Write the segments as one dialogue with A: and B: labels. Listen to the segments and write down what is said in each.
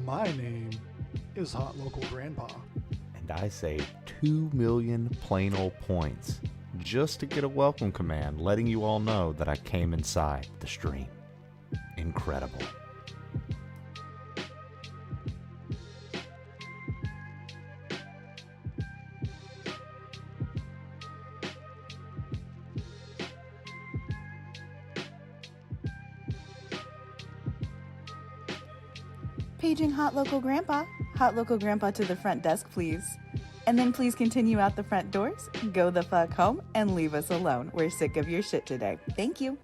A: My name is Hot Local Grandpa.
B: And I say 2 million plain old points just to get a welcome command letting you all know that I came inside the stream. Incredible.
C: Paging Hot Local Grandpa. Hot Local Grandpa to the front desk, please. And then please continue out the front doors, go the fuck home, and leave us alone. We're sick of your shit today. Thank you.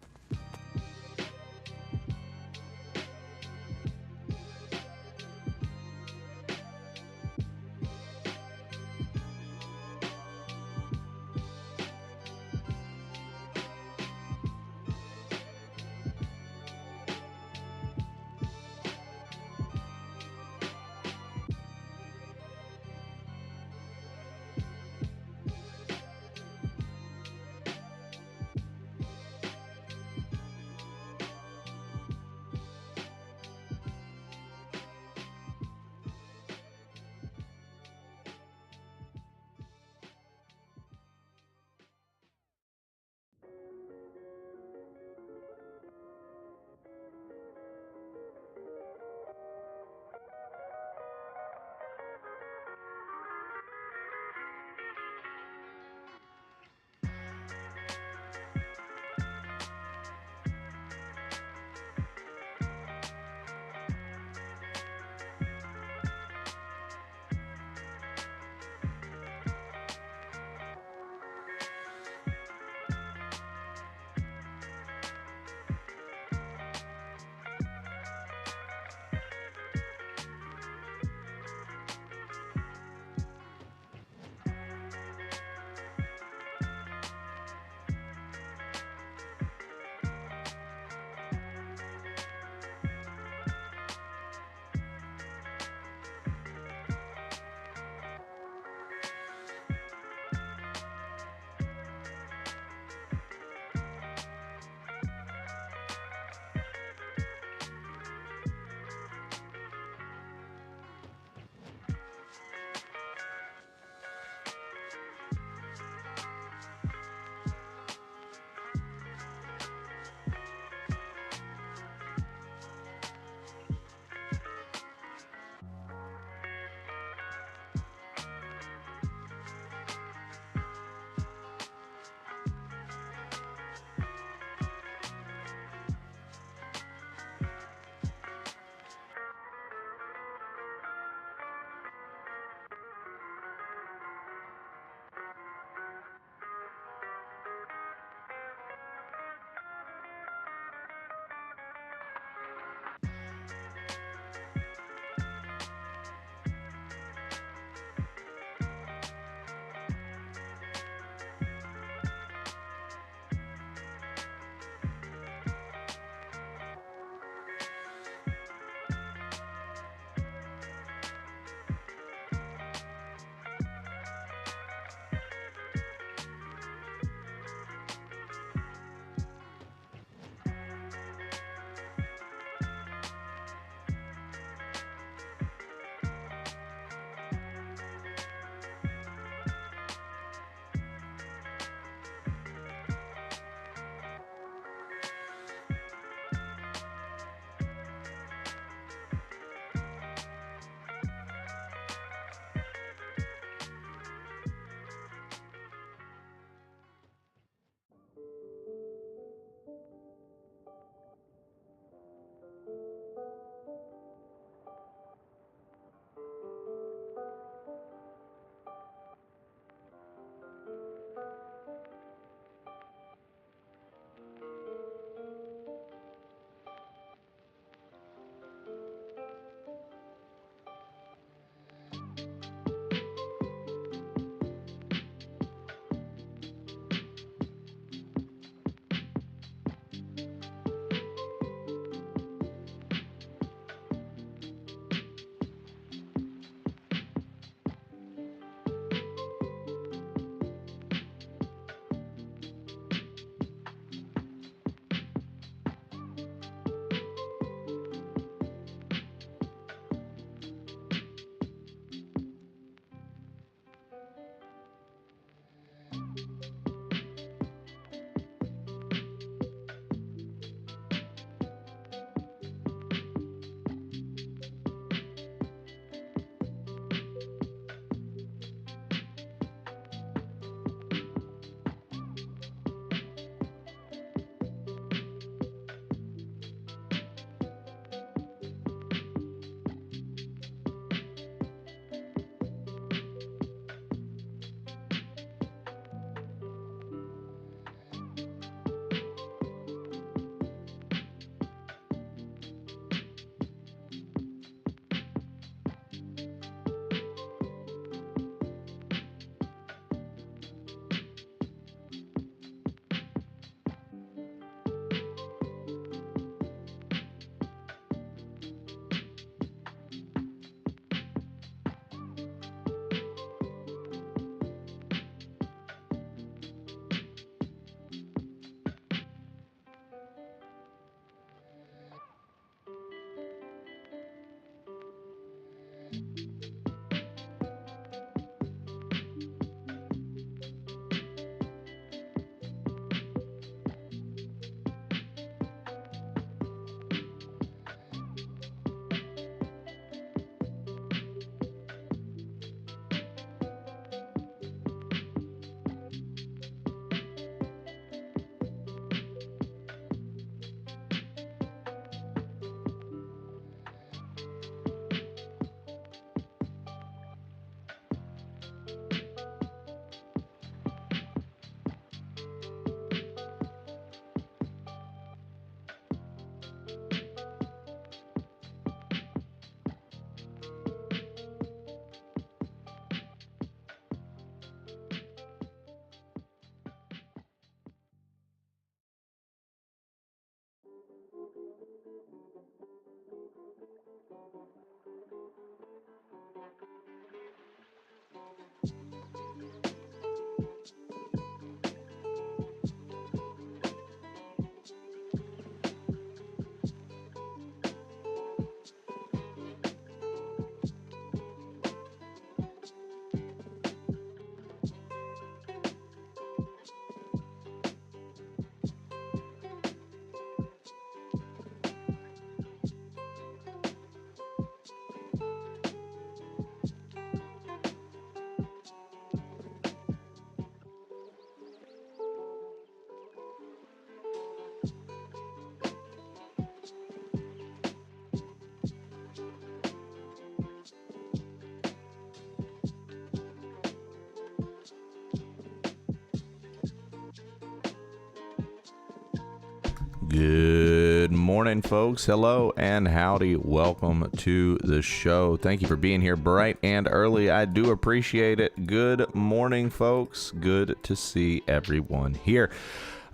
B: Good morning, folks. Hello and howdy. Welcome to the show. Thank you for being here bright and early. I do appreciate it. Good morning, folks. Good to see everyone here.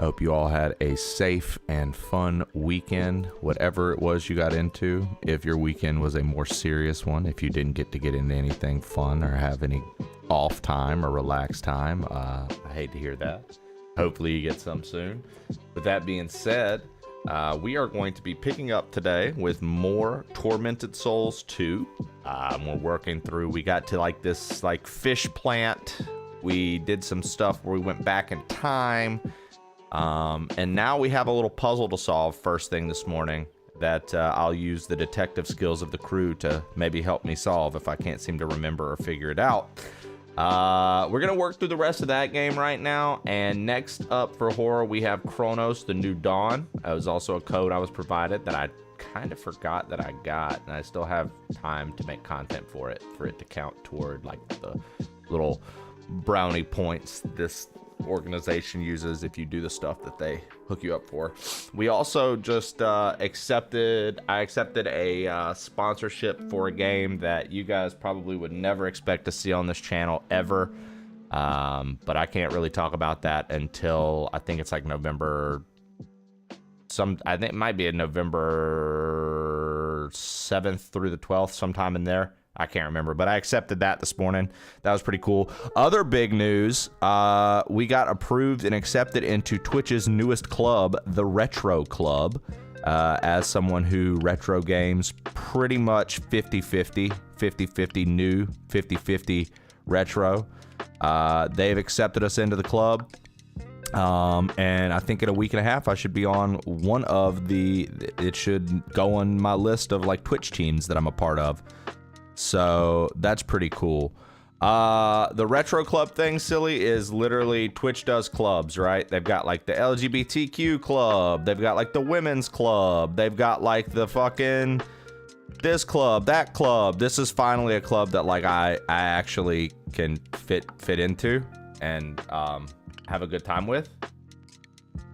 B: I hope you all had a safe and fun weekend, whatever it was you got into. If your weekend was a more serious one, if you didn't get into anything fun or have any off time or relaxed time, I hate to hear that. Hopefully you get some soon. With that being said, we are going to be picking up today with more Tormented Souls 2. We're working through, we got to this fish plant. We did some stuff where we went back in time. And now we have a little puzzle to solve first thing this morning that I'll use the detective skills of the crew to maybe help me solve if I can't seem to remember or figure it out. We're going to work through the rest of that game right now. And next up for horror, we have Chronos, the New Dawn. That was also a code I was provided that I kind of forgot that I got. And I still have time to make content for it to count toward the little brownie points this organization uses if you do the stuff that they hook you up for. We also just accepted a sponsorship for a game that you guys probably would never expect to see on this channel ever, but I can't really talk about that until I think it's November. I think it might be November 7th through the 12th, sometime in there. I can't remember, but I accepted that this morning. That was pretty cool. Other big news, we got approved and accepted into Twitch's newest club, the Retro Club. As someone who retro games pretty much 50-50, 50-50 new, 50-50 retro. They've accepted us into the club. And I think in a week and a half, I should be on one of it should go on my list of Twitch teams that I'm a part of. So that's pretty cool. The Retro Club thing, silly, is literally Twitch does clubs, right? They've got the LGBTQ club. They've got the women's club. They've got the fucking this club, that club. This is finally a club that I actually can fit into and have a good time with.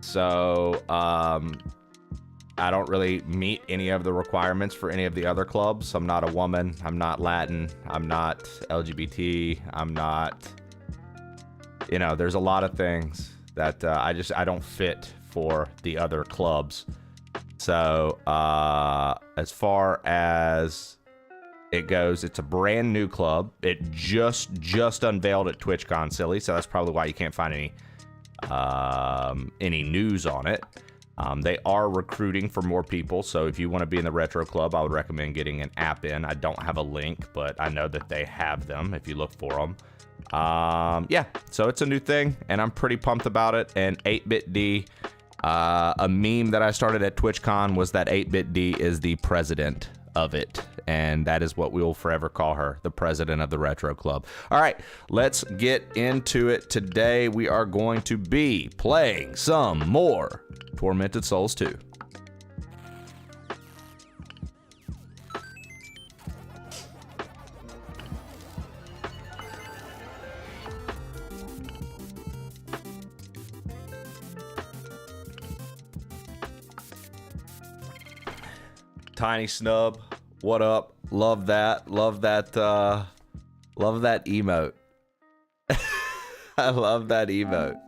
B: So I don't really meet any of the requirements for any of the other clubs. I'm not a woman. I'm not Latin. I'm not LGBT. I'm not, there's a lot of things that I don't fit for the other clubs. So as far as it goes, it's a brand new club. It just unveiled at TwitchCon, silly. So that's probably why you can't find any news on it. They are recruiting for more people, so if you want to be in the Retro Club, I would recommend getting an app in. I don't have a link, but I know that they have them if you look for them. Yeah, so it's a new thing, and I'm pretty pumped about it. And 8BitD, a meme that I started at TwitchCon was that 8BitD is the president of it, and that is what we will forever call her, the president of the Retro Club. All right, let's get into it. Today we are going to be playing some more Tormented Souls 2. Tiny Snub, what up? Love that. Love that emote. I love that emote.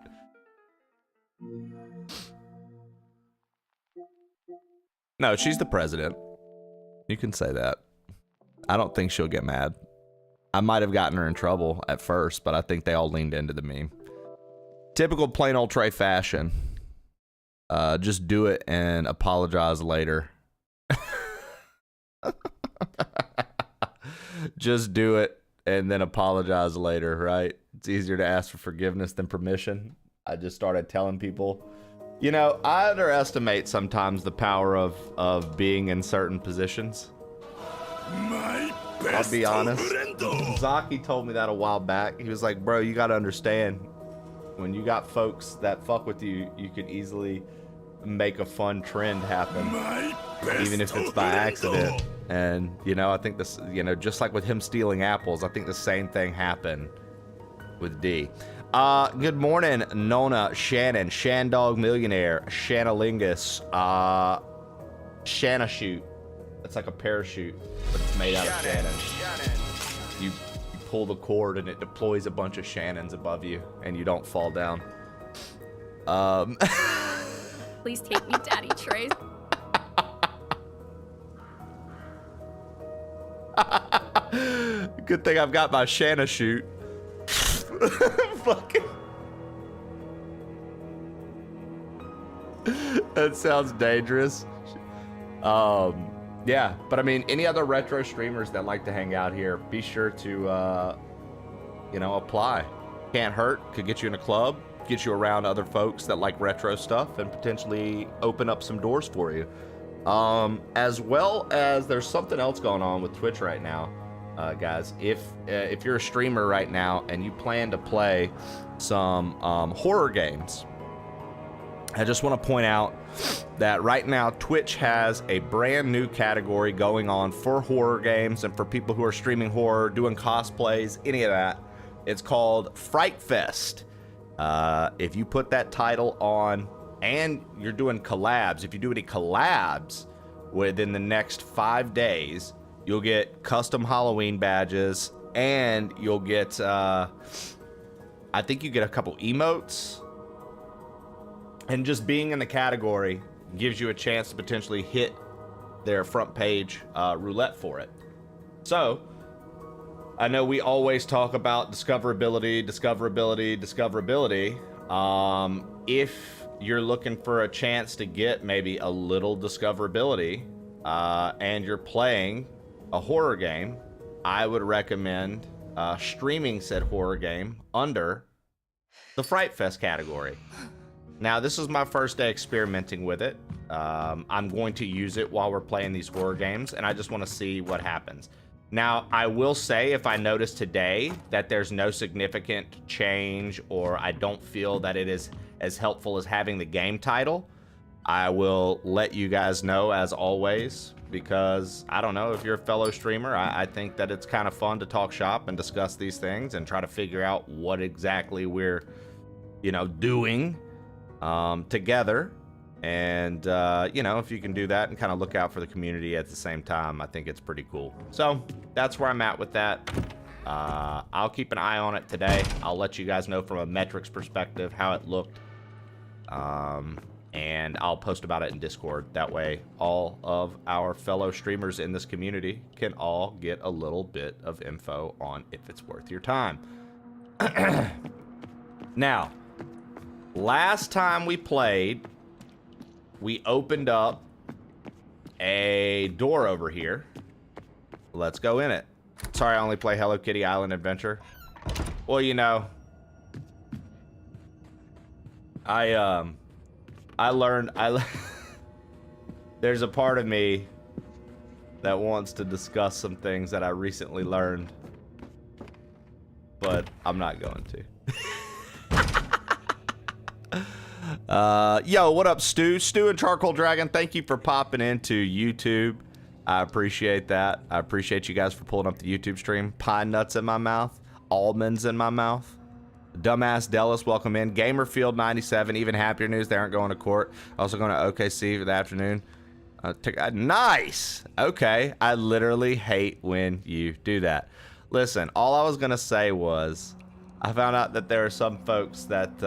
B: No, she's the president. You can say that. I don't think she'll get mad. I might have gotten her in trouble at first, but I think they all leaned into the meme. Typical plain old Trey fashion. Just do it and apologize later. Just do it and then apologize later, right? It's easier to ask for forgiveness than permission. I just started telling people, you know, I underestimate sometimes the power of being in certain positions. I'll be honest. Zaki told me that a while back. He was like, bro, you got to understand, when you got folks that fuck with you, you can easily make a fun trend happen, even if it's by accident. And, you know, I think this, you know, just like with him stealing apples, I think the same thing happened with D. Good morning, Nona, Shannon, Shandog Millionaire, Shanalingus, Shanachute. That's like a parachute, but it's made out of Shannon. You pull the cord and it deploys a bunch of Shannons above you, and you don't fall down.
D: Please take me, Daddy Trace.
B: Good thing I've got my Shanachute. Fucking. That sounds dangerous. Yeah, but I mean, any other retro streamers that like to hang out here, be sure to, you know, apply. Can't hurt. Could get you in a club, get you around other folks that like retro stuff, and potentially open up some doors for you. As well as there's something else going on with Twitch right now, guys. If you're a streamer right now and you plan to play some horror games, I just want to point out that right now Twitch has a brand new category going on for horror games and for people who are streaming horror, doing cosplays, any of that. It's called Fright Fest. If you put that title on and you're doing collabs, if you do any collabs within the next 5 days, you'll get custom Halloween badges, and you'll get, I think you get a couple emotes. And just being in the category gives you a chance to potentially hit their front page roulette for it. So, I know we always talk about discoverability. If you're looking for a chance to get maybe a little discoverability, and you're playing a horror game, I would recommend streaming said horror game under the Fright Fest category. Now, this is my first day experimenting with it. I'm going to use it while we're playing these horror games, and I just want to see what happens. Now, I will say, if I notice today that there's no significant change, or I don't feel that it is as helpful as having the game title, I will let you guys know, as always, because I don't know, if you're a fellow streamer, I think that it's kind of fun to talk shop and discuss these things and try to figure out what exactly we're, you know, doing together. And, you know, if you can do that and kind of look out for the community at the same time, I think it's pretty cool. So that's where I'm at with that. I'll keep an eye on it today. I'll let you guys know from a metrics perspective how it looked. And I'll post about it in Discord. That way, all of our fellow streamers in this community can all get a little bit of info on if it's worth your time. Now, last time we played, we opened up a door over here. Let's go in it. Sorry, I only play Hello Kitty Island Adventure. Well, you know, I learned, there's a part of me that wants to discuss some things that I recently learned, but I'm not going to. Yo, what up, Stu? Stu and Charcoal Dragon, thank you for popping into YouTube. I appreciate that. I appreciate you guys for pulling up the YouTube stream. Pine nuts in my mouth. Almonds in my mouth. Dumbass Dallas, welcome in. Gamerfield 97, even happier news. They aren't going to court. Also going to OKC for the afternoon. Nice. Okay. I literally hate when you do that. Listen, all I was going to say was I found out that there are some folks that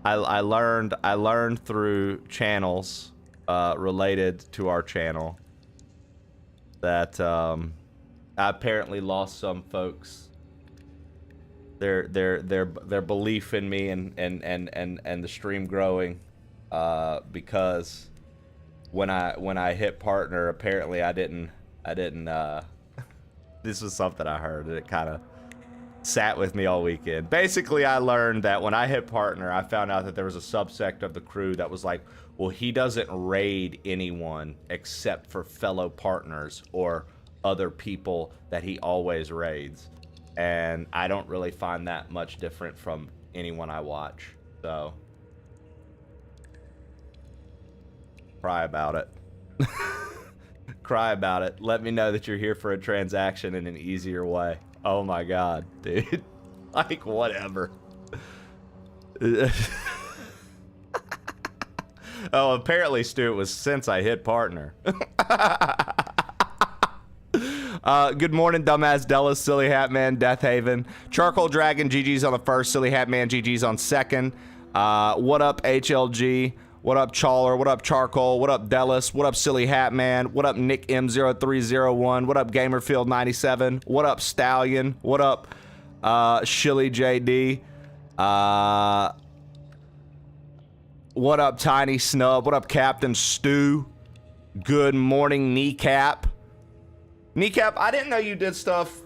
B: I learned through channels related to our channel that I apparently lost some folks their belief in me and the stream growing because when I hit partner, apparently I didn't this was something I heard and it kind of sat with me all weekend. Basically, I learned that when I hit partner, I found out that there was a subsect of the crew that was like, well, he doesn't raid anyone except for fellow partners or other people that he always raids. And I don't really find that much different from anyone I watch. So, cry about it. Cry about it. Let me know that you're here for a transaction in an easier way. Oh my god, dude. Like, whatever. Oh, apparently, Stu, it was since I hit partner. Good morning, dumbass Della, Silly Hat Man, Death Haven, Charcoal Dragon, GG's on the first, Silly Hat Man, GG's on second. What up, HLG? What up, Chawler? What up, Charcoal? What up, Dellis? What up, Silly Hat Man? What up, Nick M0301? What up, Gamerfield 97? What up, Stallion? What up, Shilly JD? What up, Tiny Snub? What up, Captain Stu? Good morning, Kneecap. Kneecap, I didn't know you did stuff.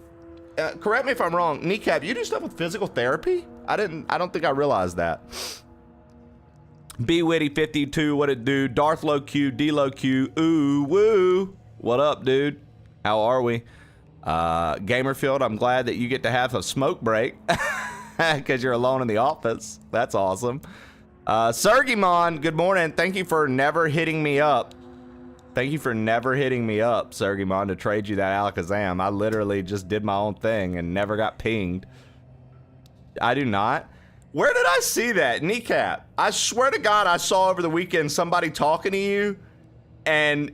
B: Correct me if I'm wrong. Kneecap, you do stuff with physical therapy? I don't think I realized that. B Witty 52, what it do? Darth Low Q, D Low Q, ooh woo. What up, dude? How are we? Gamerfield, I'm glad that you get to have a smoke break because you're alone in the office. That's awesome. Sergimon, good morning. Thank you for never hitting me up. Thank you for never hitting me up, Sergimon, to trade you that Alakazam. I literally just did my own thing and never got pinged. I do not. Where did I see that? Kneecap. I swear to God, I saw over the weekend somebody talking to you and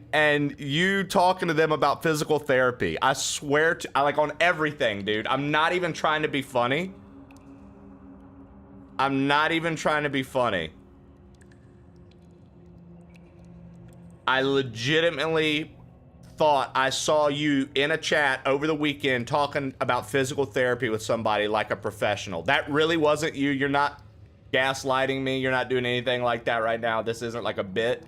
B: you talking to them about physical therapy. I swear to, like, on everything, dude. I'm not even trying to be funny. I'm not even trying to be funny. I legitimately thought I saw you in a chat over the weekend talking about physical therapy with somebody like a professional. That really wasn't you. You're not gaslighting me. You're not doing anything like that right now. This isn't like a bit.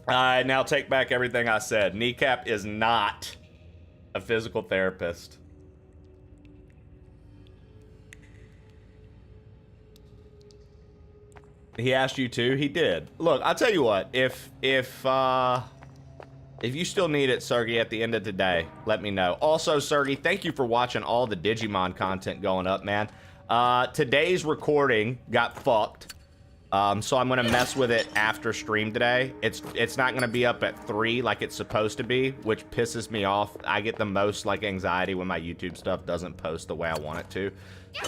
B: I now take back everything I said. Kneecap is not a physical therapist. He asked you to. He did. Look, I'll tell you what. If you still need it, Sergey, at the end of the day, let me know. Also, Sergey, thank you for watching all the Digimon content going up, man. Today's recording got fucked. So I'm gonna mess with it after stream today. It's not gonna be up at 3 like it's supposed to be, which pisses me off. I get the most like anxiety when my YouTube stuff doesn't post the way I want it to.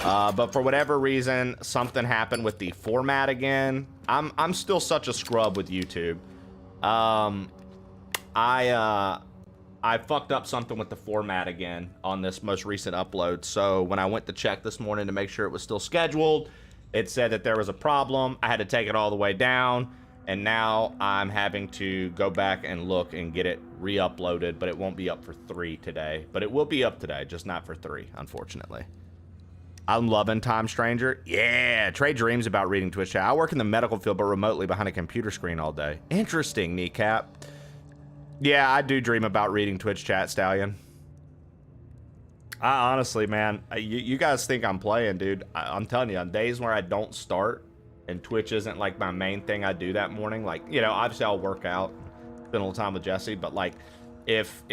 B: But for whatever reason, something happened with the format again. I'm still such a scrub with YouTube. I fucked up something with the format again on this most recent upload. So when I went to check this morning to make sure it was still scheduled, it said that there was a problem. I had to take it all the way down, and now I'm having to go back and look and get it re-uploaded, but it won't be up for 3 today. But it will be up today, just not for 3, unfortunately. I'm loving Time Stranger. Yeah, Trey dreams about reading Twitch chat. I work in the medical field, but remotely behind a computer screen all day. Interesting, Kneecap. Yeah, I do dream about reading Twitch chat, Stallion. I honestly, man, you guys think I'm playing, dude. I'm telling you, on days where I don't start and Twitch isn't like my main thing I do that morning, like, you know, obviously I'll work out, spend a little time with Jesse, but like, if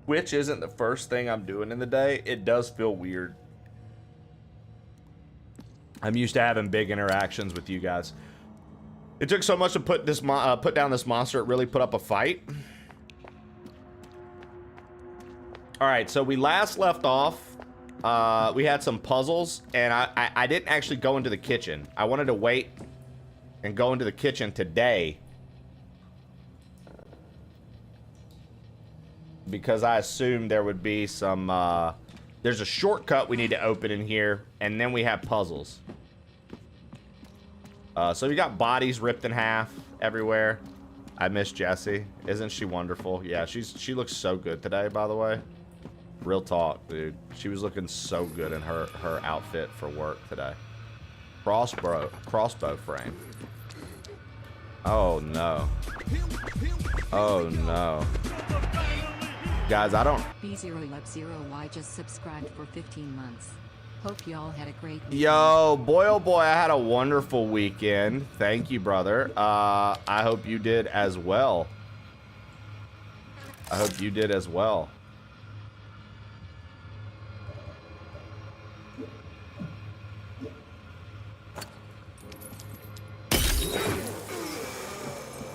B: Twitch isn't the first thing I'm doing in the day, it does feel weird. I'm used to having big interactions with you guys. It took so much to put down this monster. It really put up a fight. All right, so we last left off. We had some puzzles, and I didn't actually go into the kitchen. I wanted to wait and go into the kitchen today because I assumed there would be some. There's a shortcut we need to open in here, and then we have puzzles. So we got bodies ripped in half everywhere. I miss Jessie. Isn't she wonderful? Yeah, she looks so good today, by the way. Real talk, dude. She was looking so good in her outfit for work today. Crossbow frame. Oh no. Oh no. Guys, I don't.
E: B0Love0Y just subscribed for 15 months. Hope y'all had a great weekend.
B: Yo, boy, oh boy, I had a wonderful weekend. Thank you, brother. I hope you did as well. I hope you did as well.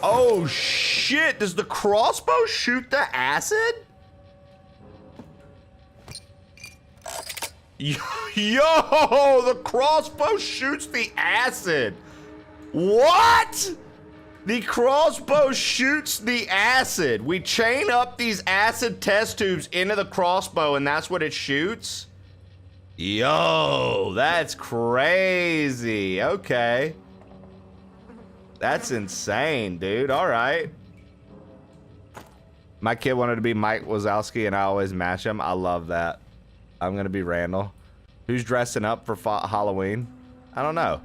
B: Oh shit, does the crossbow shoot the acid? Yo, the crossbow shoots the acid. What? The crossbow shoots the acid. We chain up these acid test tubes into the crossbow and that's what it shoots? Yo, that's crazy. Okay. That's insane, dude. All right. My kid wanted to be Mike Wazowski, and I always match him. I love that. I'm going to be Randall. Who's dressing up for Halloween? I don't know.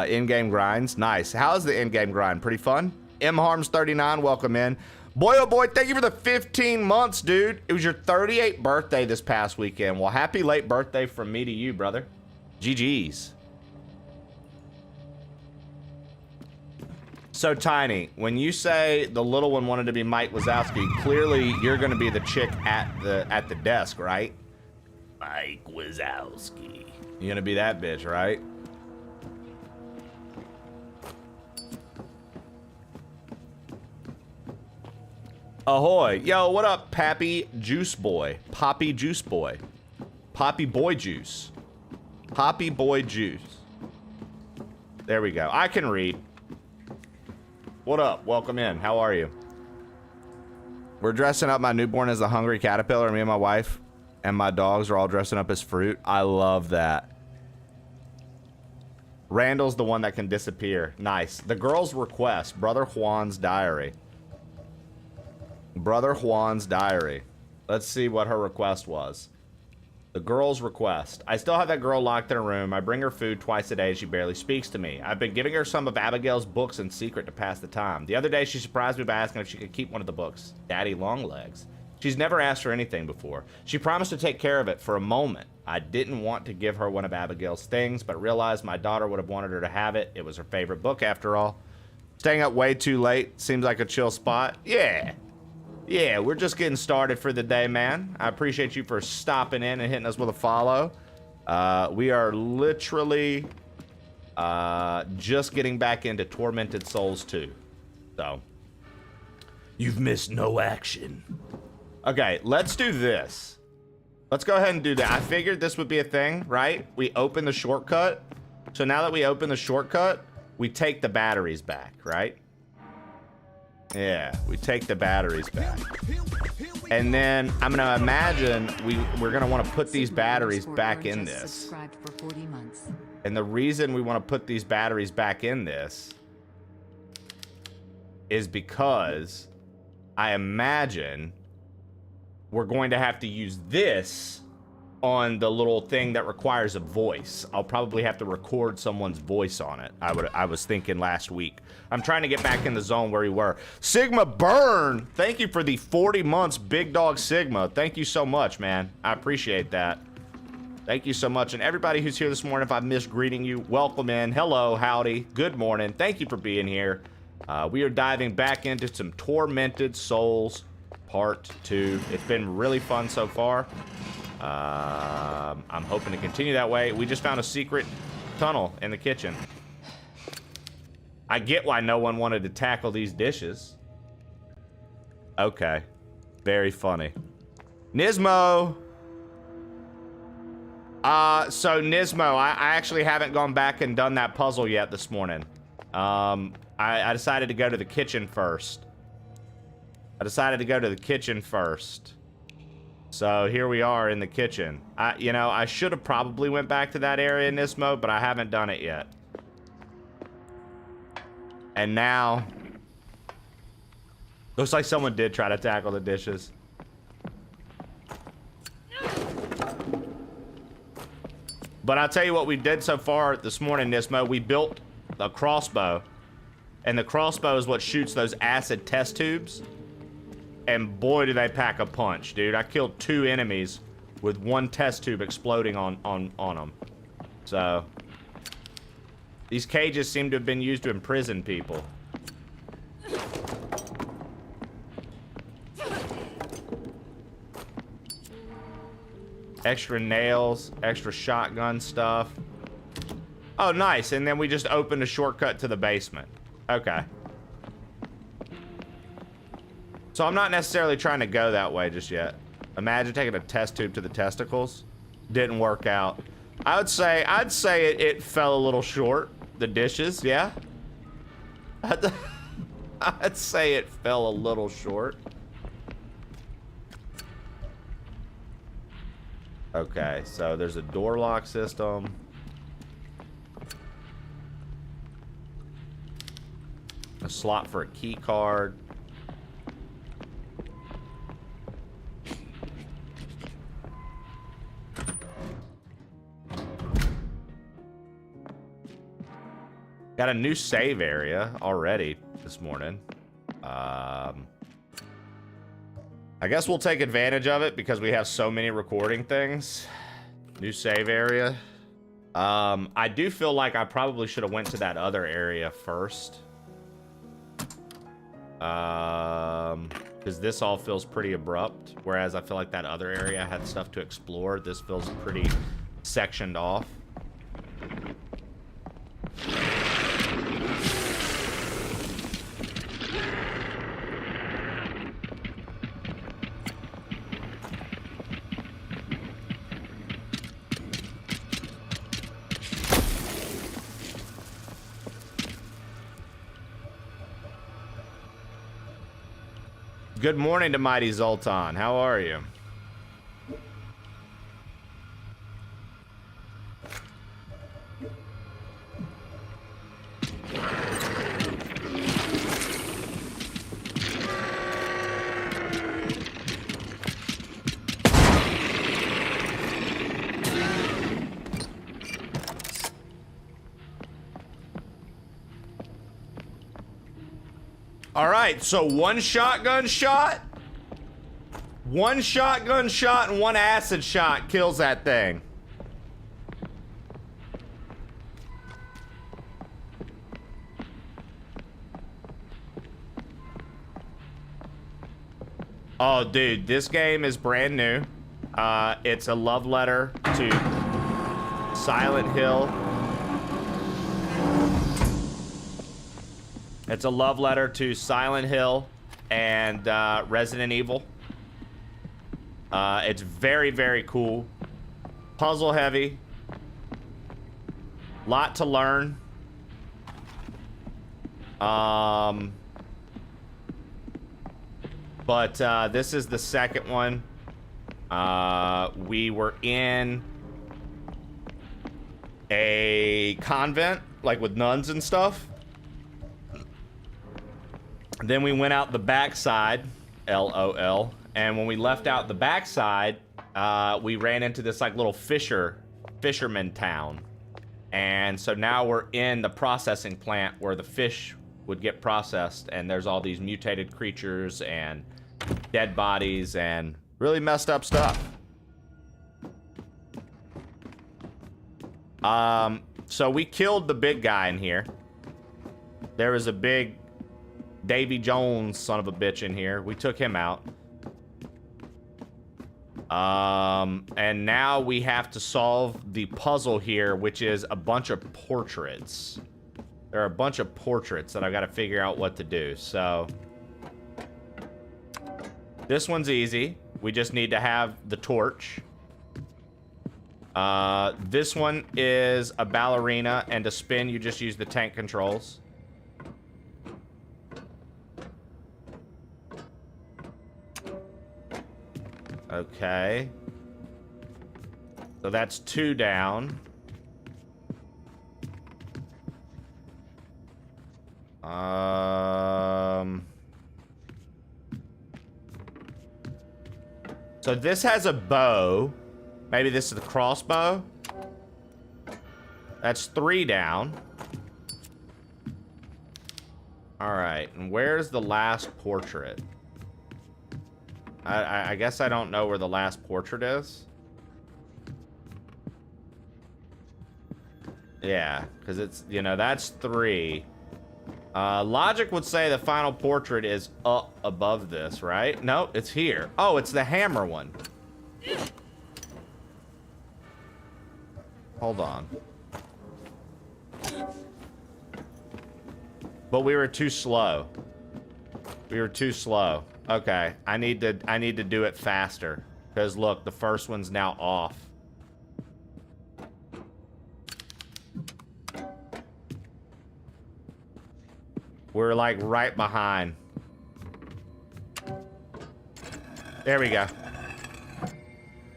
B: In-game grinds. Nice. How's the in-game grind? Pretty fun? mharms39, welcome in. Boy, oh boy, thank you for the 15 months, dude. It was your 38th birthday this past weekend. Well, happy late birthday from me to you, brother. GG's. So, Tiny, when you say the little one wanted to be Mike Wazowski, clearly you're going to be the chick at the desk, right? Mike Wazowski. You're going to be that bitch, right? Ahoy. Yo, what up, Pappy Juice Boy? Poppy Juice Boy. Poppy Boy Juice. Poppy Boy Juice. There we go. I can read. What up? Welcome in. How are you? We're dressing up my newborn as a hungry caterpillar. Me and my wife and my dogs are all dressing up as fruit. I love that. Randall's the one that can disappear. Nice. The girl's request. Brother Juan's diary. Brother Juan's diary. Let's see what her request was. The girl's request. I still have that girl locked in a room. I bring her food twice a day. She barely speaks to me. I've been giving her some of Abigail's books in secret to pass the time. The other day, she surprised me by asking if she could keep one of the books. Daddy Longlegs. She's never asked for anything before. She promised to take care of it for a moment. I didn't want to give her one of Abigail's things, but realized my daughter would have wanted her to have it. It was her favorite book, after all. Staying up way too late. Seems like a chill spot. Yeah, we're just getting started for the day, man. I appreciate you for stopping in and hitting us with a follow. We are literally just getting back into Tormented Souls 2. So, you've missed no action. Okay, let's do this. Let's go ahead and do that. I figured this would be a thing, right? We open the shortcut. So now that we open the shortcut, we take the batteries back, right? Yeah, we take the batteries back. And then I'm going to imagine we're going to want to put these batteries back in this. And the reason we want to put these batteries back in this is because I imagine we're going to have to use this
F: on the little thing that requires a voice. I'll probably have to record someone's voice on it. I was thinking last week. I'm trying to get back in the zone where we were. Sigma Burn, thank you for the 40 months, Big Dog Sigma. Thank you so much, man. I appreciate that. Thank you so much. And everybody who's here this morning, if I missed greeting you, welcome in. Hello, howdy, good morning. Thank you for being here. We are diving back into some Tormented Souls Part 2. It's been really fun so far. I'm hoping to continue that way. We just found a secret tunnel in the kitchen. I get why no one wanted to tackle these dishes. Okay. Very funny. Nismo! So Nismo, I actually haven't gone back and done that puzzle yet this morning. I decided to go to the kitchen first. So here we are in the kitchen. You know, I should have probably went back to that area in this mode, but I haven't done it yet. And now, looks like someone did try to tackle the dishes. But I'll tell you what we did so far this morning, Nismo. We built a crossbow. And the crossbow is what shoots those acid test tubes. And boy, do they pack a punch, dude. I killed 2 enemies with 1 test tube exploding on them. So, these cages seem to have been used to imprison people. Extra nails, extra shotgun stuff. Oh, nice. And then we just opened a shortcut to the basement. Okay. So I'm not necessarily trying to go that way just yet. Imagine taking a test tube to the testicles. Didn't work out. I'd say it fell a little short. The dishes, yeah. I'd say it fell a little short. Okay, so there's a door lock system. A slot for a key card. Got a new save area already this morning. I guess we'll take advantage of it because we have so many recording things. New save area. I do feel like I probably should have went to that other area first. Because this all feels pretty abrupt. Whereas I feel like that other area had stuff to explore. This feels pretty sectioned off. Good morning to Mighty Zoltan. How are you? All right, so 1 shotgun shot, 1 shotgun shot, and 1 acid shot kills that thing. Oh, dude, this game is brand new. It's a love letter to Silent Hill. It's a love letter to Silent Hill and Resident Evil. It's very, very cool. Puzzle heavy. Lot to learn. But this is the second one. We were in a convent, like with nuns and stuff. Then we went out the backside, LOL, and when we left out the backside, we ran into this like little fisherman town. And so now we're in the processing plant where the fish would get processed, and there's all these mutated creatures and dead bodies and really messed up stuff. So we killed the big guy in here. There was a big Davy Jones son of a bitch in here. We took him out. And now we have to solve the puzzle here, which is a bunch of portraits. There are a bunch of portraits that I've got to figure out what to do. So this one's easy. We just need to have the torch. This one is a ballerina, and to spin, you just use the tank controls. Okay. So that's 2 down. So this has a bow. Maybe this is the crossbow. That's 3 down. All right, and where's the last portrait? I guess I don't know where the last portrait is. Yeah, because it's, you know, that's 3. Logic would say the final portrait is up above this, right? No, it's here. Oh, it's the hammer one. Hold on. But we were too slow. We were too slow. Okay, I need to do it faster. Because look, the first one's now off. We're like right behind. There we go.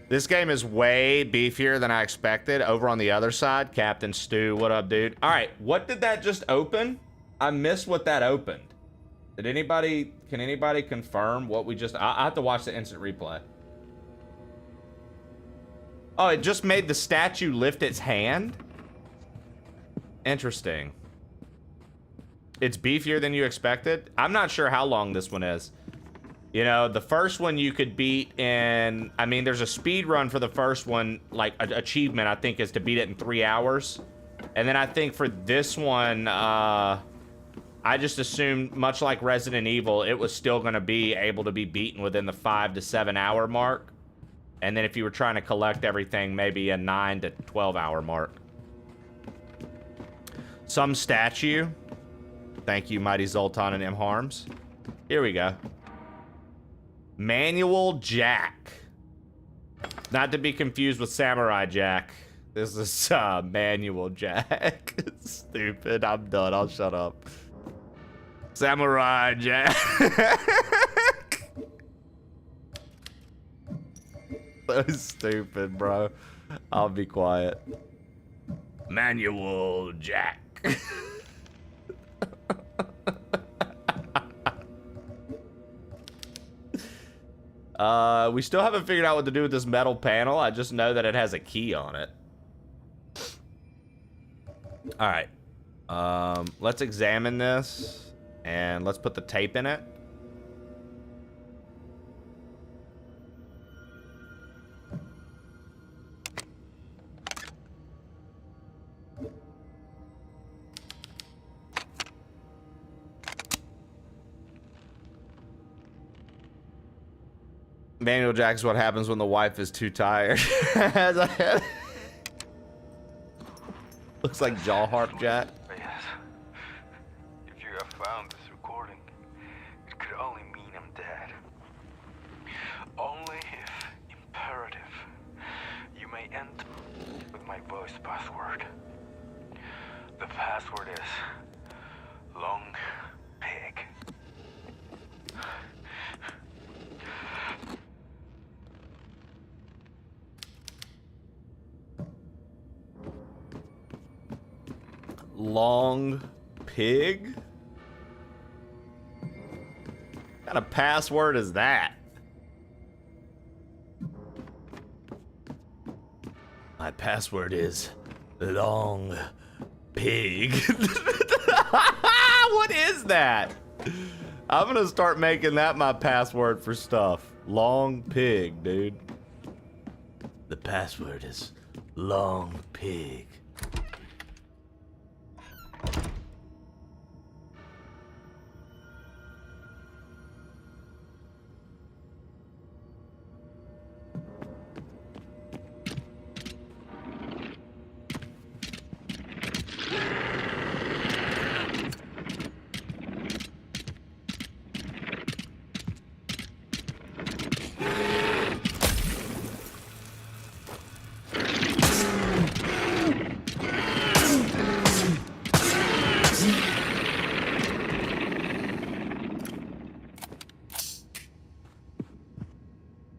F: This game is way beefier than I expected. Over on the other side, Captain Stu, what up, dude? All right, what did that just open? I missed what that opened. Can anybody confirm what we just... I have to watch the instant replay. Oh, it just made the statue lift its hand? Interesting. It's beefier than you expected? I'm not sure how long this one is. You know, the first one you could beat in... I mean, there's a speed run for the first one. Like, an achievement, I think, is to beat it in 3 hours. And then I think for this one, I just assumed, much like Resident Evil, it was still going to be able to be beaten within the 5 to 7 hour mark. And then if you were trying to collect everything, maybe a 9 to 12 hour mark. Some statue. Thank you, Mighty Zoltan and M. Harms. Here we go. Manual Jack. Not to be confused with Samurai Jack. This is Manual Jack. Stupid. I'm done. I'll shut up. Samurai Jack. So stupid, bro. I'll be quiet. Manual Jack. We still haven't figured out what to do with this metal panel. I just know that it has a key on it. All right. Let's examine this. And let's put the tape in it. Manual Jack is what happens when the wife is too tired. Looks like Jaw Harp Jack.
G: Yes. If you have found this recording, it could only mean I'm dead. Only if imperative, you may enter with my voice password. The password is Long Pig.
F: Long Pig? What kind of password is that? My password is long pig. What is that? I'm gonna start making that my password for stuff. Long pig, dude. The password is long pig.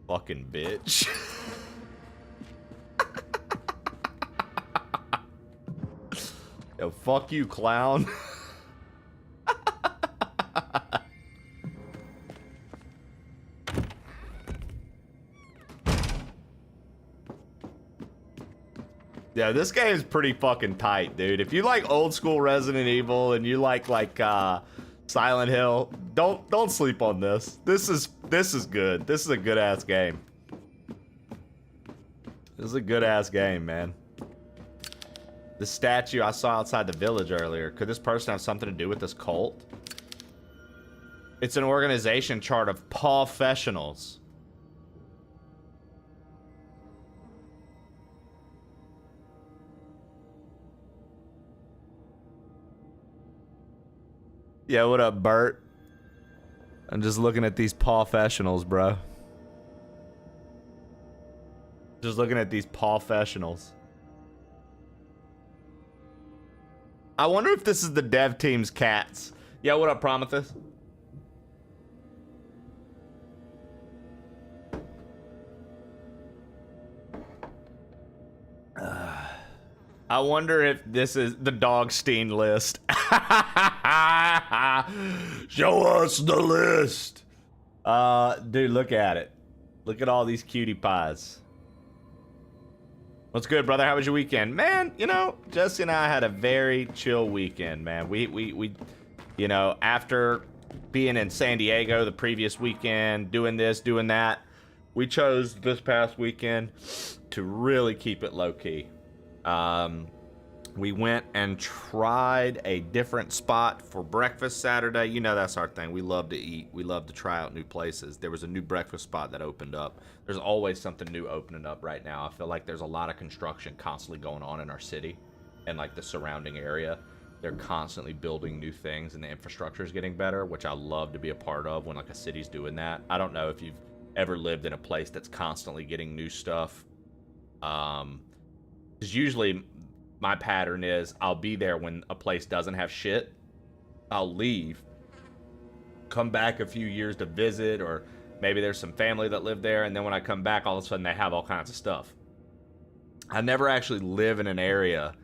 F: Fucking bitch. Yo, fuck you, clown. Yeah, this game is pretty fucking tight, dude. If you like old school Resident Evil and you like Silent Hill, don't sleep on this. This is good. This is a good ass game. This is a good ass game, man. The statue I saw outside the village earlier, could this person have something to do with this cult? It's an organization chart of professionals. Yeah, what up, Bert? I'm just looking at these professionals, bro. Just looking at these professionals. I wonder if this is the dev team's cats. Yeah, what up, Prometheus? I wonder if this is the Dogstein list. Show us the list. Dude, look at it. Look at all these cutie pies. What's good, brother? How was your weekend? Man, you know, Jesse and I had a very chill weekend, man. We you know, after being in San Diego the previous weekend, doing this, doing that, we chose this past weekend to really keep it low-key. We went and tried a different spot for breakfast Saturday. You know, that's our thing. We love to eat. We love to try out new places. There was a new breakfast spot that opened up. There's always something new opening up right now. I feel like there's a lot of construction constantly going on in our city and like the surrounding area. They're constantly building new things and the infrastructure is getting better, which I love to be a part of when like a city's doing that. I don't know if you've ever lived in a place that's constantly getting new stuff. Because usually my pattern is I'll be there when a place doesn't have shit. I'll leave, come back a few years to visit, or maybe there's some family that live there, and then when I come back, all of a sudden they have all kinds of stuff. I never actually live in an area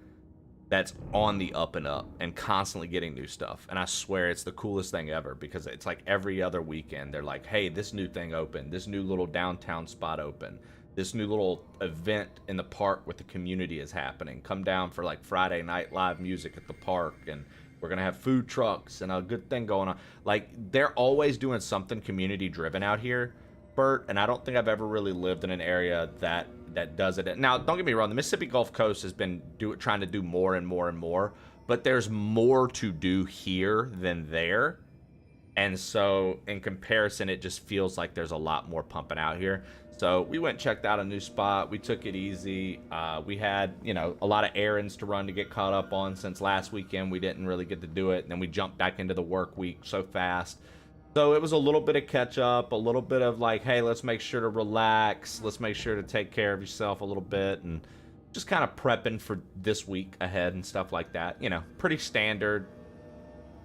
F: that's on the up and up and constantly getting new stuff. And I swear it's the coolest thing ever, because it's like every other weekend they're like, hey, this new thing opened, this new little downtown spot open. This new little event in the park with the community is happening. Come down for like Friday night live music at the park, and we're gonna have food trucks and a good thing going on. Like, they're always doing something community driven out here, Bert, and I don't think I've ever really lived in an area that does it. Now, don't get me wrong, the Mississippi Gulf Coast has been trying to do more and more and more, but there's more to do here than there. And so in comparison, it just feels like there's a lot more pumping out here. So we went and checked out a new spot. We took it easy. We had, you know, a lot of errands to run to get caught up on since last weekend. We didn't really get to do it. And then we jumped back into the work week so fast. So it was a little bit of catch up, a little bit of like, hey, let's make sure to relax. Let's make sure to take care of yourself a little bit, and just kind of prepping for this week ahead and stuff like that. You know, pretty standard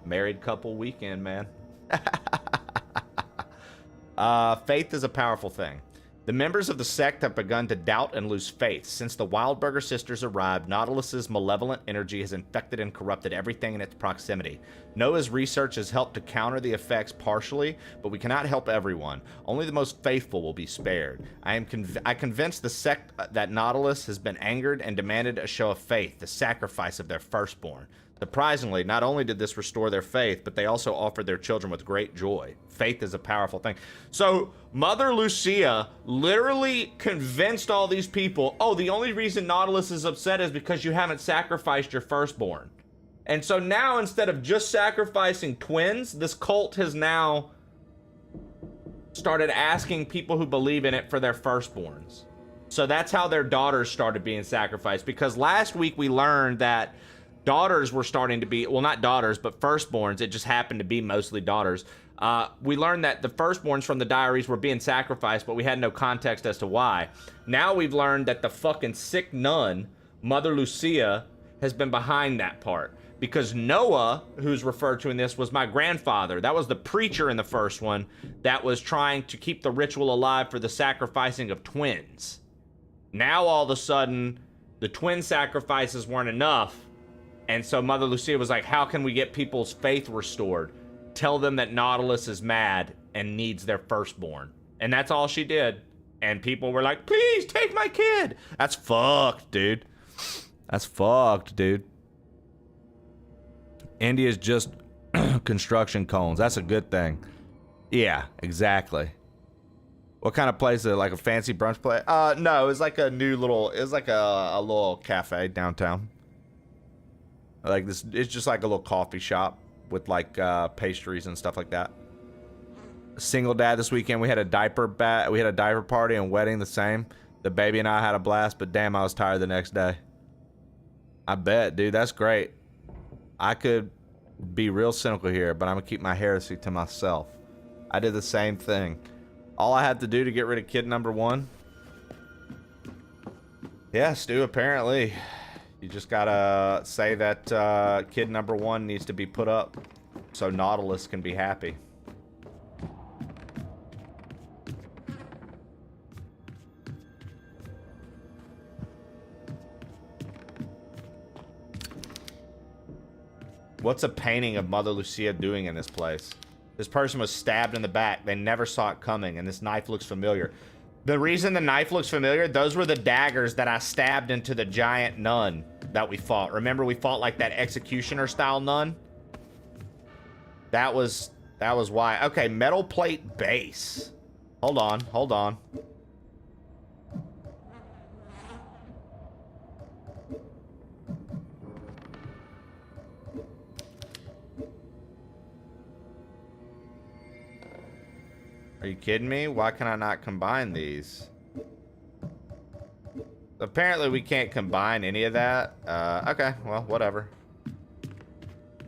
F: married couple weekend, man. Faith is a powerful thing. The members of the sect have begun to doubt and lose faith. Since the Wildberger sisters arrived, Nautilus's malevolent energy has infected and corrupted everything in its proximity. Noah's research has helped to counter the effects partially, but we cannot help everyone. Only the most faithful will be spared. I convinced the sect that Nautilus has been angered and demanded a show of faith, the sacrifice of their firstborn. Surprisingly, not only did this restore their faith, but they also offered their children with great joy. Faith is a powerful thing. So, Mother Lucia literally convinced all these people, oh, the only reason Nautilus is upset is because you haven't sacrificed your firstborn. And so now, instead of just sacrificing twins, this cult has now started asking people who believe in it for their firstborns. So that's how their daughters started being sacrificed. Because last week we learned that daughters were starting to be, well, not daughters, but firstborns. It just happened to be mostly daughters. We learned that the firstborns from the diaries were being sacrificed, but we had no context as to why. Now we've learned that the fucking sick nun, Mother Lucia, has been behind that part. Because Noah, who's referred to in this, was my grandfather. That was the preacher in the first one that was trying to keep the ritual alive for the sacrificing of twins. Now all of a sudden, the twin sacrifices weren't enough. And so Mother Lucia was like, how can we get people's faith restored? Tell them that Nautilus is mad and needs their firstborn. And that's all she did. And people were like, please take my kid. That's fucked, dude. That's fucked, dude. India's just construction cones. That's a good thing. Yeah, exactly. What kind of place is it? Like a fancy brunch place? No, it's like a new little, it's like a little cafe downtown. Like this, it's just like a little coffee shop with like pastries and stuff like that. Single dad this weekend. We had a diaper party and wedding the same. The baby and I had a blast, but damn, I was tired the next day. I bet, dude. That's great. I could be real cynical here, but I'm gonna keep my heresy to myself. I did the same thing. All I had to do to get rid of kid number one. Yeah, Stu, apparently. You just gotta say that kid number one needs to be put up so Nautilus can be happy. What's a painting of Mother Lucia doing in this place? This person was stabbed in the back. They never saw it coming, and this knife looks familiar. The reason the knife looks familiar, those were the daggers that I stabbed into the giant nun that we fought. Remember we fought like that executioner style nun? That was why. Okay, metal plate base. Hold on. Are you kidding me? Why can I not combine these? Apparently we can't combine any of that. Okay, well, whatever.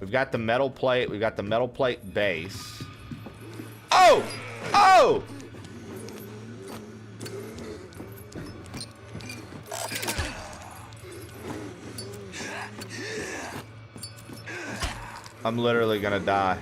F: We've got the metal plate. We've got the metal plate base. Oh! Oh! I'm literally gonna die.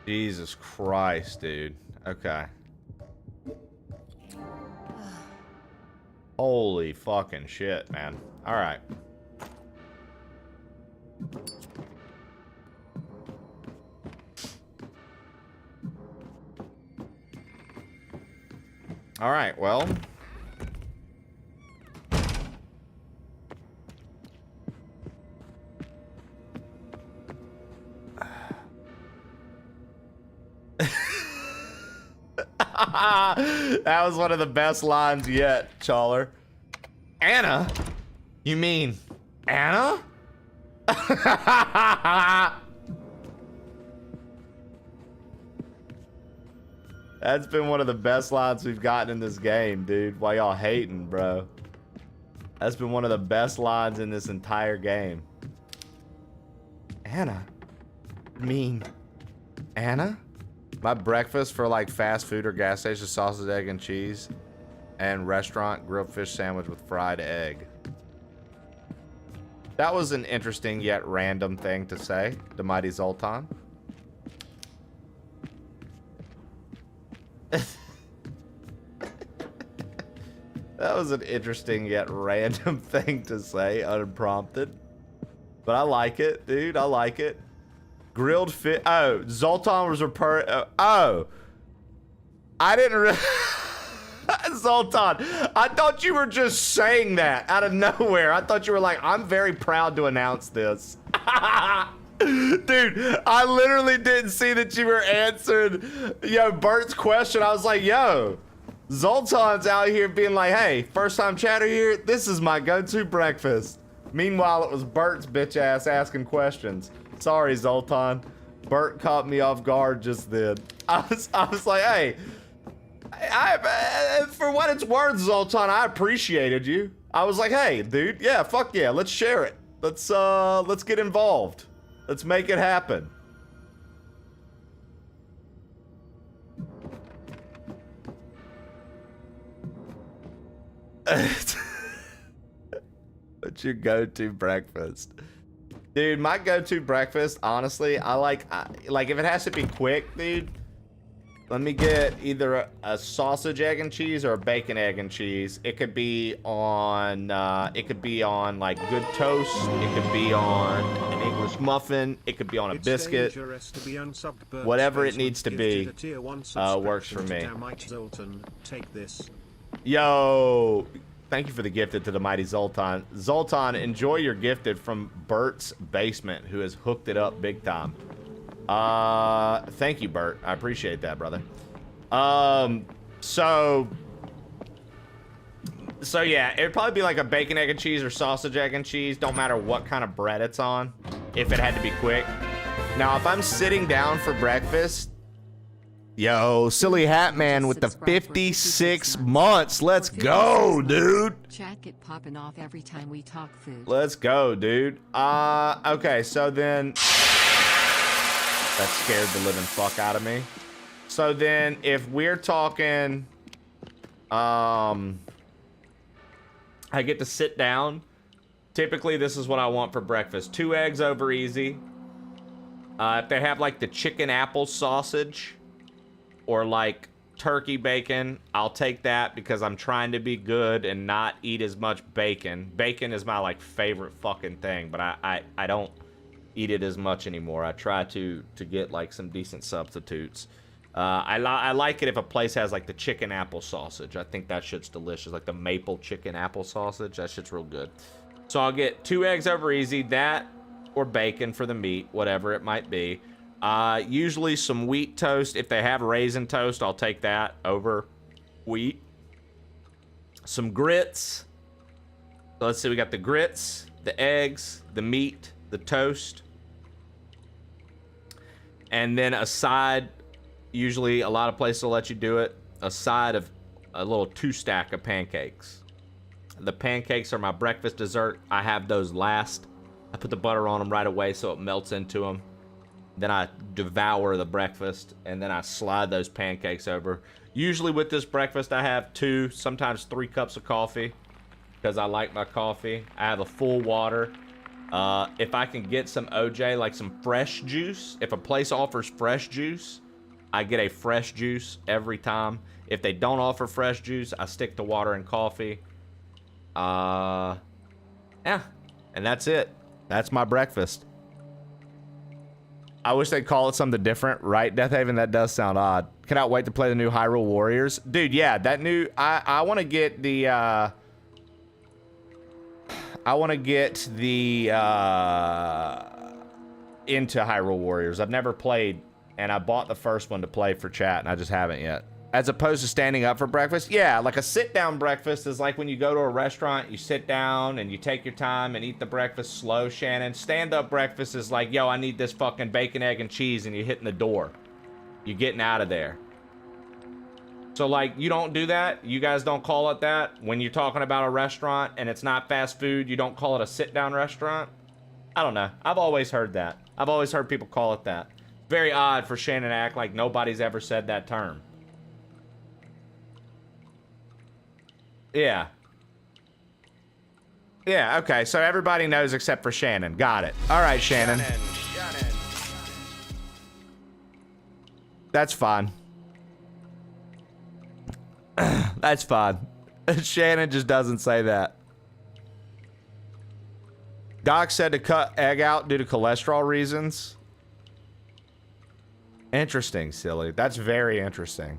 F: Jesus Christ, dude. Okay. Holy fucking shit, man. All right. All right, well. That was one of the best lines yet, Chawler. Anna? You mean Anna? That's been one of the best lines we've gotten in this game, dude. Why y'all hating, bro? That's been one of the best lines in this entire game. Anna? Anna? My breakfast for like fast food or gas station, sausage, egg, and cheese. And restaurant grilled fish sandwich with fried egg. That was an interesting yet random thing to say, the mighty Zoltan. That was an interesting yet random thing to say, unprompted. But I like it, dude. I like it. Grilled fish. Oh, Zoltan was oh. I didn't Zoltan, I thought you were just saying that out of nowhere. I thought you were like, I'm very proud to announce this. Dude, I literally didn't see that you were answering, Bert's question. I was like, yo, Zoltan's out here being like, hey, first time chatter here, this is my go-to breakfast. Meanwhile, it was Bert's bitch ass asking questions. Sorry, Zoltan. Bert caught me off guard just then. I was like, hey, for what it's worth, Zoltan, I appreciated you. I was like, hey, dude, yeah, fuck yeah, let's share it. Let's get involved. Let's make it happen. What's your go-to breakfast? Dude, my go-to breakfast, honestly, I like if it has to be quick, dude, let me get either a sausage, egg, and cheese or a bacon, egg, and cheese. It could be on like good toast. It could be on an English muffin. It could be on a biscuit. Whatever it needs to be works for me. Yo, thank you for the gifted to the mighty Zoltan. Zoltan, enjoy your gifted from Bert's basement, who has hooked it up big time. Thank you, Bert. I appreciate that, brother. So yeah, it'd probably be like a bacon, egg, and cheese or sausage, egg, and cheese. Don't matter what kind of bread it's on, if it had to be quick. Now, if I'm sitting down for breakfast, yo, Silly Hat Man with the 56 months. Let's go, dude.
E: Chat get popping off every time we talk food.
F: Let's go, dude. Okay, so then that scared the living fuck out of me. So then if we're talking, I get to sit down. Typically, this is what I want for breakfast. 2 eggs over easy. If they have like the chicken apple sausage or like turkey bacon, I'll take that because I'm trying to be good and not eat as much bacon. Bacon is my like favorite fucking thing, but I don't eat it as much anymore. I try to get like some decent substitutes. I like it if a place has like the chicken apple sausage. I think that shit's delicious, like the maple chicken apple sausage. That shit's real good. So I'll get 2 eggs over easy, that or bacon for the meat, whatever it might be. Usually some wheat toast. If they have raisin toast, I'll take that over wheat. Some grits. So let's see, we got the grits, the eggs, the meat, the toast, and then a side. Usually a lot of places will let you do it, a side of a little 2-stack of pancakes. The pancakes are my breakfast dessert. I have those last. I put the butter on them right away so it melts into them. Then I devour the breakfast, and then I slide those pancakes over. Usually with this breakfast I have 2, sometimes 3 cups of coffee because I like my coffee. I have a full water. If I can get some OJ, like some fresh juice, if a place offers fresh juice, I get a fresh juice every time. If they don't offer fresh juice, I stick to water and coffee. Yeah, and that's it. That's my breakfast. I wish they'd call it something different, right? Death Haven, that does sound odd. Cannot wait to play the new Hyrule Warriors. Dude, yeah, that new... I want to get the... into Hyrule Warriors. I've never played, and I bought the first one to play for chat, and I just haven't yet. As opposed to standing up for breakfast, yeah, like a sit-down breakfast is like when you go to a restaurant, you sit down and you take your time and eat the breakfast slow, Shannon. Stand-up breakfast is like, yo, I need this fucking bacon, egg, and cheese, and you're hitting the door. You're getting out of there. So like, you don't do that? You guys don't call it that? When you're talking about a restaurant and it's not fast food, you don't call it a sit-down restaurant? I don't know. I've always heard that. I've always heard people call it that. Very odd for Shannon to act like nobody's ever said that term. Yeah. Yeah, okay. So everybody knows except for Shannon. Got it. All right, Shannon. That's fine. That's fine. Shannon just doesn't say that. Doc said to cut egg out due to cholesterol reasons. Interesting, silly. That's very interesting.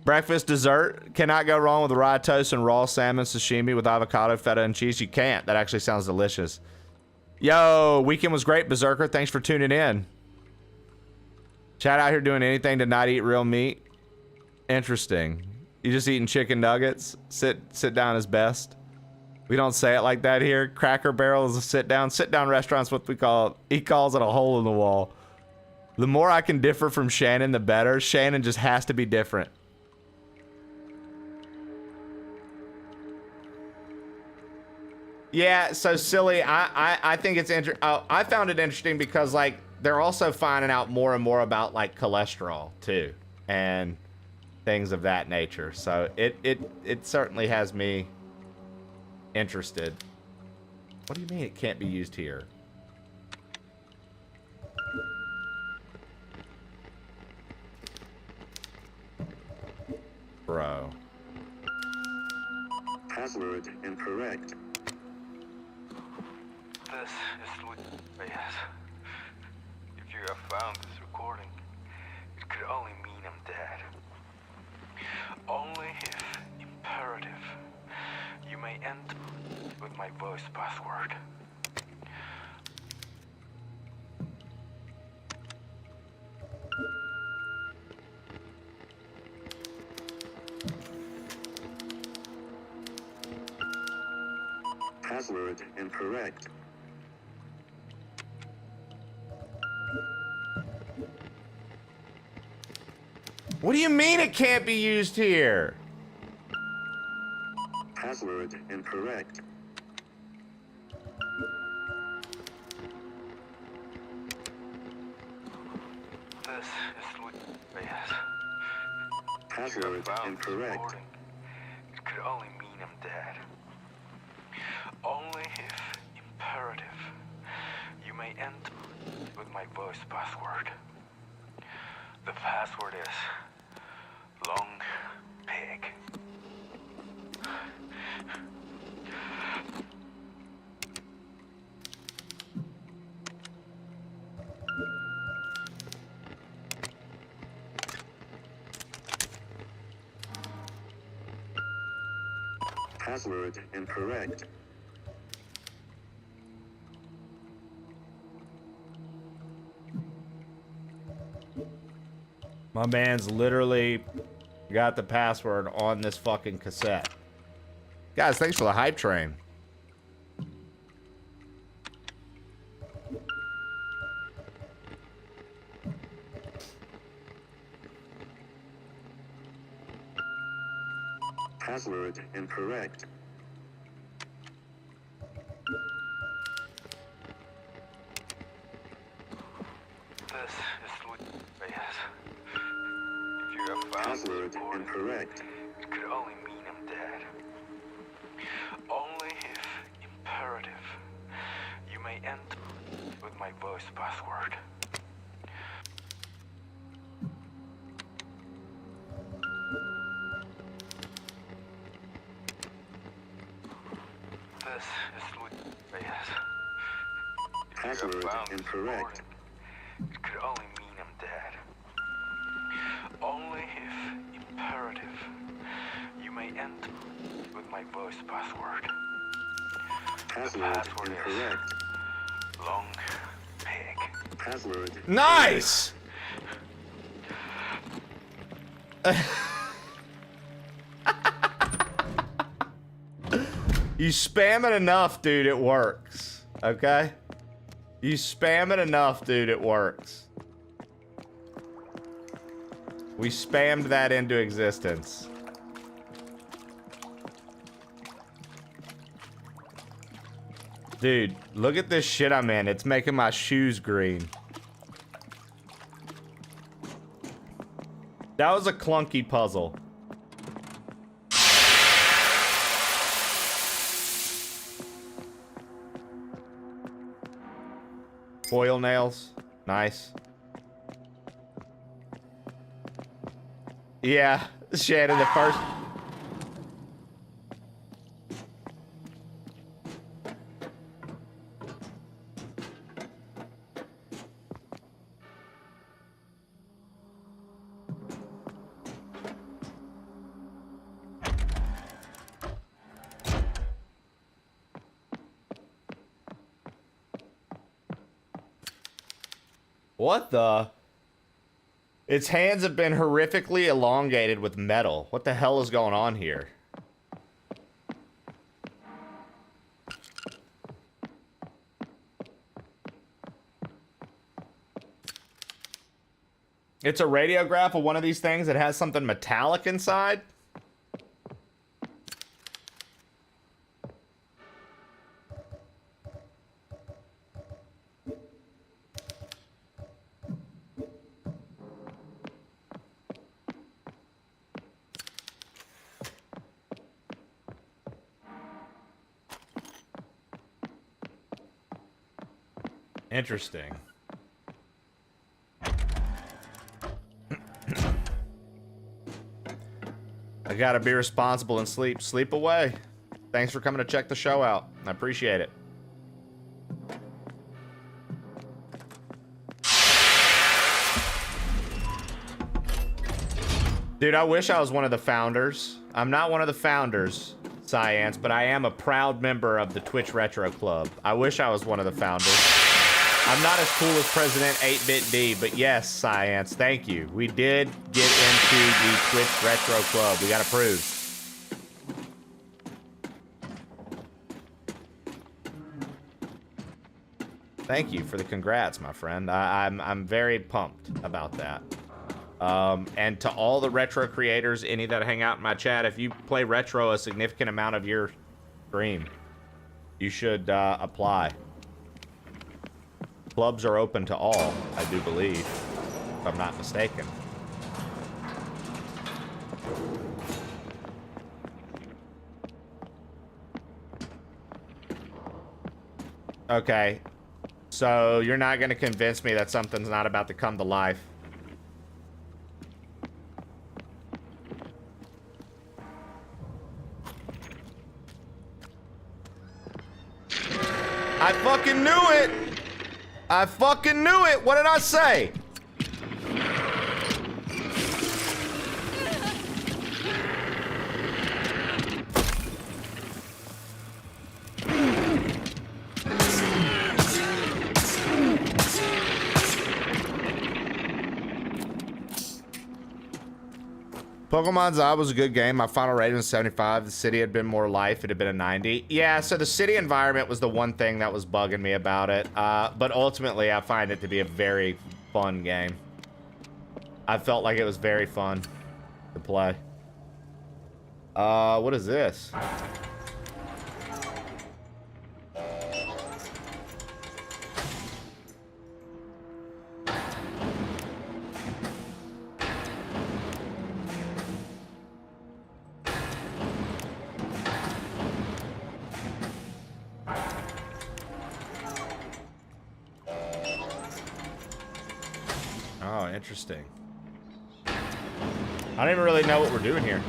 F: Breakfast dessert. Cannot go wrong with rye toast and raw salmon sashimi with avocado, feta, and cheese. You can't. That actually sounds delicious. Yo, weekend was great, Berserker. Thanks for tuning in. Chat out here doing anything to not eat real meat. Interesting. You just eating chicken nuggets? Sit down is best. We don't say it like that here. Cracker Barrel is a sit down. Sit down restaurant's what we call it. He calls it a hole in the wall. The more I can differ from Shannon, the better. Shannon just has to be different. Yeah, so silly. I think it's interesting. I found it interesting because like they're also finding out more and more about like cholesterol too, and things of that nature. So it certainly has me interested. What do you mean it can't be used here? Bro.
H: Password incorrect.
G: This is Luis Reyes. If you have found this recording, it could only mean I'm dead. Only if imperative, you may enter with my voice password.
H: Password incorrect.
F: What do you mean it can't be used here?
H: Password incorrect.
G: This is Luis Reyes.
H: Password incorrect.
G: It could only mean I'm dead. Only if imperative, you may enter with my voice password. The password is long pig.
H: Password incorrect.
F: My man's literally got the password on this fucking cassette. Guys, thanks for the hype train.
H: Password incorrect.
G: This is Luis Reyes. If you have found
H: Password
G: this recording,
H: incorrect.
G: it could only mean I'm dead. Only if imperative, you may enter with my voice password. This is Luis Reyes. If you have
H: Password
G: found this
H: incorrect.
G: recording, it could only mean I'm dead. Only if imperative, you may enter with my voice password.
H: Password
G: password is-
H: incorrect.
G: Long pig.
H: Password.
F: Nice! You spam it enough, dude, it works. Okay? You spam it enough, dude, it works. We spammed that into existence. Dude, look at this shit I'm in. It's making my shoes green. That was a clunky puzzle. Foil nails. Nice. Yeah, Shannon, the first... What the? Its hands have been horrifically elongated with metal. What the hell is going on here? It's a radiograph of one of these things that has something metallic inside? Interesting. I gotta be responsible and sleep. Sleep away. Thanks for coming to check the show out. I appreciate it. Dude, I wish I was one of the founders. I'm not one of the founders, Science, but I am a proud member of the Twitch Retro Club. I wish I was one of the founders. I'm not as cool as President 8-Bit-D, but yes, Science, thank you. We did get into the Twitch Retro Club. We got approved. Thank you for the congrats, my friend. I'm very pumped about that. And to all the retro creators, any that hang out in my chat, if you play retro a significant amount of your stream, you should apply. Clubs are open to all, I do believe, if I'm not mistaken. Okay, so you're not going to convince me that something's not about to come to life. I fucking knew it! I fucking knew it! What did I say? Pokemon Za was a good game. My final rating was 75. The city had been more life. It had been a 90. Yeah, so the city environment was the one thing that was bugging me about it. But ultimately, I find it to be a very fun game. I felt like it was very fun to play. What is this? Oh, interesting. I don't even really know what we're doing here.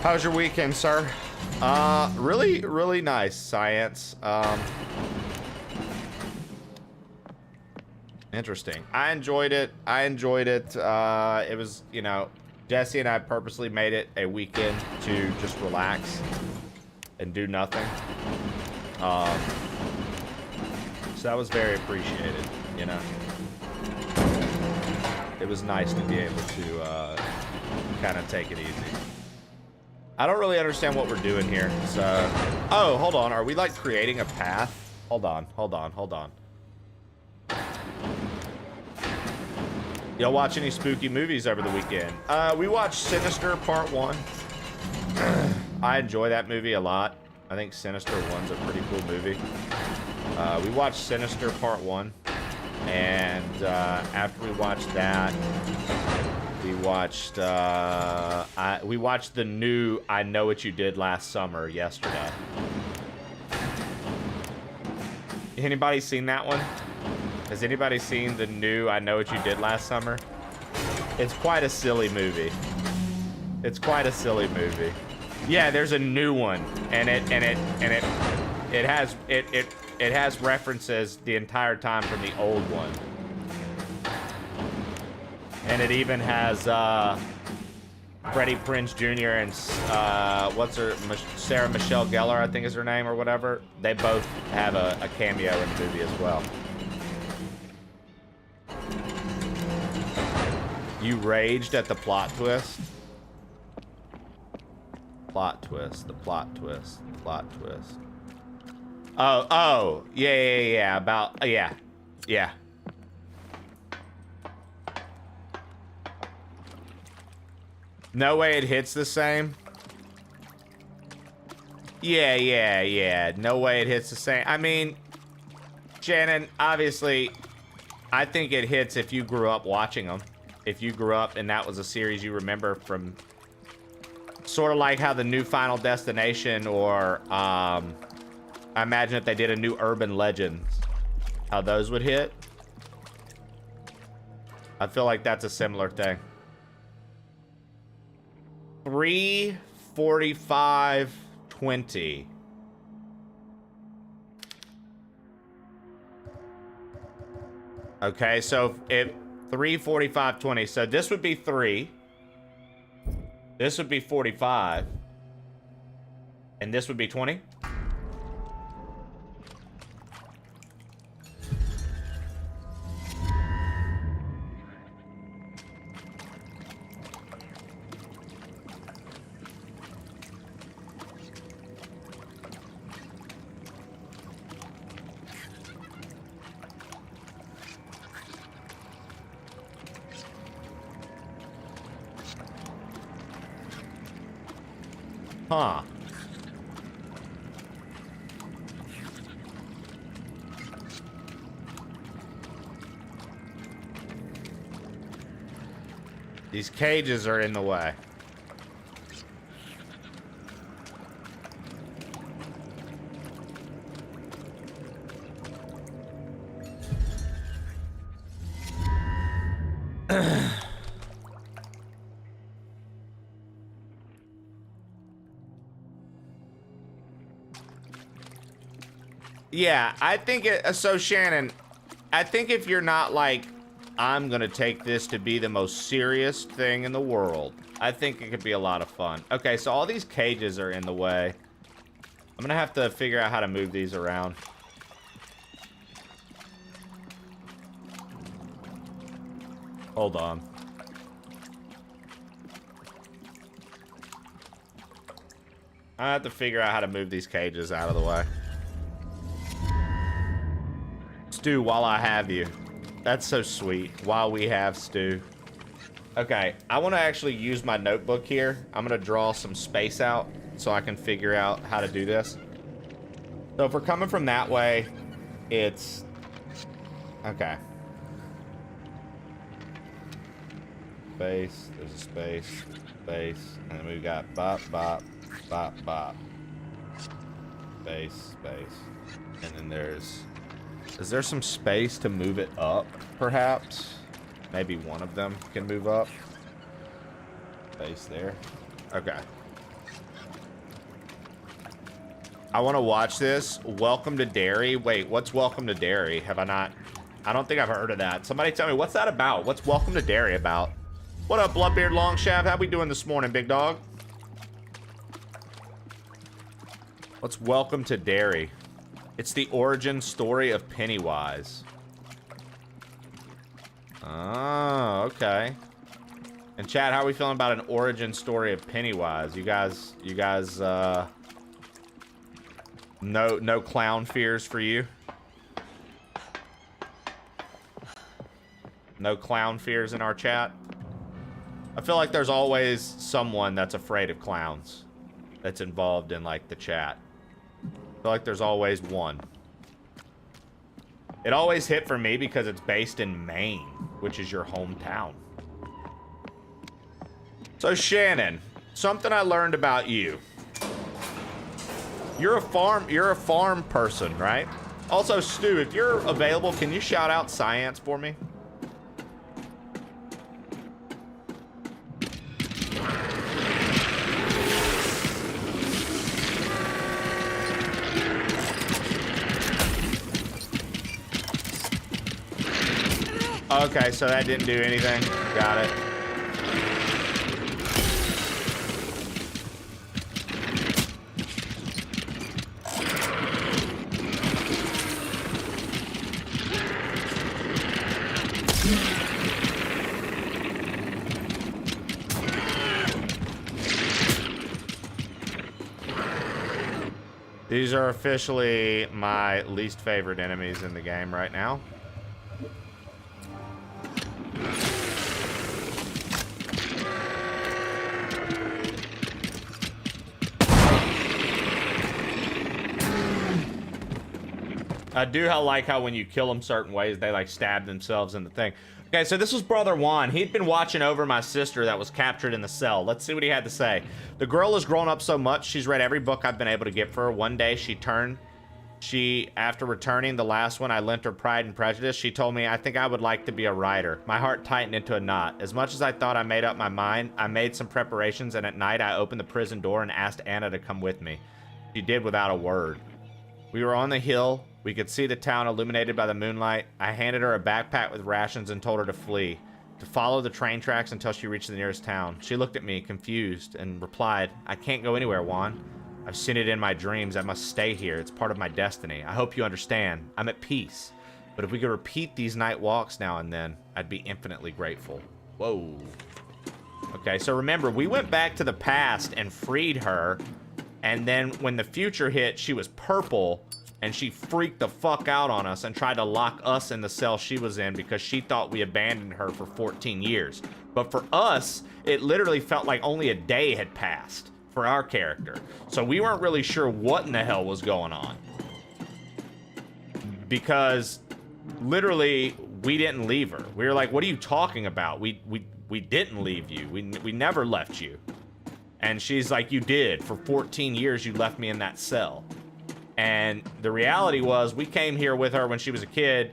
F: How was your weekend, sir? Really, really nice, Science. Interesting. I enjoyed it. It was, you know, Jesse and I purposely made it a weekend to just relax and do nothing. So that was very appreciated, you know. It was nice to be able to kind of take it easy. I don't really understand what we're doing here, so... Oh, hold on. Are we, like, creating a path Hold on, hold on, hold on. Y'all watch any spooky movies over the weekend? We watched Sinister Part 1. I enjoy that movie a lot. I think Sinister 1's a pretty cool movie. We watched Sinister Part 1. And after we watched that, we watched the new I Know What You Did Last Summer yesterday. Anybody seen that one? Has anybody seen the new I Know What You Did Last Summer? It's quite a silly movie. It's quite a silly movie. Yeah, there's a new one, and it has references the entire time from the old one. And it even has Freddie Prinze Jr. and Sarah Michelle Gellar, I think is her name or whatever. They both have a cameo in the movie as well. You raged at the plot twist? Plot twist, the plot twist, the plot twist. Oh, yeah, about, yeah. No way it hits the same? Yeah. No way it hits the same. I mean, Shannon, obviously, I think it hits if you grew up watching them. If you grew up and that was a series you remember from, sort of like how the new Final Destination, or I imagine if they did a new Urban Legends, how those would hit. I feel like that's a similar thing. 3:45:20. Okay, so if 3:45:20, so this would be 3. This would be 45. And this would be 20. Huh. These cages are in the way. Yeah, I think so Shannon, I think if you're not like, I'm gonna take this to be the most serious thing in the world, I think it could be a lot of fun. Okay, so all these cages are in the way. I'm gonna have to figure out how to move these around. Hold on. I have to figure out how to move these cages out of the way. Stu, while I have you. That's so sweet. While we have Stu. Okay, I want to actually use my notebook here. I'm going to draw some space out so I can figure out how to do this. So if we're coming from that way, it's... Okay. Space, there's a space, space, and then we've got bop, bop, bop, bop. Space, space. And then there's... Is there some space to move it up, perhaps? Maybe one of them can move up. Space there. Okay. I want to watch this. Welcome to Derry. Wait, what's Welcome to Derry? Have I not? I don't think I've heard of that. Somebody tell me, what's that about? What's Welcome to Derry about? What up, Bloodbeard Longshaft? How we doing this morning, big dog? What's Welcome to Derry? It's the origin story of Pennywise. Oh, okay. And chat, how are we feeling about an origin story of Pennywise? You guys, no clown fears for you? No clown fears in our chat. I feel like there's always someone that's afraid of clowns that's involved in, like, the chat. I feel like there's always one. It always hit for me because it's based in Maine, which is your hometown. So, Shannon, something I learned about you. You're a farm person, right? Also, Stu, if you're available, can you shout out Science for me? Okay, so that didn't do anything. Got it. These are officially my least favorite enemies in the game right now. I do like how when you kill them certain ways, they like stab themselves in the thing. Okay, so this was Brother Juan. He'd been watching over my sister that was captured in the cell. Let's see what he had to say. The girl has grown up so much, she's read every book I've been able to get for her. One day after returning the last one, I lent her Pride and Prejudice. She told me, I think I would like to be a writer. My heart tightened into a knot. As much as I thought I made up my mind, I made some preparations, and at night I opened the prison door and asked Anna to come with me. She did without a word. We were on the hill. We could see the town illuminated by the moonlight. I handed her a backpack with rations and told her to flee, to follow the train tracks until she reached the nearest town. She looked at me, confused, and replied, I can't go anywhere, Juan. I've seen it in my dreams. I must stay here. It's part of my destiny. I hope you understand. I'm at peace. But if we could repeat these night walks now and then, I'd be infinitely grateful. Whoa. Okay, so remember, we went back to the past and freed her, and then when the future hit, she was purple, and she freaked the fuck out on us and tried to lock us in the cell she was in because she thought we abandoned her for 14 years. But for us, it literally felt like only a day had passed for our character. So we weren't really sure what in the hell was going on. Because literally, we didn't leave her. We were like, what are you talking about? We didn't leave you. We never left you. And she's like, you did. For 14 years, you left me in that cell. And the reality was, we came here with her when she was a kid.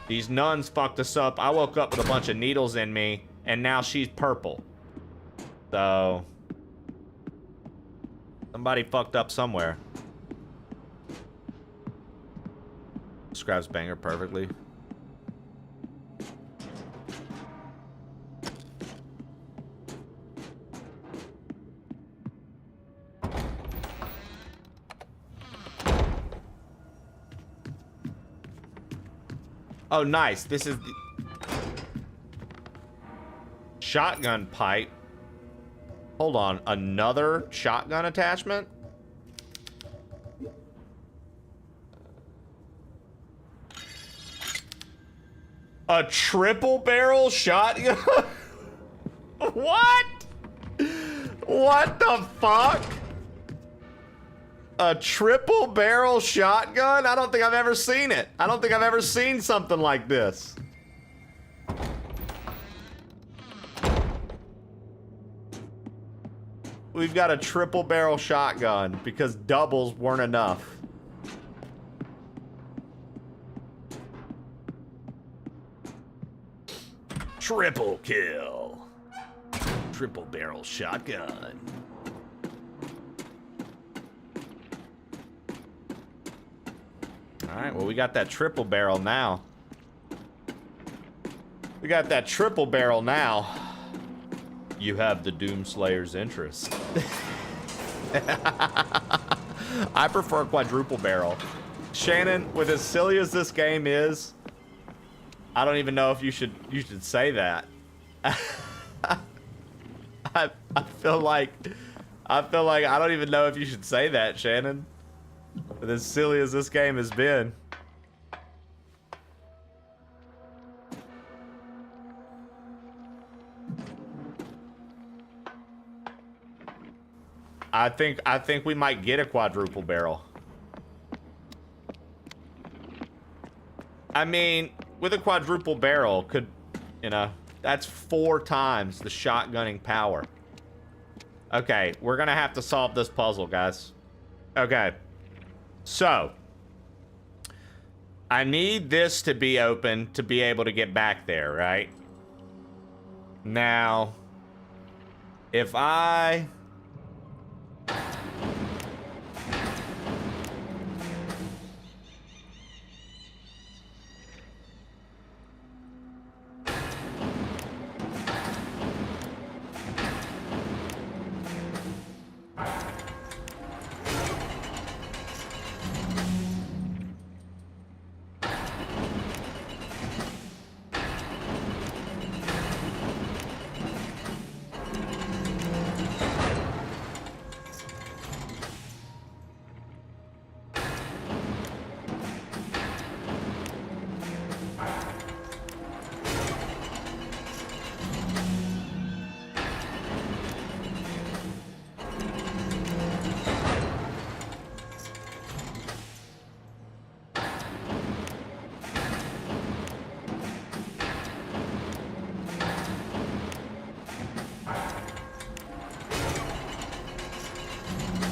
F: These nuns fucked us up. I woke up with a bunch of needles in me, and now she's purple. So, somebody fucked up somewhere. Describes Banger perfectly. Oh, nice. This is the shotgun pipe. Hold on. Another shotgun attachment? A triple barrel shotgun? What? What the fuck? A triple barrel shotgun? I don't think I've ever seen it. I don't think I've ever seen something like this. We've got a triple barrel shotgun because doubles weren't enough. Triple kill. Triple barrel shotgun. All right, well, we got that triple barrel now. We got that triple barrel now. You have the Doomslayer's interest. I prefer quadruple barrel. Shannon, with as silly as this game is, I don't even know if you should say that. I feel like I don't even know if you should say that, Shannon. But as silly as this game has been. I think we might get a quadruple barrel. I mean, with a quadruple barrel, could, you know, that's 4 times the shotgunning power. Okay, we're gonna have to solve this puzzle, guys. Okay, so I need this to be open to be able to get back there, right? Now, if I...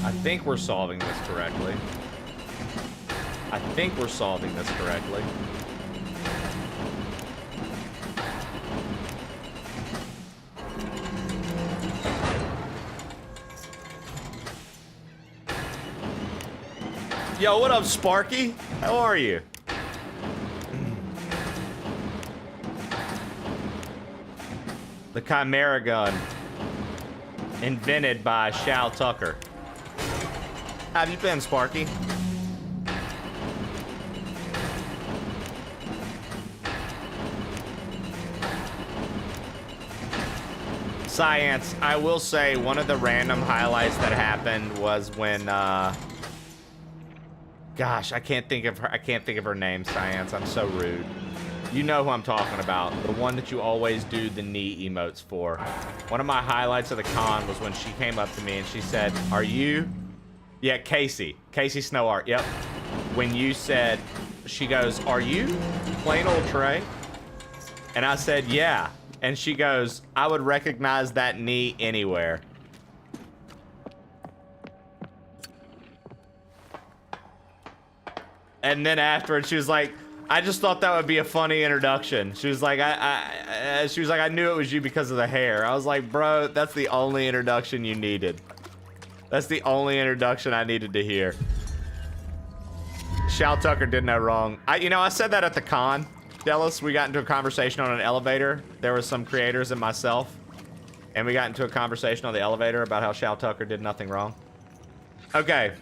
F: I think we're solving this correctly. I think we're solving this correctly. Yo, what up, Sparky? How are you? The Chimera gun. Invented by Shal Tucker. How have you been, Sparky? Science, I will say one of the random highlights that happened was when gosh, I can't think of her name, Science. I'm so rude. You know who I'm talking about. The one that you always do the knee emotes for. One of my highlights of the con was when she came up to me and she said, "Are you..." Yeah, Casey Snow Art, yep. When you said, she goes, "Are you plain old Trey?" And I said, "Yeah." And she goes, "I would recognize that knee anywhere." And then afterwards, she was like, "I just thought that would be a funny introduction." She was like, I knew it was you because of the hair." I was like, "Bro, that's the only introduction you needed. That's the only introduction I needed to hear." Shal Tucker did no wrong. I said that at the con, Dallas. We got into a conversation on an elevator. There were some creators and myself. And we got into a conversation on the elevator about how Shal Tucker did nothing wrong. Okay.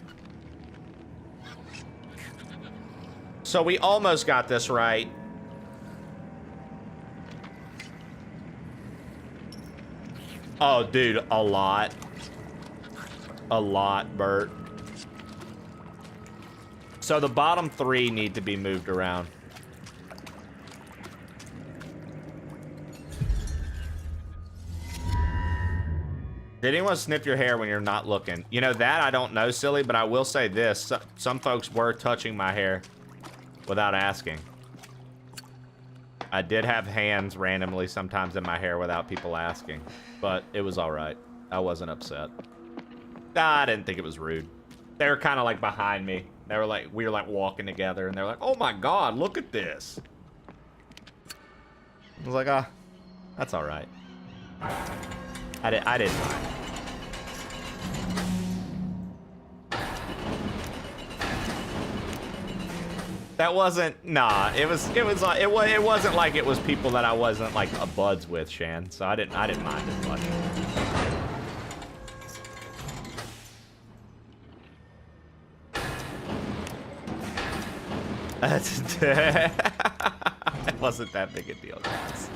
F: So we almost got this right. Oh, dude, a lot. A lot, Bert. So the bottom 3 need to be moved around. Did anyone snip your hair when you're not looking? You know, that I don't know, silly, but I will say this. Some folks were touching my hair without asking. I did have hands randomly sometimes in my hair without people asking, but it was all right. I wasn't upset. I didn't think it was rude. They were kind of like behind me. They were like, we were like walking together, and they're like, "Oh my God, look at this." I was like, "Ah, that's all right." I didn't mind. That wasn't, nah. It wasn't like it was people that I wasn't like a buds with, Shan. So I didn't mind as much. It wasn't that big a deal, guys.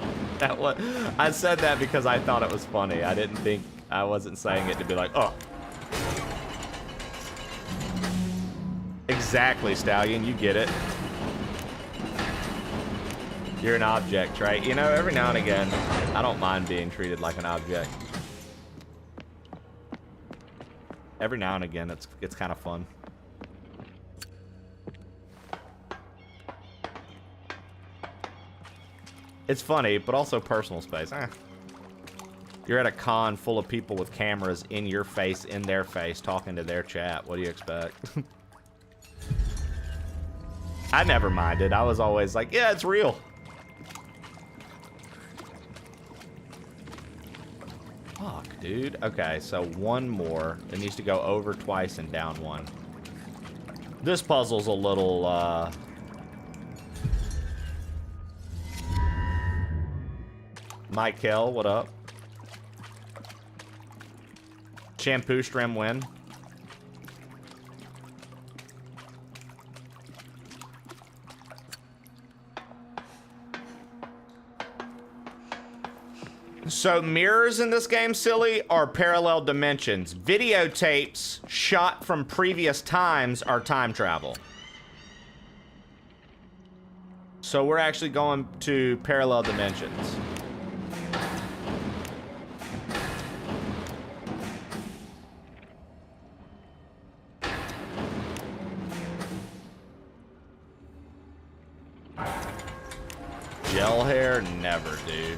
F: I said that because I thought it was funny. I wasn't saying it to be like, "Oh." Exactly, Stallion, you get it. You're an object, right? You know, every now and again, I don't mind being treated like an object. Every now and again, it's kind of fun. It's funny, but also personal space. You're at a con full of people with cameras in your face, in their face, talking to their chat. What do you expect? I never minded. I was always like, yeah, it's real. Fuck, dude. Okay, so one more. It needs to go over twice and down one. This puzzle's a little, Michael, what up? Shampoo Strim win. So mirrors in this game, silly, are parallel dimensions. Videotapes shot from previous times are time travel. So we're actually going to parallel dimensions. Gel hair? Never, dude.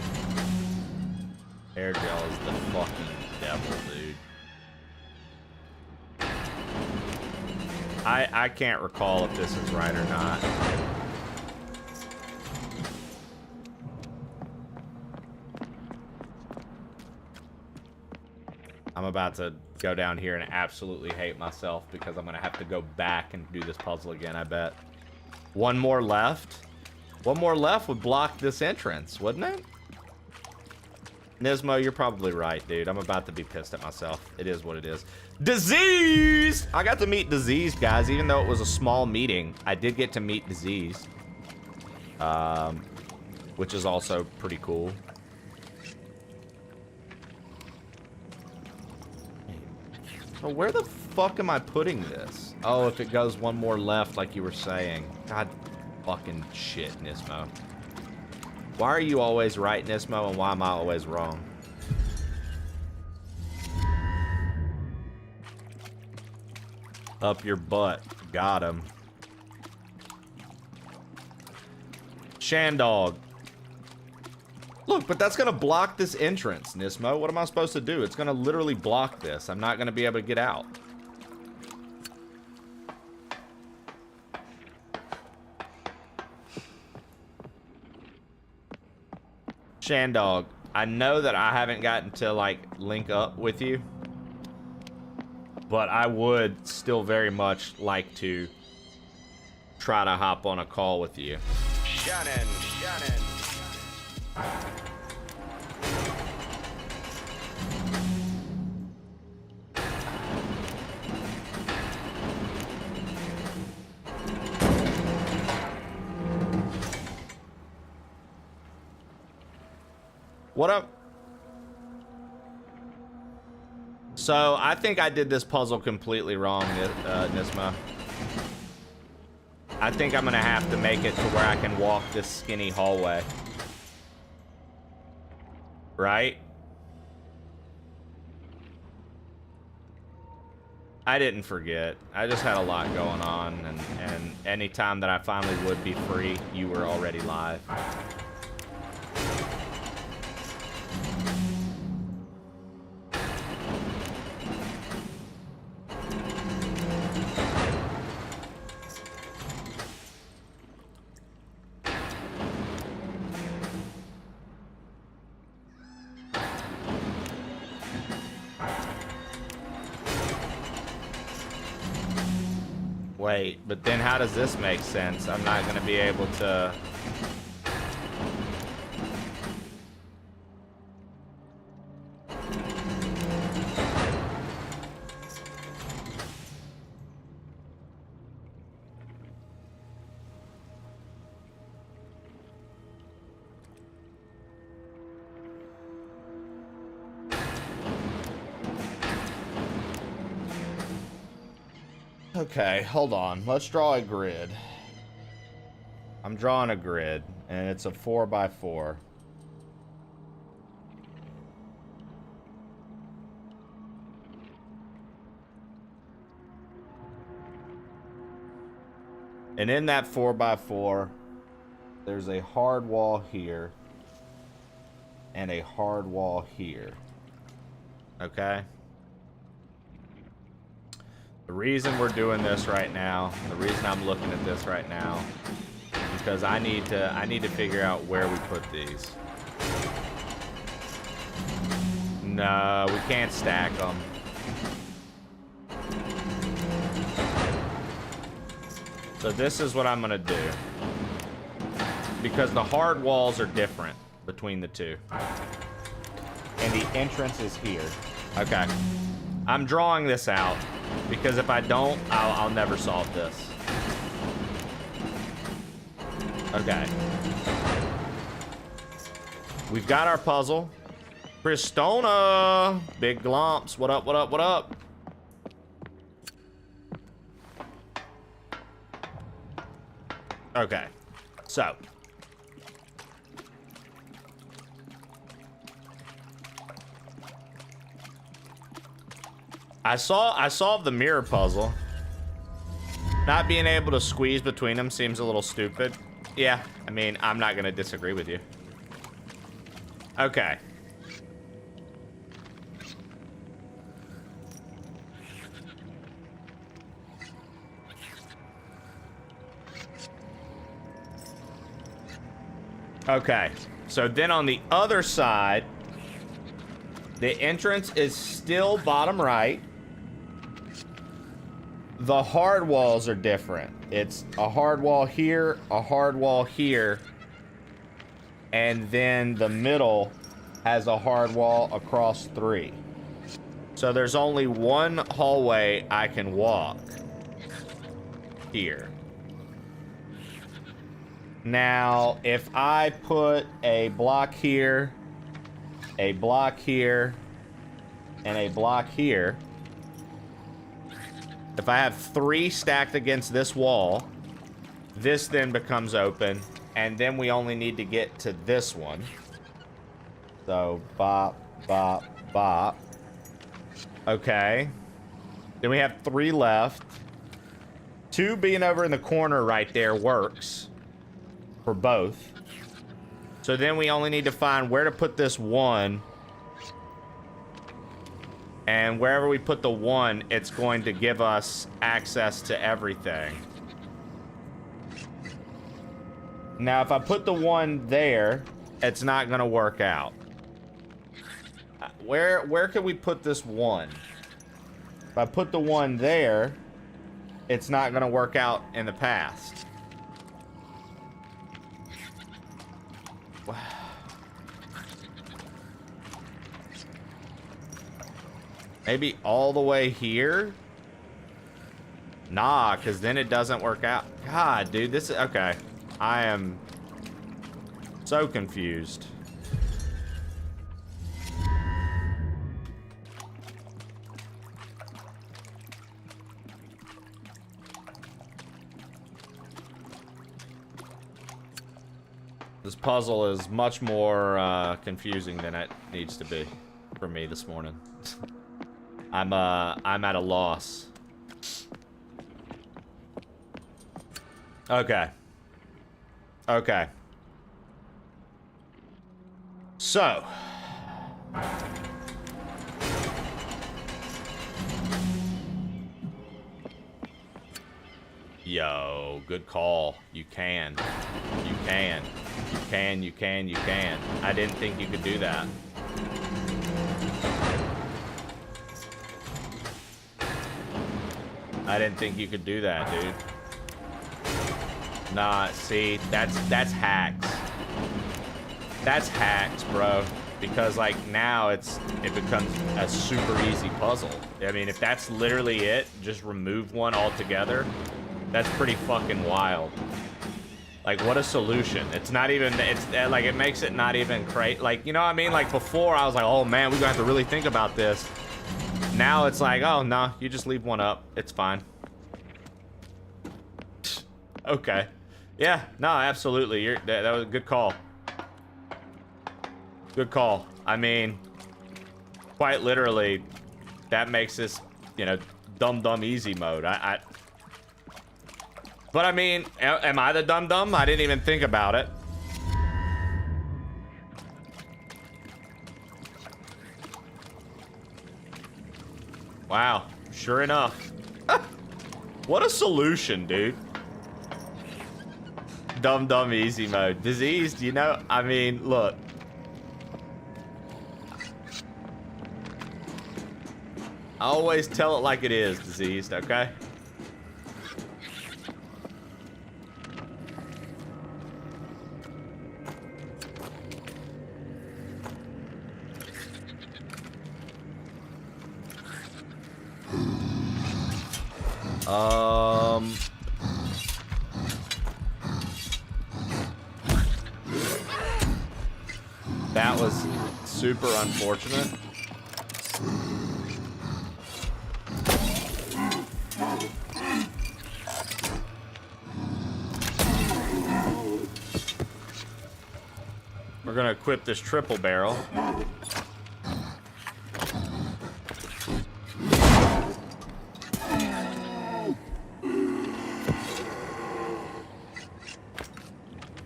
F: Hair gel is the fucking devil, dude. I can't recall if this is right or not. I'm about to go down here and absolutely hate myself because I'm gonna have to go back and do this puzzle again, I bet. One more left? One more left would block this entrance, wouldn't it? Nismo, you're probably right, dude. I'm about to be pissed at myself. It is what it is. Disease! I got to meet Disease, guys. Even though it was a small meeting, I did get to meet Disease. Which is also pretty cool. So where the fuck am I putting this? Oh, if it goes one more left, like you were saying. God fucking shit, Nismo. Why are you always right, Nismo, and why am I always wrong? Up your butt. Got him. Shandog. Look, but that's gonna block this entrance, Nismo. What am I supposed to do? It's gonna literally block this. I'm not gonna be able to get out. Shandog, I know that I haven't gotten to, like, link up with you, but I would still very much like to try to hop on a call with you.
G: Shannon.
F: What up? So, I think I did this puzzle completely wrong, Nisma. I think I'm gonna have to make it to where I can walk this skinny hallway. Right? I didn't forget. I just had a lot going on, and any time that I finally would be free, you were already live. Wait, but then how does this make sense? I'm not gonna be able to... Okay, hold on. Let's draw a grid. I'm drawing a grid, and it's a 4x4. And in that 4x4, there's a hard wall here and a hard wall here. Okay? The reason we're doing this right now, the reason I'm looking at this right now, is because I need to figure out where we put these. No, we can't stack them. So this is what I'm gonna do. Because the hard walls are different between the two. And the entrance is here. Okay. I'm drawing this out. Because if I don't, I'll never solve this. Okay. We've got our puzzle. Kristona! Big glomps. What up, what up, what up? Okay. So. I solved the mirror puzzle. Not being able to squeeze between them seems a little stupid. Yeah, I mean, I'm not gonna disagree with you. Okay. Okay, so then on the other side, the entrance is still bottom right. The hard walls are different. It's a hard wall here, a hard wall here, and then the middle has a hard wall across 3. So there's only one hallway I can walk here. Now, if I put a block here, a block here, and a block here, if I have 3 stacked against this wall, this then becomes open, and then we only need to get to this one. So, bop, bop, bop. Okay. Then we have 3 left. 2 being over in the corner right there works for both. So then we only need to find where to put this 1. And wherever we put the 1, it's going to give us access to everything. Now, if I put the 1 there, it's not going to work out. Where can we put this 1? If I put the 1 there, it's not going to work out in the past. Maybe all the way here? Nah, because then it doesn't work out. God, dude, this is... Okay. I am so confused. This puzzle is much more confusing than it needs to be for me this morning. I'm at a loss. Okay. Okay. So. Yo, good call. You can. You can. You can, you can, you can. I didn't think you could do that. I didn't think you could do that, dude. Nah, see, that's hacks. That's hacks, bro. Because like now it becomes a super easy puzzle. I mean, if that's literally it, just remove 1 altogether. That's pretty fucking wild. Like, what a solution. It's not even, it's like, it makes it not even crazy. Like, you know what I mean? Like before I was like, oh man, we're gonna have to really think about this. Now it's like, oh no, you just leave 1 up. It's fine. Okay. Yeah, no, absolutely. That was a good call. Good call. I mean, quite literally, that makes this, you know, dumb easy mode. But I mean, am I the dum-dum? I didn't even think about it. Wow, sure enough. What a solution, dude. Dum-dum easy mode. Diseased, you know? I mean, look. I always tell it like it is, diseased, okay? That was super unfortunate. We're gonna equip this triple barrel.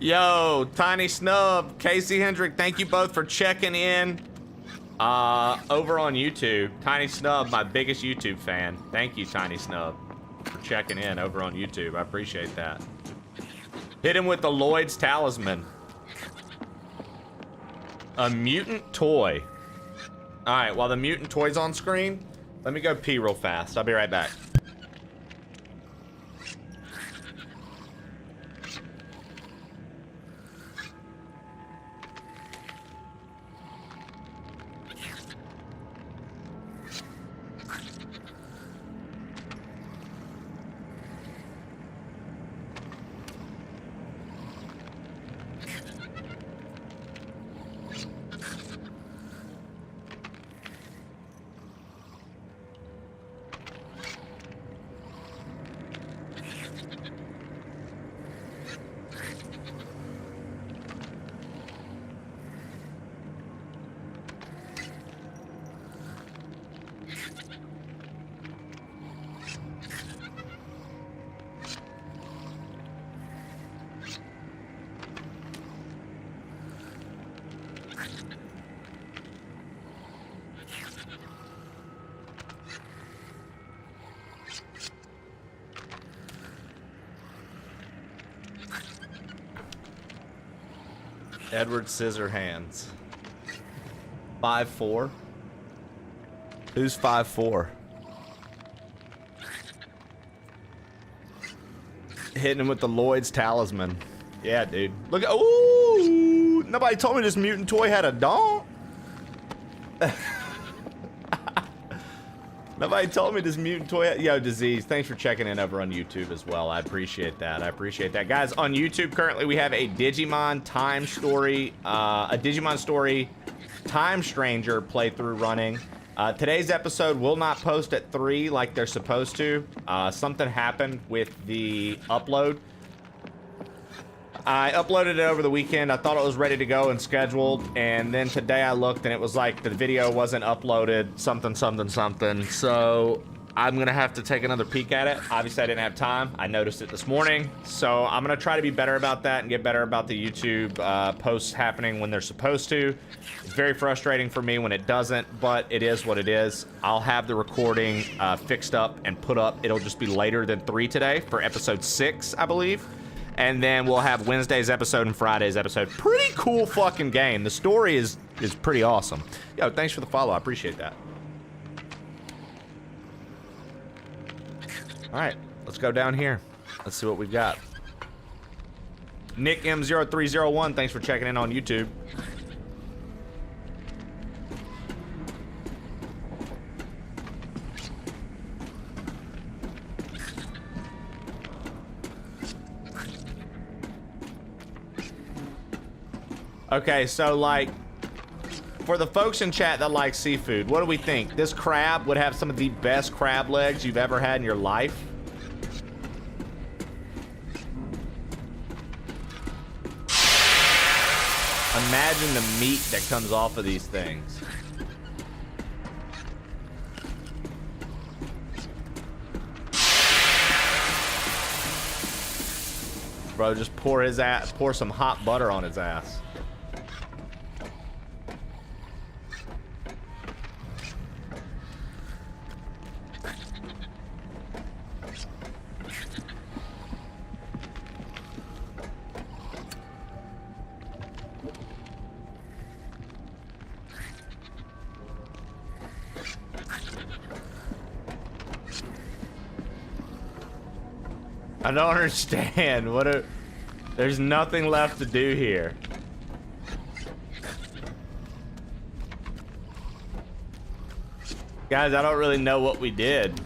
F: Yo, Tiny Snub, Casey Hendrick, thank you both for checking in over on YouTube. Tiny Snub, my biggest YouTube fan. Thank you, Tiny Snub, for checking in over on YouTube. I appreciate that. Hit him with the Lloyd's Talisman. A mutant toy. All right, while the mutant toy's on screen, let me go pee real fast. I'll be right back. Edward Scissorhands. 5'4". Who's 5'4"? Hitting him with the Lloyd's Talisman. Yeah, dude. Look at. Ooh! Nobody told me this mutant toy had a dong. Nobody told me this mutant toy had... Yo, Disease, thanks for checking in over on YouTube as well. I appreciate that. I appreciate that. Guys, on YouTube currently we have a Digimon Time Story, a Digimon Story Time Stranger playthrough running. Today's episode will not post at 3 like they're supposed to. Something happened with the upload. I uploaded it over the weekend. I thought it was ready to go and scheduled, and then today I looked and it was like the video wasn't uploaded, something. So I'm gonna have to take another peek at it. Obviously I didn't have time. I noticed it this morning. So I'm gonna try to be better about that and get better about the YouTube posts happening when they're supposed to. It's very frustrating for me when it doesn't, but it is what it is. I'll have the recording fixed up and put up. It'll just be later than 3 today for episode 6, I believe. And then we'll have Wednesday's episode and Friday's episode. Pretty cool fucking game. The story is pretty awesome. Yo, thanks for the follow. I appreciate that. All right, let's go down here. Let's see what we've got. Nick M0301, thanks for checking in on YouTube. Okay, so like, for the folks in chat that like seafood, what do we think? This crab would have some of the best crab legs you've ever had in your life. Imagine the meat that comes off of these things. Bro, just pour some hot butter on his ass. I don't understand. There's nothing left to do here. Guys, I don't really know what we did.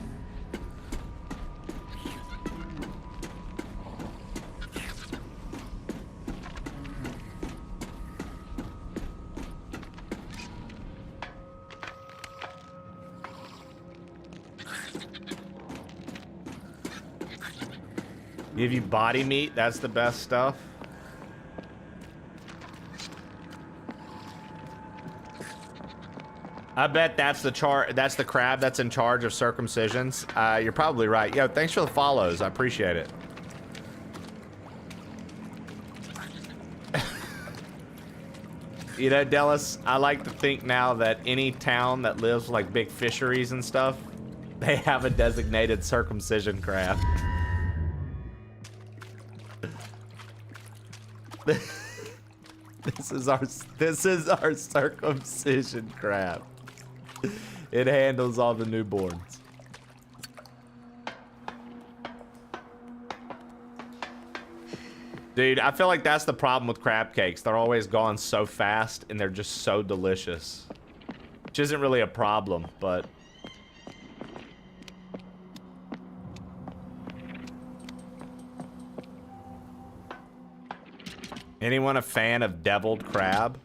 F: Give you body meat, that's the best stuff. I bet that's the crab that's in charge of circumcisions. You're probably right. Yo, thanks for the follows. I appreciate it. You know, Dallas, I like to think now that any town that lives with, like, big fisheries and stuff, they have a designated circumcision crab. This is our circumcision crab. It handles all the newborns. Dude, I feel like that's the problem with crab cakes. They're always gone so fast and they're just so delicious. Which isn't really a problem, but anyone a fan of deviled crab?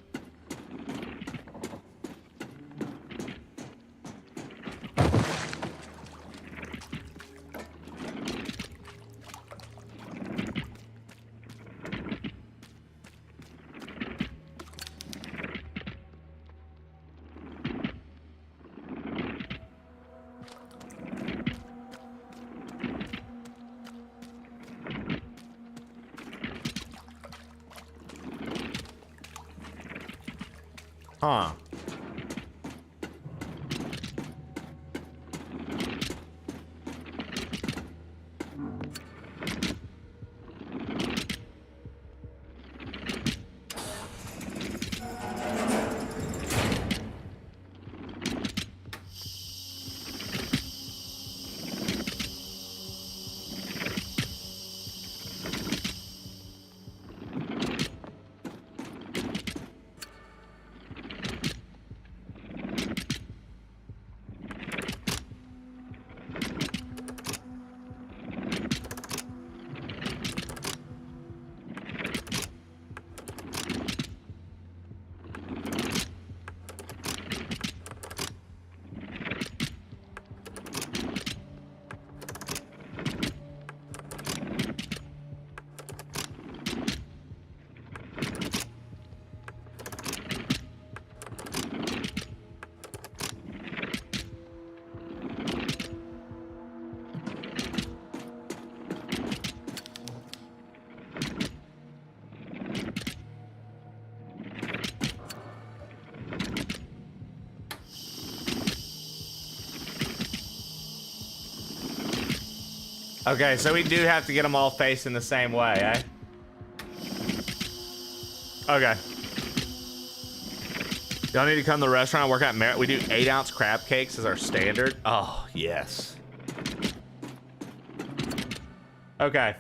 F: Huh. Okay, so we do have to get them all facing the same way, eh? Okay. Y'all need to come to the restaurant and work out merit. We do 8-ounce crab cakes as our standard. Oh, yes. Okay.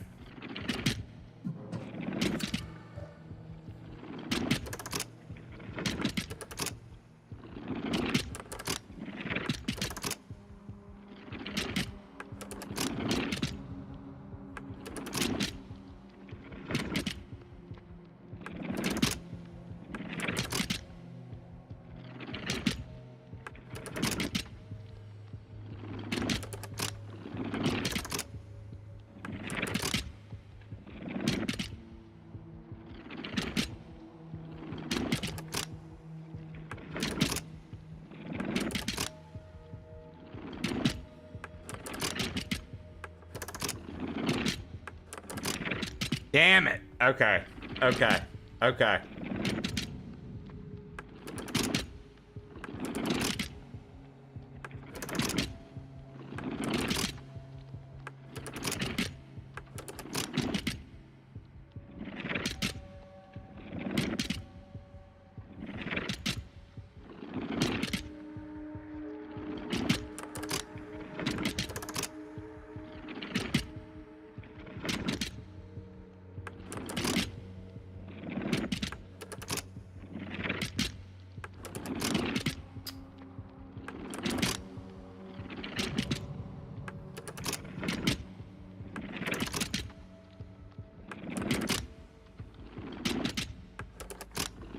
F: Damn it. Okay. Okay. Okay.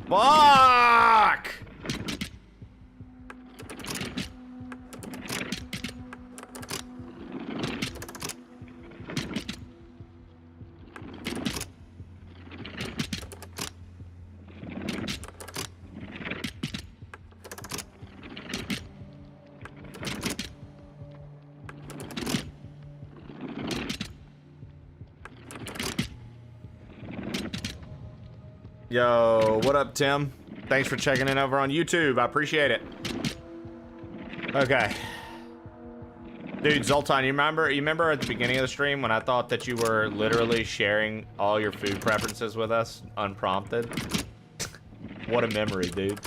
F: Fuck! Yo, what up, Tim? Thanks for checking in over on YouTube. I appreciate it. Okay. Dude, Zoltan, you remember at the beginning of the stream when I thought that you were literally sharing all your food preferences with us unprompted? What a memory, dude.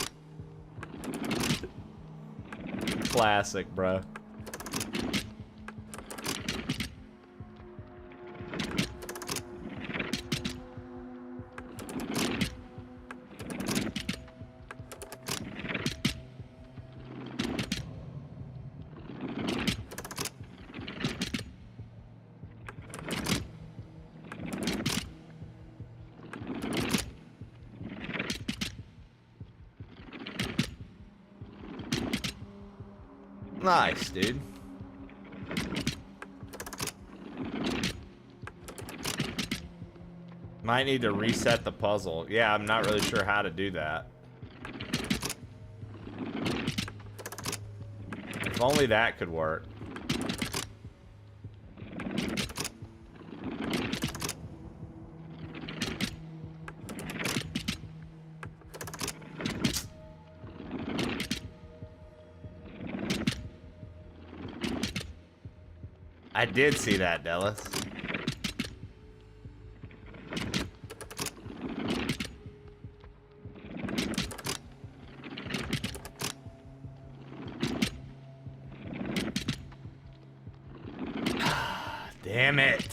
F: Classic, bro. Nice, dude. Might need to reset the puzzle. Yeah, I'm not really sure how to do that. If only that could work. I did see that, Dallas. Damn it.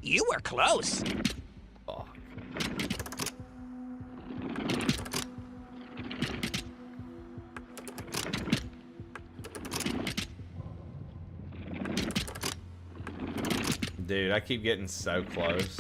I: You were close.
F: Fuck. Dude, I keep getting so close.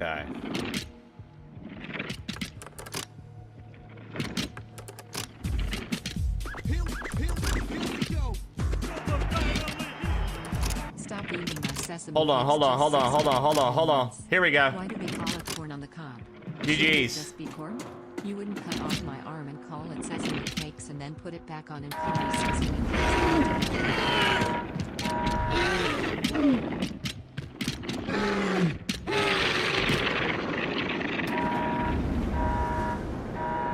F: Okay.
E: Stop eating my sesame.
F: Hold on, hold on, hold on, hold on, hold on, hold on. Here we go.
E: Why do they call it corn on the cob?
F: GG's.
E: Shouldn't it just be corn? You wouldn't cut off my arm and call it sesame cakes and then put it back on and call me sesame cakes.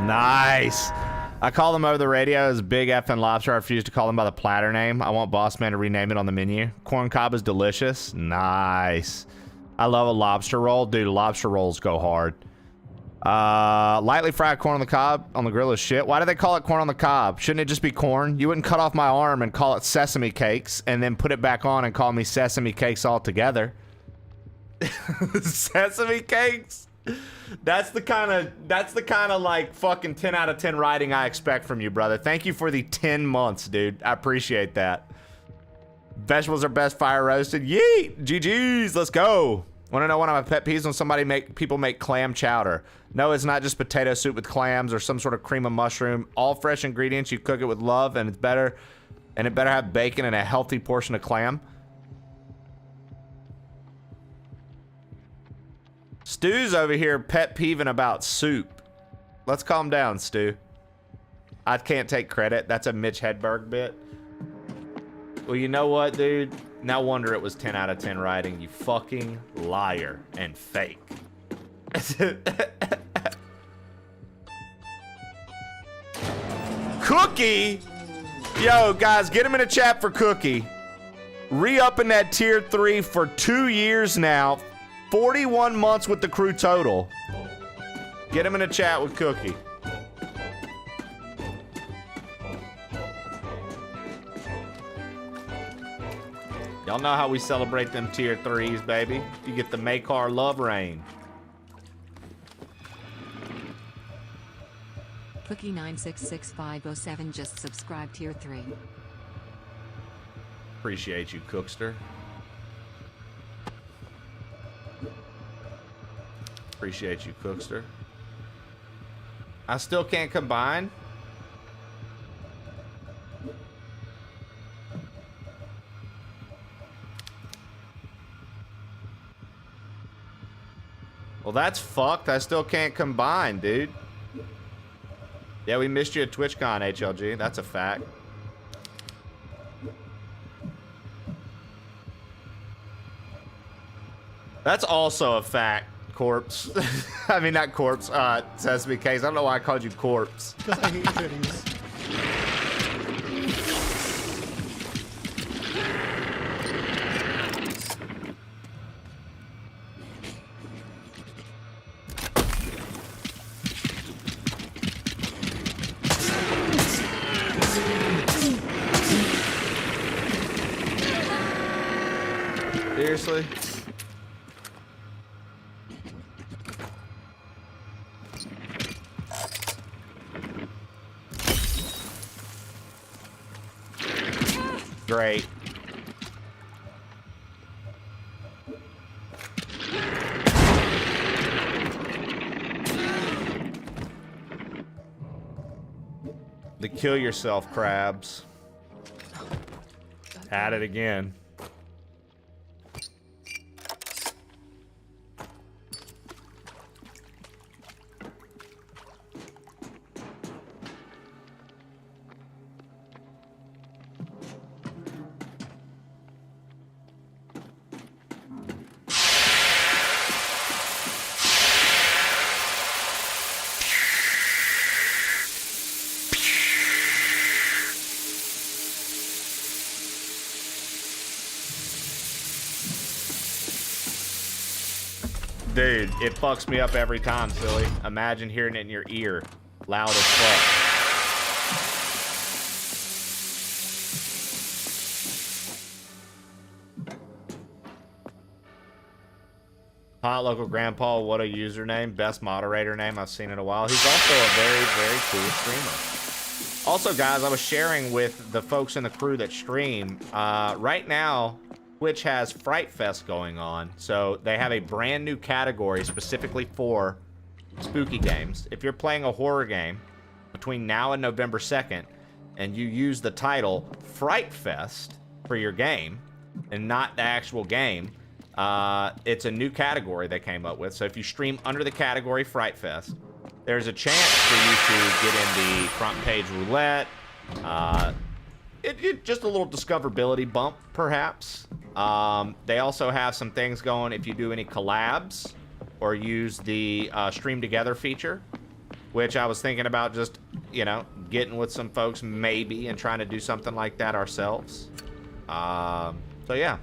F: Nice. I call them over the radio as Big Effin' Lobster. I refuse to call them by the platter name. I want Boss Man to rename it on the menu. Corn cob is delicious. Nice. I love a lobster roll. Dude, lobster rolls go hard. Lightly fried corn on the cob on the grill is shit. Why do they call it corn on the cob? Shouldn't it just be corn? You wouldn't cut off my arm and call it sesame cakes and then put it back on and call me sesame cakes altogether. Sesame cakes? That's the kind of like fucking 10 out of 10 writing I expect from you, brother. Thank you for the 10 months, dude. I appreciate that. Vegetables are best fire roasted. Yeet! GG's, let's go. Want to know one of my pet peeves when people make clam chowder? No, it's not just potato soup with clams or some sort of cream of mushroom. All fresh ingredients, you cook it with love, and it better have bacon and a healthy portion of clam. Stu's over here pet peeving about soup. Let's calm down, Stu. I can't take credit. That's a Mitch Hedberg bit. Well, you know what, dude? No wonder it was 10 out of 10 writing, you fucking liar and fake. Cookie? Yo, guys, get him in a chat for Cookie. Re-upping that tier 3 for 2 years now. 41 months with the crew total. Get him in a chat with Cookie. Y'all know how we celebrate them tier 3s, baby. You get the Makar Love Rain.
E: Cookie966507 just subscribed tier 3.
F: Appreciate you, Cookster. Appreciate you, Cookster. I still can't combine. Well, that's fucked. I still can't combine, dude. Yeah, we missed you at TwitchCon, HLG. That's a fact. That's also a fact, Corpse. I mean, not Corpse, Sesame Case. I don't know why I called you Corpse.
A: Because I hate titties.
F: Seriously? Great. The kill yourself crabs. At it again. Dude, it fucks me up every time, silly. Imagine hearing it in your ear. Loud as fuck. Hot Local Grandpa, what a username. Best moderator name I've seen in a while. He's also a very, very cool streamer. Also, guys, I was sharing with the folks in the crew that stream. Right now, Twitch has Fright Fest going on. So they have a brand new category specifically for spooky games. If you're playing a horror game between now and November 2nd, and you use the title Fright Fest for your game, and not the actual game, it's a new category they came up with. So if you stream under the category Fright Fest, there's a chance for you to get in the front page roulette. Just a little discoverability bump, perhaps. They also have some things going if you do any collabs or use the stream together feature, which I was thinking about just, you know, getting with some folks maybe and trying to do something like that ourselves. So yeah.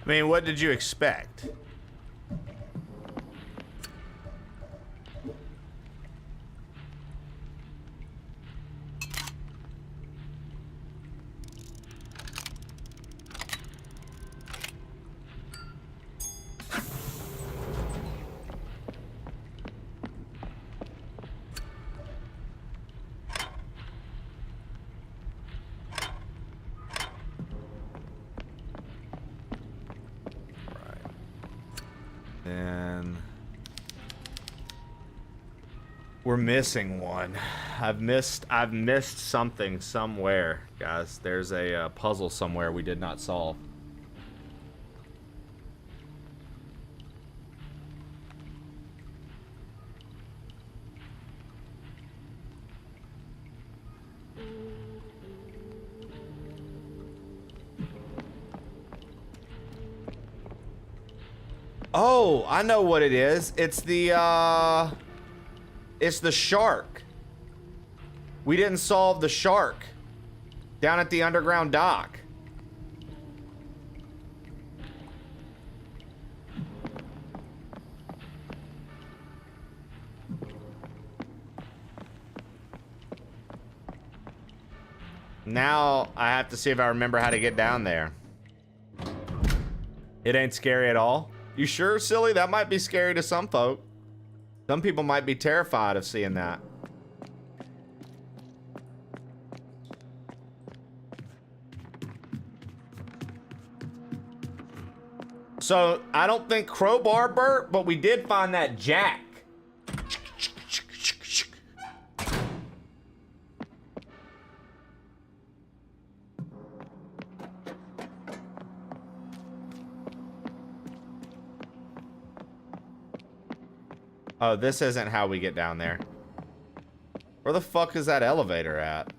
F: I mean, what did you expect? And we're missing one. I've missed something somewhere, guys. There's a puzzle somewhere we did not solve. Oh, I know what it is. It's the shark. We didn't solve the shark down at the underground dock. Now I have to see if I remember how to get down there. It ain't scary at all. You sure, silly? That might be scary to some folk. Some people might be terrified of seeing that. So, I don't think crowbar Bert, but we did find that jack. Oh, this isn't how we get down there. Where the fuck is that elevator at?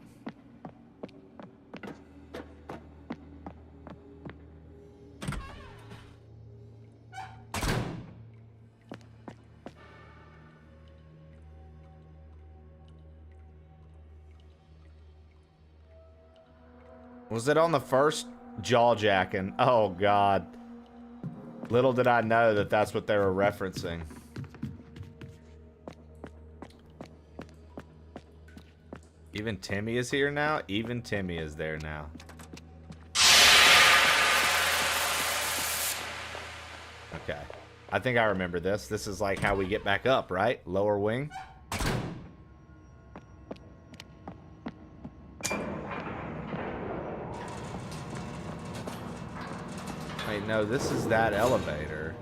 F: Was it on the first jaw jacking? Oh, God. Little did I know that that's what they were referencing. Even Timmy is here now? Even Timmy is there now. Okay. I think I remember this. This is like how we get back up, right? Lower wing. Wait, no, this is that elevator.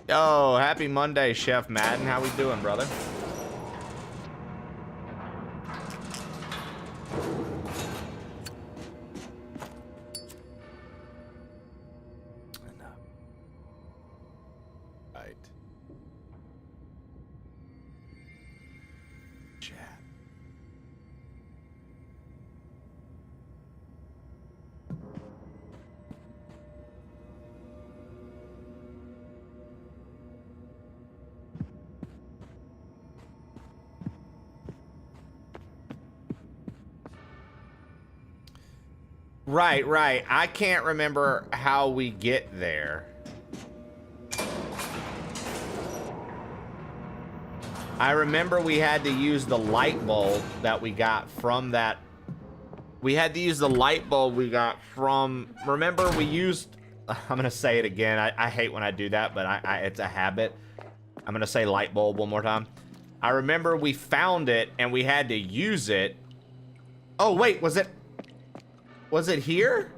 F: Yo, happy Monday, Chef Madden. How we doing, brother? Right. Chat. Right, right. I can't remember how we get there. I remember we had to use the light bulb that we got from that. We had to use the light bulb we got from. Remember, we used. I'm gonna say it again. I hate when I do that, but it's a habit. I'm gonna say light bulb one more time. I remember we found it and we had to use it. Oh wait, was it? Was it here?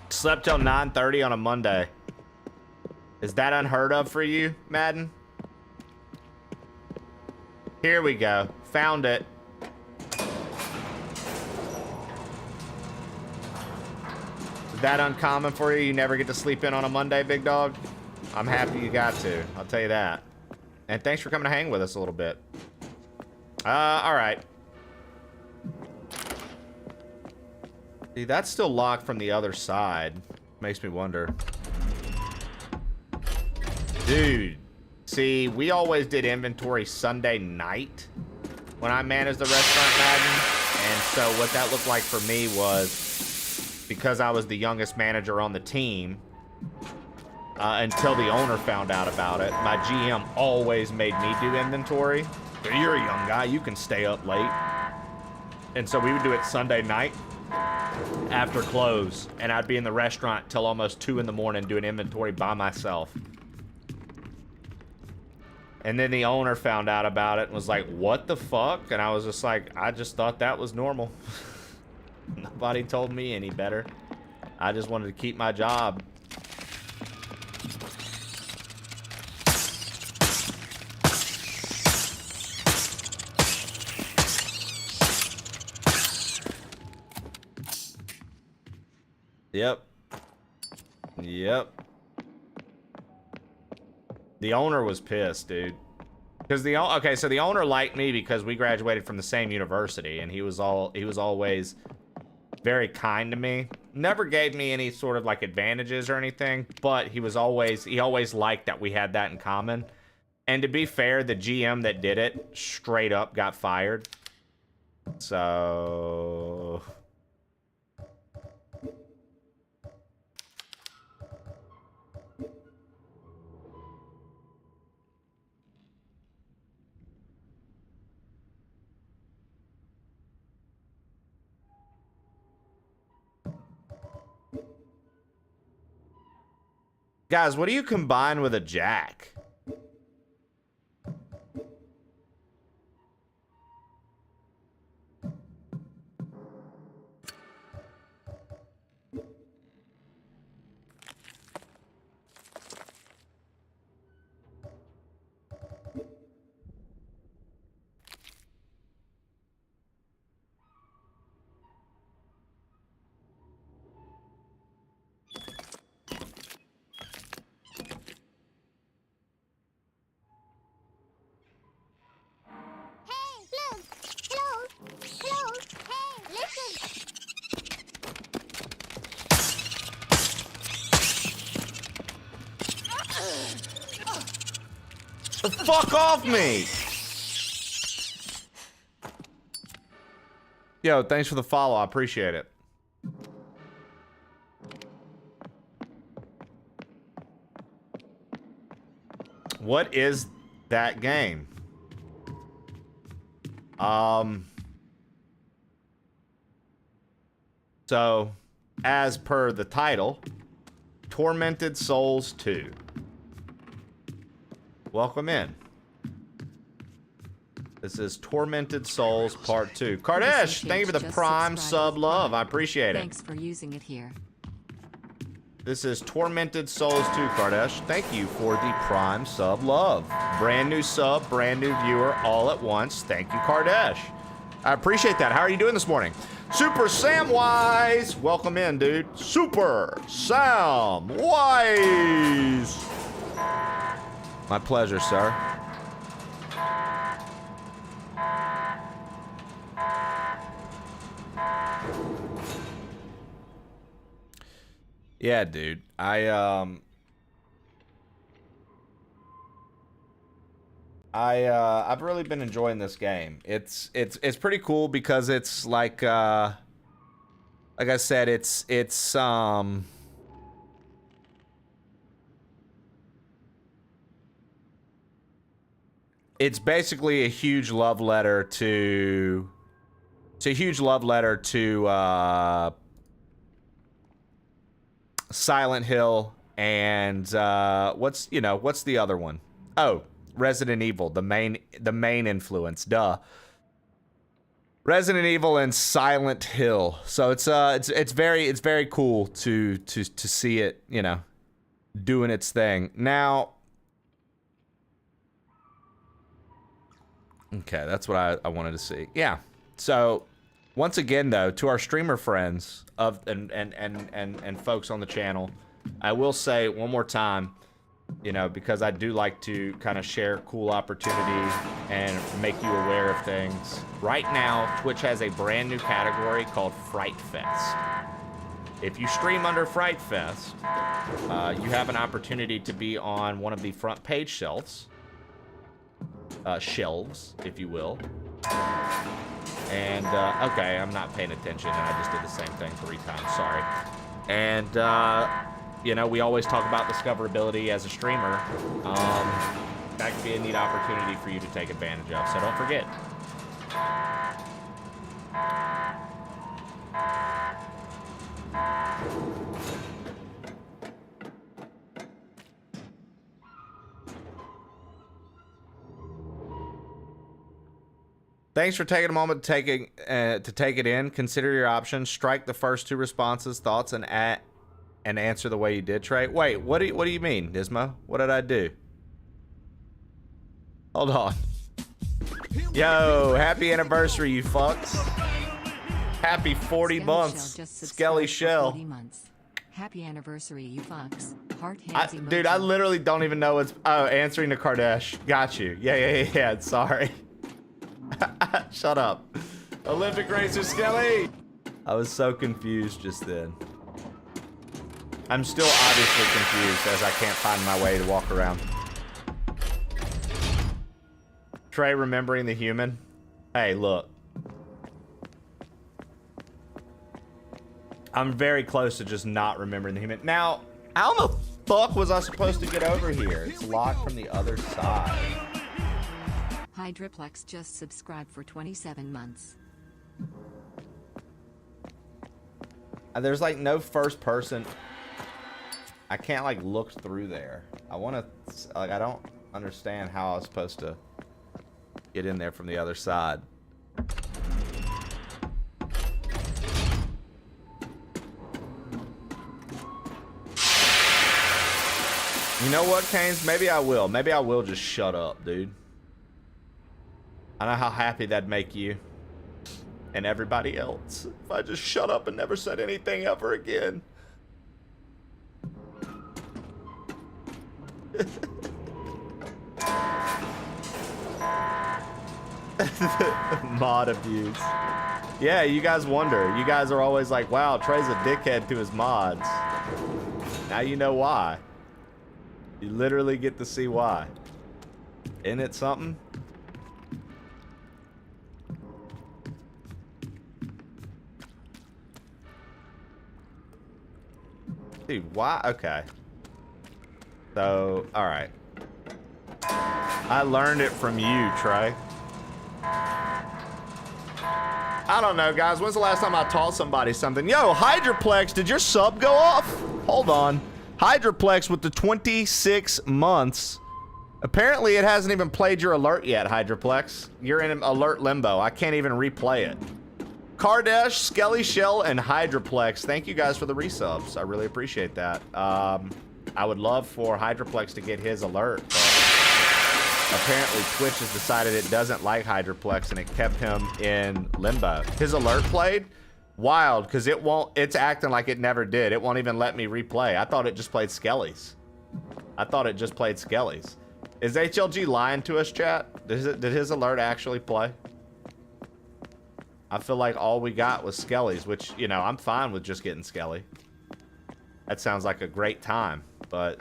F: Slept till 9:30 on a Monday. Is that unheard of for you, Madden? Here we go. Found it. Is that uncommon for you? You never get to sleep in on a Monday, big dog? I'm happy you got to. I'll tell you that. And thanks for coming to hang with us a little bit. All right. See, that's still locked from the other side. Makes me wonder. Dude, See, we always did inventory Sunday night when I managed the restaurant, Madden. And so what that looked like for me was, because I was the youngest manager on the team, until the owner found out about it, my GM always made me do inventory. You're a young guy, you can stay up late. And so we would do it Sunday night after close, and I'd be in the restaurant till almost 2 in the morning doing inventory by myself. And then the owner found out about it and was like, what the fuck? And I was just like, I just thought that was normal. Nobody told me any better. I just wanted to keep my job. Yep. Yep. The owner was pissed, dude. Because okay, so the owner liked me because we graduated from the same university, and he was always very kind to me. Never gave me any sort of like advantages or anything, but he always liked that we had that in common. And to be fair, the GM that did it straight up got fired. So guys, what do you combine with a jack? The fuck off me! Yo, thanks for the follow. I appreciate it. What is that game? So, as per the title, Tormented Souls 2. Welcome in. This is Tormented Souls Part 2. Kardesh, thank you for the Prime sub love. I appreciate it.
E: Thanks for using it here.
F: This is Tormented Souls 2, Kardesh. Thank you for the Prime sub love. Brand new sub, brand new viewer, all at once. Thank you, Kardesh. I appreciate that. How are you doing this morning? Super Samwise! Welcome in, dude. Super Samwise! My pleasure, sir. Yeah, dude. I've really been enjoying this game. It's pretty cool because it's like I said, it's basically a huge love letter to Silent Hill and what's the other one? Oh, Resident Evil, the main influence, duh. Resident Evil and Silent Hill. So it's very cool to see it, doing its thing. Now, okay, that's what I wanted to see. Yeah. So once again, though, to our streamer friends and folks on the channel, I will say one more time, because I do like to kind of share cool opportunities and make you aware of things. Right now, Twitch has a brand new category called Fright Fest. If you stream under Fright Fest, you have an opportunity to be on one of the front page shelves shelves, if you will. And, okay, I'm not paying attention, and I just did the same thing 3 times, sorry. And, you know, we always talk about discoverability as a streamer. That could be a neat opportunity for you to take advantage of, so don't forget. Thanks for taking a moment to take it in. Consider your options. Strike the first 2 responses, thoughts, and answer the way you did, Trey. Wait, what do you mean, Nismo? What did I do? Hold on. Yo, happy anniversary, you fucks. Happy 40 months, Skelly Shell.
E: 40 months. Happy anniversary, you fucks. Heart hands emoji.
F: Dude, I literally don't even know what's... Oh, answering to Kardesh. Got you. Yeah. Sorry. Shut up. Olympic racer Skelly. I was so confused just then. I'm still obviously confused as I can't find my way to walk around. Trey remembering the human. Hey, look. I'm very close to just not remembering the human. Now, how the fuck was I supposed to get over here? It's locked from the other side.
E: Hydroplex just subscribed for 27 months.
F: There's like no first person. I can't like look through there. I want to, like, I don't understand how I was supposed to get in there from the other side. You know what, Canes? Maybe I will. Maybe I will just shut up, dude. I know how happy that'd make you and everybody else if I just shut up and never said anything ever again. Mod abuse. Yeah, you guys wonder. You guys are always like, wow, Trey's a dickhead to his mods. Now you know why. You literally get to see why. Isn't it something? Dude, why? Okay. So, alright. I learned it from you, Trey. I don't know, guys. When's the last time I taught somebody something? Yo, Hydroplex, did your sub go off? Hold on. Hydroplex with the 26 months. Apparently, it hasn't even played your alert yet, Hydroplex. You're in alert limbo. I can't even replay it. Kardesh, Skelly Shell, and Hydroplex. Thank you guys for the resubs. I really appreciate that. I would love for Hydroplex to get his alert, but apparently Twitch has decided it doesn't like Hydroplex and it kept him in limbo. His alert played? Wild, because it's acting like it never did. It won't even let me replay. I thought it just played Skelly's. Is HLG lying to us, chat? Did his alert actually play? I feel like all we got was Skelly's, which, you know, I'm fine with just getting Skelly. That sounds like a great time, but...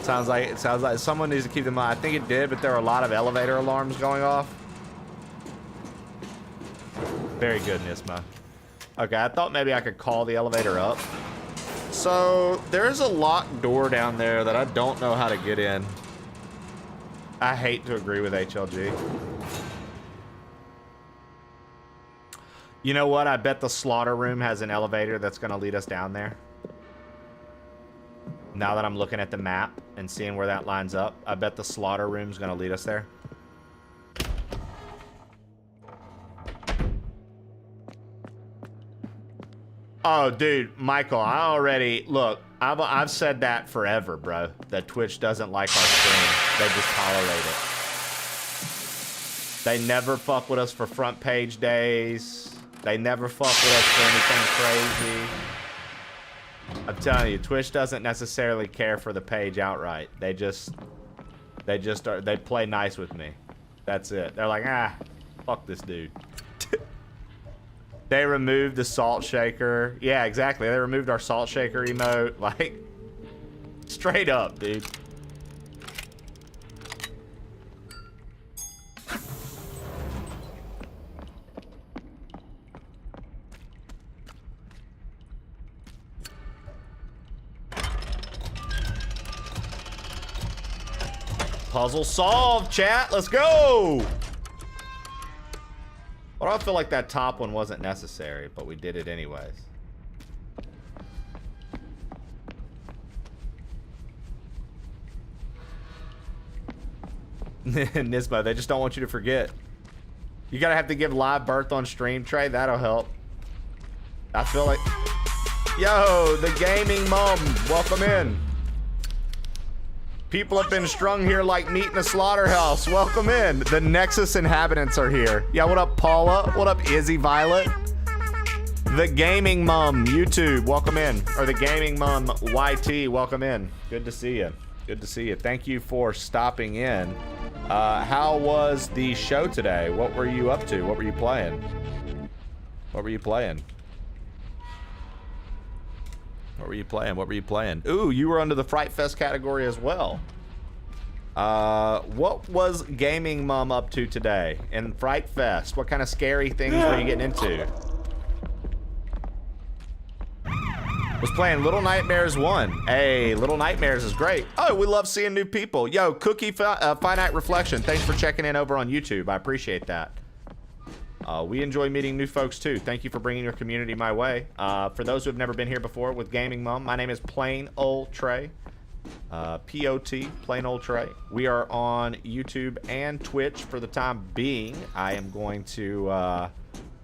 F: Sounds like someone needs to keep them on. I think it did, but there are a lot of elevator alarms going off. Very good, Nisma. Okay, I thought maybe I could call the elevator up. So there's a locked door down there that I don't know how to get in. I hate to agree with HLG. You know what? I bet the slaughter room has an elevator that's going to lead us down there. Now that I'm looking at the map and seeing where that lines up, I bet the slaughter room's going to lead us there. Oh, dude, Michael, I already... Look, I've said that forever, bro. That Twitch doesn't like our stream. They just tolerate it. They never fuck with us for front page days. They never fuck with us for anything crazy. I'm telling you, Twitch doesn't necessarily care for the page outright. They play nice with me. That's it. They're like, ah, fuck this dude. They removed the salt shaker. Yeah, exactly. They removed our salt shaker emote. Like, straight up, dude. Puzzle solved, chat. Let's go. Well, I don't feel like that top one wasn't necessary, but we did it anyways. Nismo, they just don't want you to forget. You gotta have to give live birth on stream, Trey. That'll help. I feel like... Yo, the gaming mom. Welcome in. People have been strung here like meat in a slaughterhouse. Welcome in. The Nexus inhabitants are here. Yeah, what up, Paula? What up, Izzy Violet? The Gaming Mum, YouTube, welcome in. Or the Gaming Mum, YT, welcome in. Good to see you. Good to see you. Thank you for stopping in. How was the show today? What were you up to? What were you playing? What were you playing? What were you playing? What were you playing? Ooh, you were under the Fright Fest category as well. What was Gaming Mum up to today in Fright Fest? What kind of scary things were you getting into? Was playing Little Nightmares 1. Hey, Little Nightmares is great. Oh, we love seeing new people. Yo, Cookie Finite Reflection, thanks for checking in over on YouTube. I appreciate that. We enjoy meeting new folks too. Thank you for bringing your community my way. For those who have never been here before with Gaming Mum, my name is Plain Old Trey. P-O-T, Plain Old Trey. We are on YouTube and Twitch for the time being. I am going to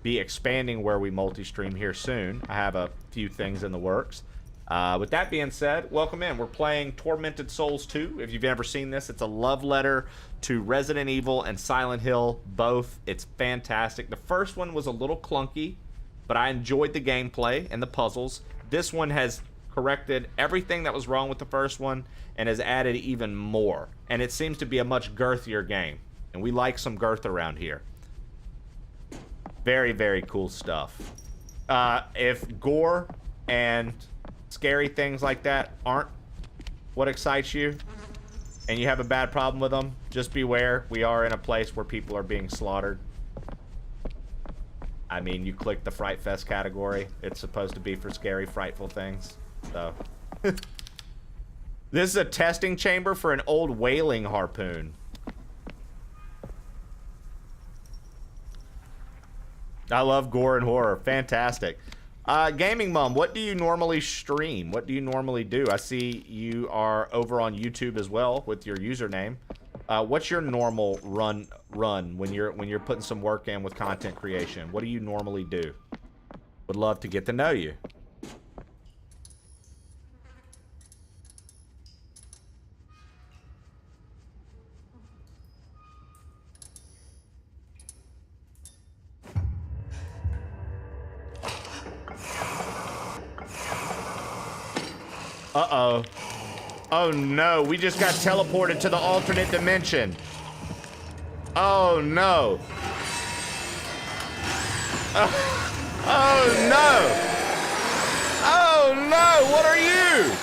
F: be expanding where we multi-stream here soon. I have a few things in the works. With that being said, welcome in. We're playing Tormented Souls 2. If you've never seen this, it's a love letter to Resident Evil and Silent Hill, both. It's fantastic. The first one was a little clunky, but I enjoyed the gameplay and the puzzles. This one has corrected everything that was wrong with the first one and has added even more. And it seems to be a much girthier game, and we like some girth around here. Very, very cool stuff. If gore and scary things like that aren't what excites you and you have a bad problem with them, just beware. We are in a place where people are being slaughtered. I mean, you click the Fright Fest category. It's supposed to be for scary, frightful things. So this is a testing chamber for an old whaling harpoon. I love gore and horror. Fantastic. Gaming Mum, what do you normally stream? What do you normally do? I see you are over on YouTube as well with your username. What's your normal run when you're putting some work in with content creation? What do you normally do? Would love to get to know you. Uh-oh. Oh no, we just got teleported to the alternate dimension. Oh no. Oh no. Oh no, what are you?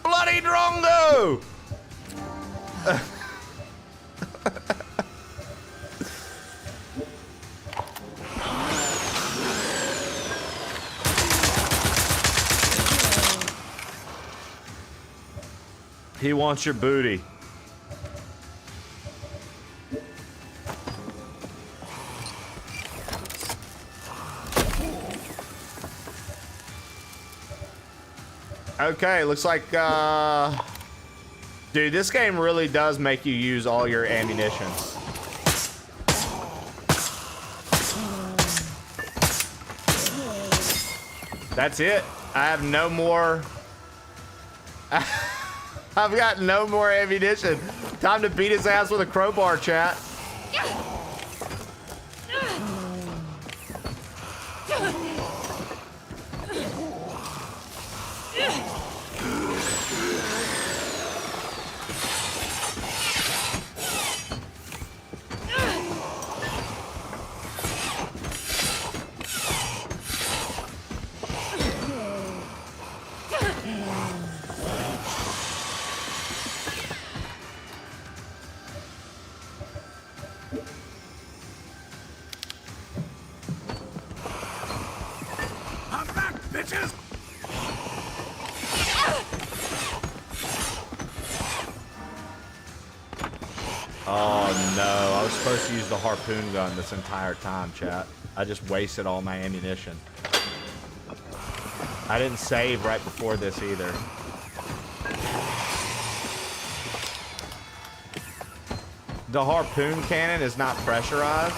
F: Bloody Drongo! He wants your booty. Okay, looks like, dude, this game really does make you use all your ammunition. That's it. I have no more. I've got no more ammunition. Time to beat his ass with a crowbar, chat.
I: I'm back, bitches!
F: Oh no, I was supposed to use the harpoon gun this entire time, chat. I just wasted all my ammunition. I didn't save right before this either. The harpoon cannon is not pressurized.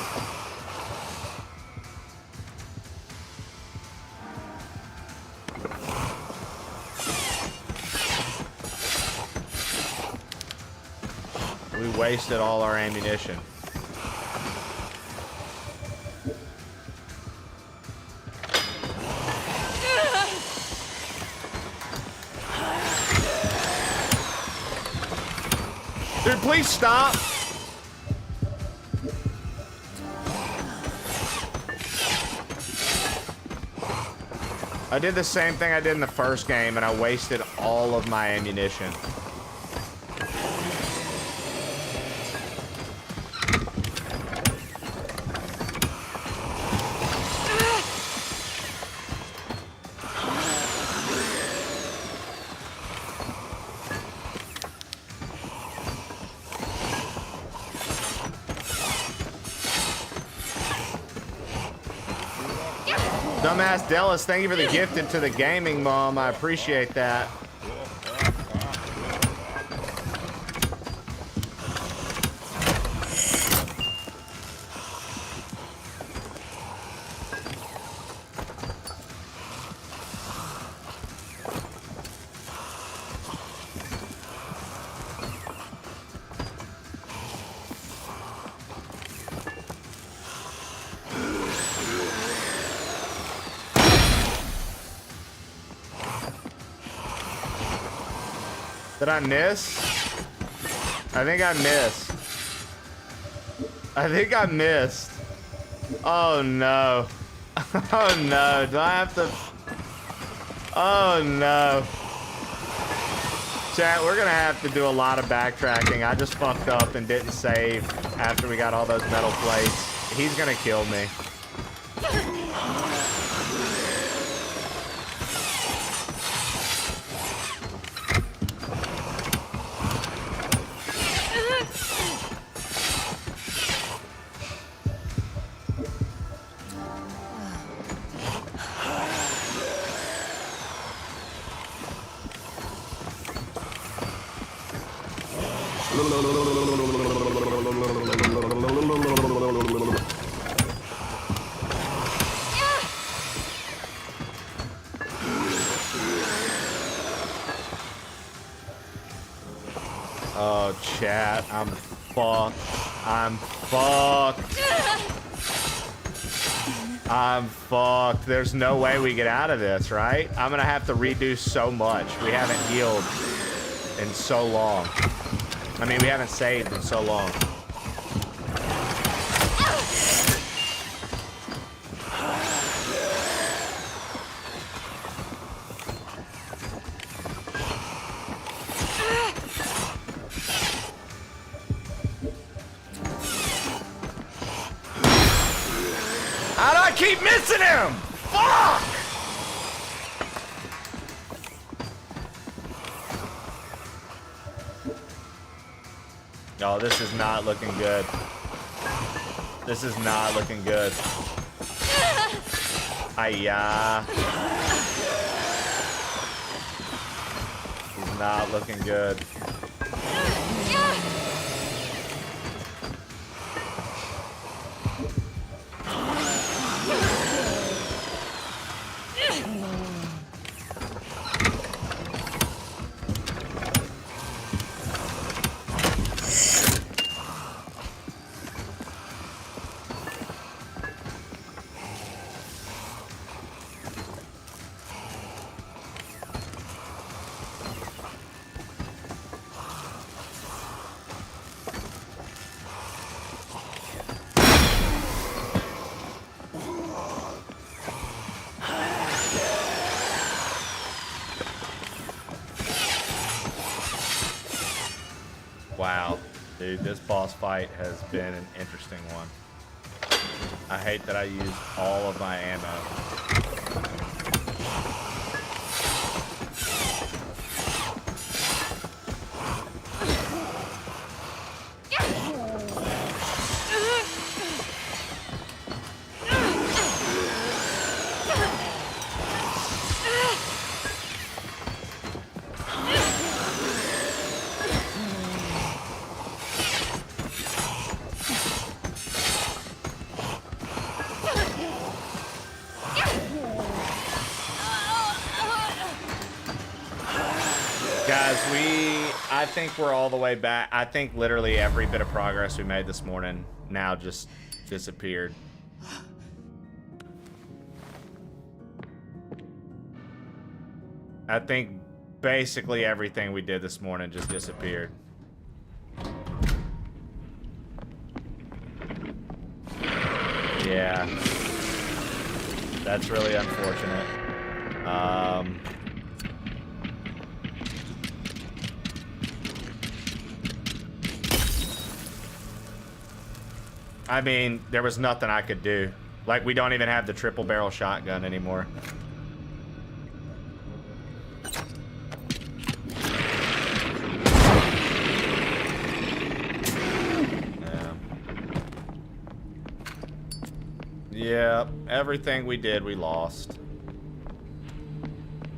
F: We wasted all our ammunition. Dude, please stop. I did the same thing I did in the first game, and I wasted all of my ammunition. Dumbass Dallas, thank you for the gift into the gaming, Mom. I appreciate that. Did I miss? I think I missed. I think I missed. Oh no. Oh no. Do I have to? Oh no. Chat, we're gonna have to do a lot of backtracking. I just fucked up and didn't save after we got all those metal plates. He's gonna kill me. Oh, chat, I'm fucked. I'm fucked. I'm fucked. There's no way we get out of this, right? I'm gonna have to redo so much. We haven't healed in so long. I mean, we haven't saved in so long. How do I keep missing him? Fuck! No, this is not looking good. This is not looking good. Hiya. He's not looking good. Dude, this boss fight has been an interesting one. I hate that I used all of my ammo. Guys, I think we're all the way back. I think literally every bit of progress we made this morning now just disappeared. I think basically everything we did this morning just disappeared. Yeah. That's really unfortunate. I mean, there was nothing I could do. Like, we don't even have the triple barrel shotgun anymore. Yeah, everything we did, we lost.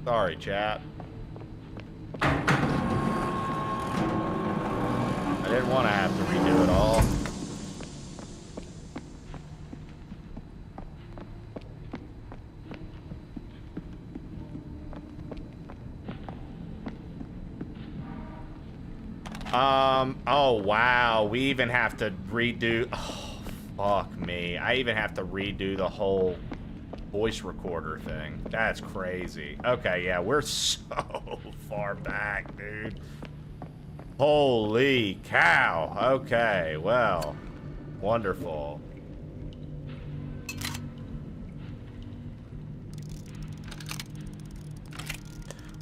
F: Sorry, chat. I didn't want to have to redo it all. Oh wow, we even have to redo, oh, fuck me. I even have to redo the whole voice recorder thing. That's crazy. Okay, yeah, we're so far back, dude. Holy cow. Okay, well, wonderful.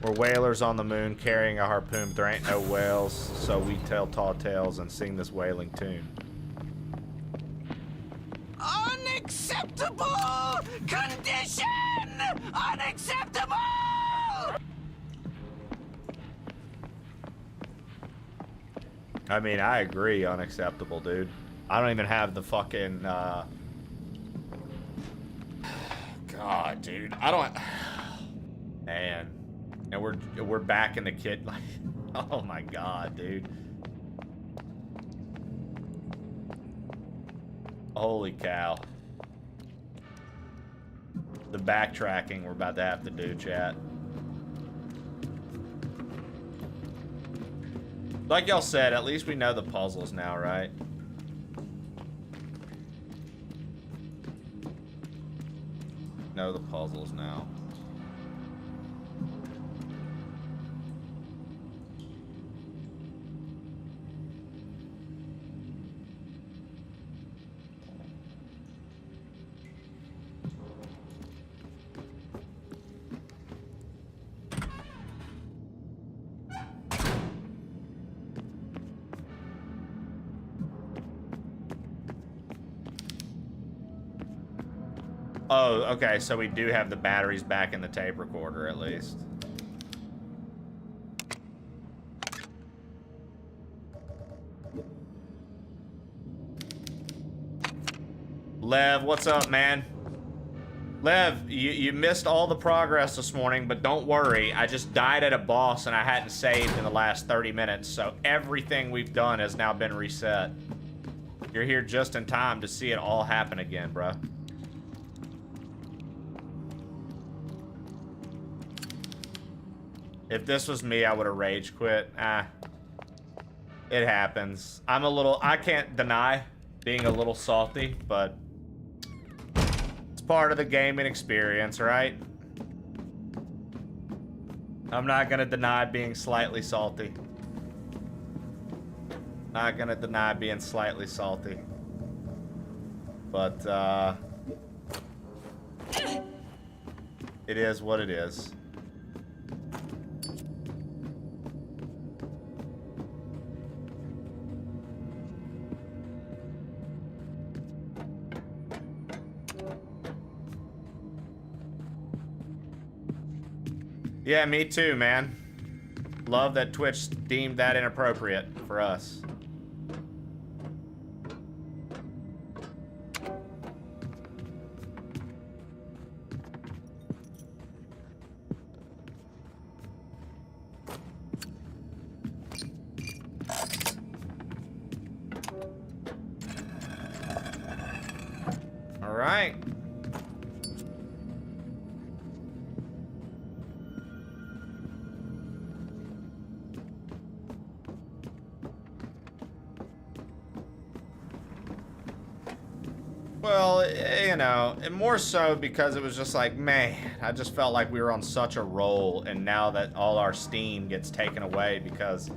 F: We're whalers on the moon carrying a harpoon, but there ain't no whales, so we tell tall tales and sing this wailing tune.
I: Unacceptable condition! Unacceptable!
F: I mean, I agree, unacceptable, dude. I don't even have the fucking, God, dude. I don't... Man. And we're back in the kit, like, oh my god, dude. Holy cow. The backtracking we're about to have to do, chat. Like y'all said, at least we know the puzzles now, right? Know the puzzles now. Oh, okay, so we do have the batteries back in the tape recorder, at least. Lev, what's up, man? Lev, you missed all the progress this morning, but don't worry. I just died at a boss and I hadn't saved in the last 30 minutes, so everything we've done has now been reset. You're here just in time to see it all happen again, bro. If this was me, I would have rage quit. It happens. I can't deny being a little salty, but it's part of the gaming experience, right? I'm not gonna deny being slightly salty. Not gonna deny being slightly salty. But, it is what it is. Yeah, me too, man. Love that Twitch deemed that inappropriate for us. All right. Well, you know, and more so because it was just like, man, I just felt like we were on such a roll, and now that all our steam gets taken away because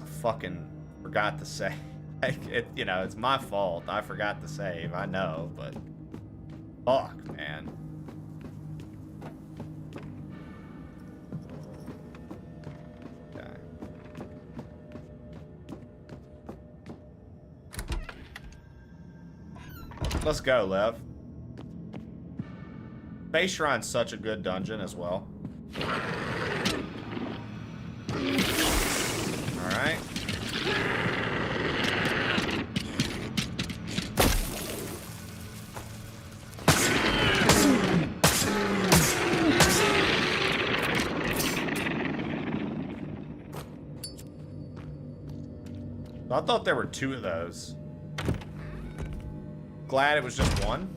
F: I fucking forgot to save. You know, it's my fault. I forgot to save, I know, but fuck, man. Let's go, Lev. Base Shrine's such a good dungeon as well. Alright. I thought there were two of those. Glad it was just one.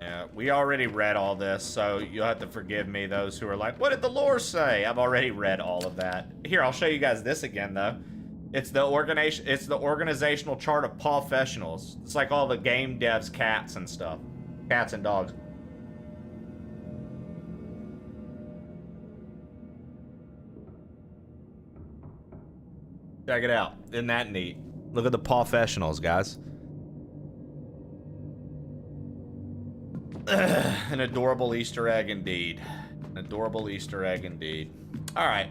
F: Yeah, we already read all this, so you'll have to forgive me, those who are like, what did the lore say? I've already read all of that. Here, I'll show you guys this again, though. It's the organizational chart of professionals. It's like all the game devs' cats and stuff. Cats and dogs. Check it out. Isn't that neat? Look at the professionals, guys. An adorable Easter egg indeed. An adorable Easter egg indeed. All right.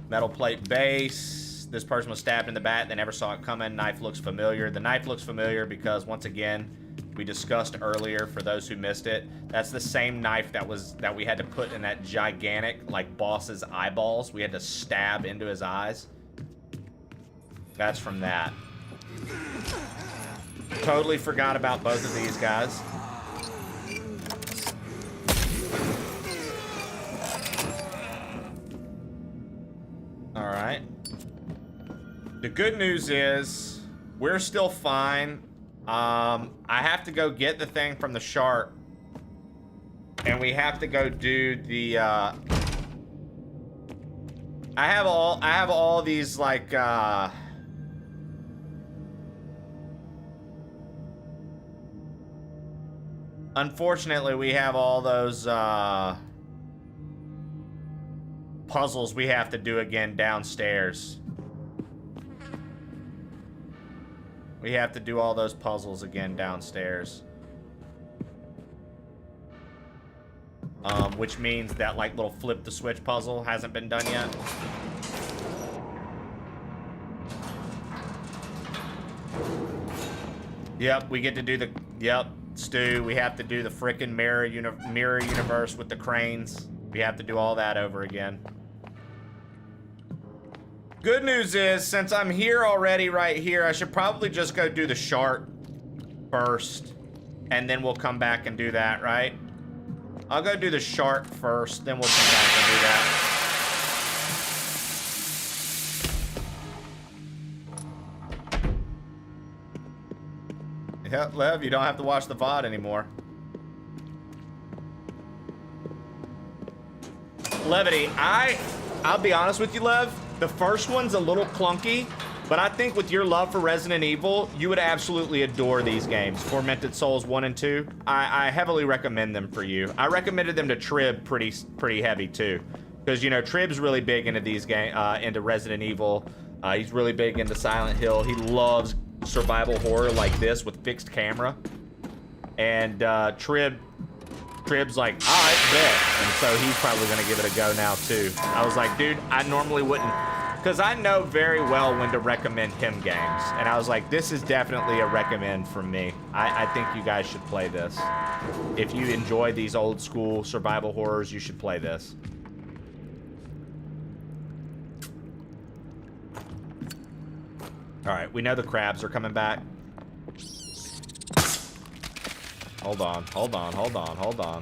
F: Metal plate base. This person was stabbed in the back. They never saw it coming. Knife looks familiar. The knife looks familiar because, once again, we discussed earlier, for those who missed it, that's the same knife that we had to put in that gigantic, like, boss's eyeballs. We had to stab into his eyes. That's from that. Totally forgot about both of these guys. All right. The good news is we're still fine. I have to go get the thing from the shark, and we have to go do the. I have all these like. Unfortunately, we have all those puzzles we have to do again downstairs. We have to do all those puzzles again downstairs. Which means that, like, little flip the switch puzzle hasn't been done yet. Yep, we get to do the... Yep, Stu, we have to do the frickin' mirror universe with the cranes. We have to do all that over again. Good news is, since I'm here already right here, I should probably just go do the shark first, and then we'll come back and do that, right? I'll go do the shark first, then we'll come back and do that. Yeah, Lev, you don't have to watch the VOD anymore. Levity, I'll be honest with you, Lev. The first one's a little clunky, but I think with your love for Resident Evil, you would absolutely adore these games. Tormented Souls 1 and 2. I heavily recommend them for you. I recommended them to Trib pretty heavy too, because you know Trib's really big into these into Resident Evil. He's really big into Silent Hill. He loves survival horror like this with fixed camera. And Trib's like, all right, bet. And so he's probably gonna give it a go now too. I was like, dude, I normally wouldn't, because I know very well when to recommend him games. And I was like, this is definitely a recommend from me. I think you guys should play this. If you enjoy these old school survival horrors, you should play this. All right, we know the crabs are coming back. Hold on, hold on, hold on, hold on.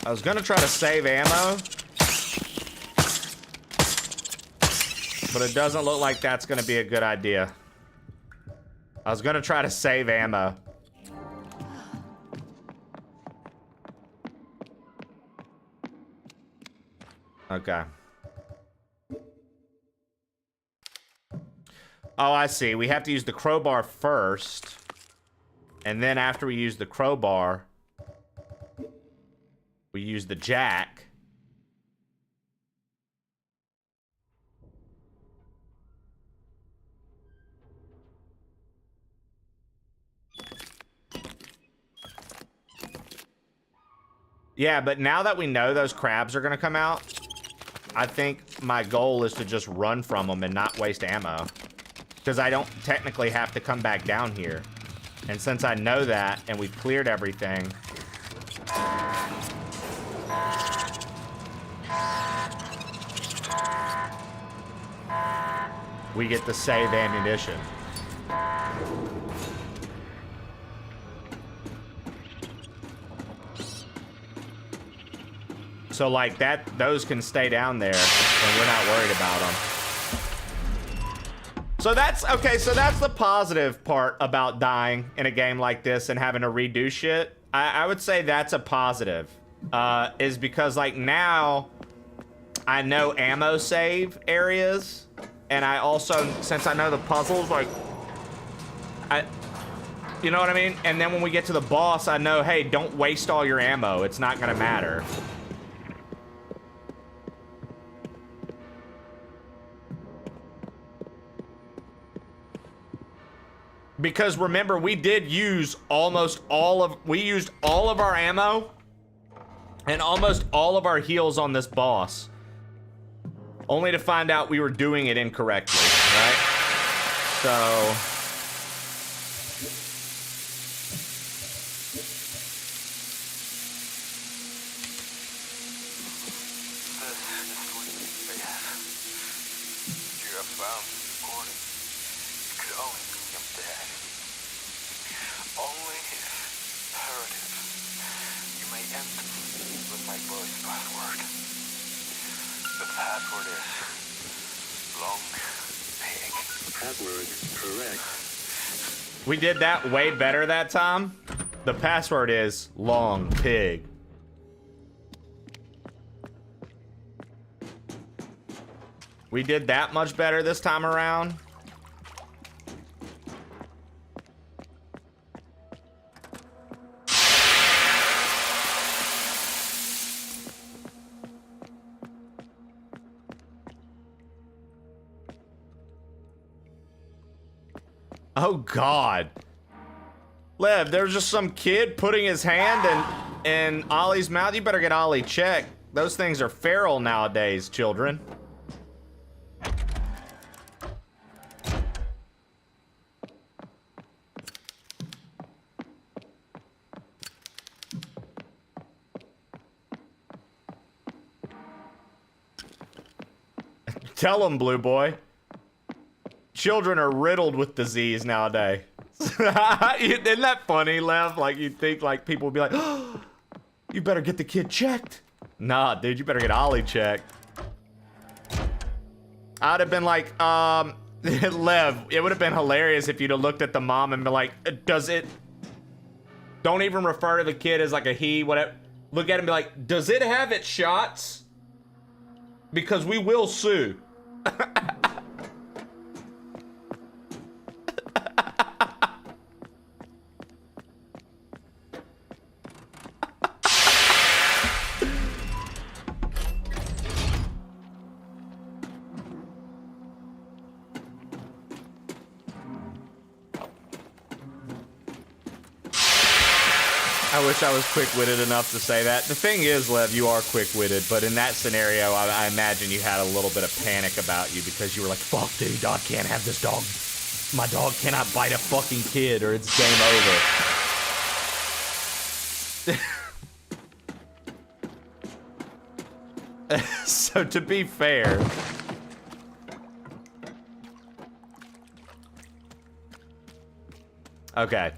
F: I was gonna try to save ammo, but it doesn't look like that's gonna be a good idea. I was gonna try to save ammo. Okay. Oh, I see. We have to use the crowbar first, and then after we use the crowbar, we use the jack. Yeah, but now that we know those crabs are gonna come out, I think my goal is to just run from them and not waste ammo. Because I don't technically have to come back down here. And since I know that, and we've cleared everything, we get to save ammunition. So like that, those can stay down there and we're not worried about them. So that's, okay, so that's the positive part about dying in a game like this and having to redo shit. I would say that's a positive, is because like now I know ammo save areas, and I also, since I know the puzzles, like, you know what I mean? And then when we get to the boss, I know, hey, don't waste all your ammo. It's not gonna matter. Because remember, we did use almost all of, we used all of our ammo and almost all of our heals on this boss, only to find out we were doing it incorrectly, right? So we did that way better that time. The password is long pig. We did that much better this time around. Oh God. Lev, there's just some kid putting his hand in Ollie's mouth. You better get Ollie checked. Those things are feral nowadays, children. Tell him, Blue Boy. Children are riddled with disease nowadays. Isn't that funny, Lev? Like, you'd think, like, people would be like, oh, you better get the kid checked. Nah, dude, you better get Ollie checked. I'd have been like, Lev, it would have been hilarious if you'd have looked at the mom and been like, does it... Don't even refer to the kid as like a he, whatever. Look at him and be like, does it have its shots? Because we will sue. I wish I was quick-witted enough to say that. The thing is, Lev, you are quick-witted, but in that scenario, I imagine you had a little bit of panic about you because you were like, fuck, dude, I can't have this dog. My dog cannot bite a fucking kid or it's game over. So to be fair... Okay.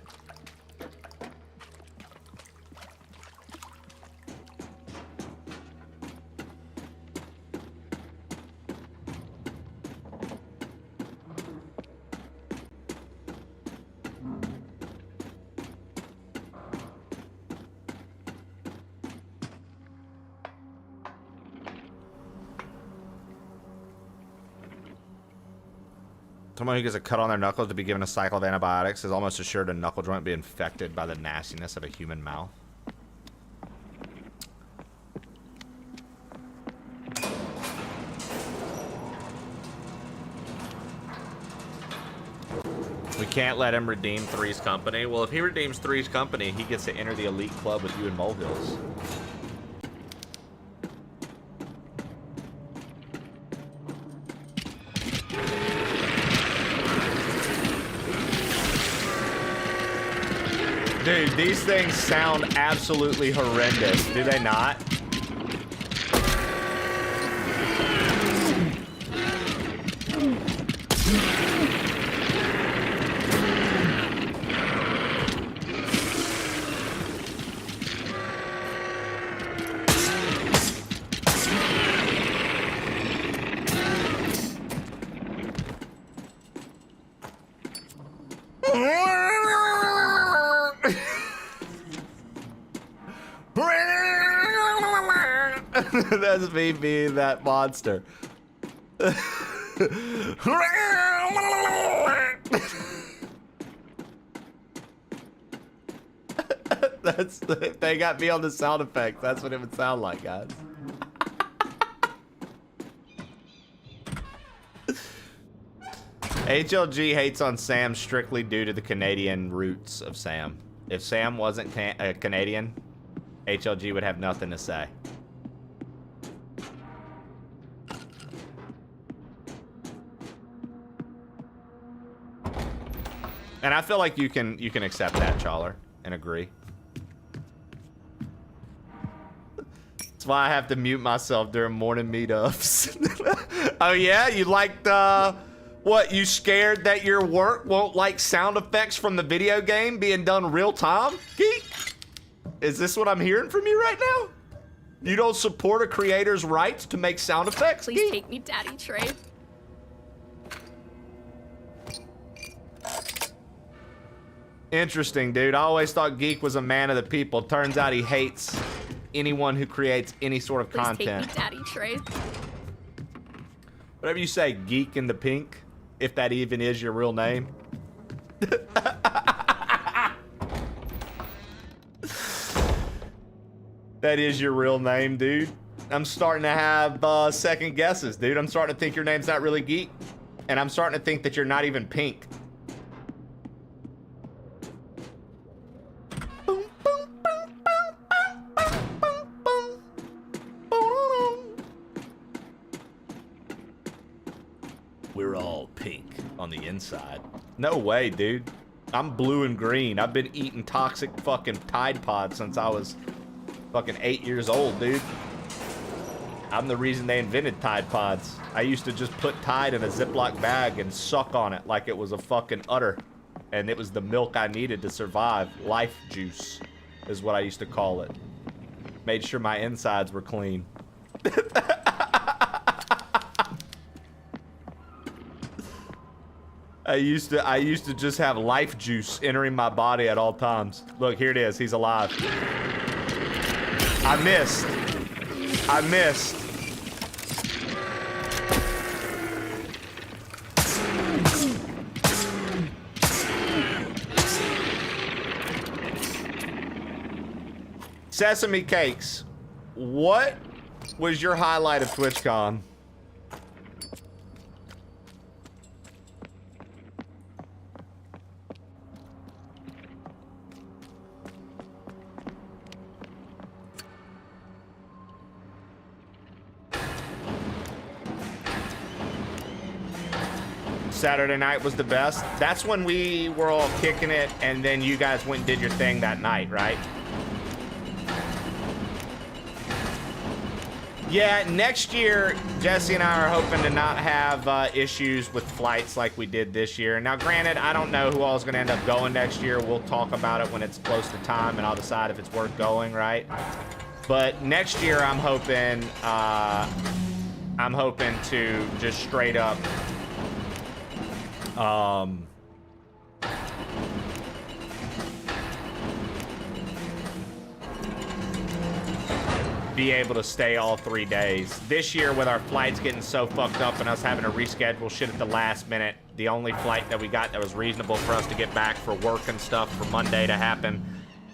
F: Someone who gets a cut on their knuckles to be given a cycle of antibiotics is almost assured a knuckle joint be infected by the nastiness of a human mouth. We can't let him redeem Three's Company. Well, if he redeems Three's Company, he gets to enter the elite club with you and Molehills. Dude, these things sound absolutely horrendous, do they not? That's me being that monster. They got me on the sound effects. That's what it would sound like, guys. HLG hates on Sam strictly due to the Canadian roots of Sam. If Sam wasn't Canadian, HLG would have nothing to say. And I feel like you can accept that, Chawler, and agree. That's why I have to mute myself during morning meetups. Oh yeah, you liked what? You scared that your work won't like sound effects from the video game being done real time? Geek? Is this what I'm hearing from you right now? You don't support a creator's rights to make sound effects?
D: Please take me, Daddy Trey.
F: Interesting, dude. I always thought Geek was a man of the people. Turns out he hates anyone who creates any sort of content.
D: Please take me, Daddy Trey.
F: Whatever you say, Geek in the pink, if that even is your real name. That is your real name, dude. I'm starting to have second guesses, dude. I'm starting to think your name's not really Geek. And I'm starting to think that you're not even pink. We're all pink on the inside. No way, dude. I'm blue and green. I've been eating toxic fucking Tide Pods since I was fucking 8 years old, dude. I'm the reason they invented Tide Pods. I used to just put Tide in a Ziploc bag and suck on it like it was a fucking udder. And it was the milk I needed to survive. Life juice is what I used to call it. Made sure my insides were clean. I used to just have life juice entering my body at all times. Look, here it is. He's alive. I missed. I missed. Sesame Cakes, what was your highlight of TwitchCon? Saturday night was the best. That's when we were all kicking it, and then you guys went and did your thing that night, right? Yeah, next year, Jesse and I are hoping to not have issues with flights like we did this year. Now, granted, I don't know who all is going to end up going next year. We'll talk about it when it's close to time, and I'll decide if it's worth going, right? But next year, I'm hoping to just straight up be able to stay all 3 days. This year, with our flights getting so fucked up and us having to reschedule shit at the last minute, the only flight that we got that was reasonable for us to get back for work and stuff for Monday to happen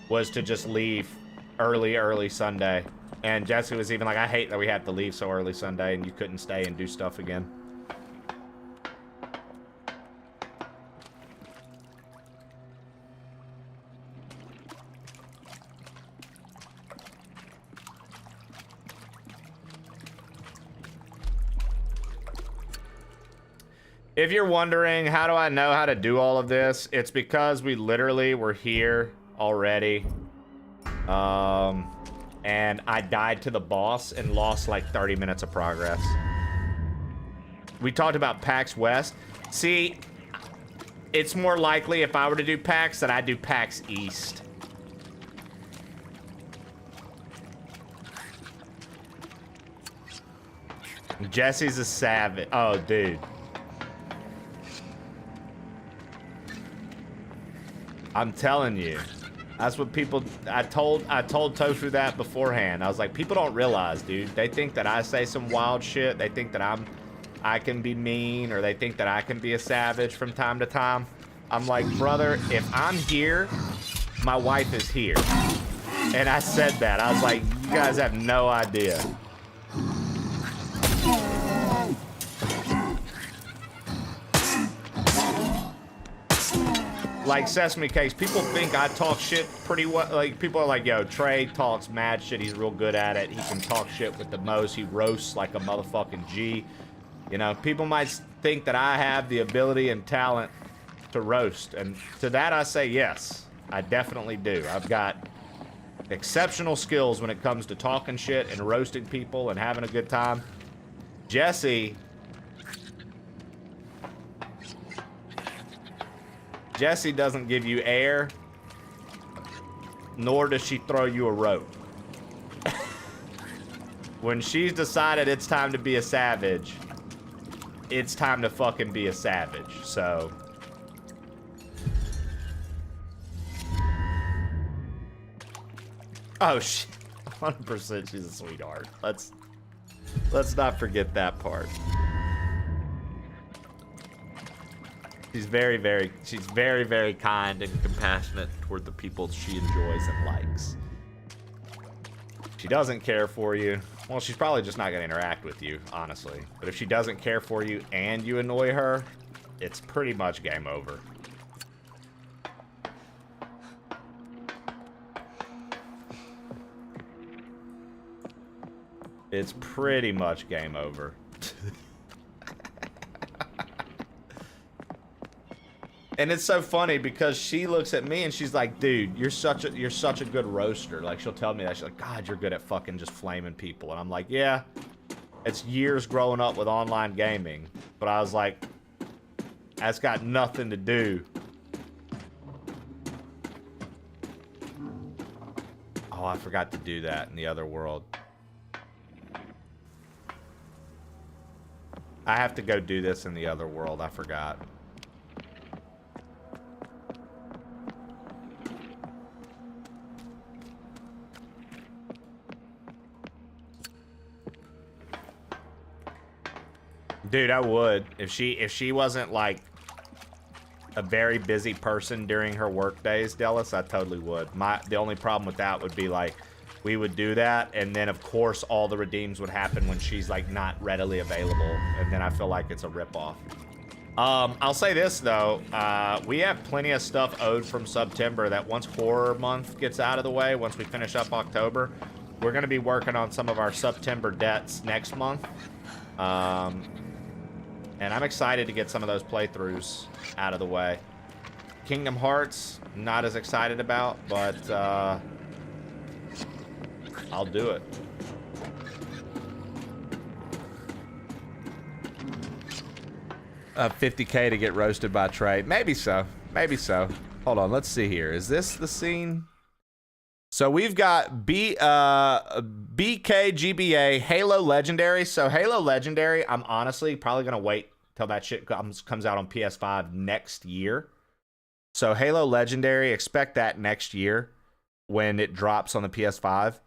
F: was to just leave early Sunday. And Jesse was even like, I hate that we have to leave so early Sunday and you couldn't stay and do stuff again. If you're wondering, how do I know how to do all of this? It's because we literally were here already. And I died to the boss and lost like 30 minutes of progress. We talked about PAX West. See, it's more likely if I were to do PAX that I do PAX East. Jesse's a savage. Oh, dude. I'm telling you, that's what people. I told Tofu that beforehand. I was like, people don't realize, dude. They think that I say some wild shit. They think that I can be mean, or they think that I can be a savage from time to time. I'm like, brother, if I'm here, my wife is here. And I said that. I was like, you guys have no idea. Like Sesame Cakes, people think I talk shit pretty well. Like, people are like, yo, Trey talks mad shit. He's real good at it. He can talk shit with the most. He roasts like a motherfucking G. You know, people might think that I have the ability and talent to roast. And to that I say yes, I definitely do. I've got exceptional skills when it comes to talking shit and roasting people and having a good time. Jesse doesn't give you air, nor does she throw you a rope. When she's decided it's time to be a savage, it's time to fucking be a savage, so. Oh, shit. 100% she's a sweetheart. Let's not forget that part. She's very, very kind and compassionate toward the people she enjoys and likes. She doesn't care for you. Well, she's probably just not going to interact with you, honestly. But if she doesn't care for you and you annoy her, it's pretty much game over. It's pretty much game over. And it's so funny because she looks at me and she's like, dude, you're such a good roaster. Like, she'll tell me that. She's like, God, you're good at fucking just flaming people. And I'm like, yeah, it's years growing up with online gaming. But I was like, that's got nothing to do. Oh, I forgot to do that in the other world. I have to go do this in the other world. I forgot. Dude, I would. If she wasn't like a very busy person during her work days, Dallas, I totally would. The only problem with that would be like we would do that, and then of course all the redeems would happen when she's like not readily available, and then I feel like it's a ripoff. I'll say this though, we have plenty of stuff owed from September that once horror month gets out of the way, once we finish up October, we're gonna be working on some of our September debts next month. And I'm excited to get some of those playthroughs out of the way. Kingdom Hearts, not as excited about, but I'll do it. $50K to get roasted by Trey. Maybe so. Maybe so. Hold on, let's see here. Is this the scene? So we've got BKGBA Halo Legendary. So Halo Legendary, I'm honestly probably going to wait till that shit comes out on PS5 next year. So Halo Legendary, expect that next year when it drops on the PS5.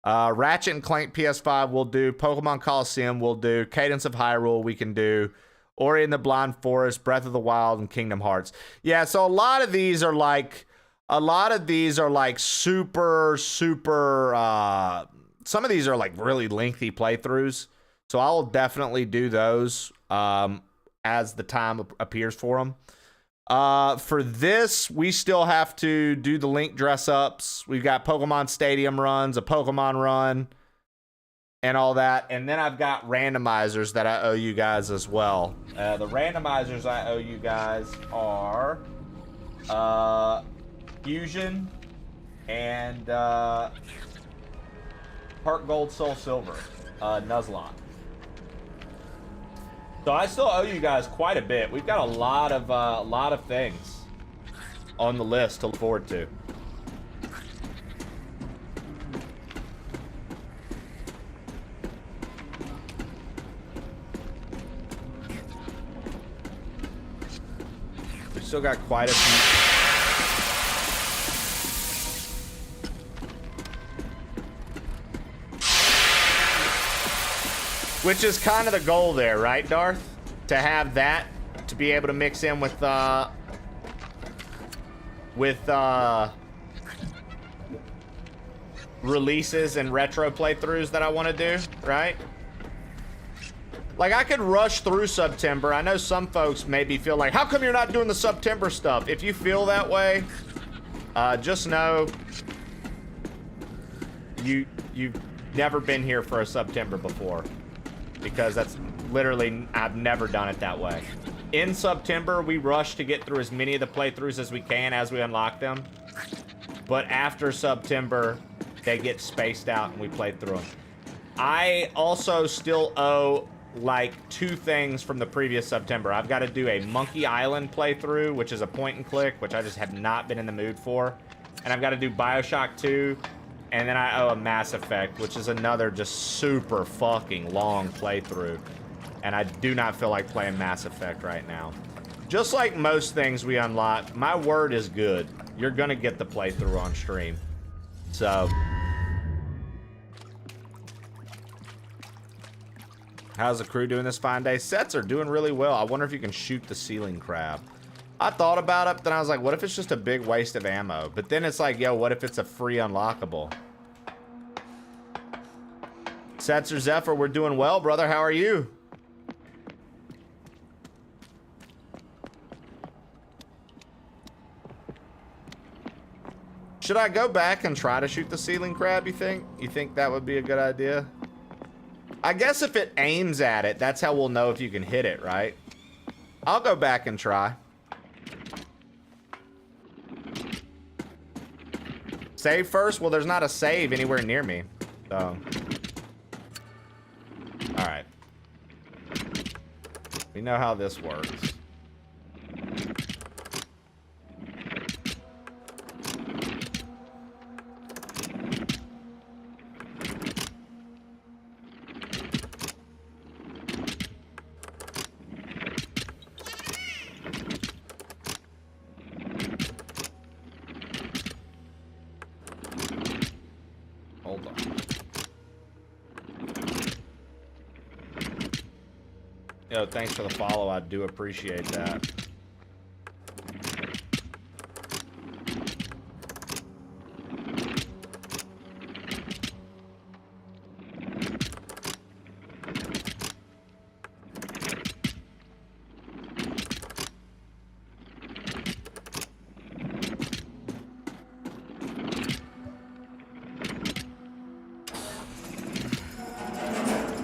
F: Ratchet and Clank PS5 will do. Pokemon Coliseum will do. Cadence of Hyrule we can do. Ori and the Blind Forest, Breath of the Wild, and Kingdom Hearts. Yeah, so a lot of these are like super, some of these are like really lengthy playthroughs. So I will definitely do those as the time appears for them. For this, we still have to do the Link dress-ups. We've got Pokemon Stadium runs, a Pokemon run, and all that. And then I've got randomizers that I owe you guys as well. The randomizers I owe you guys are Fusion and Heart Gold Soul Silver, Nuzlocke. So I still owe you guys quite a bit. We've got a lot of things on the list to look forward to. We've still got quite a few. Which is kind of the goal there, right, Darth? To have that, to be able to mix in with releases and retro playthroughs that I want to do, right? Like, I could rush through September. I know some folks maybe feel like, how come you're not doing the September stuff? If you feel that way, just know you've never been here for a September before. Because that's literally, I've never done it that way. In September, we rush to get through as many of the playthroughs as we can as we unlock them. But after September, they get spaced out and we play through them. I also still owe like 2 things from the previous September. I've got to do a Monkey Island playthrough, which is a point and click, which I just have not been in the mood for. And I've got to do BioShock 2. And then I owe a Mass Effect, which is another just super fucking long playthrough. And I do not feel like playing Mass Effect right now. Just like most things we unlock, my word is good. You're gonna get the playthrough on stream. So. How's the crew doing this fine day? Sets are doing really well. I wonder if you can shoot the ceiling crab. I thought about it, then I was like, what if it's just a big waste of ammo? But then it's like, yo, what if it's a free unlockable? Setzer Zephyr, we're doing well, brother. How are you? Should I go back and try to shoot the ceiling crab, you think? You think that would be a good idea? I guess if it aims at it, that's how we'll know if you can hit it, right? I'll go back and try. Save first? Well, there's not a save anywhere near me. So. Alright. We know how this works. Hold on. Yo, thanks for the follow. I do appreciate that.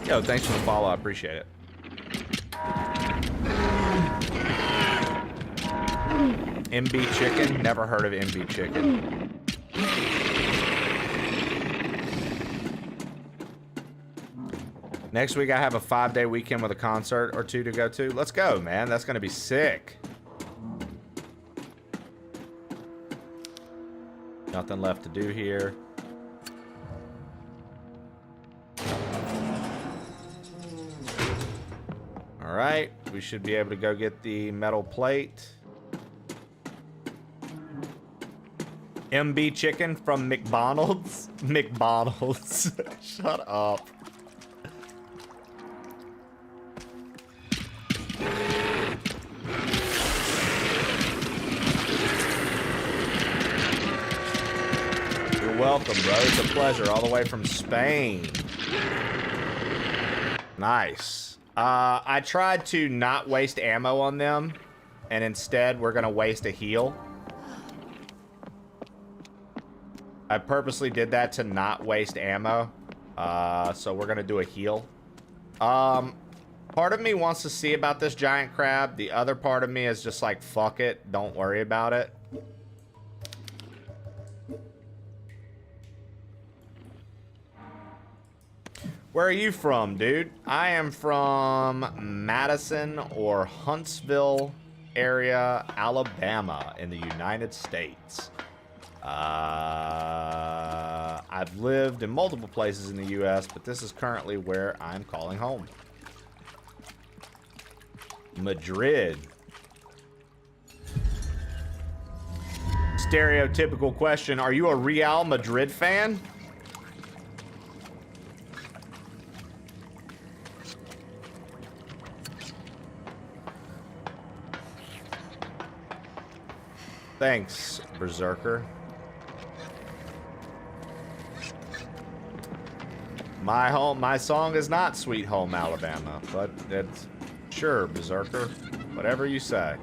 F: Yo, thanks for the follow. I appreciate it. MB Chicken? Never heard of MB Chicken. Next week I have a 5-day weekend with a concert or 2 to go to. Let's go, man. That's gonna be sick. Nothing left to do here. All right, we should be able to go get the metal plate. MB Chicken from McDonald's. McDonald's. Shut up. You're welcome, bro. It's a pleasure. All the way from Spain. Nice. I tried to not waste ammo on them, and instead we're gonna waste a heal. I purposely did that to not waste ammo. So we're gonna do a heal. Part of me wants to see about this giant crab. The other part of me is just like, fuck it. Don't worry about it. Where are you from, dude? I am from Madison or Huntsville area, Alabama in the United States. I've lived in multiple places in the U.S., but this is currently where I'm calling home. Madrid. Stereotypical question, are you a Real Madrid fan? Thanks, Berserker. My song is not Sweet Home Alabama, but it's sure, Berserker. Whatever you say.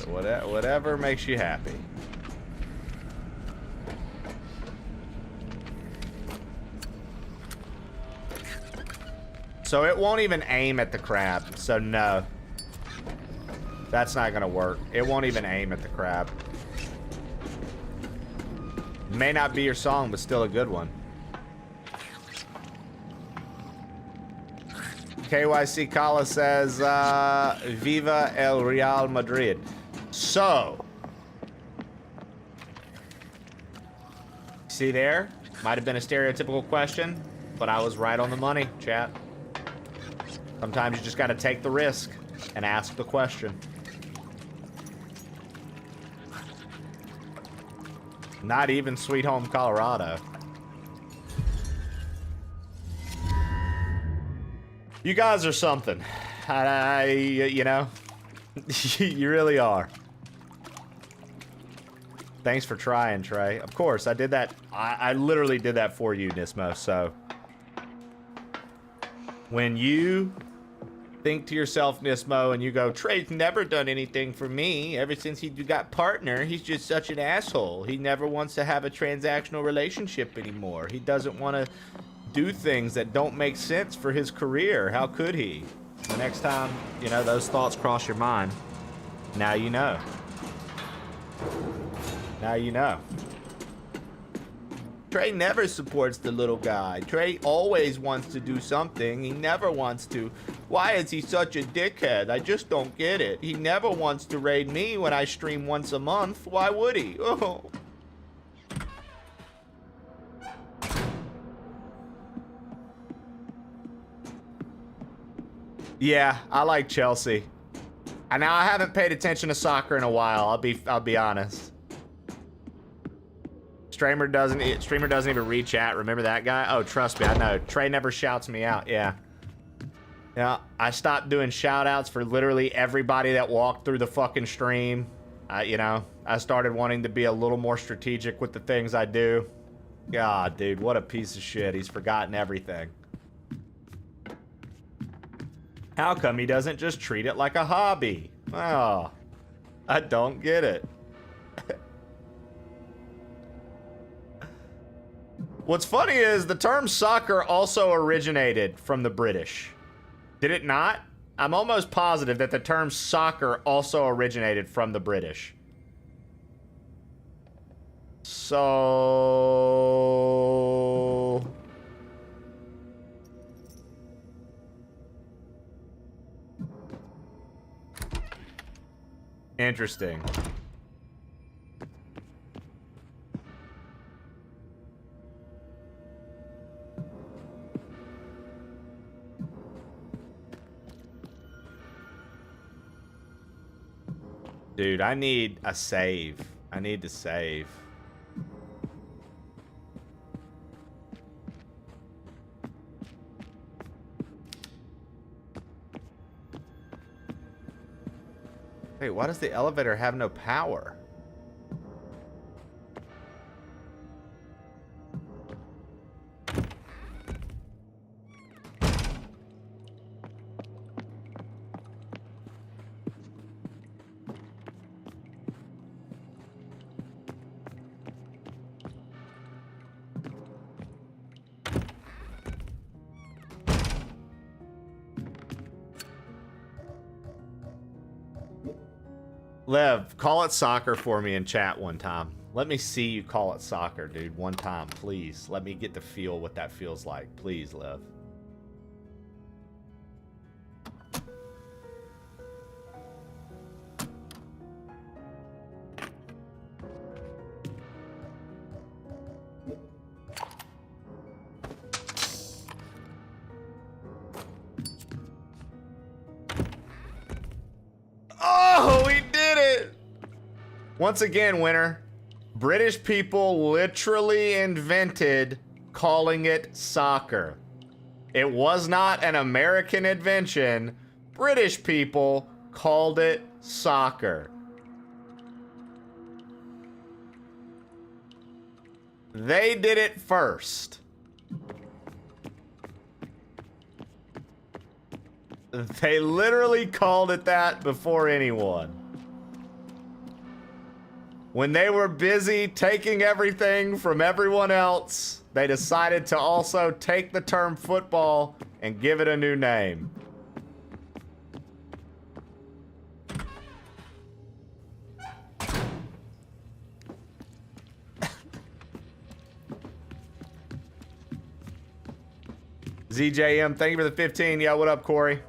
F: Whatever makes you happy. So it won't even aim at the crab, so no. That's not gonna work. It won't even aim at the crab. May not be your song, but still a good one. KYC Kala says, Viva el Real Madrid. So. See there? Might have been a stereotypical question, but I was right on the money, chat. Sometimes you just gotta take the risk and ask the question. Not even Sweet Home Colorado. You guys are something. You know, you really are. Thanks for trying, Trey. Of course, I did that. I literally did that for you, Nismo, so. When you think to yourself, Nismo, and you go, Trey's never done anything for me. Ever since he got partner, he's just such an asshole. He never wants to have a transactional relationship anymore. He doesn't want to do things that don't make sense for his career. How could he? The next time, you know, those thoughts cross your mind, now you know. Now you know. Trey never supports the little guy. Trey always wants to do something. He never wants to. Why is he such a dickhead? I just don't get it. He never wants to raid me when I stream once a month. Why would he? Oh. Yeah, I like Chelsea. And now I haven't paid attention to soccer in a while. I'll be honest. Streamer doesn't even read chat. Remember that guy? Oh, trust me, I know. Trey never shouts me out. Yeah. Yeah, I stopped doing shout outs for literally everybody that walked through the fucking stream. You know, I started wanting to be a little more strategic with the things I do. God, dude, what a piece of shit. He's forgotten everything. How come he doesn't just treat it like a hobby? Oh, I don't get it. What's funny is the term soccer also originated from the British. Did it not? I'm almost positive that the term soccer also originated from the British. So... interesting. Dude, I need a save. I need to save. Wait, why does the elevator have no power? Lev, call it soccer for me in chat one time. Let me see you call it soccer, dude. One time, please. Let me get to feel what that feels like. Please, Lev. Oh, we did it! Once again, winner. British people literally invented calling it soccer. It was not an American invention. British people called it soccer. They did it first. They literally called it that before anyone. When they were busy taking everything from everyone else, they decided to also take the term football and give it a new name. ZJM, thank you for the 15. Yeah, what up, Corey?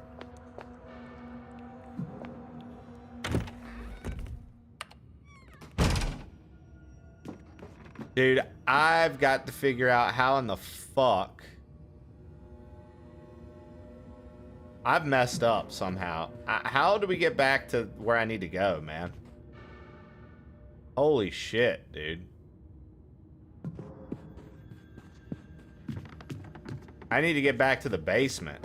F: Dude, I've got to figure out how in the fuck I've messed up somehow. How do we get back to where I need to go, man? Holy shit, dude. I need to get back to the basement.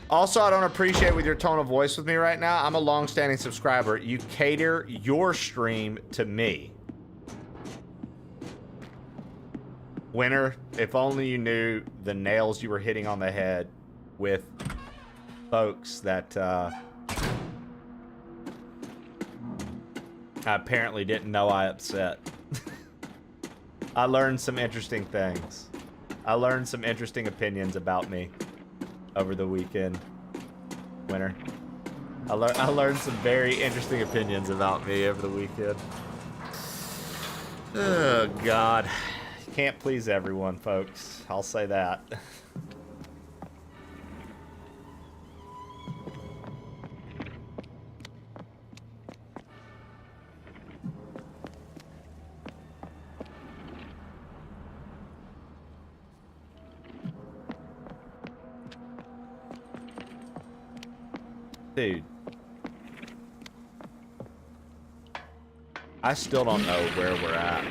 F: Also, I don't appreciate with your tone of voice with me right now. I'm a long-standing subscriber. You cater your stream to me. Winner, if only you knew the nails you were hitting on the head with folks that I apparently didn't know I upset. I learned some interesting things. I learned some interesting opinions about me over the weekend, Winner. I learned some very interesting opinions about me over the weekend. Oh, God. Can't please everyone, folks. I'll say that. Dude. I still don't know where we're at.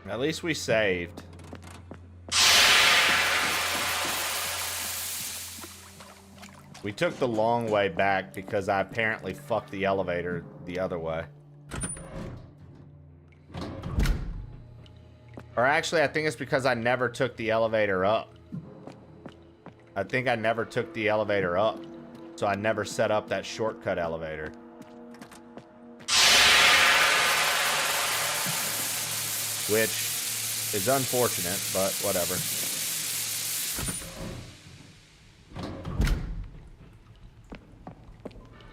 F: At least we saved. We took the long way back because I apparently fucked the elevator the other way. Or actually, I think it's because I never took the elevator up. I think I never took the elevator up. So I never set up that shortcut elevator. Which is unfortunate, but whatever.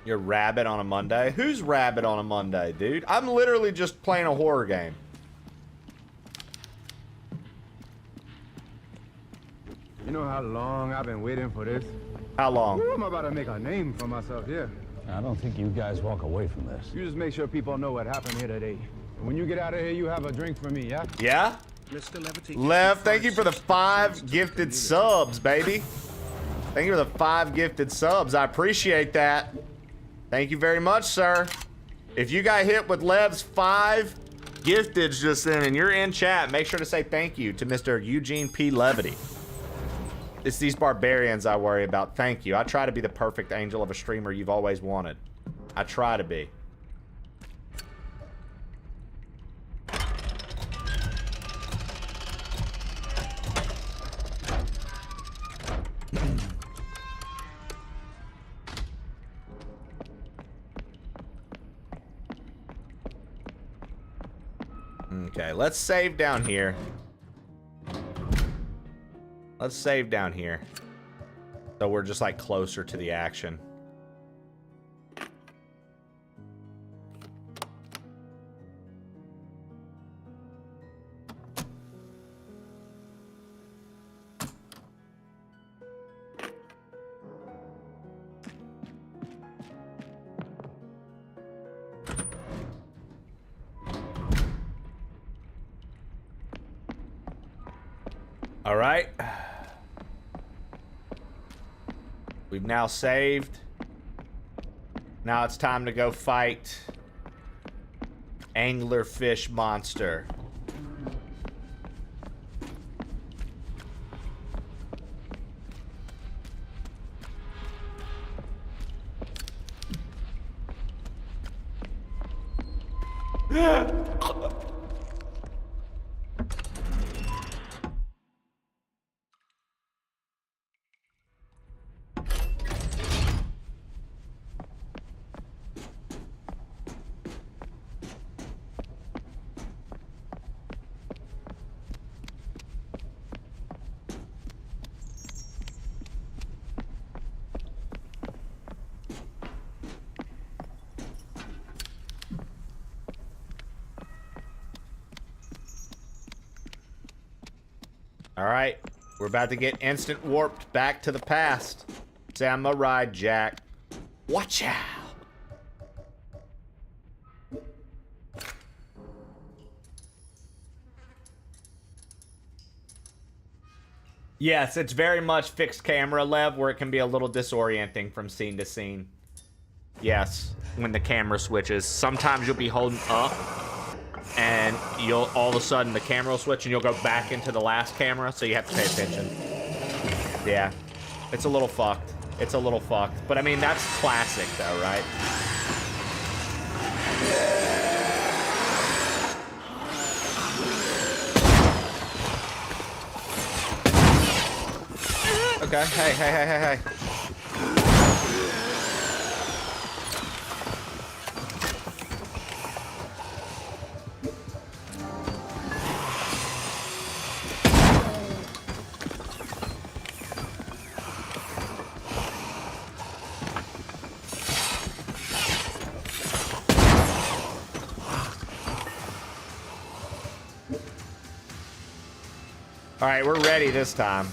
F: You're Rabbit on a Monday? Who's Rabbit on a Monday, dude? I'm literally just playing a horror game.
J: You know how long I've been waiting for this?
F: How long?
J: Ooh, I'm about to make a name for myself here.
K: I don't think you guys walk away from this.
J: You just make sure people know what happened here today. And when you get out of here, you have a drink for me, yeah?
F: Yeah? Lev, thank you for the 5 gifted subs, baby. Thank you for the 5 gifted subs. I appreciate that. Thank you very much, sir. If you got hit with Lev's 5 gifteds just then and you're in chat, make sure to say thank you to Mr. Eugene P. Levity. It's these barbarians I worry about. Thank you. I try to be the perfect angel of a streamer you've always wanted. I try to be. Okay, let's save down here. Let's save down here. So we're just like closer to the action. All right. We've now saved. Now it's time to go fight Anglerfish Monster. All right, we're about to get instant warped back to the past. Say I'm a ride, Jack. Watch out. Yes, it's very much fixed camera, Lev, where it can be a little disorienting from scene to scene. Yes, when the camera switches. Sometimes you'll be holding up and you'll all of a sudden the camera will switch and you'll go back into the last camera, so you have to pay attention. Yeah, it's a little fucked. It's a little fucked. But I mean, that's classic though, right? Okay, hey. All right, we're ready this time.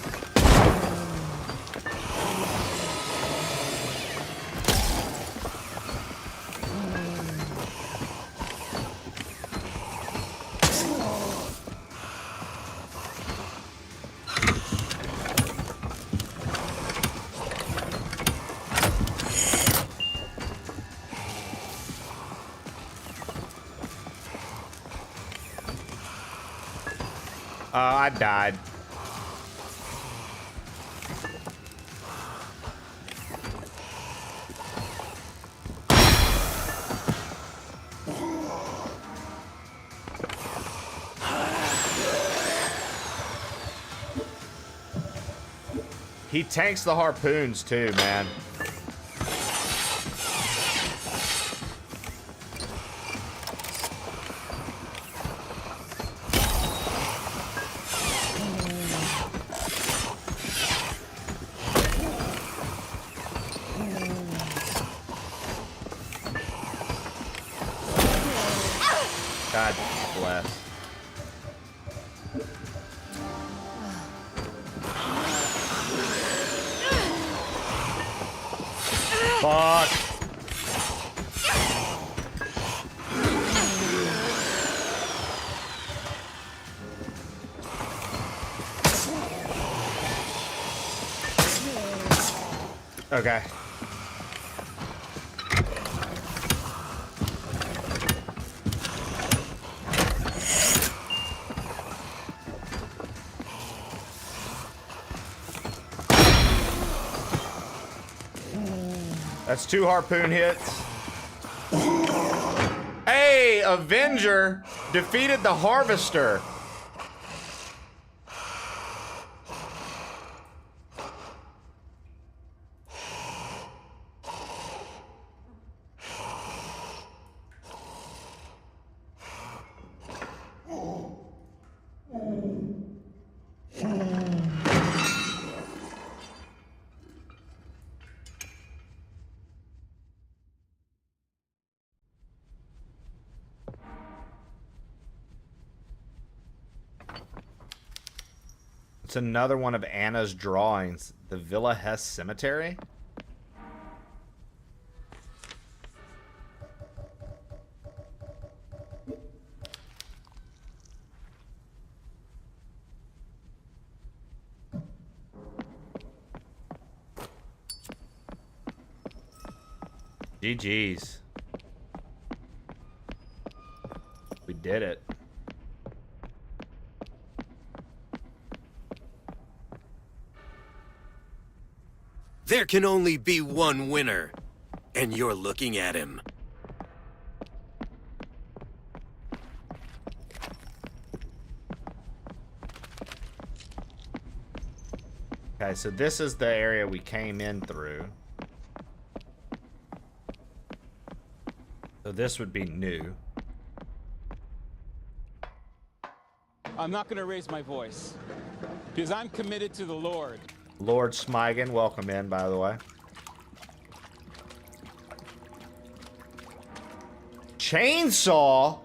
F: I died. He tanks the harpoons too, man. God bless. Fuck. Okay. That's 2 harpoon hits. Hey, Avenger defeated the Harvester. It's another one of Anna's drawings. The Villa Hess Cemetery? GG's. We did it.
L: There can only be one winner, and you're looking at him.
F: Okay, so this is the area we came in through. So this would be new.
M: I'm not going to raise my voice because I'm committed to the Lord.
F: Lord Smigan, welcome in, by the way. Chainsaw?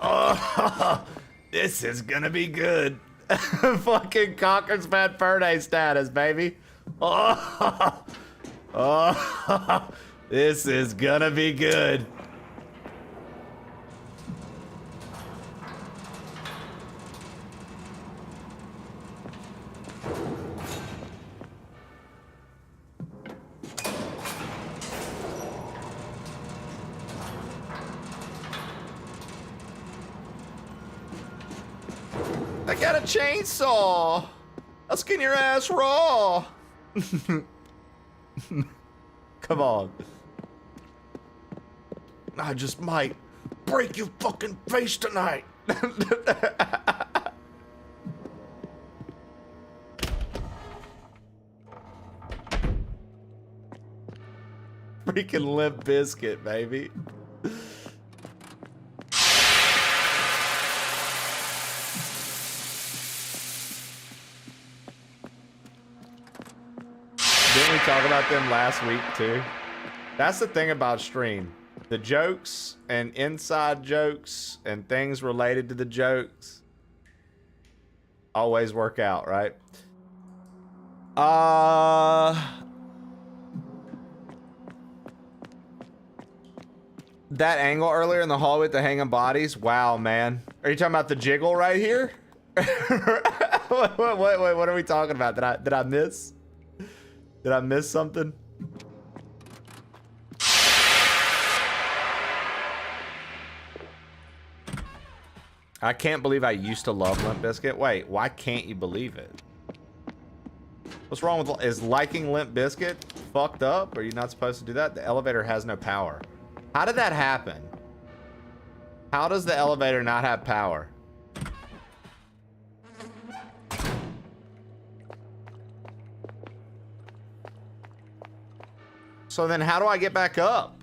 F: Oh, this is gonna be good. Fucking Conker's Bad Fur Day status, baby. Oh, this is gonna be good. I got a chainsaw. I'll skin your ass raw. Come on. I just might break your fucking face tonight. Freaking Limp Biscuit, baby. Didn't we talk about them last week too? That's the thing about stream. The jokes and inside jokes and things related to the jokes always work out, right? That angle earlier in the hallway with the hanging bodies? Wow, man. Are you talking about the jiggle right here? What are we talking about? Did I miss? Did I miss something? I can't believe I used to love Limp Bizkit. Wait, why can't you believe it? What's wrong with... Is liking Limp Bizkit fucked up? Are you not supposed to do that? The elevator has no power. How did that happen? How does the elevator not have power? So then how do I get back up?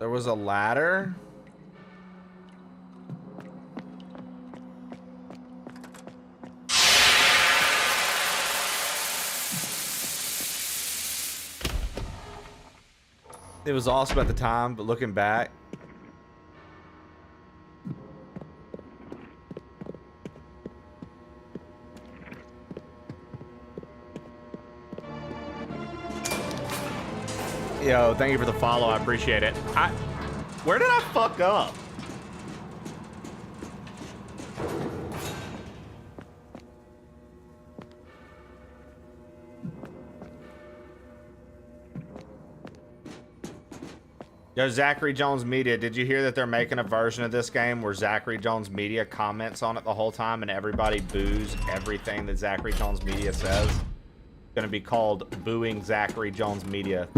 F: There was a ladder. It was awesome at the time, but looking back, yo, thank you for the follow. I appreciate it. Where did I fuck up? Yo, Zachary Jones Media, did you hear that they're making a version of this game where Zachary Jones Media comments on it the whole time and everybody boos everything that Zachary Jones Media says? It's gonna be called Booing Zachary Jones Media.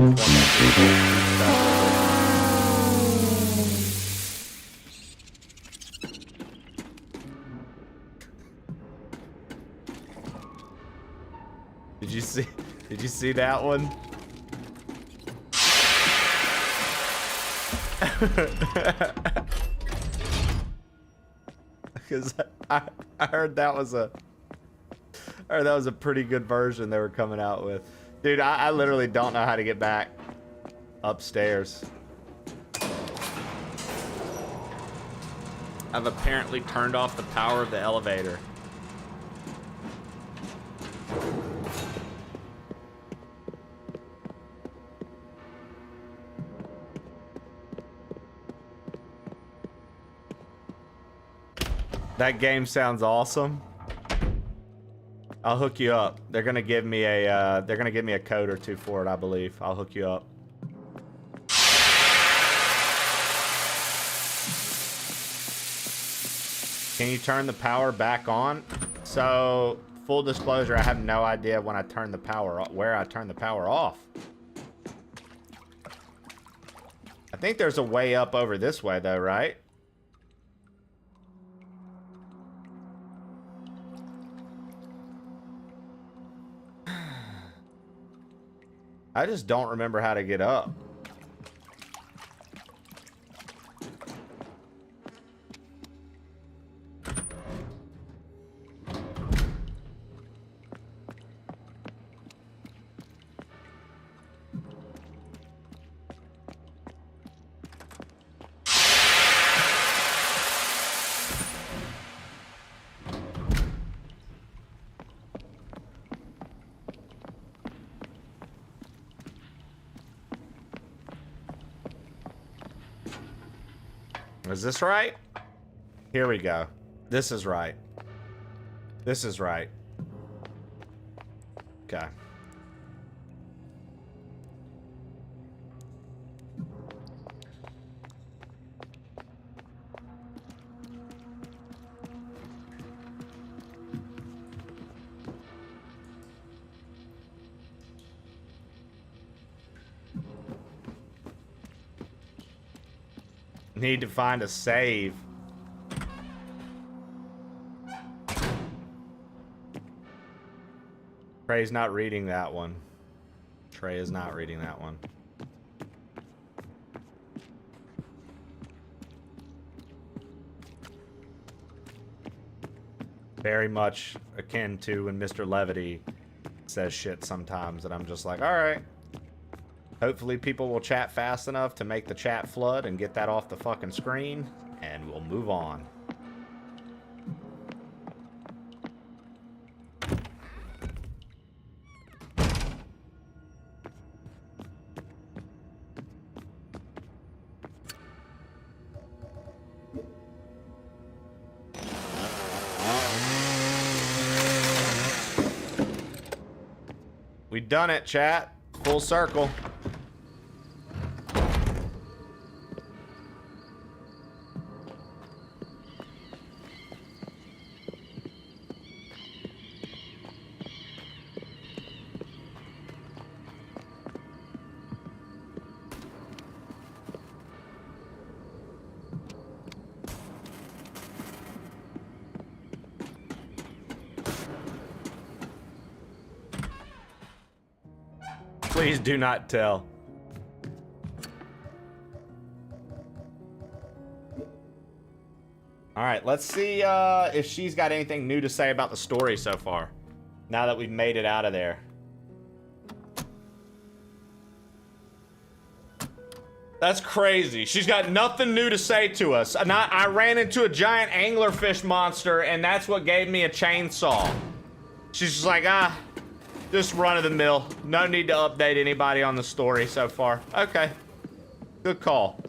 F: Did you see that one? Because I heard that was a pretty good version they were coming out with. Dude, I literally don't know how to get back upstairs. I've apparently turned off the power of the elevator. That game sounds awesome. I'll hook you up. They're gonna give me a code or two for it, I believe. I'll hook you up. Can you turn the power back on? So, full disclosure, I have no idea when I turn the power where I turn the power off. I think there's a way up over this way though, right? I just don't remember how to get up. Is this right? Here we go. This is right. This is right. Okay. Need to find a save. Trey's not reading that one. Trey is not reading that one. Very much akin to when Mr. Levity says shit sometimes that I'm just like, all right. Hopefully people will chat fast enough to make the chat flood and get that off the fucking screen, and we'll move on. We done it, chat. Full circle. Please do not tell. All right, let's see if she's got anything new to say about the story so far, now that we've made it out of there. That's crazy. She's got nothing new to say to us. I ran into a giant anglerfish monster, and that's what gave me a chainsaw. She's just like, just run of the mill. No need to update anybody on the story so far. Okay. Good call.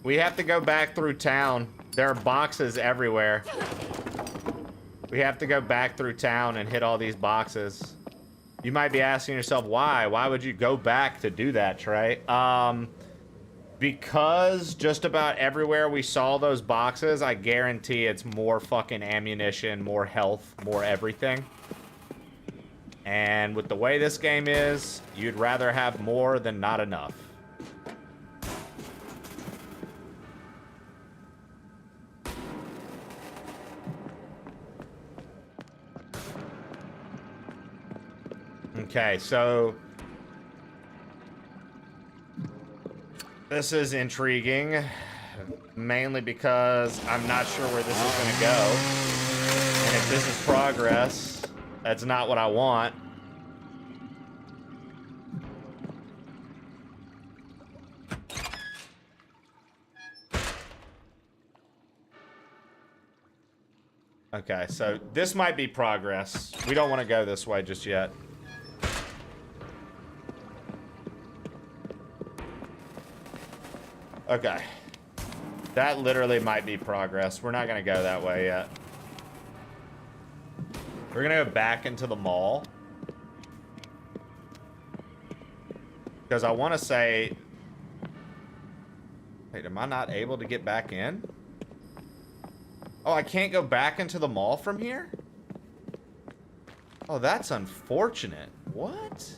F: We have to go back through town. There are boxes everywhere. We have to go back through town and hit all these boxes. You might be asking yourself, why? Why would you go back to do that, Trey? Because just about everywhere we saw those boxes, I guarantee it's more fucking ammunition, more health, more everything. And with the way this game is, you'd rather have more than not enough. Okay, so this is intriguing, mainly because I'm not sure where this is going to go. And if this is progress, that's not what I want. Okay, so this might be progress. We don't want to go this way just yet. Okay. That literally might be progress. We're not going to go that way yet. We're going to go back into the mall. Because I want to say... Wait, am I not able to get back in? Oh, I can't go back into the mall from here? Oh, that's unfortunate. What?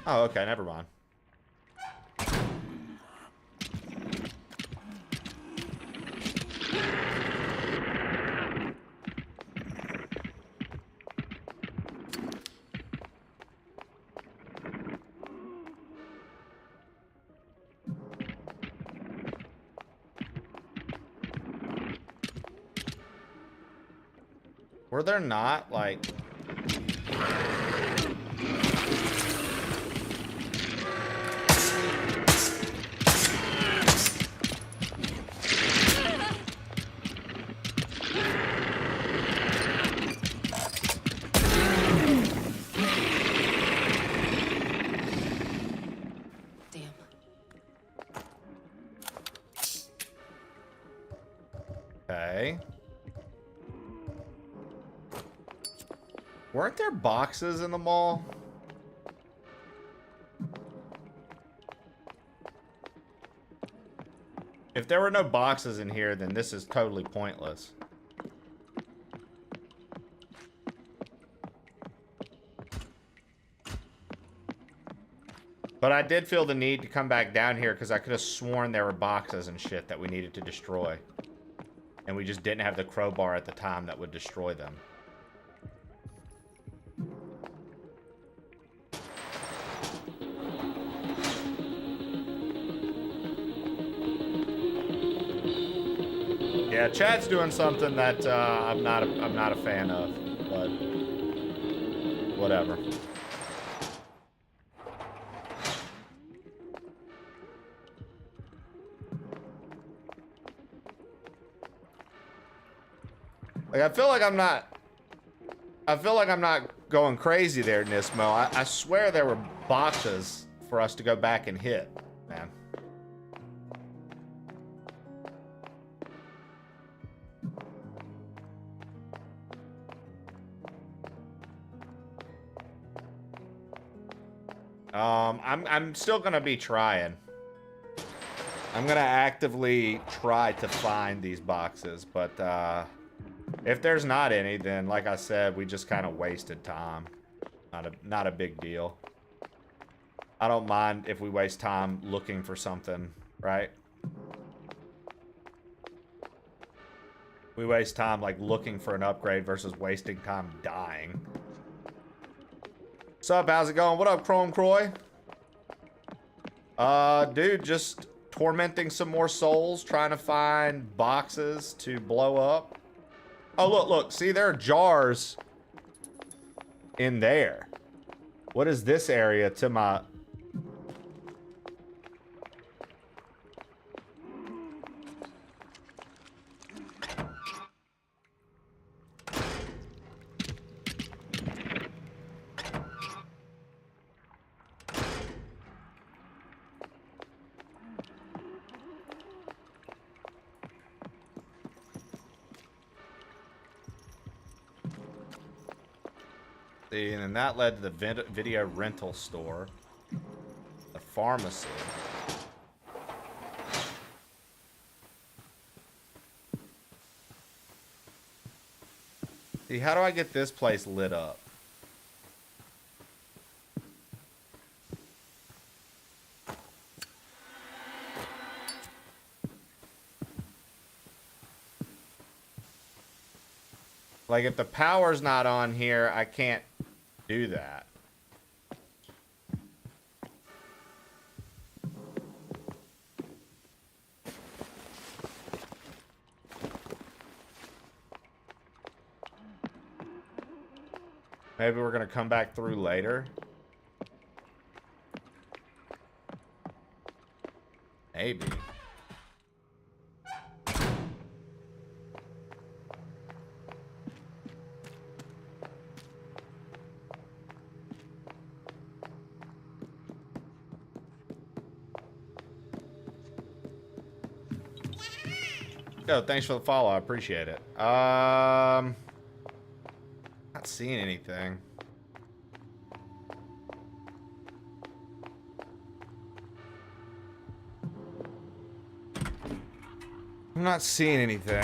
F: Oh, okay, never mind. Were there not, like... Okay. Weren't there boxes in the mall? If there were no boxes in here, then this is totally pointless. But I did feel the need to come back down here because I could have sworn there were boxes and shit that we needed to destroy. And we just didn't have the crowbar at the time that would destroy them. Yeah, chat's doing something that I'm not a fan of, but whatever. Like, I feel like I'm not going crazy there, Nismo. I swear there were boxes for us to go back and hit, man. I'm still gonna be trying. I'm gonna actively try to find these boxes, but if there's not any, then like I said, we just kind of wasted time. Not a big deal. I don't mind if we waste time looking for something, right? We waste time like looking for an upgrade versus wasting time dying. What's up? How's it going? What up, Chrome Croy? Dude, just tormenting some more souls, trying to find boxes to blow up. Oh, look. See, there are jars in there. What is this area to my... And then that led to the video rental store, the pharmacy. See, how do I get this place lit up? Like, if the power's not on here, I can't do that. Maybe we're gonna come back through later. Maybe. Yo, thanks for the follow. I appreciate it. Not seeing anything. I'm not seeing anything.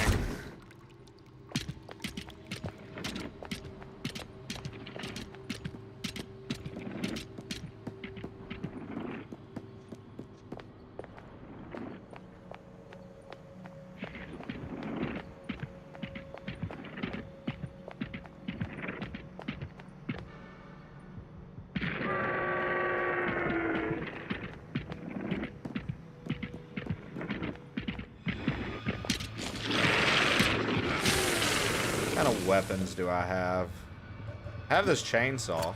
F: What kind of weapons do I have? I have this chainsaw.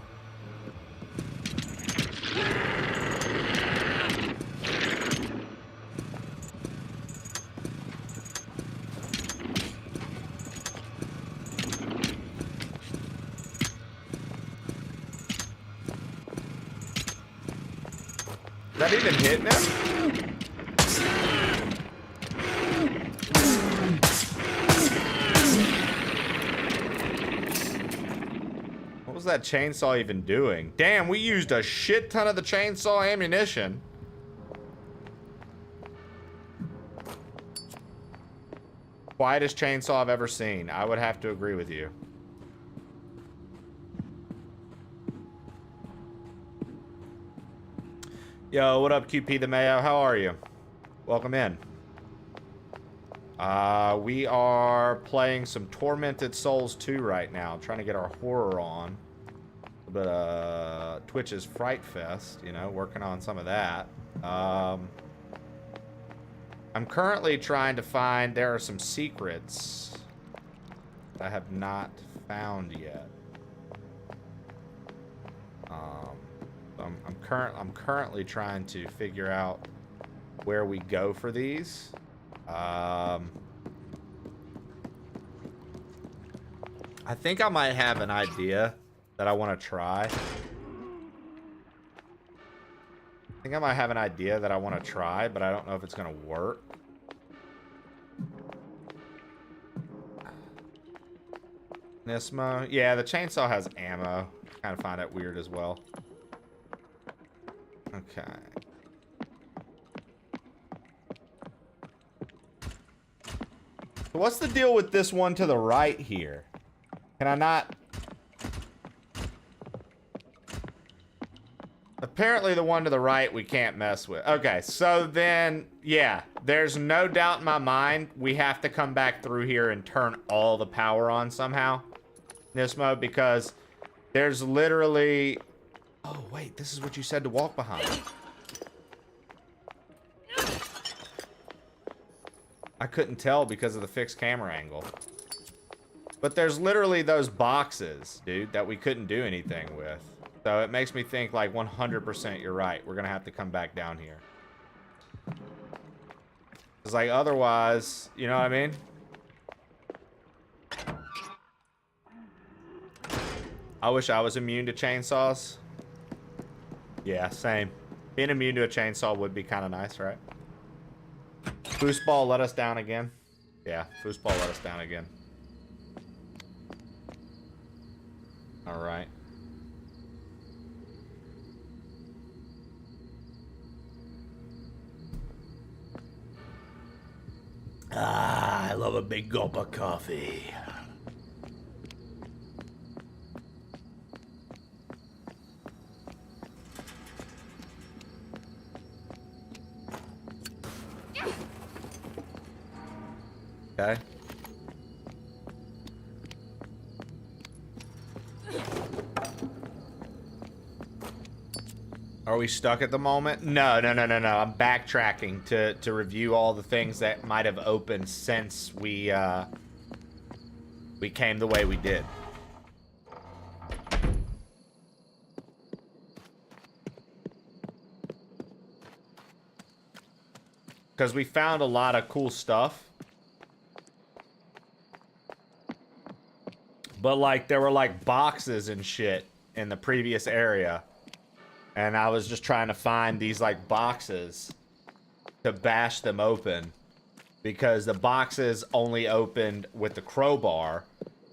F: Is that even hitting him? What was that chainsaw even doing? Damn, we used a shit ton of the chainsaw ammunition. quietest chainsaw I've ever seen. I would have to agree with you. Yo, what up, QP the Mayo? How are you? Welcome in. We are playing some Tormented Souls 2 right now. Trying to get our horror on. But Twitch's Fright Fest, you know, working on some of that. I'm currently trying to find, there are some secrets that I have not found yet. I'm currently trying to figure out where we go for these. I think I might have an idea that I want to try. But I don't know if it's going to work. Nismo. Yeah, the chainsaw has ammo. Kind of find it weird as well. Okay. So what's the deal with this one to the right here? Can I not... Apparently the one to the right we can't mess with. Okay, so then, yeah, there's no doubt in my mind we have to come back through here and turn all the power on somehow. Nismo, because there's literally... Oh, wait, this is what you said to walk behind. I couldn't tell because of the fixed camera angle. But there's literally those boxes, dude, that we couldn't do anything with. So it makes me think, like, 100% you're right. We're going to have to come back down here. It's like, otherwise, you know what I mean? I wish I was immune to chainsaws. Yeah, same. Being immune to a chainsaw would be kind of nice, right? Foosball let us down again. Yeah, foosball let us down again. All right. Ah, I love a big gulp of coffee. Okay. Are we stuck at the moment? No. I'm backtracking to review all the things that might have opened since we came the way we did. Because we found a lot of cool stuff. But, like, there were, like, boxes and shit in the previous area. And I was just trying to find these, like, boxes to bash them open. Because the boxes only opened with the crowbar.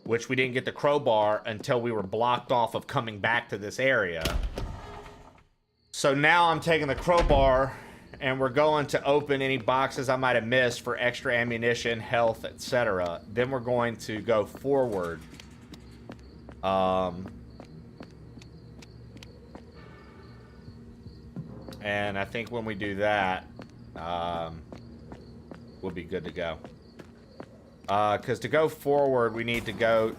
F: Which we didn't get the crowbar until we were blocked off of coming back to this area. So now I'm taking the crowbar and we're going to open any boxes I might have missed for extra ammunition, health, etc. Then we're going to go forward. And I think when we do that, we'll be good to go. Because to go forward, we need to go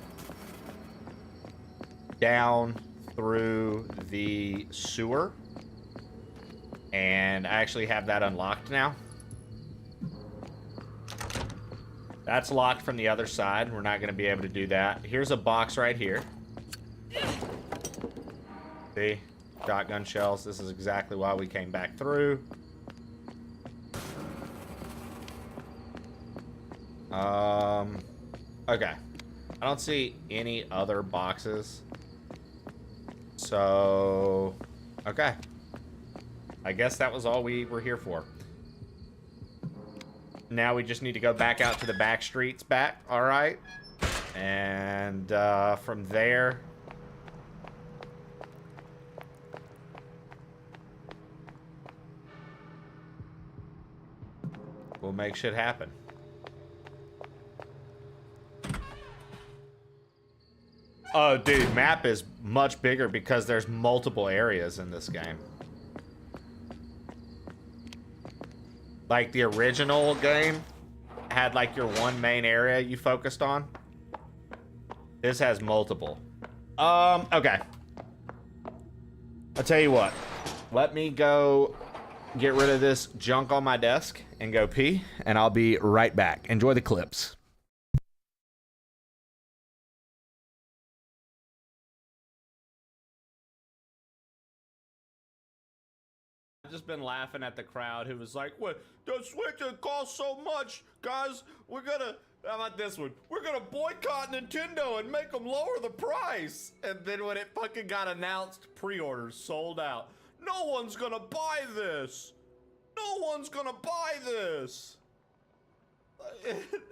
F: down through the sewer. And I actually have that unlocked now. That's locked from the other side. We're not going to be able to do that. Here's a box right here. See? Shotgun shells. This is exactly why we came back through. Okay. I don't see any other boxes. So, okay. I guess that was all we were here for. Now we just need to go back out to the back streets back. All right. And from there... we'll make shit happen. Oh, dude, map is much bigger because there's multiple areas in this game. Like the original game had like your one main area you focused on. This has multiple. Okay. I'll tell you what. Let me go get rid of this junk on my desk and go pee, and I'll be right back. Enjoy the clips. I've just been laughing at the crowd who was like, "What? The Switch it costs so much, guys. We're gonna." How about this one? We're gonna boycott Nintendo and make them lower the price. And then when it fucking got announced, pre-orders sold out. No one's gonna buy this. No one's gonna buy this.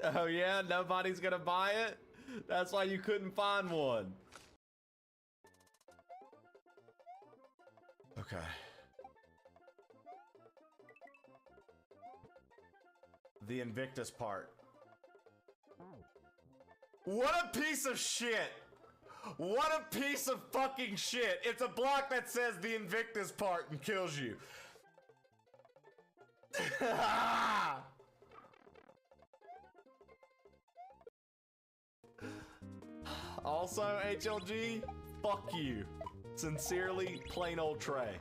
F: Oh yeah, nobody's gonna buy it? That's why you couldn't find one. Okay. The Invictus part. What a piece of shit! What a piece of fucking shit! It's a block that says the Invictus part and kills you. Also, HLG, fuck you. Sincerely, plain old Trey.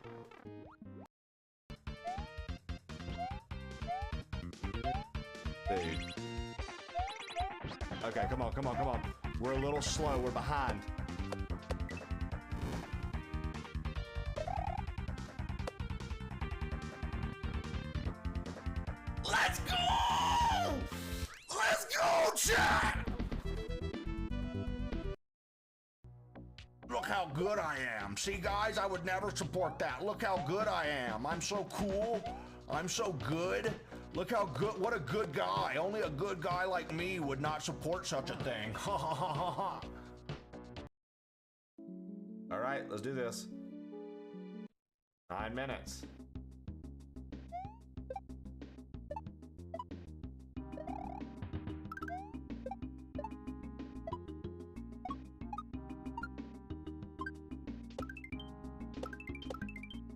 F: Dude. Okay, come on, come on, come on. We're a little slow, we're behind. Let's go! Let's go, chat! Look how good I am. See, guys, I would never support that. Look how good I am. I'm so cool. I'm so good. Look how good, what a good guy. Only a good guy like me would not support such a thing. Ha ha ha ha ha. All right, let's do this. 9 minutes.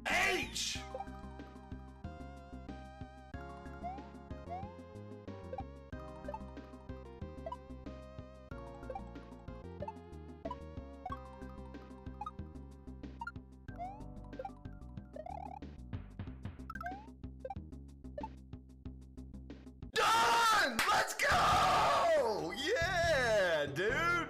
F: H! Done! Let's go! Yeah, dude!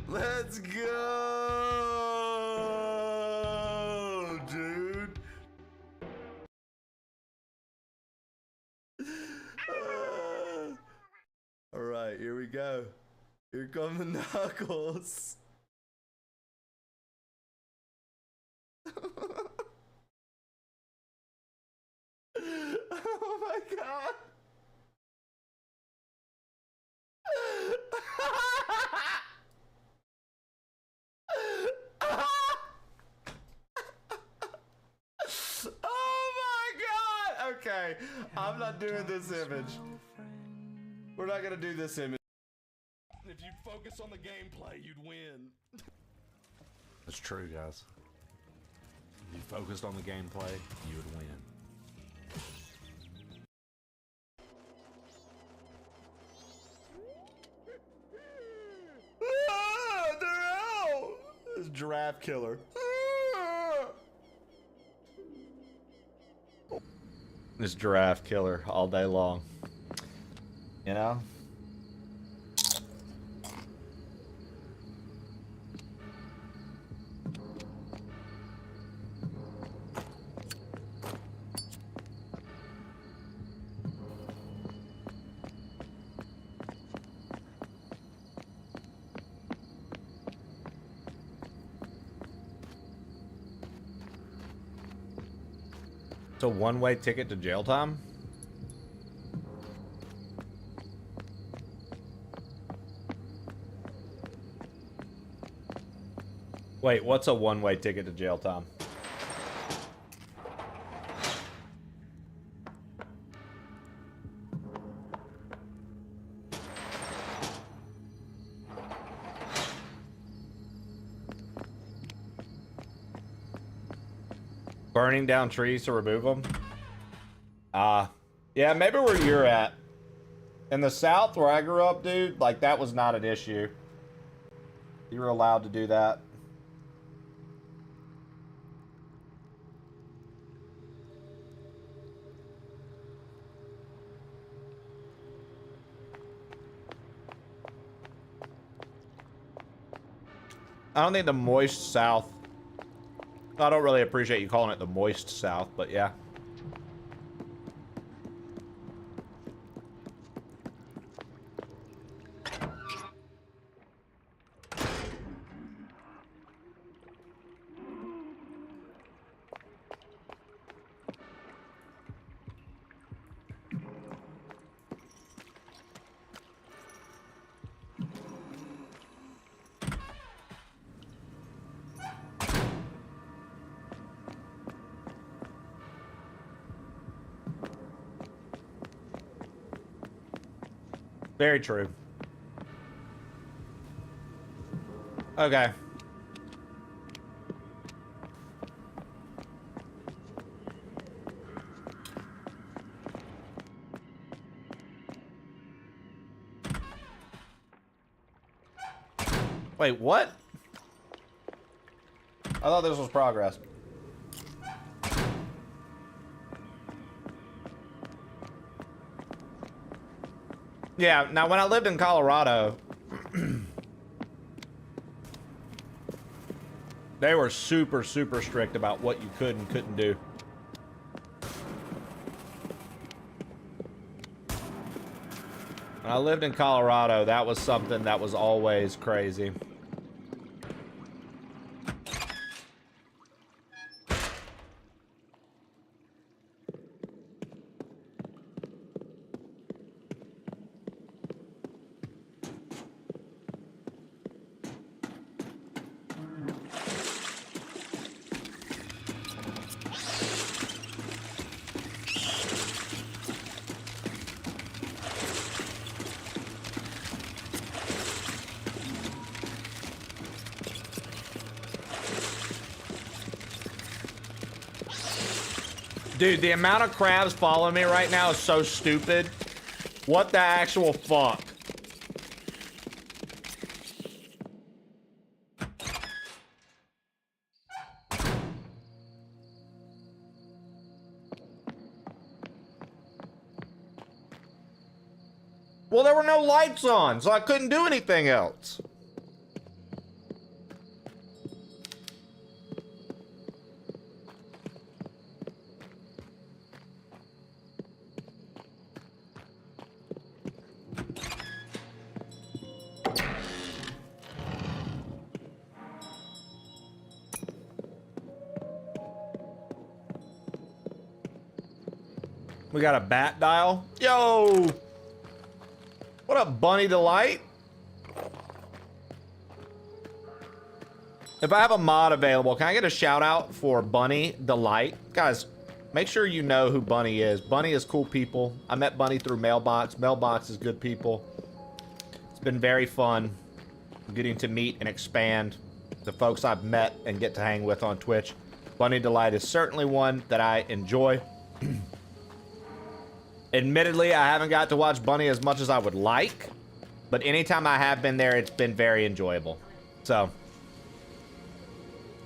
F: Let's go, dude. All right, here we go. Here come the knuckles. Oh my god. Oh my god! Okay, I'm not doing this image. We're not gonna do this image. If you'd focus on the gameplay, you'd win. That's true, guys. If you focused on the gameplay, you would win. Ah, they're out! This giraffe killer. This giraffe killer all day long. You know? It's a one-way ticket to jail time? Wait, what's a one-way ticket to jail time? Burning down trees to remove them? Yeah, maybe where you're at. In the South, where I grew up, dude, like, that was not an issue. You were allowed to do that. I don't think the moist South. I don't really appreciate you calling it the moist South, but yeah. Very true. Okay. Wait, what? I thought this was progress. Yeah, now when I lived in Colorado, they were super, super strict about what you could and couldn't do. When I lived in Colorado, that was something that was always crazy. Dude, the amount of crabs following me right now is so stupid. What the actual fuck? Well, there were no lights on, so I couldn't do anything else. We got a bat dial. Yo! What up, Bunny Delight? If I have a mod available, can I get a shout out for Bunny Delight? Guys, make sure you know who Bunny is. Bunny is cool people. I met Bunny through Mailbox. Mailbox is good people. It's been very fun getting to meet and expand the folks I've met and get to hang with on Twitch. Bunny Delight is certainly one that I enjoy. Admittedly, I haven't got to watch Bunny as much as I would like, but anytime I have been there, it's been very enjoyable. So,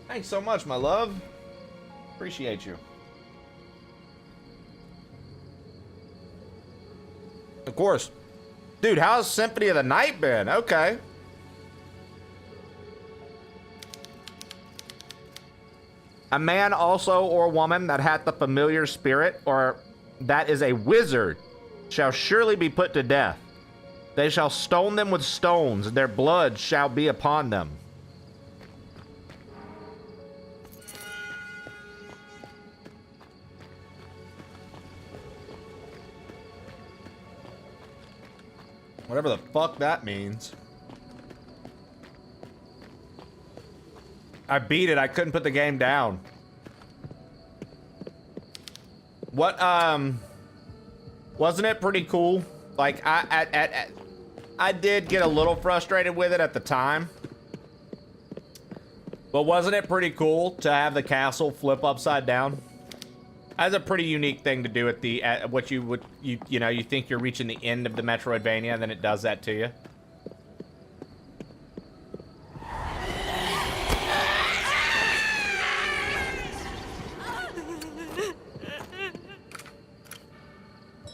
F: thanks so much, my love. Appreciate you. Of course. Dude, how's Symphony of the Night been? Okay. A man also or woman that hath the familiar spirit or that is a wizard shall surely be put to death. They shall stone them with stones, and their blood shall be upon them. Whatever the fuck that means. I beat it. I couldn't put the game down. What, wasn't it pretty cool? Like, I did get a little frustrated with it at the time. But wasn't it pretty cool to have the castle flip upside down? That's a pretty unique thing to do at the what you would you know, you think you're reaching the end of the Metroidvania, and then it does that to you.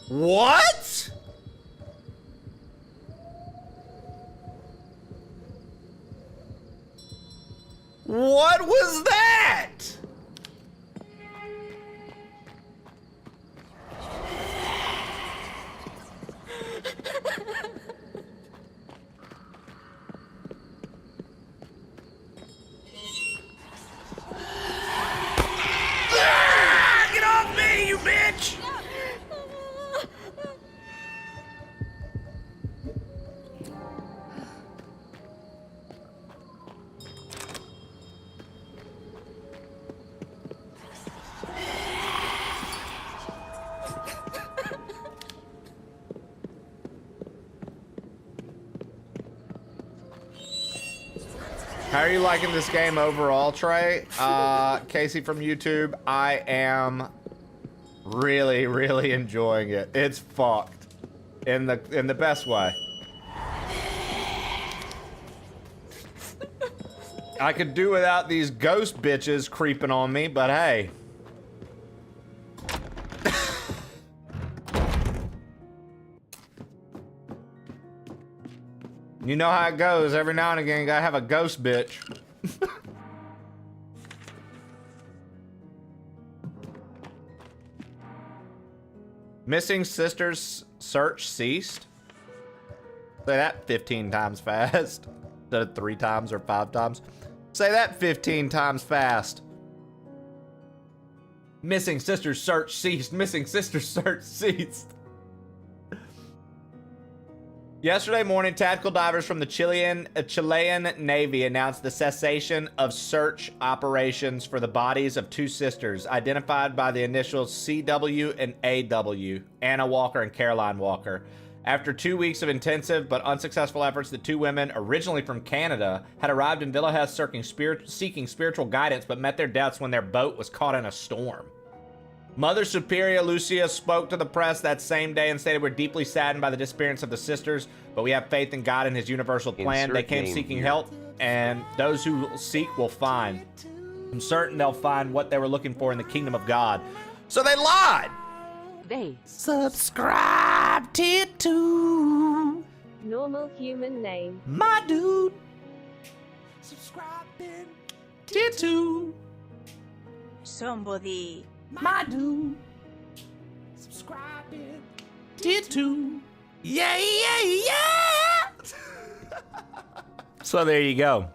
F: What? What was that? Ah, get off me, you bitch! How are you liking this game overall, Trey? Casey from YouTube, I am really, really enjoying it. It's fucked in the best way. I could do without these ghost bitches creeping on me, but hey. You know how it goes. Every now and again, you gotta have a ghost bitch. Missing sisters search ceased. Say that 15 times fast. Instead of 3 times or 5 times. Say that 15 times fast. Missing sisters search ceased. Missing sisters search ceased. Yesterday morning, tactical divers from the Chilean Navy announced the cessation of search operations for the bodies of 2 sisters, identified by the initials CW and AW, Anna Walker and Caroline Walker. After 2 weeks of intensive but unsuccessful efforts, the 2 women, originally from Canada, had arrived in Villa Hess seeking spiritual guidance, but met their deaths when their boat was caught in a storm. Mother Superior Lucia spoke to the press that same day and stated, "We're deeply saddened by the disappearance of the sisters, but we have faith in God and his universal plan. They came seeking help, and those who seek will find. I'm certain they'll find what they were looking for in the kingdom of God." So they lied!
E: They
F: subscribe tier 2.
N: Normal human name.
F: My dude. Subscribing tier 2.
N: Somebody.
F: My dude. Subscribing tier 2. Yeah, yeah, yeah. So there you go.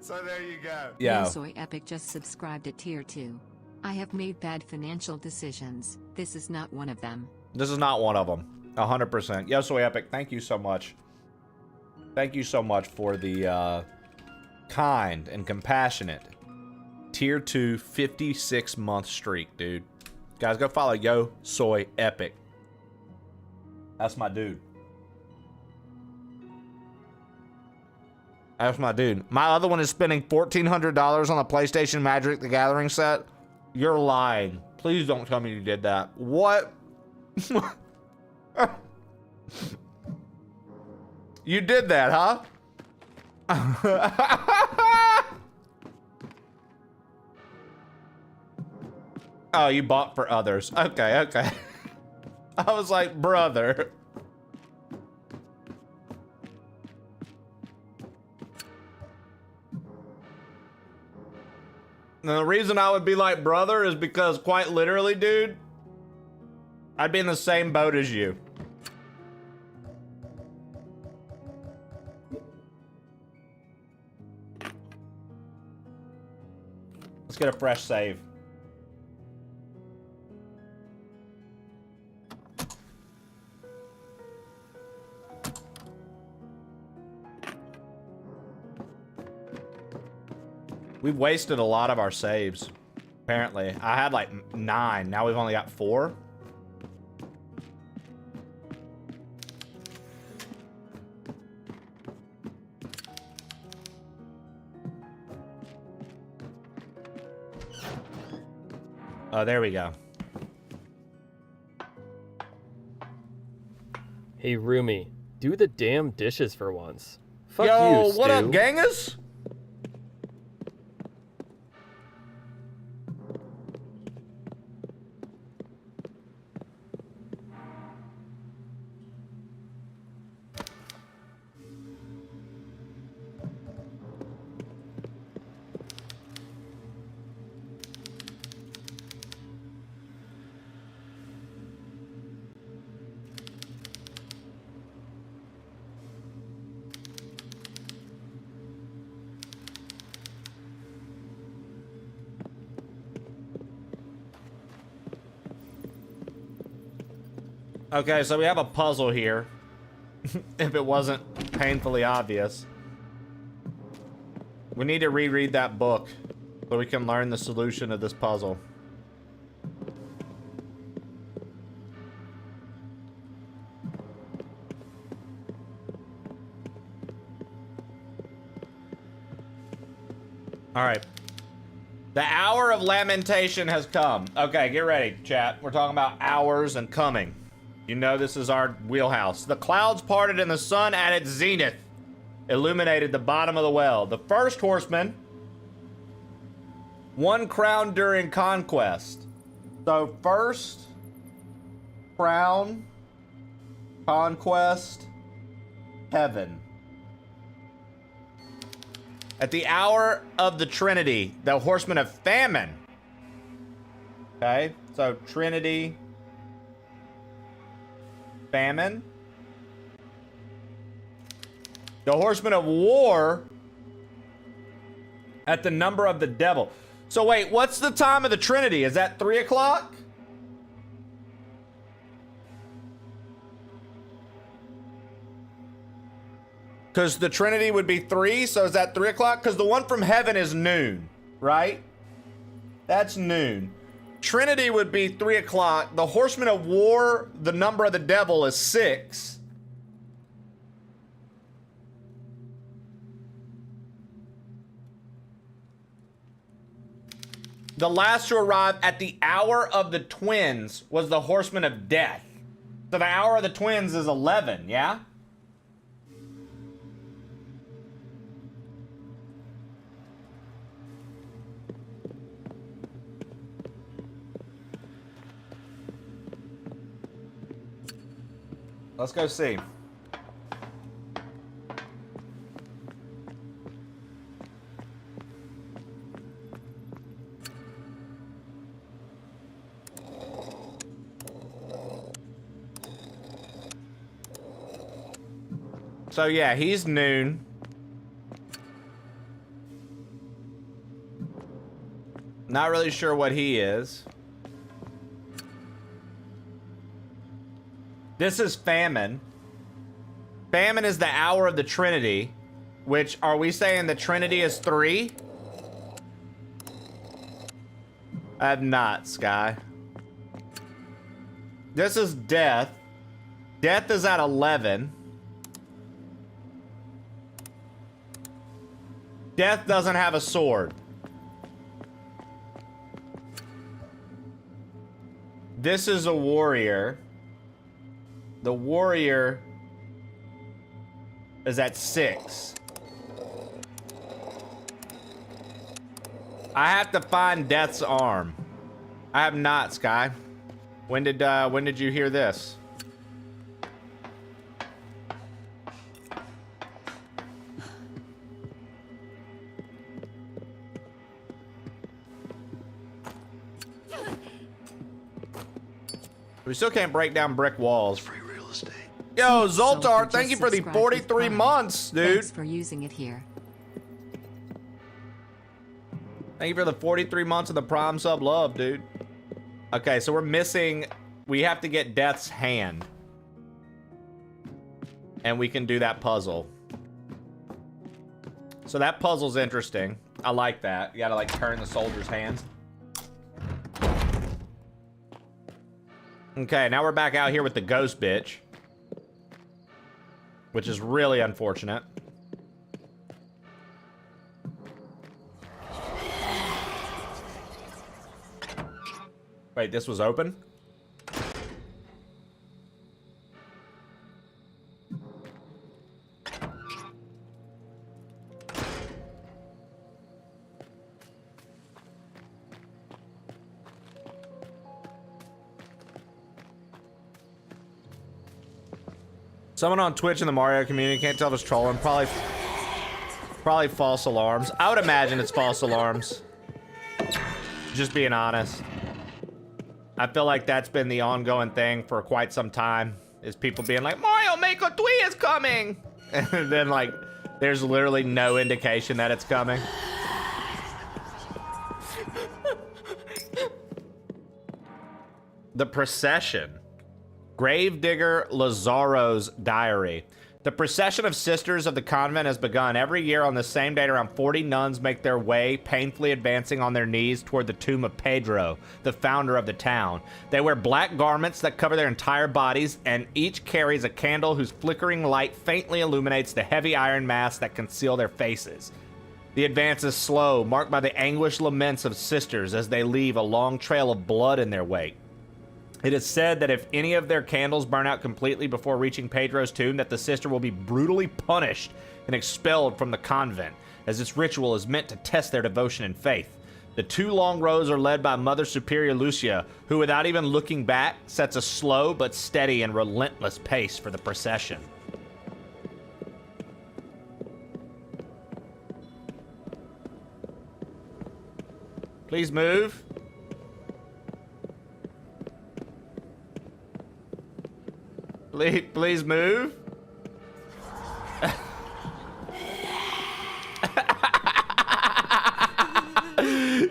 F: So there you go. Yeah.
E: Soy Epic just subscribed at tier 2. I have made bad financial decisions. This is not one of them.
F: This is not one of them. 100%. Yo, Soy Epic, thank you so much. Thank you so much for the kind and compassionate tier 2 56-month streak, dude. Guys, go follow Yo Soy Epic. That's my dude. That's my dude. My other one is spending $1,400 on a PlayStation Magic the Gathering set. You're lying. Please don't tell me you did that. What? You did that, huh? Oh, you bought for others. Okay, okay. I was like, brother. And the reason I would be like brother is because quite literally, dude, I'd be in the same boat as you. Let's get a fresh save. We've wasted a lot of our saves, apparently. I had like 9, now we've only got 4. Oh, there we go.
O: Hey, Rumi, do the damn dishes for once. Fuck
F: Yo,
O: you, Stu.
F: what up, Genghis? Okay, so we have a puzzle here. If it wasn't painfully obvious. We need to reread that book so we can learn the solution of this puzzle. All right. The hour of lamentation has come. Okay, get ready, chat. We're talking about hours and coming. You know this is our wheelhouse. The clouds parted and the sun at its zenith illuminated the bottom of the well. The first horseman won crown during conquest. So first crown, conquest, heaven. At the hour of the Trinity, the horseman of famine. Okay, so Trinity, famine. The horseman of war at the number of the devil. So wait, what's the time of the Trinity? Is that 3 o'clock? Because the Trinity would be 3, so is that 3 o'clock? Because the one from heaven is noon, right? That's noon. Trinity would be 3 o'clock. The horseman of war, the number of the devil is 6. The last to arrive at the hour of the twins was the horseman of death. So the hour of the twins is 11, yeah? Let's go see. So yeah, he's noon. Not really sure what he is. This is famine. Famine is the hour of the Trinity, which, are we saying the Trinity is 3? I have not, Sky. This is death. Death is at 11. Death doesn't have a sword. This is a warrior. The warrior is at 6. I have to find Death's arm. I have not, Sky. When did you hear this? We still can't break down brick walls. Free real estate. Yo, Zoltar, thank you for the 43 months, dude.
E: Thanks for using it here.
F: Thank you for the 43 months of the Prime sub love, dude. Okay, so we're missing... We have to get Death's hand. And we can do that puzzle. So that puzzle's interesting. I like that. You gotta, like, turn the soldier's hands. Okay, now we're back out here with the ghost bitch. Which is really unfortunate. Wait, this was open? Someone on Twitch in the Mario community, can't tell if it's trolling. Probably false alarms. I would imagine it's false alarms. Just being honest. I feel like that's been the ongoing thing for quite some time. Is people being like, Mario Maker 3 is coming! And then like, there's literally no indication that it's coming. The procession. Gravedigger Lazaro's diary. The procession of sisters of the convent has begun. Every year on the same date, around 40 nuns make their way, painfully advancing on their knees toward the tomb of Pedro, the founder of the town. They wear black garments that cover their entire bodies, and each carries a candle whose flickering light faintly illuminates the heavy iron masks that conceal their faces. The advance is slow, marked by the anguished laments of sisters as they leave a long trail of blood in their wake. It is said that if any of their candles burn out completely before reaching Pedro's tomb, that the sister will be brutally punished and expelled from the convent, as this ritual is meant to test their devotion and faith. The two long rows are led by Mother Superior Lucia, who, without even looking back, sets a slow but steady and relentless pace for the procession. Please move. Please move.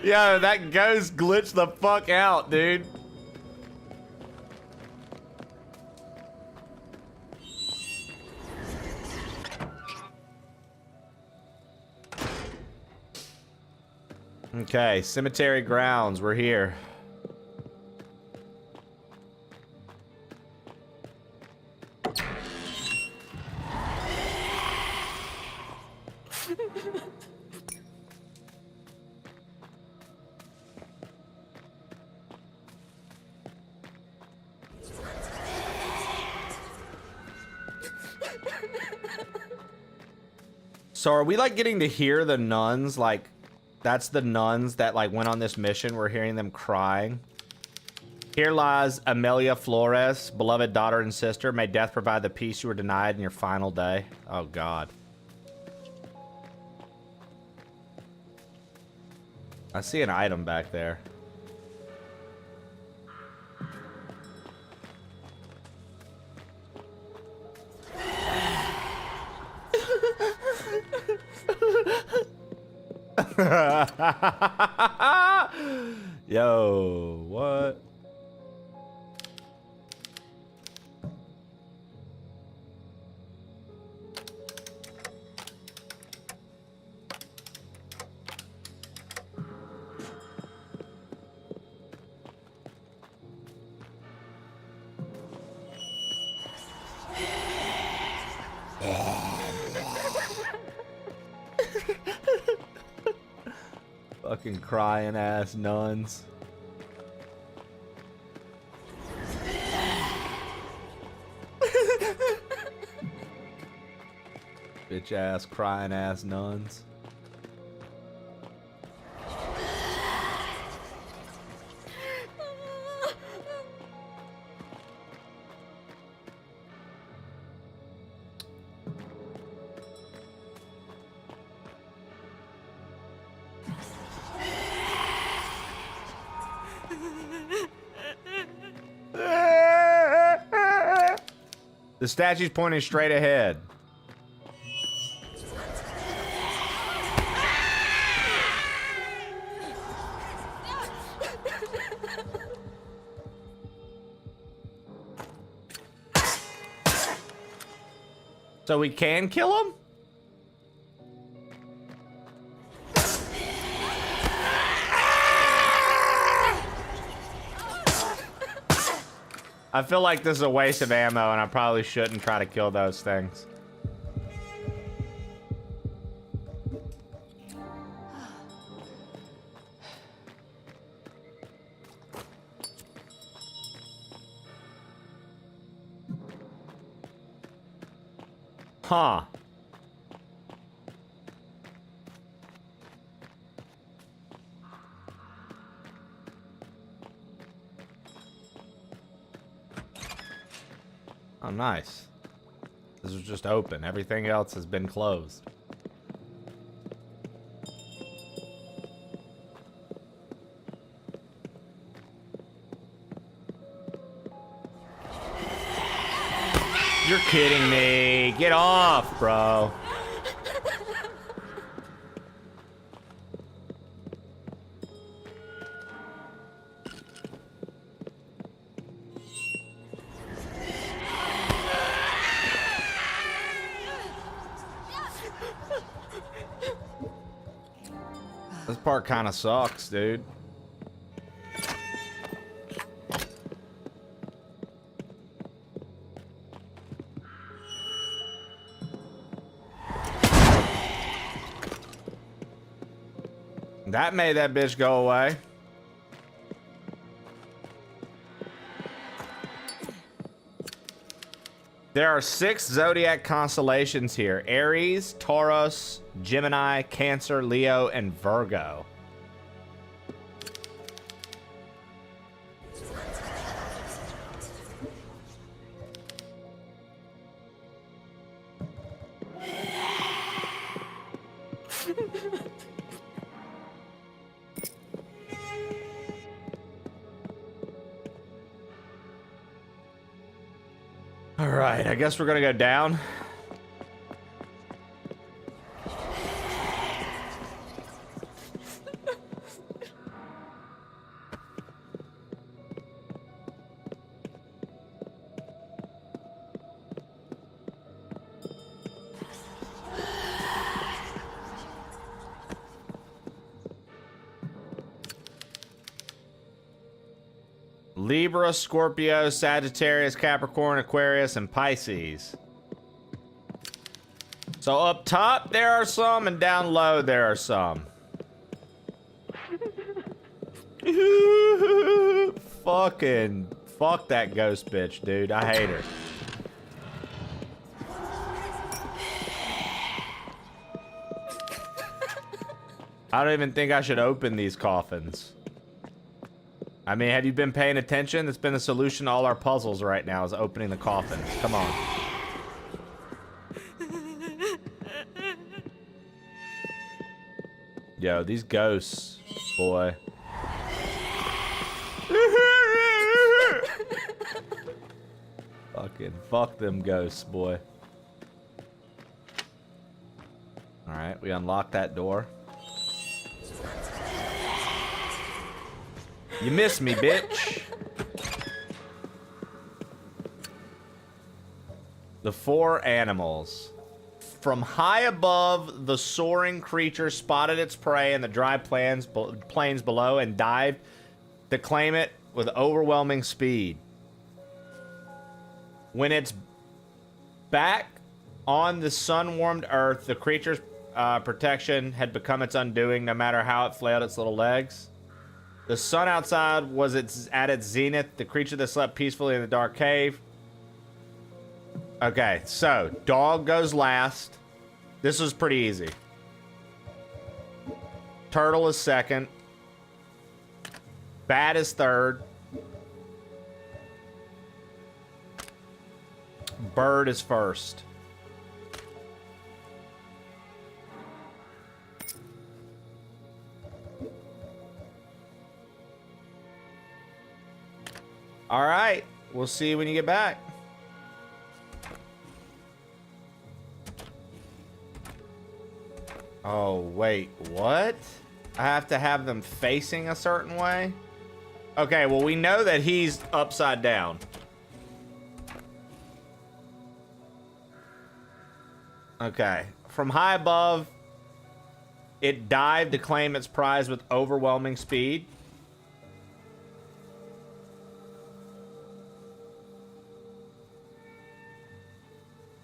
F: Yo, that ghost glitched the fuck out, dude. Okay, cemetery grounds, we're here. So are we like getting to hear the nuns? Like, that's the nuns that like went on this mission. We're hearing them crying. Here lies Amelia Flores, beloved daughter and sister. May death provide the peace you were denied in your final day. Oh God. I see an item back there. Yo, what? Fucking crying ass nuns. Bitch ass crying ass nuns. The statue's pointing straight ahead. So we can kill him? I feel like this is a waste of ammo and I probably shouldn't try to kill those things. Huh. Oh, nice. This is just open. Everything else has been closed. You're kidding me. Get off, bro. This part kind of sucks, dude. That made that bitch go away. There are 6 zodiac constellations here: Aries, Taurus, Gemini, Cancer, Leo, and Virgo. All right, I guess we're gonna go down. Libra, Scorpio, Sagittarius, Capricorn, Aquarius, and Pisces. So up top there are some, and down low there are some. Fuck that ghost bitch, dude. I hate her. I don't even think I should open these coffins. I mean, have you been paying attention? That's been the solution to all our puzzles right now, is opening the coffins. Come on. Yo, these ghosts, boy. Fucking fuck them ghosts, boy. Alright, we unlocked that door. You missed me, bitch. The 4 animals. From high above, the soaring creature spotted its prey in the dry plains below and dived to claim it with overwhelming speed. When it's back on the sun-warmed earth, the creature's protection had become its undoing, no matter how it flailed its little legs. The sun outside was at its zenith, the creature that slept peacefully in the dark cave. Okay, so dog goes last. This was pretty easy. Turtle is second. Bat is third. Bird is first. All right, we'll see you when you get back. Oh, wait, what? I have to have them facing a certain way? Okay, well, we know that he's upside down. Okay, from high above, it dived to claim its prize with overwhelming speed.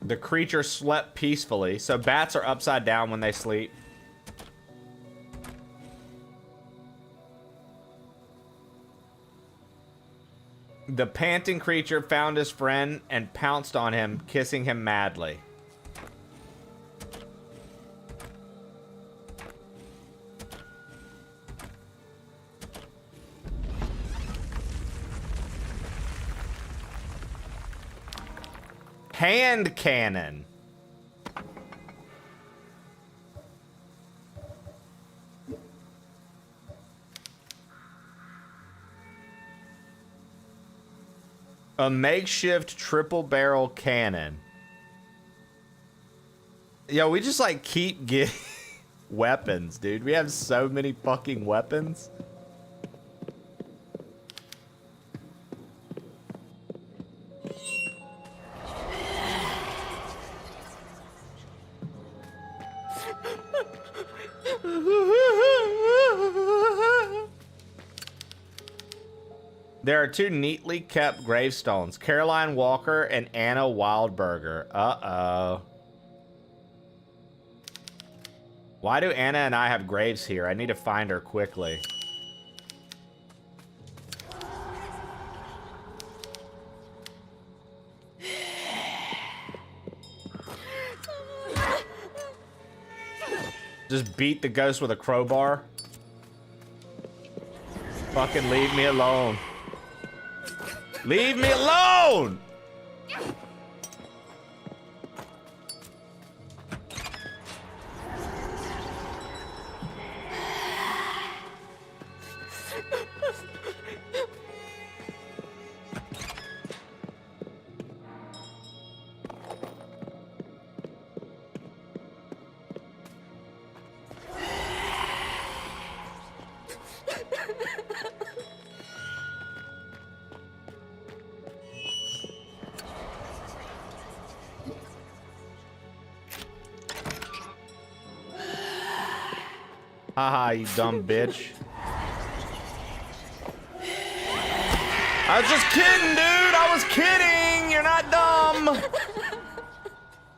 F: The creature slept peacefully, so bats are upside down when they sleep. The panting creature found his friend and pounced on him, kissing him madly. Hand cannon. A makeshift triple barrel cannon. Yo, we just like keep getting weapons, dude. We have so many fucking weapons. There are two neatly kept gravestones, Caroline Walker and Anna Wildberger. Uh-oh. Why do Anna and I have graves here? I need to find her quickly. Just beat the ghost with a crowbar? Fucking leave me alone. Leave me alone! Haha, you dumb bitch. I was just kidding, dude. I was kidding. You're not dumb.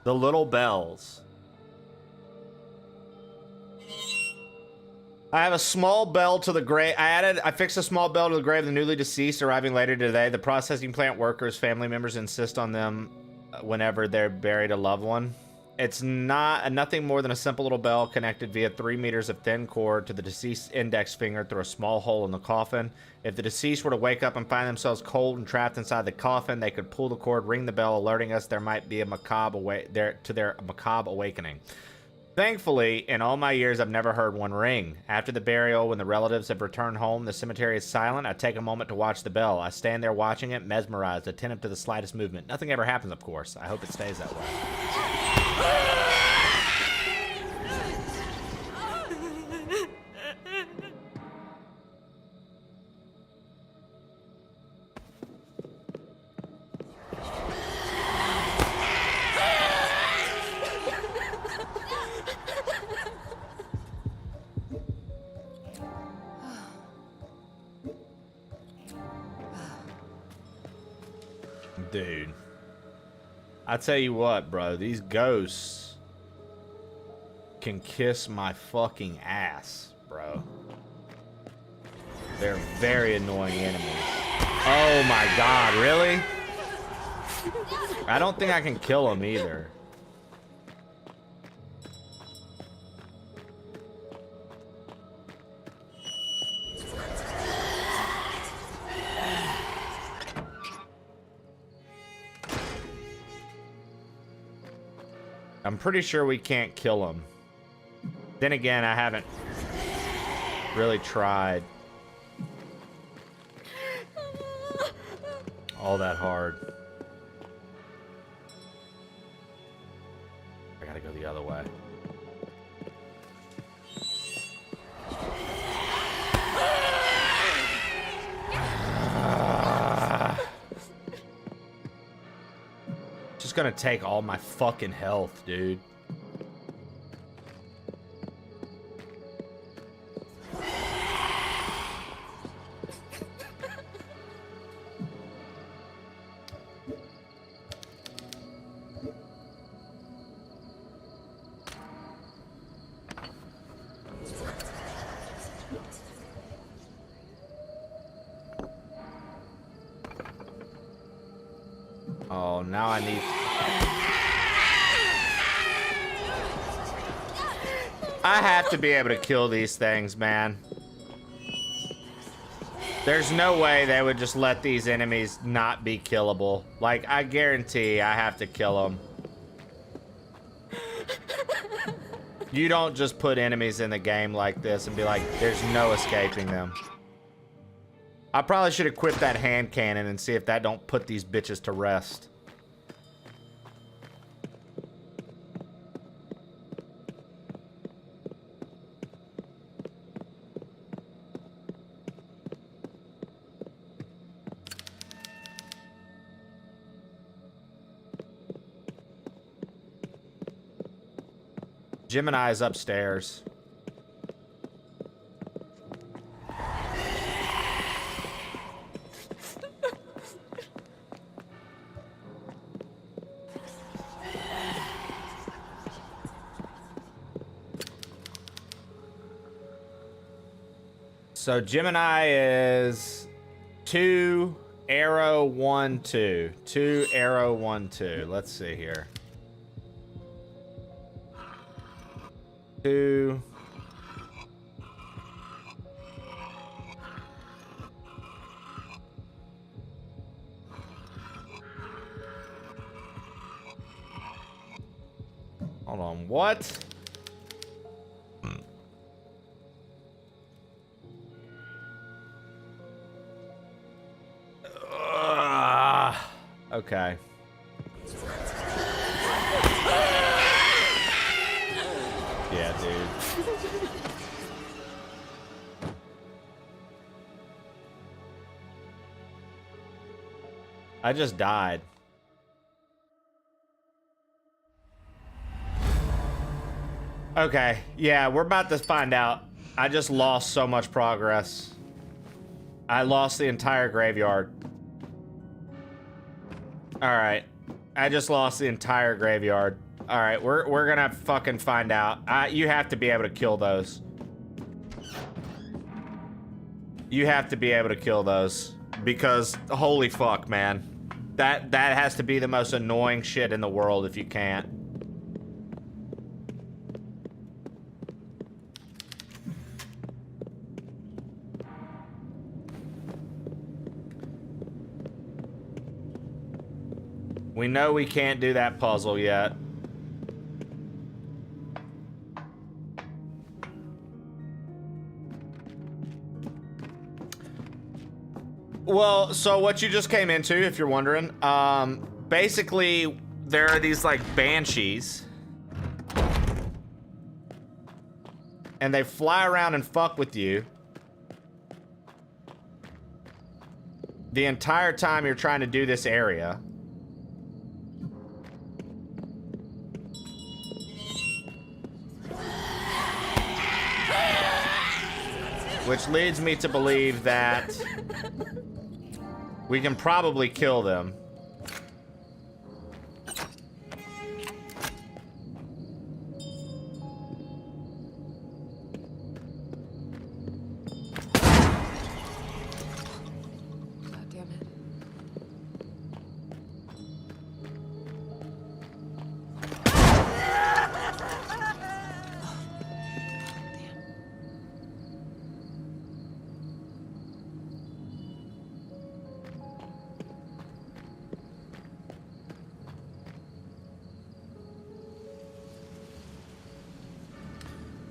F: The little bells. I have a small bell to the grave. I fixed a small bell to the grave of the newly deceased, arriving later today. The processing plant workers, family members insist on them whenever they're buried a loved one. It's nothing more than a simple little bell connected via 3 meters of thin cord to the deceased's index finger through a small hole in the coffin. If the deceased were to wake up and find themselves cold and trapped inside the coffin, they could pull the cord, ring the bell, alerting us there might be a macabre macabre awakening. Thankfully, in all my years, I've never heard one ring. After the burial, when the relatives have returned home, the cemetery is silent. I take a moment to watch the bell. I stand there watching it, mesmerized, attentive to the slightest movement. Nothing ever happens, of course. I hope it stays that way. Dude, I tell you what, bro, these ghosts can kiss my fucking ass, bro. They're very annoying enemies. Oh my god, really? I don't think I can kill them either. I'm pretty sure we can't kill him. Then again, I haven't really tried all that hard. I gotta go the other way. Just gonna take all my fucking health, dude. Oh, now I need... I have to be able to kill these things, man. There's no way they would just let these enemies not be killable. Like, I guarantee I have to kill them. You don't just put enemies in the game like this and be like, there's no escaping them. I probably should equip that hand cannon and see if that don't put these bitches to rest. Gemini is upstairs. So Gemini is 2, arrow 1, 2. 2, arrow 1, 2. Let's see here. 2. Hold on, what? Okay. Yeah, dude. I just died. Okay, yeah, we're about to find out. I just lost so much progress. I lost the entire graveyard. Alright. I just lost the entire graveyard. Alright, we're gonna fucking find out. You have to be able to kill those. You have to be able to kill those. Because, holy fuck, man. That has to be the most annoying shit in the world if you can't. We know we can't do that puzzle yet. Well, so what you just came into, if you're wondering, basically there are these like banshees. And they fly around and fuck with you the entire time you're trying to do this area. Which leads me to believe that we can probably kill them.
P: God damn it.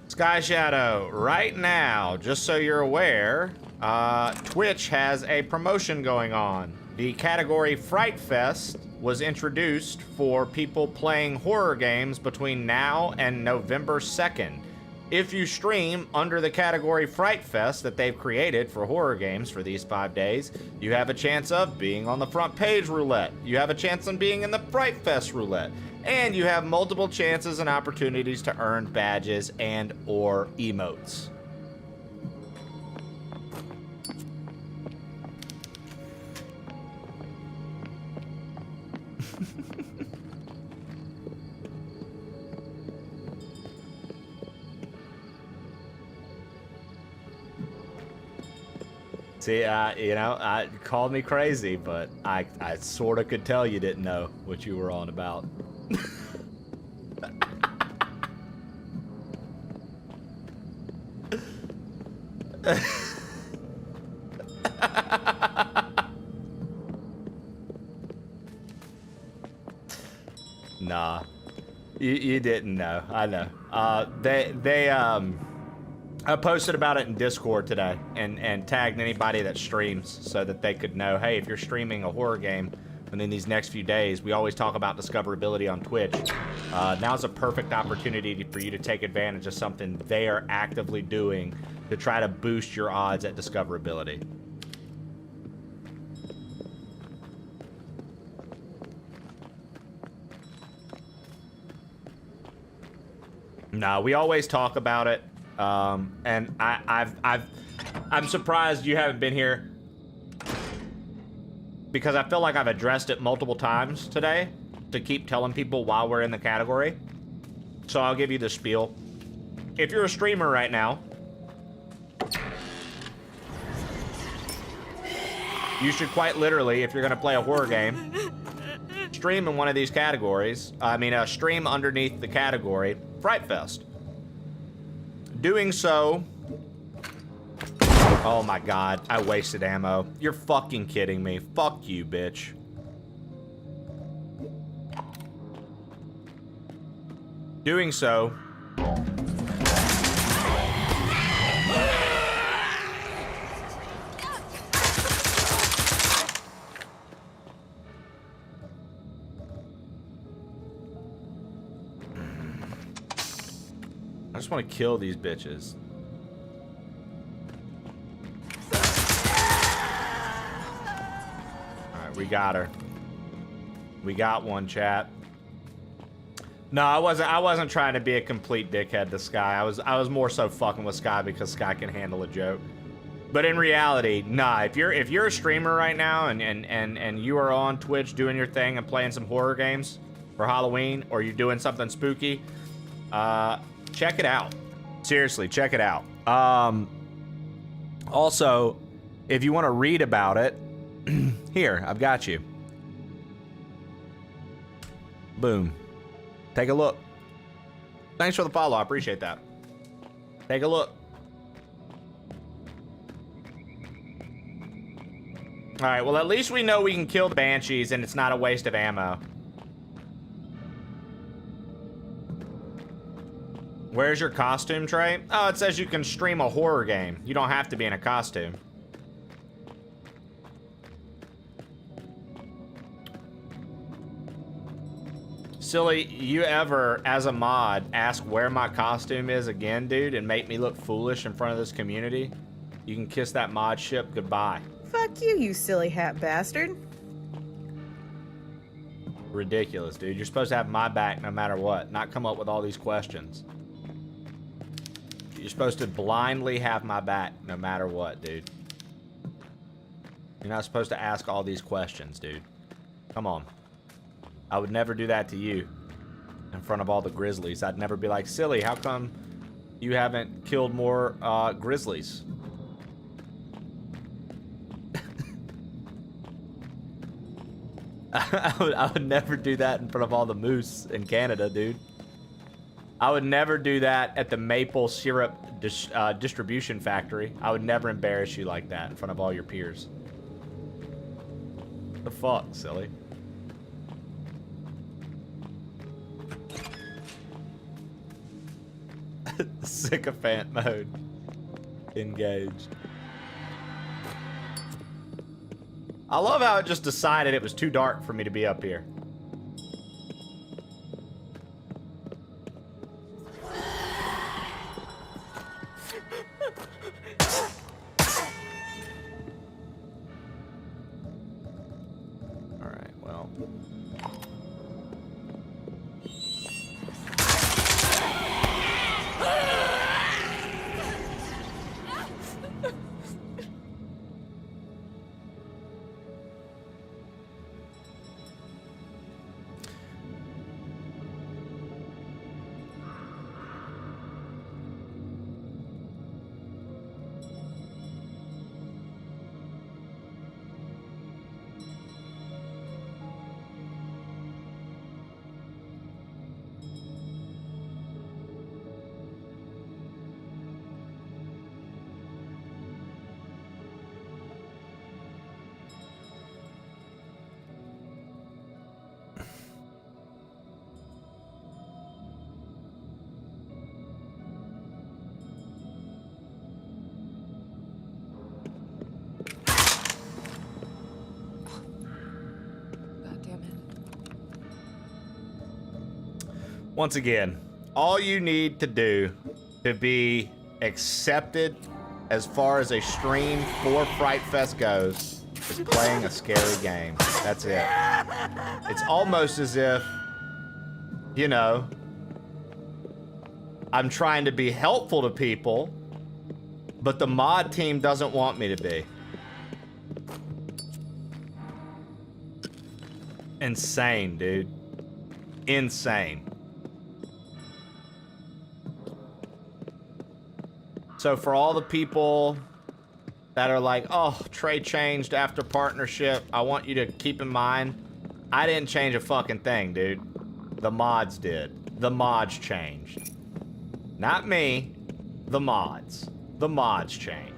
F: Sky Shadow, right now, just so you're aware, Twitch has a promotion going on. The category Fright Fest was introduced for people playing horror games between now and November 2nd. If you stream under the category Fright Fest that they've created for horror games for these 5 days, you have a chance of being on the front page roulette. You have a chance on being in the Fright Fest roulette. And you have multiple chances and opportunities to earn badges and or emotes. See, called me crazy, but I sort of could tell you didn't know what you were on about. You didn't know. I know. I posted about it in Discord today and tagged anybody that streams so that they could know, hey, if you're streaming a horror game within these next few days, we always talk about discoverability on Twitch. Now's a perfect opportunity for you to take advantage of something they are actively doing to try to boost your odds at discoverability. No, we always talk about it. And I'm surprised you haven't been here because I feel like I've addressed it multiple times today to keep telling people while we're in the category. So I'll give you the spiel. If you're a streamer right now, you should quite literally, if you're gonna play a horror game, stream in one of these categories. I mean, stream underneath the category Fright Fest. Doing so... Oh my god, I wasted ammo. You're fucking kidding me. Fuck you, bitch. Doing so... I just want to kill these bitches. Alright, we got her. We got one, chat. No, I wasn't trying to be a complete dickhead to Sky. I was more so fucking with Sky because Sky can handle a joke. But in reality, nah, if you're a streamer right now and you are on Twitch doing your thing and playing some horror games for Halloween, or you're doing something spooky, check it out. Seriously, check it out. Also, if you want to read about it, here, I've got you. Boom. Take a look. Thanks for the follow. I appreciate that. Take a look. All right, well, at least we know we can kill the Banshees and it's not a waste of ammo. Where's your costume tray? Oh, it says you can stream a horror game. You don't have to be in a costume. Silly, you ever, as a mod, ask where my costume is again, dude, and make me look foolish in front of this community? You can kiss that mod ship goodbye.
C: Fuck you, you silly hat bastard.
F: Ridiculous, dude. You're supposed to have my back no matter what, not come up with all these questions. You're supposed to blindly have my back no matter what, dude. You're not supposed to ask all these questions, dude. Come on. I would never do that to you in front of all the grizzlies. I'd never be like, Silly, how come you haven't killed more grizzlies? I would never do that in front of all the moose in Canada, dude. I would never do that at the maple syrup distribution factory. I would never embarrass you like that in front of all your peers. The fuck, Silly? Sycophant mode. Engaged. I love how it just decided it was too dark for me to be up here. Alright, well. Once again, all you need to do to be accepted as far as a stream for Fright Fest goes is playing a scary game. That's it. It's almost as if, you know, I'm trying to be helpful to people, but the mod team doesn't want me to be. Insane, dude. Insane. So for all the people that are like, oh, Trey changed after partnership, I want you to keep in mind, I didn't change a fucking thing, dude. The mods did. The mods changed. Not me, the mods. The mods changed.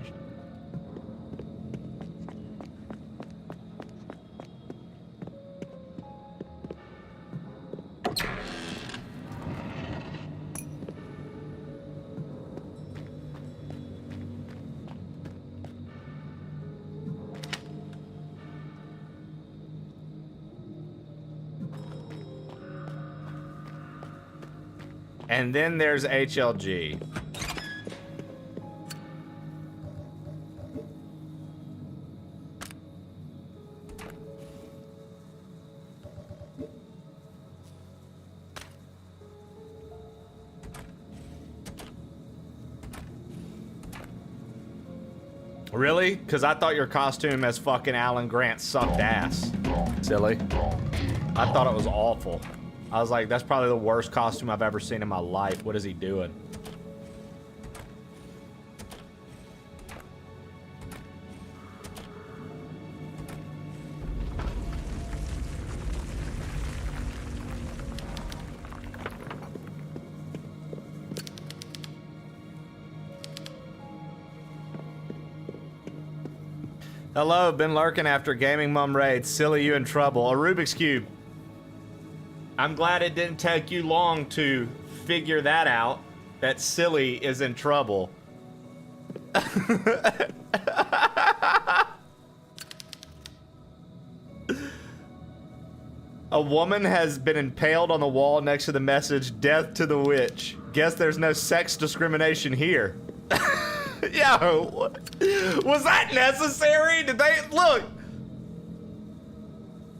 F: And then there's HLG. Really? Because I thought your costume as fucking Alan Grant sucked ass. Silly. I thought it was awful. I was like, that's probably the worst costume I've ever seen in my life. What is he doing? Hello, been lurking after Gaming Mum Raid. Silly, you in trouble. A Rubik's Cube. I'm glad it didn't take you long to figure that out, that Silly is in trouble. A woman has been impaled on the wall next to the message, "Death to the witch." Guess there's no sex discrimination here. Yo, was that necessary? Did they, look.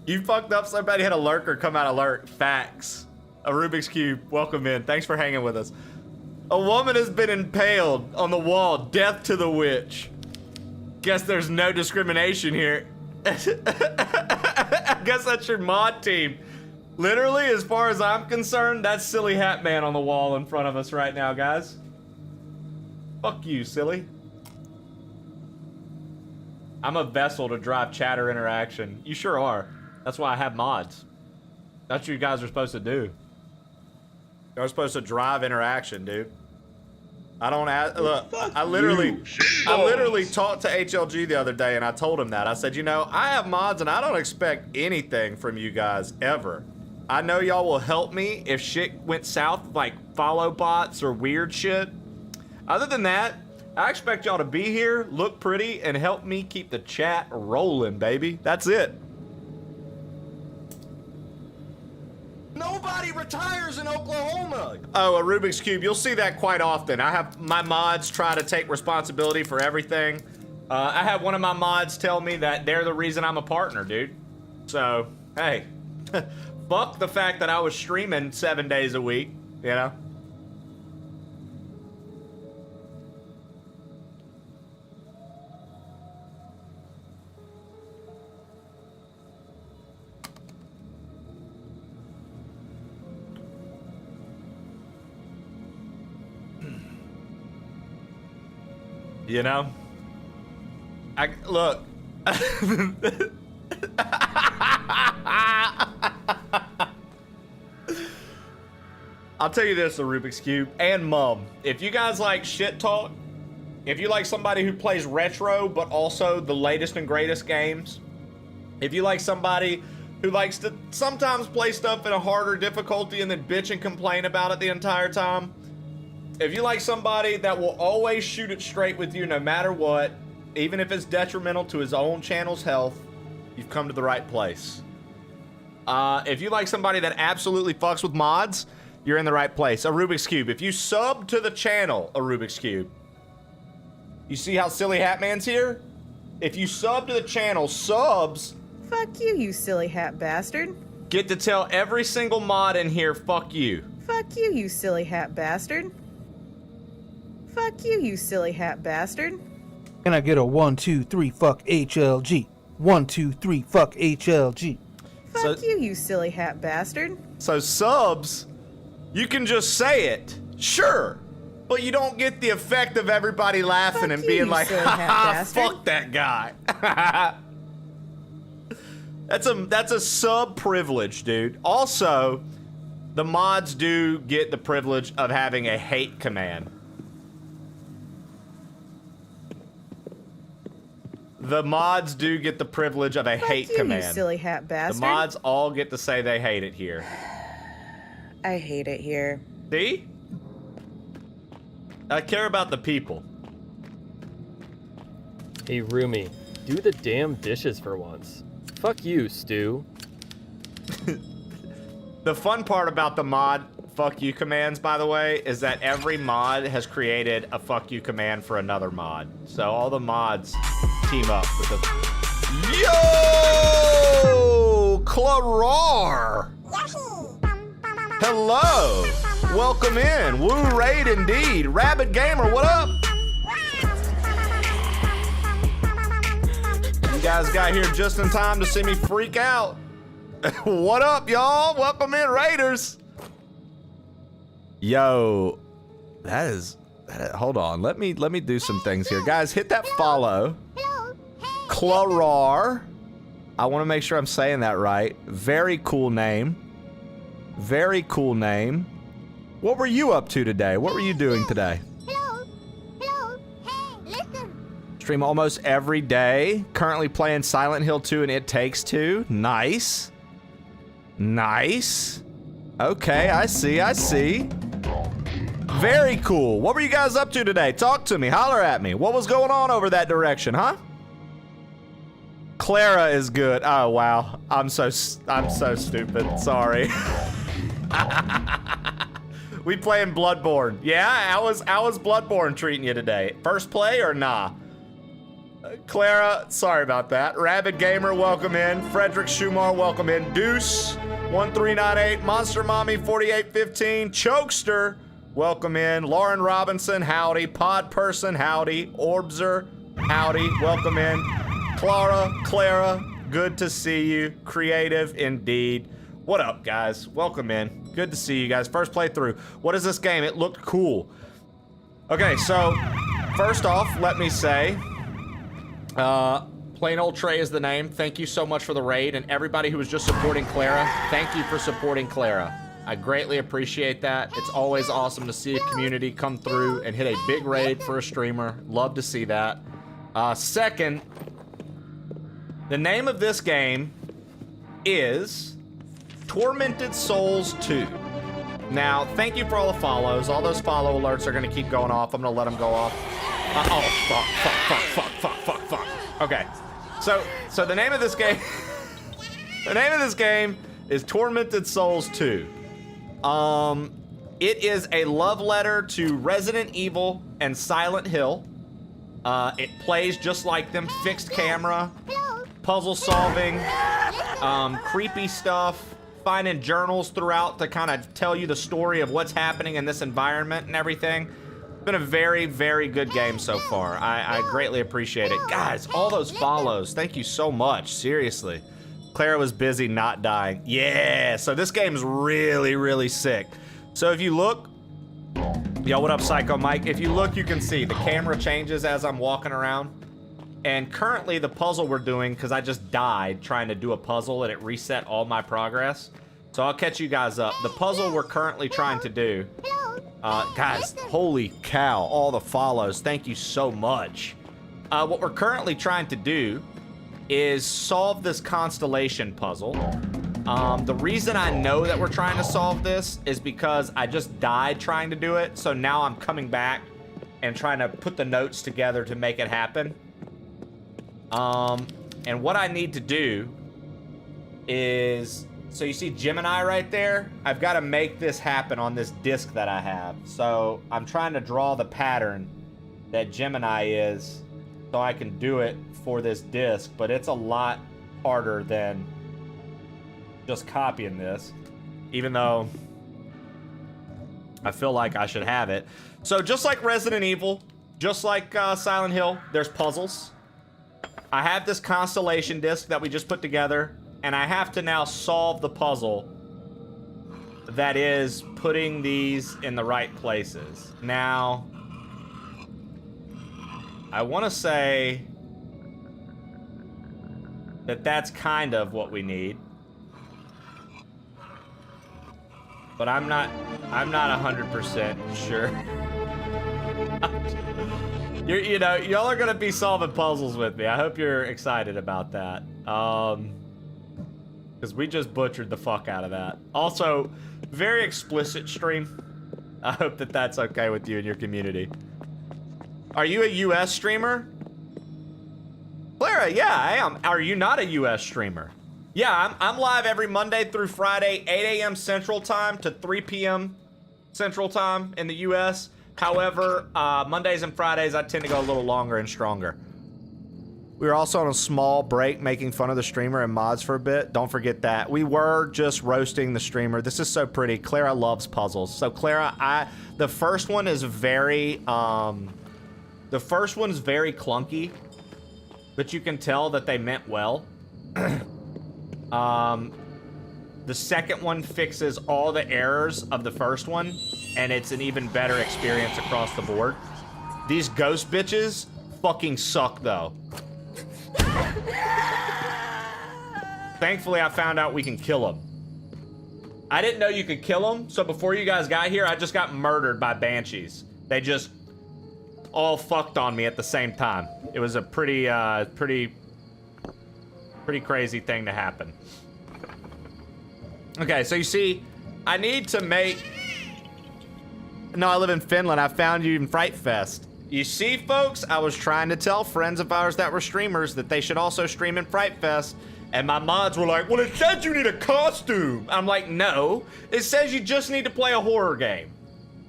F: You fucked up so bad you had a lurker come out alert. Facts. A Rubik's Cube, welcome in. Thanks for hanging with us. A woman has been impaled on the wall. Death to the witch. Guess there's no discrimination here. I guess that's your mod team. Literally, as far as I'm concerned, that's Silly Hat Man on the wall in front of us right now, guys. Fuck you, Silly. I'm a vessel to drive chatter interaction. You sure are. That's why I have mods. That's what you guys are supposed to do. You're supposed to drive interaction, dude. I don't ask, look, I literally talked to HLG the other day and I told him that. I said, you know, I have mods and I don't expect anything from you guys ever. I know y'all will help me if shit went south, like follow bots or weird shit. Other than that, I expect y'all to be here, look pretty, and help me keep the chat rolling, baby. That's it.
Q: Nobody retires in Oklahoma.
F: Oh, a Rubik's Cube. You'll see that quite often. I have my mods try to take responsibility for everything. I had one of my mods tell me that they're the reason I'm a partner, dude. So, hey, fuck the fact that I was streaming 7 days a week, you know? You know? Look. I'll tell you this, the Rubik's Cube and Mum. If you guys like shit talk, if you like somebody who plays retro, but also the latest and greatest games, if you like somebody who likes to sometimes play stuff in a harder difficulty and then bitch and complain about it the entire time, if you like somebody that will always shoot it straight with you no matter what, even if it's detrimental to his own channel's health, you've come to the right place. If you like somebody that absolutely fucks with mods, You're in the right place. A Rubik's Cube. If you sub to the channel, a Rubik's Cube. You see how Silly Hat Man's here? If you sub to the channel, subs...
C: Fuck you, you silly hat bastard.
F: Get to tell every single mod in here, fuck you.
C: Fuck you, you silly hat bastard. Fuck you, you silly hat bastard.
R: Can I get a 1, 2, 3, fuck HLG? 1, 2, 3, fuck HLG.
C: Fuck you, you silly hat bastard.
F: So subs, you can just say it, sure, but you don't get the effect of everybody laughing
C: Fuck
F: and
C: you,
F: being
C: you
F: like,
C: silly
F: ha
C: hat
F: ha,
C: bastard.
F: fuck that guy. That's a sub privilege, dude. Also, the mods do get the privilege of having a hate command. The mods do get the privilege of a hate command.
C: You silly hat bastard.
F: The mods all get to say they hate it here.
C: I hate it here.
F: See? I care about the people.
O: Hey, Rumi, do the damn dishes for once. Fuck you, Stu.
F: The fun part about the mod fuck you commands, by the way, is that every mod has created a fuck you command for another mod. So all the mods team up with the... Yo! Clarar! Hello! Welcome in. Woo raid indeed. Rabid Gamer, what up? You guys got here just in time to see me freak out. What up, y'all? Welcome in, Raiders. Yo, hold on. Let me do some things here. Guys, hit that follow. Clarar. I want to make sure I'm saying that right. Very cool name. Very cool name. What were you up to today? What were you doing today? Stream almost every day. Currently playing Silent Hill 2 and It Takes Two. Nice. Nice. Okay, I see. Very cool. What were you guys up to today? Talk to me. Holler at me. What was going on over that direction, huh? Clara is good. Oh, wow. I'm so stupid. Sorry. We playing Bloodborne. Yeah, how was Bloodborne treating you today? First play or nah? Clara, sorry about that. Rabid Gamer, welcome in. Frederick Schumar, welcome in. Deuce, 1398. Monster Mommy, 4815. Chokester, welcome in. Lauren Robinson, howdy. Pod Person, howdy. Orbser, howdy. Welcome in. Clara, good to see you. Creative indeed. What up, guys? Welcome in. Good to see you guys. First playthrough. What is this game? It looked cool. Okay, so first off, let me say, Plain Old Trey is the name. Thank you so much for the raid, and everybody who was just supporting Clara, thank you for supporting Clara. I greatly appreciate that. It's always awesome to see a community come through and hit a big raid for a streamer. Love to see that. Second, the name of this game is Tormented Souls 2. Now, thank you for all the follows. All those follow alerts are going to keep going off. I'm going to let them go off. Fuck. Okay. So the name of this game the name of this game is Tormented Souls 2. It is a love letter to Resident Evil and Silent Hill. It plays just like them, fixed camera, puzzle solving, creepy stuff, finding journals throughout to kind of tell you the story of what's happening in this environment and everything. It's been a very, very good game so far. I greatly appreciate it. Guys, all those follows, thank you so much, seriously. Clara was busy not dying. Yeah, so this game's really, really sick. So if you look, yo, what up, Psycho Mike? If you look, you can see the camera changes as I'm walking around. And currently the puzzle we're doing, because I just died trying to do a puzzle and it reset all my progress. So I'll catch you guys up. The puzzle we're currently trying to do, guys, holy cow, all the follows. Thank you so much. What we're currently trying to do is solve this constellation puzzle. The reason I know that we're trying to solve this is because I just died trying to do it. So now I'm coming back and trying to put the notes together to make it happen. And what I need to do is So you see Gemini right there? I've got to make this happen on this disc that I have. So I'm trying to draw the pattern that Gemini is so I can do it for this disc, but it's a lot harder than just copying this, even though I feel like I should have it. So just like Resident Evil, just like Silent Hill, there's puzzles. I have this constellation disc that we just put together, and I have to now solve the puzzle that is putting these in the right places. Now, I want to say that that's kind of what we need. But I'm not 100% sure. You know, y'all are gonna be solving puzzles with me. I hope you're excited about that. Because we just butchered the fuck out of that. Also, very explicit stream. I hope that that's okay with you and your community. Are you a US streamer? Clara, yeah, I am. Are you not a US streamer? Yeah, I'm live every Monday through Friday, 8 a.m. Central Time to 3 p.m. Central Time in the US. However, Mondays and Fridays, I tend to go a little longer and stronger. We were also on a small break making fun of the streamer and mods for a bit. Don't forget that. We were just roasting the streamer. This is so pretty. Clara loves puzzles. So Clara, the first one is very, clunky, but you can tell that they meant well. The second one fixes all the errors of the first one, and it's an even better experience across the board. These ghost bitches fucking suck, though. Thankfully, I found out we can kill them. I didn't know you could kill them, so before you guys got here, I just got murdered by banshees. They just all fucked on me at the same time. It was a pretty crazy thing to happen. Okay, so you see, I need to make... No, I live in Finland. I found you in Fright Fest. You see, folks, I was trying to tell friends of ours that were streamers that they should also stream in Fright Fest, and my mods were like, well, it says you need a costume. I'm like, no, it says you just need to play a horror game.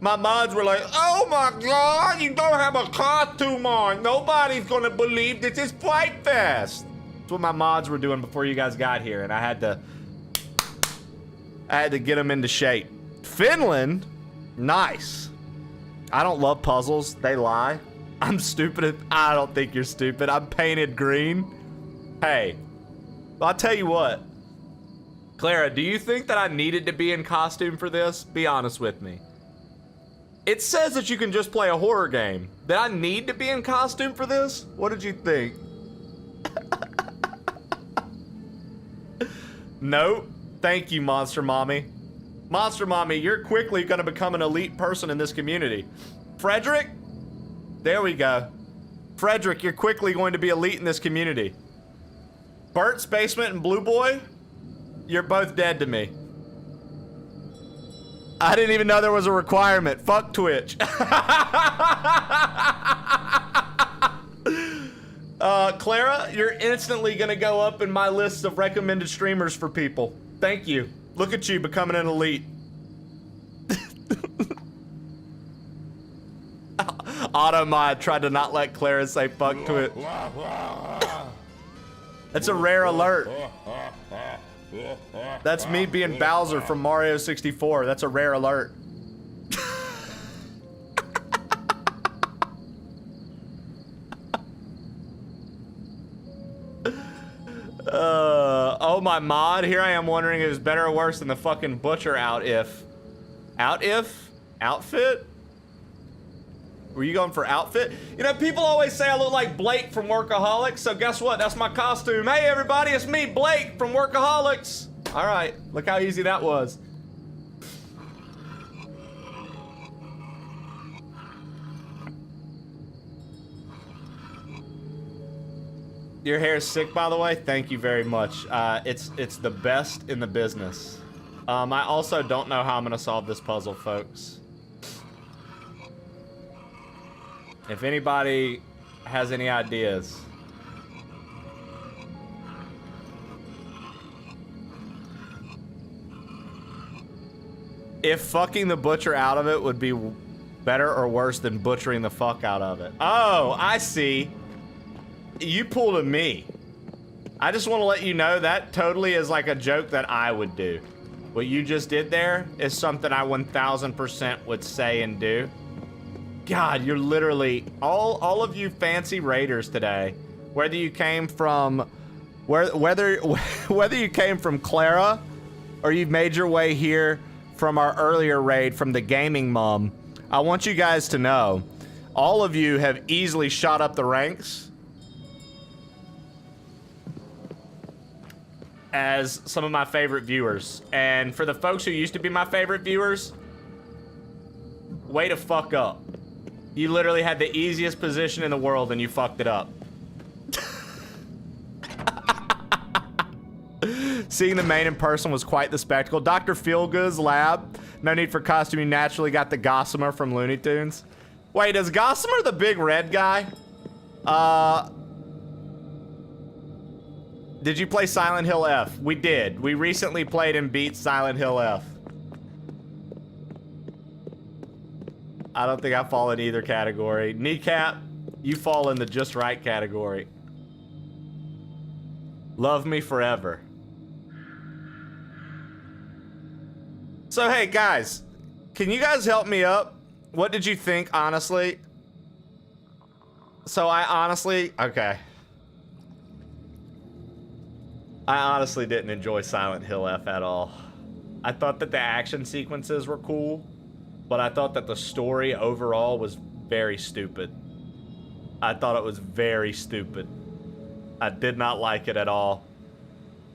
F: My mods were like, oh my God, you don't have a costume on. Nobody's gonna believe this is Fright Fest. That's what my mods were doing before you guys got here, and I had to get them into shape. Finland? Nice. I don't love puzzles. They lie. I'm stupid. I don't think you're stupid. I'm painted green. Hey, I'll tell you what. Clara, do you think that I needed to be in costume for this? Be honest with me. It says that you can just play a horror game. Did I need to be in costume for this? What did you think? Nope. Thank you, Monster Mommy. Monster Mommy, you're quickly gonna become an elite person in this community. Frederick? There we go. Frederick, you're quickly going to be elite in this community. Bert's Basement and Blue Boy? You're both dead to me. I didn't even know there was a requirement. Fuck Twitch. Clara, you're instantly gonna go up in my list of recommended streamers for people. Thank you. Look at you becoming an elite. Automod tried to not let Clara say fuck to it. That's a rare alert. That's me being Bowser from Mario 64. That's a rare alert. Oh, my mod. Here I am wondering if it was better or worse than the fucking Butcher outfit? Were you going for outfit? You know, people always say I look like Blake from Workaholics, so guess what? That's my costume. Hey, everybody, it's me, Blake from Workaholics. All right, look how easy that was. Your hair is sick, by the way. Thank you very much. It's the best in the business. I also don't know how I'm gonna solve this puzzle, folks. If anybody has any ideas. If fucking the butcher out of it would be better or worse than butchering the fuck out of it. Oh, I see. You pulled a me. I just want to let you know that totally is like a joke that I would do. What you just did there is something I 1000% would say and do. God, you're literally all of you fancy raiders today. Whether you came from whether you came from Clara or you've made your way here from our earlier raid from the gaming mom, I want you guys to know all of you have easily shot up the ranks as some of my favorite viewers. And for the folks who used to be my favorite viewers, way to fuck up. You literally had the easiest position in the world and you fucked it up. Seeing the main in person was quite the spectacle. Dr. Feelgood's lab. No need for costume. You naturally got the Gossamer from Looney Tunes. Wait, is Gossamer the big red guy? Did you play Silent Hill F? We did. We recently played and beat Silent Hill F. I don't think I fall in either category. Kneecap, you fall in the just right category. Love me forever. So, hey, guys, can you guys help me up? What did you think, honestly? So, I honestly didn't enjoy Silent Hill F at all. I thought that the action sequences were cool, but I thought that the story overall was very stupid. I thought it was very stupid. I did not like it at all.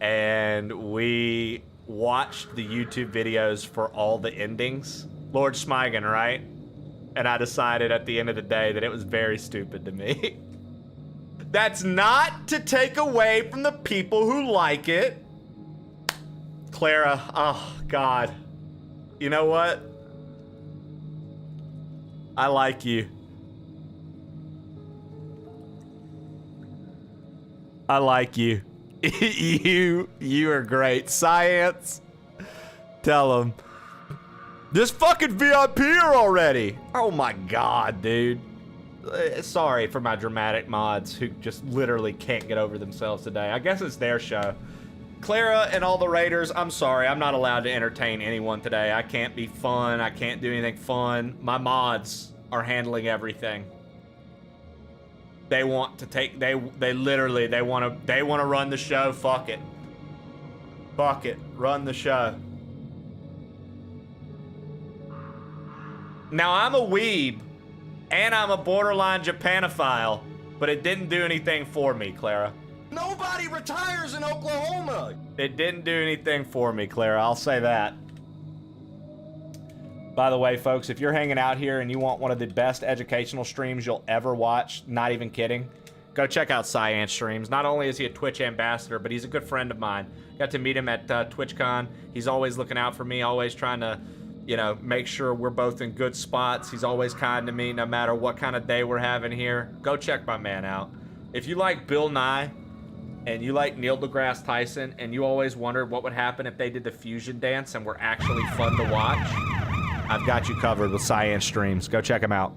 F: And we watched the YouTube videos for all the endings. Lord Schmeigen, right? And I decided at the end of the day that it was very stupid to me. That's not to take away from the people who like it. Clara, oh God. You know what? I like you. I like you. You are great. Science. Tell them. Just fucking VIP her already. Oh my God, dude. Sorry for my dramatic mods who just literally can't get over themselves today. I guess it's their show. Clara and all the raiders, I'm sorry. I'm not allowed to entertain anyone today. I can't be fun. I can't do anything fun. My mods are handling everything. They want to take, they literally, they want to run the show. Fuck it. Fuck it. Run the show. Now, I'm a weeb, and I'm a borderline Japanophile, but it didn't do anything for me, Clara.
Q: Nobody retires in Oklahoma.
F: It didn't do anything for me, Clara. I'll say that. By the way, folks, if you're hanging out here and you want one of the best educational streams you'll ever watch, not even kidding, go check out Cyan Streams. Not only is he a Twitch ambassador, but he's a good friend of mine. Got to meet him at TwitchCon. He's always looking out for me, always trying to, you know, make sure we're both in good spots. He's always kind to me no matter what kind of day we're having here. Go check my man out. If you like Bill Nye and you like Neil deGrasse Tyson and you always wondered what would happen if they did the fusion dance and were actually fun to watch, I've got you covered with Cyan Streams. Go check them out.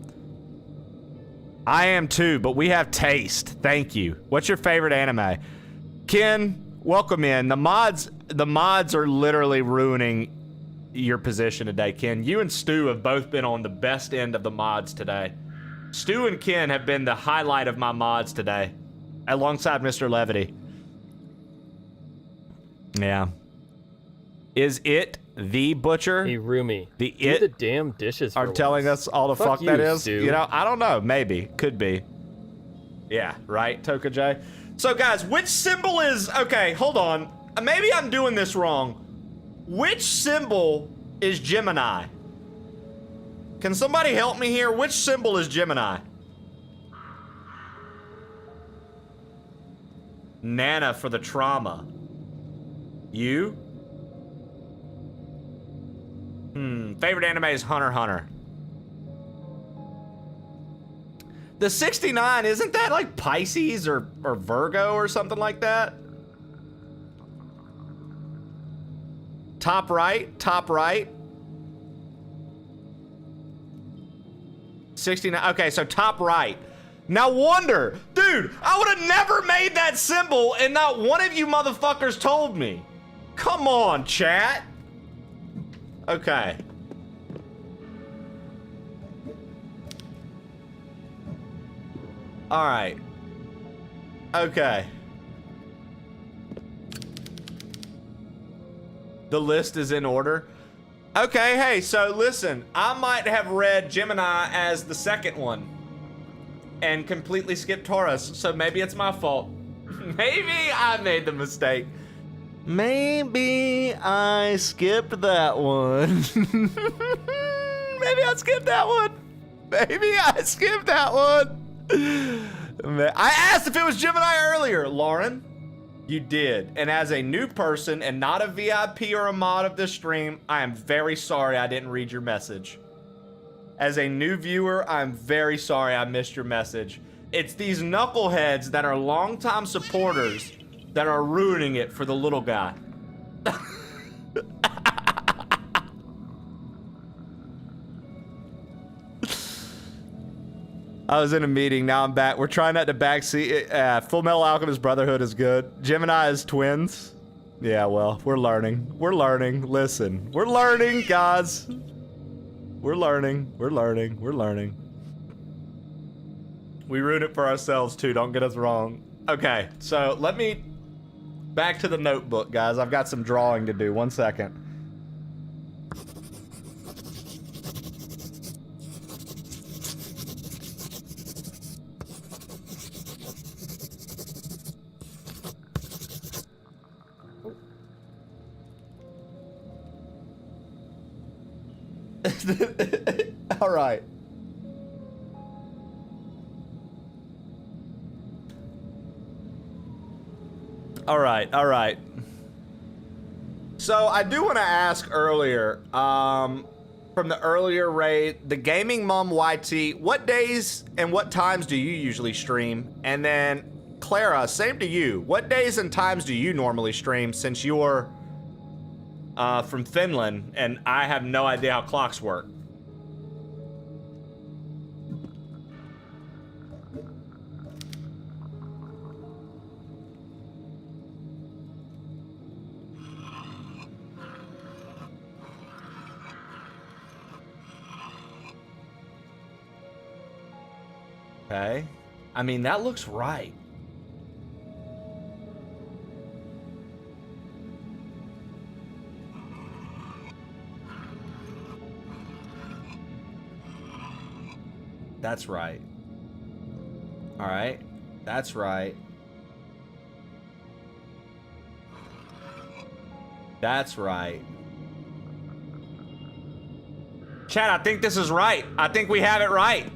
F: I am too, but we have taste. Thank you. What's your favorite anime? Ken, welcome in. The mods are literally ruining your position today, Ken. You and Stu have both been on the best end of the mods today. Stu and Ken have been the highlight of my mods today, alongside Mr. Levity. Yeah. Is it the butcher?
O: Hey, Rumi.
F: The
O: do
F: it
O: the damn dishes
F: are
O: for
F: telling
O: once.
F: us all the fuck
O: you,
F: that is?
O: Stu.
F: You know, I don't know. Maybe. Could be. Yeah, right, Toka J? So, guys, which symbol is... Okay, hold on. Maybe I'm doing this wrong. Which symbol is Gemini? Can somebody help me here? Which symbol is Gemini? Nana for the trauma. You? Favorite anime is Hunter x Hunter. The 69, isn't that like Pisces or Virgo or something like that? Top right, top right. 69. Okay, so top right. Now wonder, dude, I would have never made that symbol and not one of you motherfuckers told me. Come on, chat. Okay. All right. Okay. The list is in order. Okay, hey, so listen, I might have read Gemini as the second one and completely skipped Taurus, so maybe it's my fault. Maybe I made the mistake. Maybe I skipped that one. Maybe I skipped that one. Maybe I skipped that one. I asked if it was Gemini earlier, Lauren. You did. And as a new person and not a VIP or a mod of this stream, I am very sorry I didn't read your message. As a new viewer, I'm very sorry I missed your message. It's these knuckleheads that are longtime supporters that are ruining it for the little guy. I was in a meeting, now I'm back. We're trying not to backseat. Full Metal Alchemist Brotherhood is good. Gemini is twins. Yeah, well, we're learning. We're learning. Listen, we're learning, guys. We're learning. We're learning. We're learning. We ruin it for ourselves too, don't get us wrong. Okay, so let me back to the notebook, guys. I've got some drawing to do. 1 second. All right. All right, all right. So I do want to ask earlier, from the earlier raid, the Gaming Mom YT, what days and what times do you usually stream? And then Clara, same to you. What days and times do you normally stream since you're from Finland and I have no idea how clocks work? Okay. I mean, that looks right. That's right. All right. That's right. That's right. Chat, I think this is right. I think we have it right.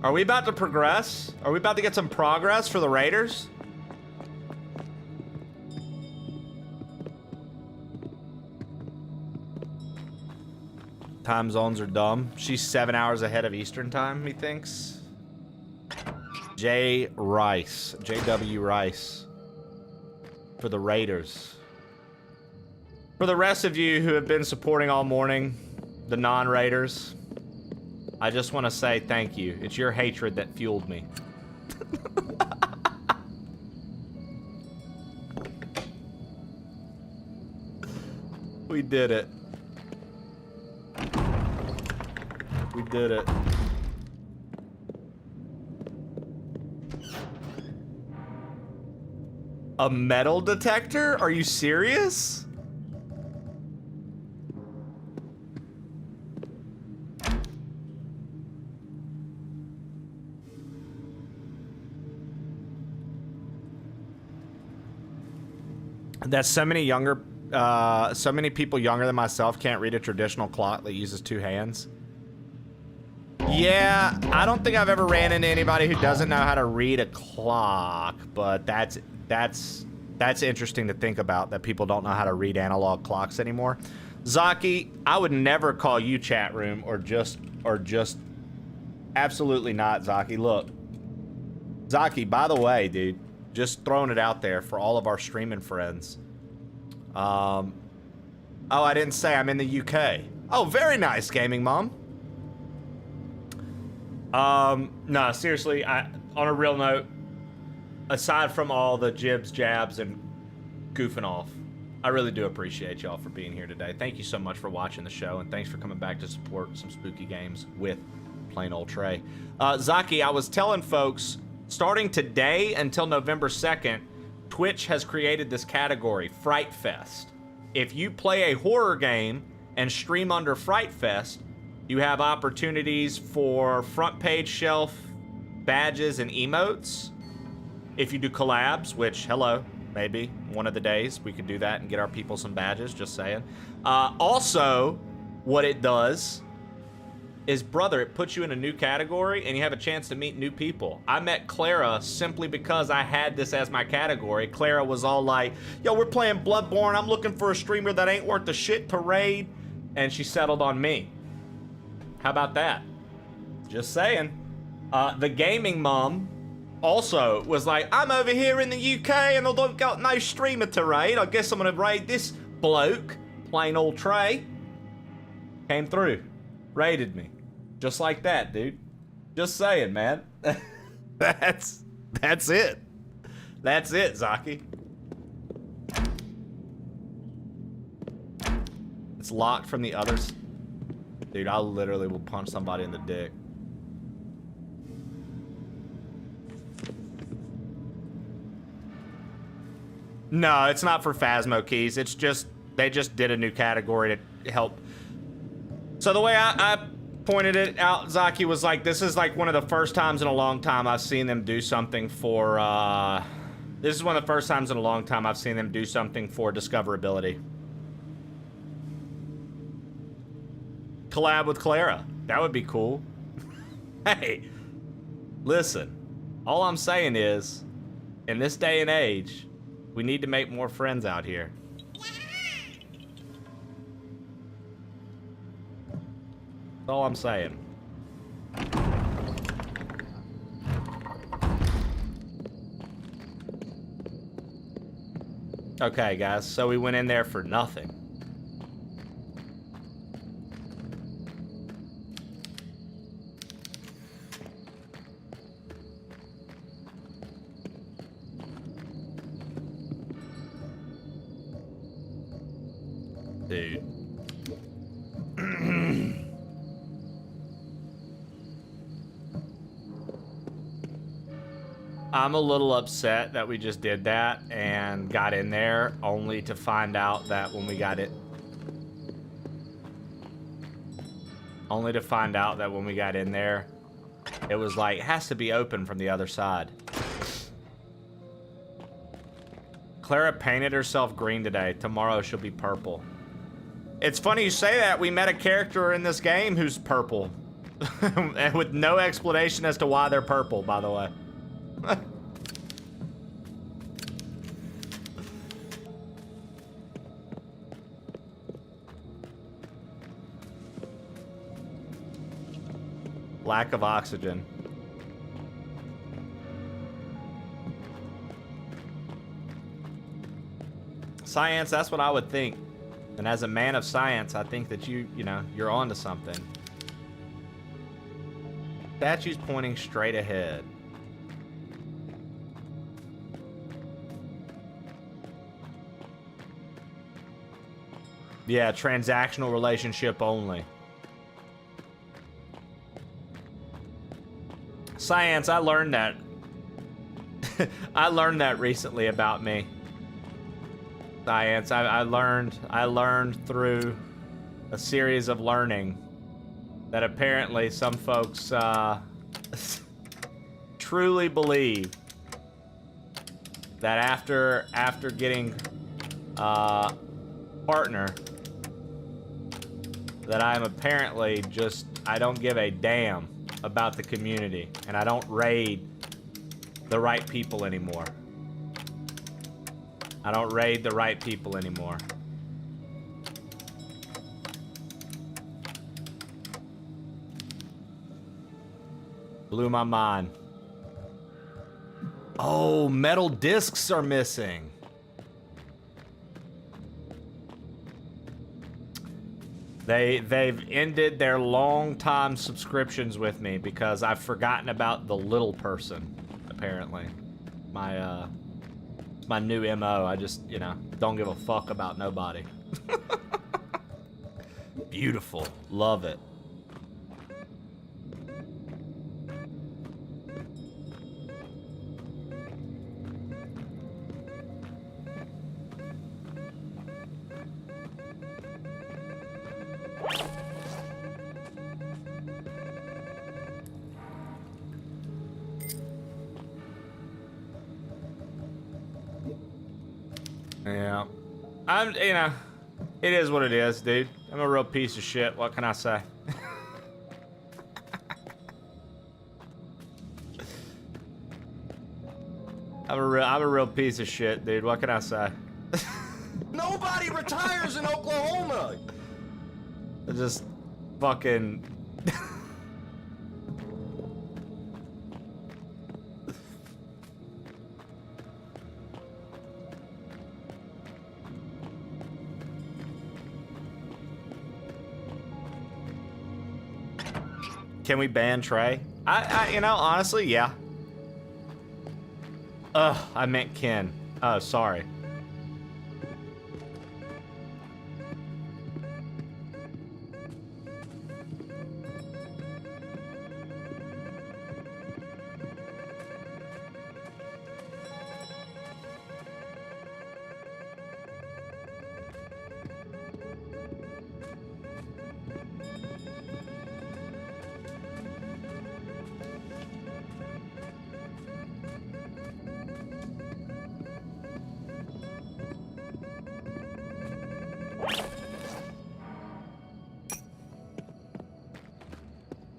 F: Are we about to progress? Are we about to get some progress for the Raiders? Time zones are dumb. She's 7 hours ahead of Eastern time, he thinks. J. Rice. J.W. Rice. For the Raiders. For the rest of you who have been supporting all morning, the non-Raiders, I just want to say thank you. It's your hatred that fueled me. We did it. We did it. A metal detector? Are you serious? That so many people younger than myself can't read a traditional clock that uses two hands. Yeah, I don't think I've ever ran into anybody who doesn't know how to read a clock, but that's interesting to think about, that people don't know how to read analog clocks anymore. Zaki, I would never call you chat room or just absolutely not, Zaki. Look, Zaki, by the way, dude, just throwing it out there for all of our streaming friends. Oh, I didn't say I'm in the UK. Oh, very nice, Gaming Mom. No, seriously, on a real note, aside from all the jibs, jabs, and goofing off, I really do appreciate y'all for being here today. Thank you so much for watching the show, and thanks for coming back to support some spooky games with Plain Old Trey. Zaki, I was telling folks, starting today until November 2nd, Twitch has created this category, Fright Fest. If you play a horror game and stream under Fright Fest, you have opportunities for front page shelf badges and emotes. If you do collabs, which, hello, maybe one of the days we could do that and get our people some badges, just saying. Also, what it does is, brother, it puts you in a new category and you have a chance to meet new people. I met Clara simply because I had this as my category. Clara was all like, yo, we're playing Bloodborne. I'm looking for a streamer that ain't worth the shit to raid. And she settled on me. How about that? Just saying. The gaming mom also was like, I'm over here in the UK and I don't got no streamer to raid. I guess I'm gonna raid this bloke, Plain Old Trey. Came through, raided me. Just like that, dude. Just saying, man. That's it. That's it, Zaki. It's locked from the others. Dude, I literally will punch somebody in the dick. No, it's not for Phasmo keys. It's just, they just did a new category to help. So the way I pointed it out, Zaki, was like, this is like one of the first times in a long time I've seen them do something for, this is one of the first times in a long time I've seen them do something for discoverability. Collab with Clara. That would be cool. Hey, listen. All I'm saying is, in this day and age, we need to make more friends out here. That's all I'm saying. Okay, guys, so we went in there for nothing. Dude. I'm a little upset that we just did that and got in there only to find out that when we got it... Only to find out that when we got in there, it was like, it has to be open from the other side. Clara painted herself green today. Tomorrow she'll be purple. It's funny you say that. We met a character in this game who's purple. And with no explanation as to why they're purple, by the way. Lack of oxygen. Science, that's what I would think. And as a man of science, I think that you know, you're onto something. Statue's pointing straight ahead. Yeah, transactional relationship only. Science, I learned that. I learned that recently about me. Science, I learned through a series of learning that apparently some folks truly believe that after getting partner, that I'm apparently just, I don't give a damn about the community and I don't raid the right people anymore. I don't raid the right people anymore. Blew my mind. Oh, metal discs are missing. They've ended their long time subscriptions with me because I've forgotten about the little person. Apparently, my new MO. I just don't give a fuck about nobody. Beautiful, love it. Yeah. It is what it is, dude. I'm a real piece of shit. What can I say? I'm a real piece of shit, dude. What can I say?
Q: Nobody retires in Oklahoma.
F: I just fucking... Can we ban Trey? Honestly, yeah. Ugh, I meant Ken. Oh, sorry.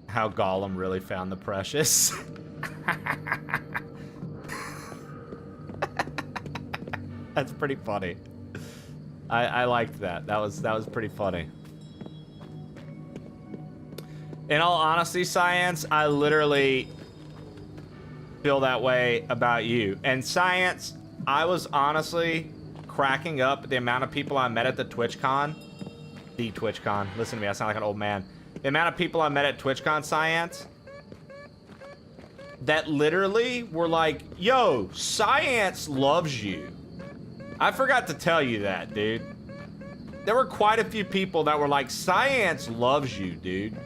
F: How Gollum really found the precious. That's pretty funny. I liked that. That was pretty funny. In all honesty, Science, I literally feel that way about you. And Science, I was honestly cracking up at the amount of people I met at the TwitchCon. The TwitchCon. Listen to me, I sound like an old man. The amount of people I met at TwitchCon, Science, that literally were like, yo, Science loves you. I forgot to tell you that, dude. There were quite a few people that were like, Science loves you, dude.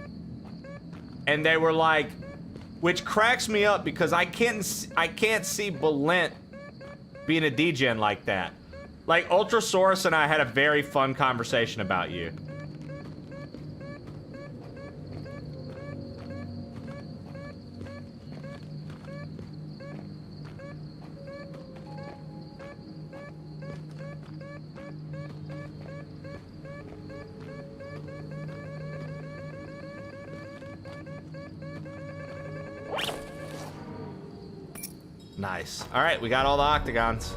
F: And they were like, which cracks me up because I can't see Belent being a degen like that. Like, Ultrasaurus and I had a very fun conversation about you. Nice. All right, we got all the octagons.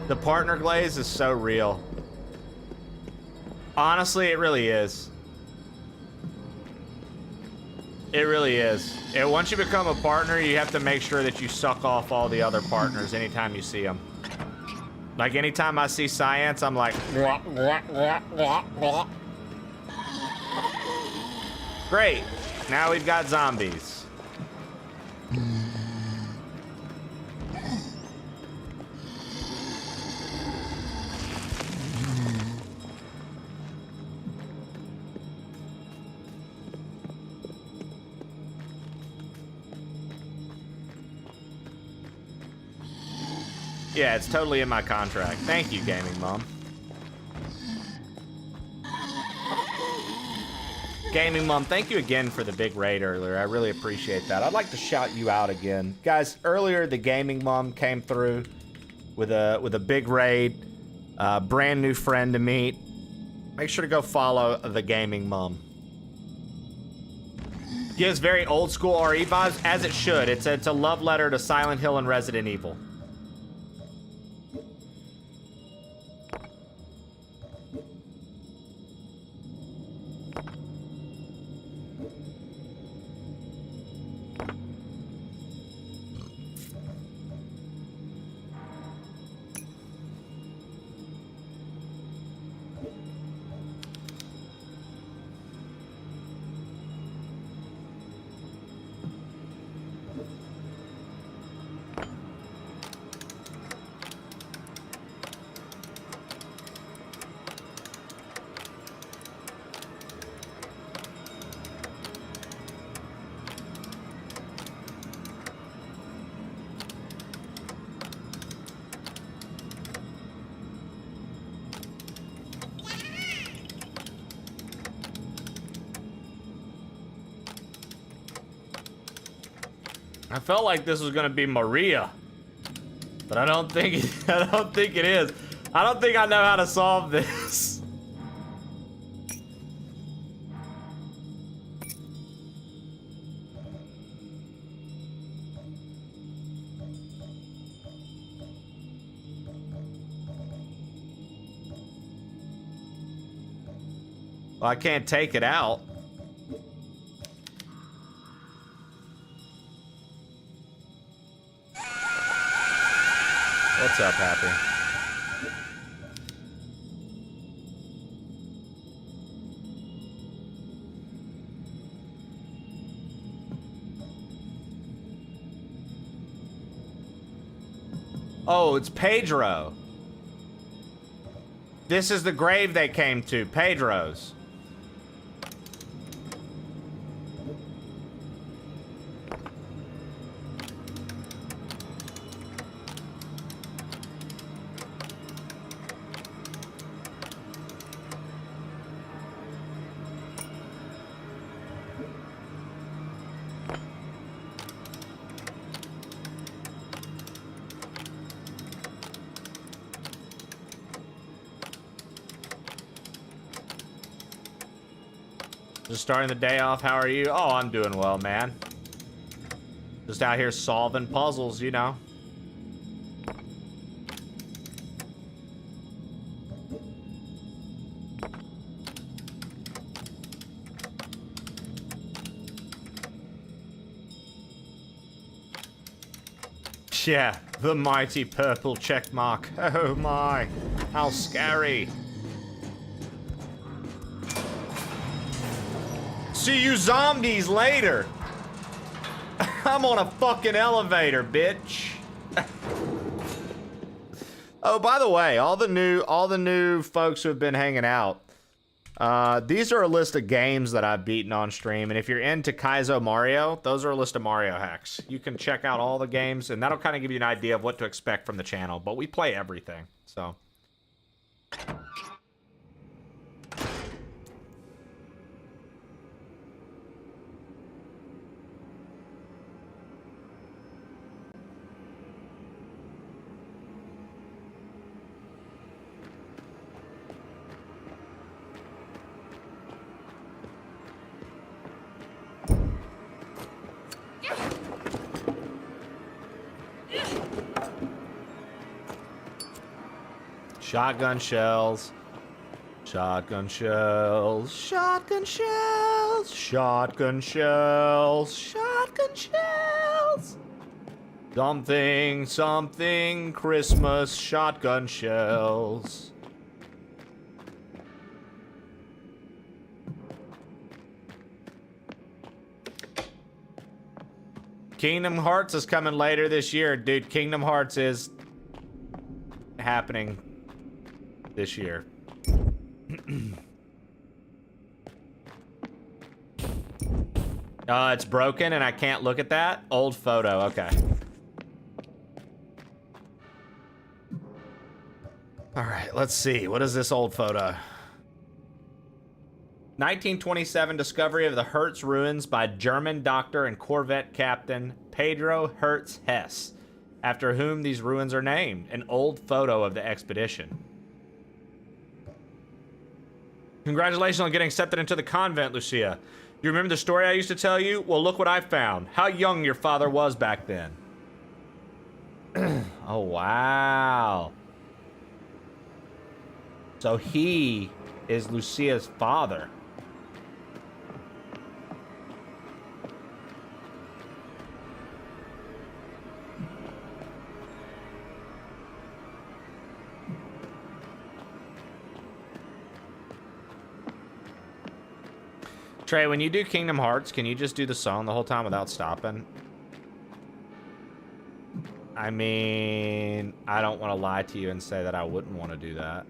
F: The partner glaze is so real. Honestly, it really is. It really is. And once you become a partner, you have to make sure that you suck off all the other partners anytime you see them. Like, anytime I see Science, I'm like... Great. Now we've got zombies. Yeah, it's totally in my contract. Thank you, Gaming Mom. Gaming Mom, thank you again for the big raid earlier. I really appreciate that. I'd like to shout you out again. Guys, earlier the Gaming Mom came through with a big raid. Brand new friend to meet. Make sure to go follow the Gaming Mom. Gives very old school RE vibes, as it should. It's a love letter to Silent Hill and Resident Evil. I felt like this was gonna be Maria, but I don't think it is. I don't think I know how to solve this. Well, I can't take it out. What's up, Happy? Oh, it's Pedro. This is the grave they came to, Pedro's. Just starting the day off. How are you? Oh, I'm doing well, man. Just out here solving puzzles, you know. Yeah, the mighty purple check mark. Oh my, how scary. See you zombies later. I'm on a fucking elevator, bitch. Oh, by the way, all the new folks who have been hanging out. These are a list of games that I've beaten on stream, and if you're into Kaizo Mario, those are a list of Mario hacks. You can check out all the games, and that'll kind of give you an idea of what to expect from the channel. But we play everything, so. Shotgun shells. Shotgun shells. Shotgun shells. Shotgun shells. Shotgun shells. Something, something, Christmas shotgun shells. Kingdom Hearts is coming later this year, dude. Kingdom Hearts is happening this year. It's broken and I can't look at that? Old photo, okay. All right, let's see. What is this old photo? 1927 discovery of the Hertz ruins by German doctor and Corvette captain Pedro Hertz Hess, after whom these ruins are named. An old photo of the expedition. Congratulations on getting accepted into the convent, Lucia. You remember the story I used to tell you? Well, look what I found. How young your father was back then. Oh, wow. So he is Lucia's father. Trey, when you do Kingdom Hearts, can you just do the song the whole time without stopping? I mean, I don't want to lie to you and say that I wouldn't want to do that.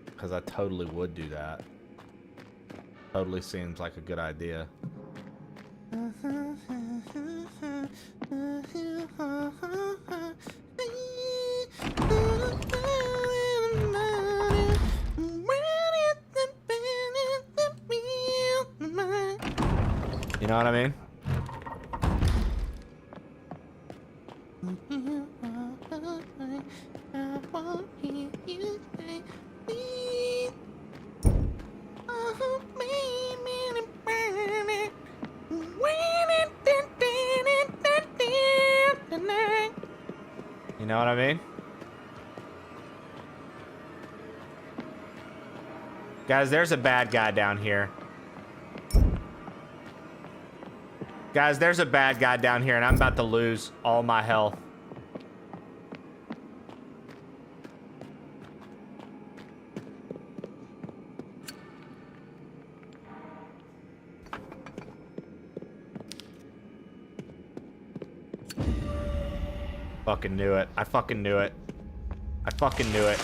F: Because I totally would do that. Totally seems like a good idea. You know what I mean? know what I mean? Guys, there's a bad guy down here. Guys, there's a bad guy down here, and I'm about to lose all my health. Fucking knew it. I fucking knew it. I fucking knew it.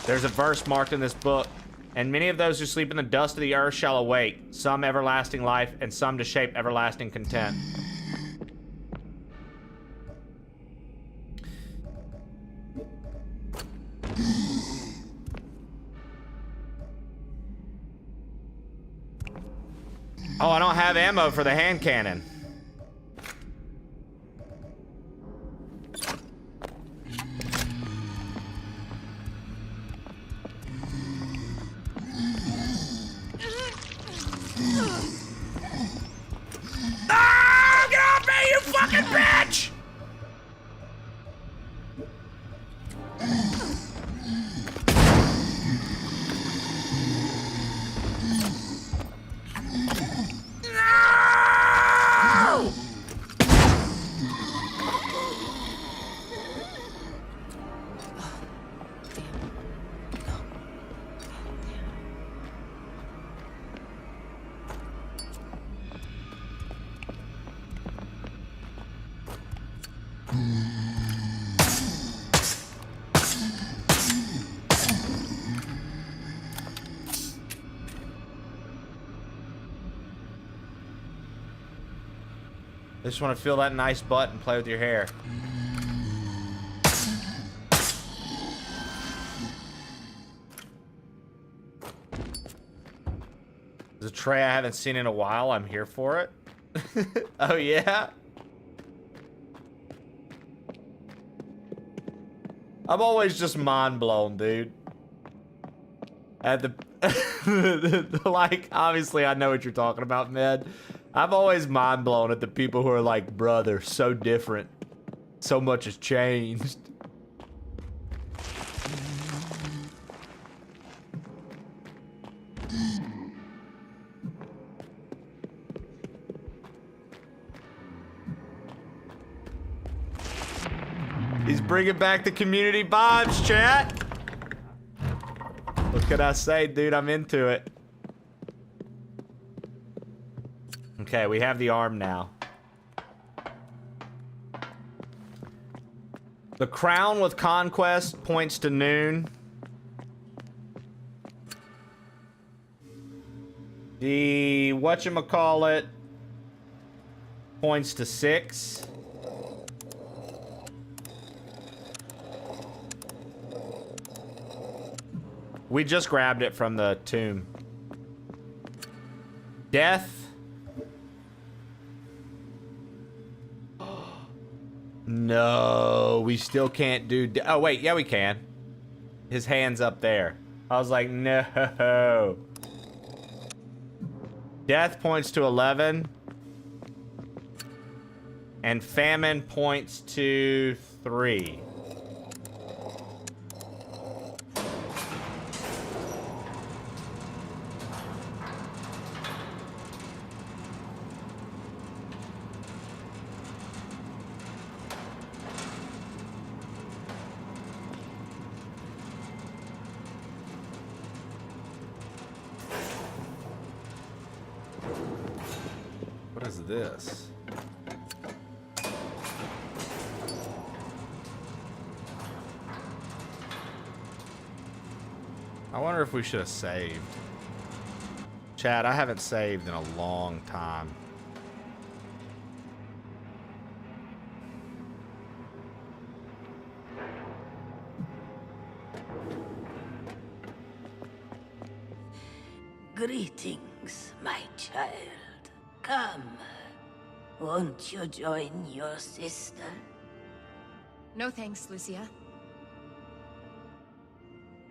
F: There's a verse marked in this book. And many of those who sleep in the dust of the earth shall awake, some everlasting life, and some to shape everlasting content. Oh, I don't have ammo for the hand cannon. Ah! Get off me, you fucking bitch! No! I just want to feel that nice butt and play with your hair. There's a tray I haven't seen in a while. I'm here for it. Oh, yeah? I'm always just mind blown, dude. At the like, obviously I know what you're talking about, Med. I'm always mind blown at the people who are like, bruh, they're so different. So much has changed. He's bringing back the community vibes, chat. What can I say, dude? I'm into it. Okay, we have the arm now. The crown with conquest points to noon. The whatchamacallit points to 6. We just grabbed it from the tomb. Death. No, we still can't do... Oh, wait. Yeah, we can. His hand's up there. I was like, no. Death points to 11. And famine points to 3. What is this? I wonder if we should have saved. Chad, I haven't saved in a long time.
S: Greetings, my child. Come. Won't you join your sister?
D: No thanks, Lucia.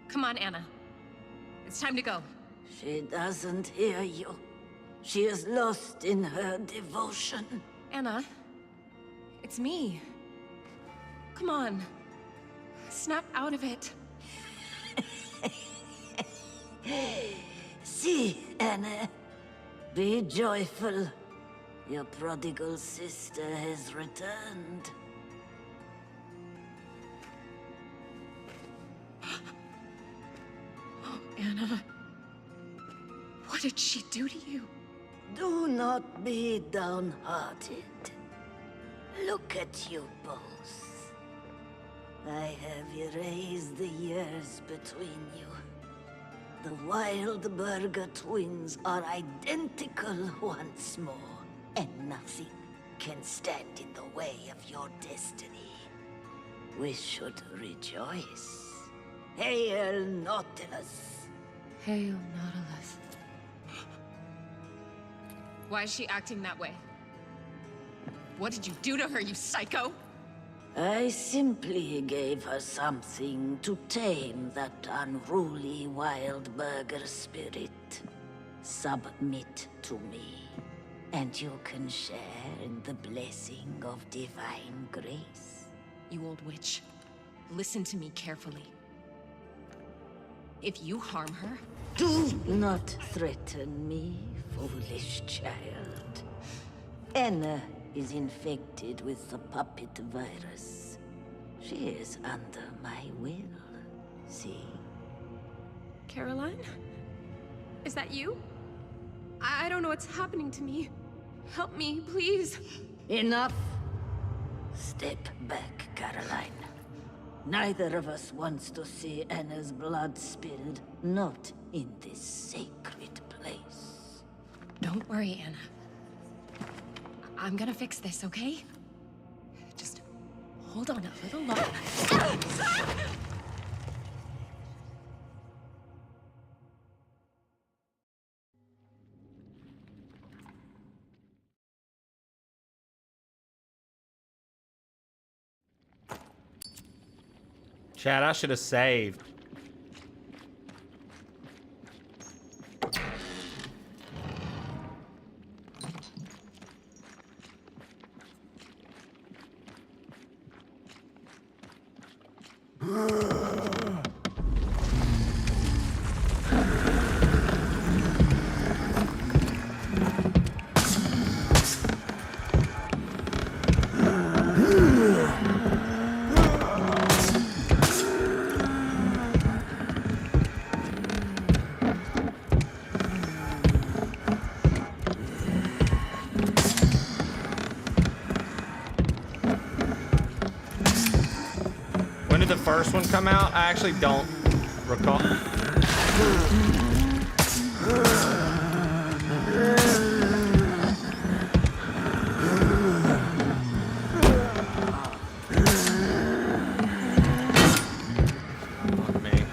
D: Come on, Anna. It's time to go.
S: She doesn't hear you. She is lost in her devotion.
D: Anna, it's me. Come on. snap out of it.
S: See, Anna. Be joyful. Your prodigal sister has returned.
D: Oh, Anna. What did she do to you?
S: Do not be downhearted. Look at you both. I have erased the years between you. The Wildberger twins are identical once more, and nothing can stand in the way of your destiny. We should rejoice. Hail Nautilus!
D: Hail Nautilus. Why is she acting that way? What did you do to her, you psycho?
S: I simply gave her something to tame that unruly Wildberger spirit. Submit to me, and you can share in the blessing of divine grace.
D: You old witch, listen to me carefully. If you harm her...
S: Do not threaten me, foolish child. Anna is infected with the puppet virus. She is under my will. See?
D: Caroline? Is that you? I don't know what's happening to me. Help me, please.
S: Enough. Step back, Caroline. Neither of us wants to see Anna's blood spilled, not in this sacred place.
D: Don't worry, Anna. I'm gonna fix this, okay? Just hold on a little longer.
F: Chad, I should have saved. When did the first one come out? I actually don't recall. Fuck me.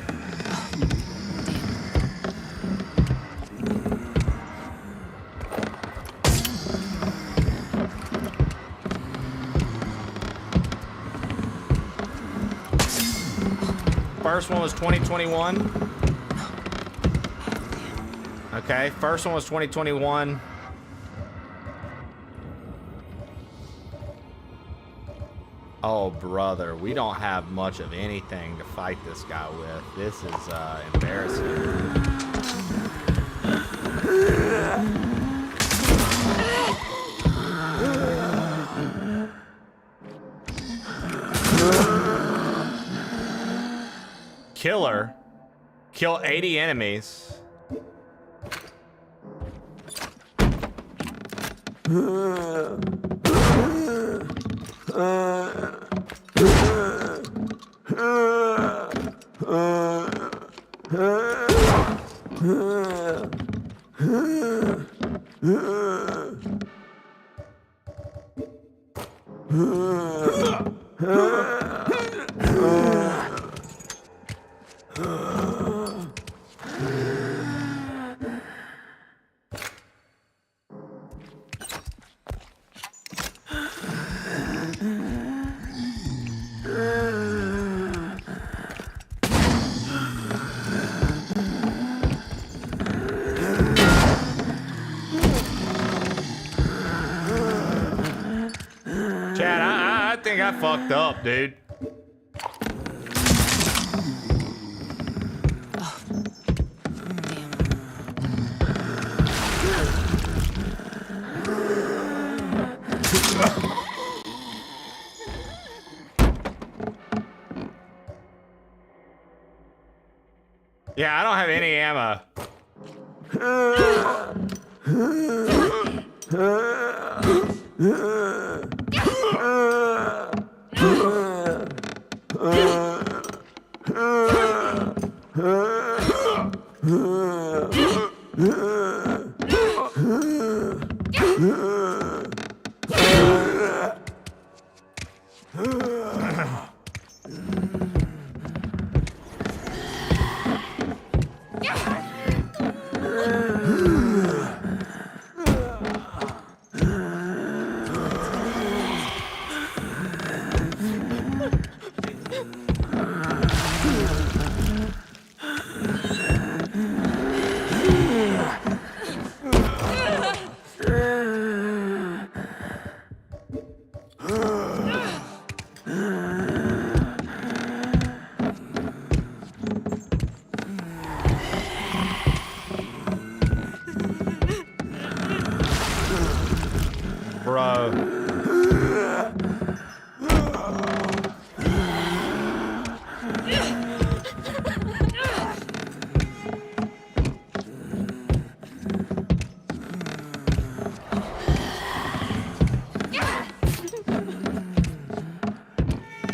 F: First one was 2021. Okay, first one was 2021. Oh, brother, we don't have much of anything to fight this guy with. This is embarrassing. Killer. Kill 80 enemies. Chad, I think I fucked up, dude. Yeah, I don't have any ammo.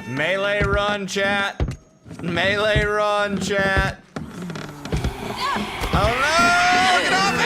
F: Melee run, chat. Melee run, chat. Oh no! Get off me!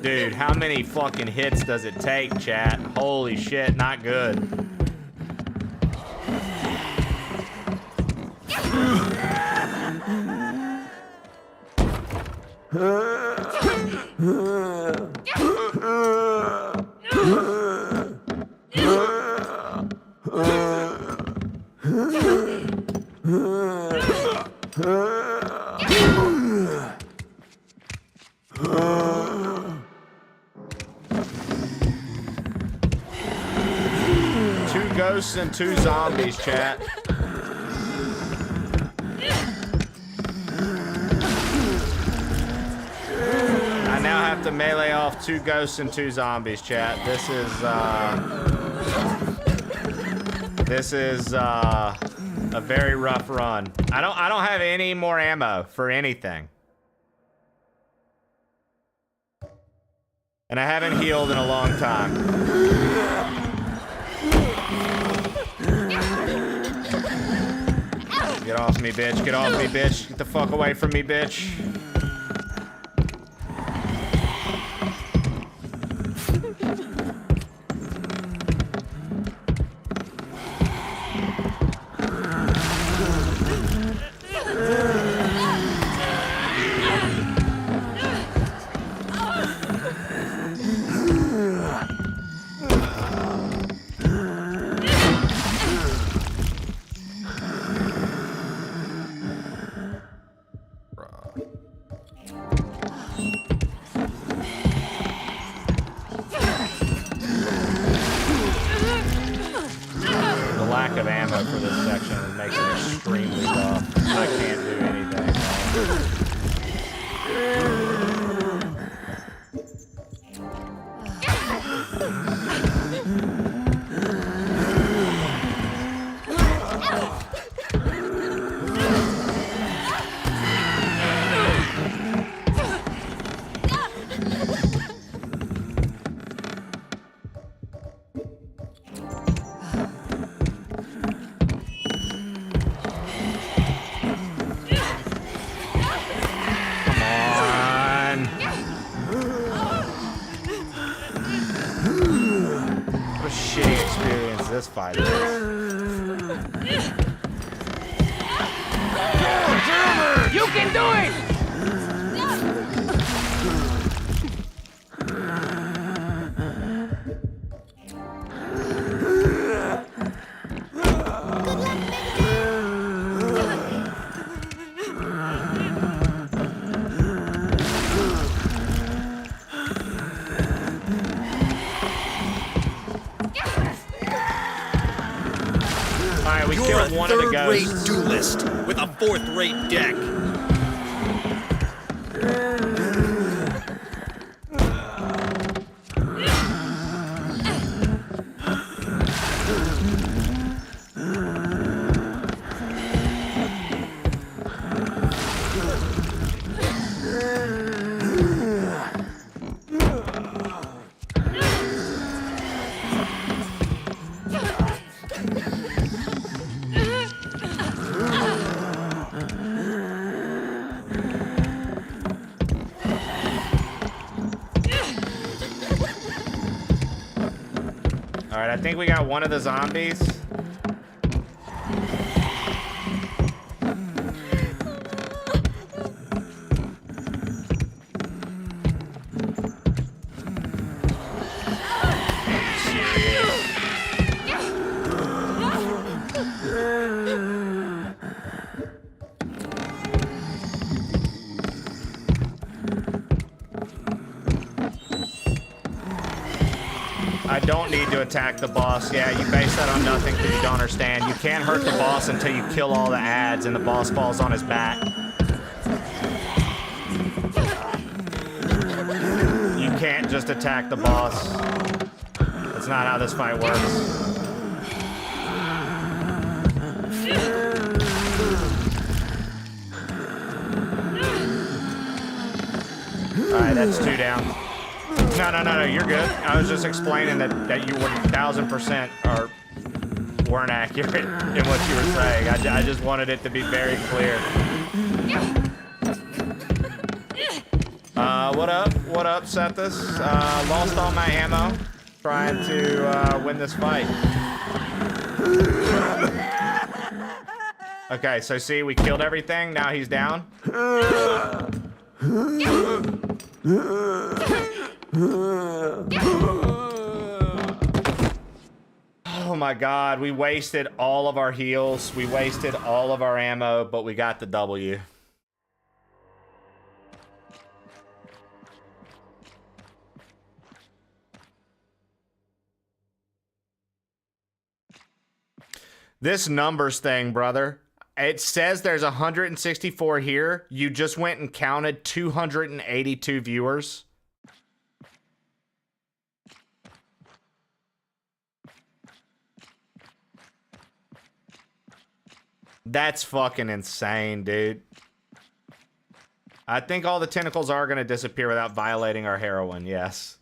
F: Dude, how many fucking hits does it take, chat? Holy shit, not good. Two ghosts and two zombies, chat. I now have to melee off two ghosts and two zombies, chat. This is a very rough run. I don't have any more ammo for anything. And I haven't healed in a long time. Get off me, bitch. Get off me, bitch. Get the fuck away from me, bitch. The lack of ammo for this section makes it extremely rough. I can't do anything. What a shitty experience this fight is.
I: You can do it!
F: not
L: a
F: one of the
L: third-rate
F: ghosts.
L: duelist with a fourth-rate deck.
F: All right, I think we got one of the zombies. I don't need to attack the boss. Yeah, you base that on nothing because you don't understand. You can't hurt the boss until you kill all the ads and the boss falls on his back. You can't just attack the boss. That's not how this fight works. Alright, that's 2 down. No, you're good. I was just explaining that you 1000% weren't accurate in what you were saying. I just wanted it to be very clear. What up? What up, Sethus? Lost all my ammo trying to win this fight. Okay, so see, we killed everything. Now he's down. Oh my god, we wasted all of our heals. We wasted all of our ammo, but we got the W. This numbers thing, brother. It says there's 164 here. You just went and counted 282 viewers. That's fucking insane, dude. I think all the tentacles are going to disappear without violating our heroine, yes.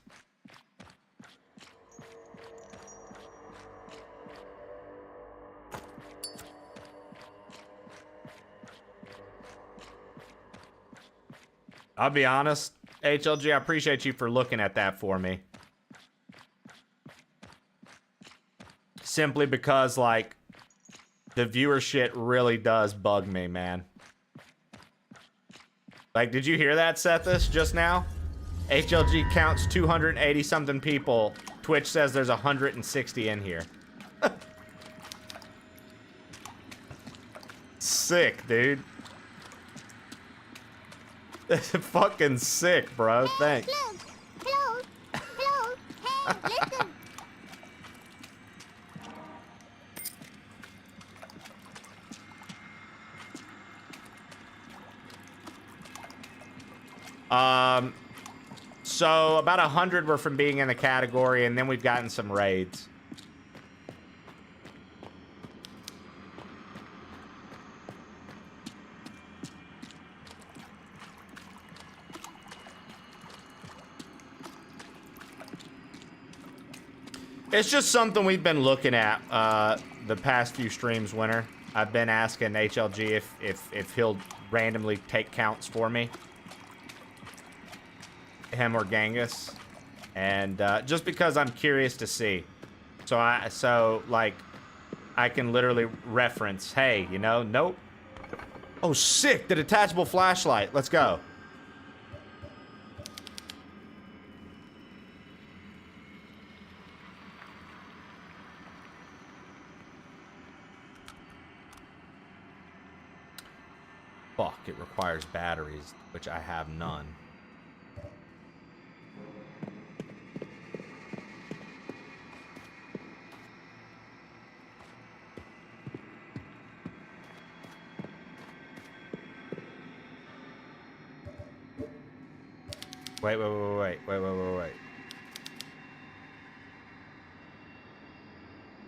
F: I'll be honest, HLG, I appreciate you for looking at that for me. Simply because, like, the viewer shit really does bug me, man. Like, did you hear that, Sethus, just now? HLG counts 280 something people. Twitch says there's 160 in here. Sick, dude. That's fucking sick, bro. Thanks.
T: Hello, hey, listen.
F: So about 100 were from being in the category, and then we've gotten some raids. It's just something we've been looking at the past few streams, Winter. I've been asking HLG if he'll randomly take counts for me. Him or Genghis. And just because I'm curious to see. So like I can literally reference, hey, you know, nope. Oh, sick, the detachable flashlight. Let's go. Fuck, it requires batteries, which I have none. Wait.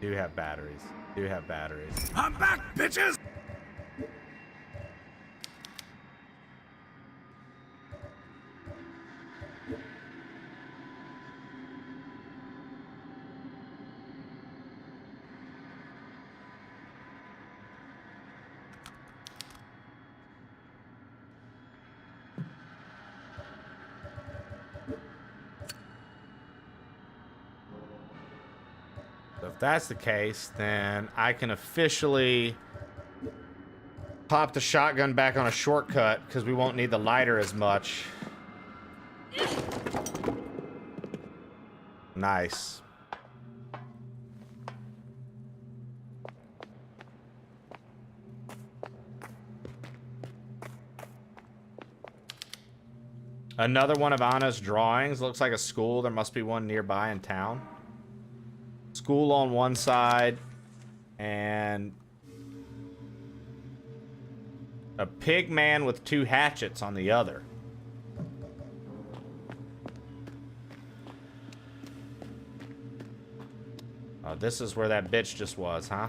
F: Do have batteries.
L: I'm back, bitches!
F: So if that's the case, then I can officially pop the shotgun back on a shortcut because we won't need the lighter as much. Nice. Another one of Anna's drawings. Looks like a school. There must be one nearby in town. School on one side and a pig man with 2 hatchets on the other. Oh, this is where that bitch just was, huh?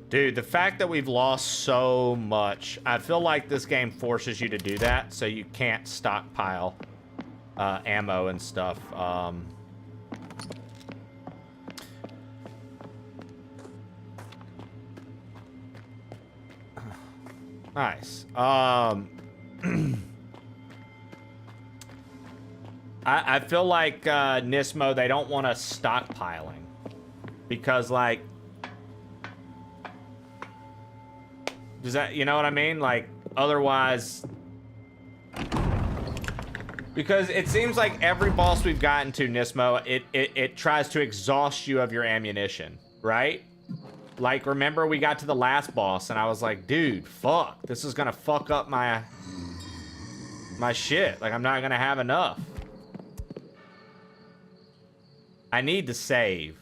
F: Dude, the fact that we've lost so much, I feel like this game forces you to do that, so you can't stockpile ammo and stuff. Nice. I feel like Nismo, they don't want us stockpiling because, like, does that, you know what I mean? Like, otherwise, because it seems like every boss we've gotten to, Nismo, it tries to exhaust you of your ammunition, right? Like, remember we got to the last boss and I was like, dude, fuck, this is gonna fuck up my shit. Like, I'm not gonna have enough. I need to save.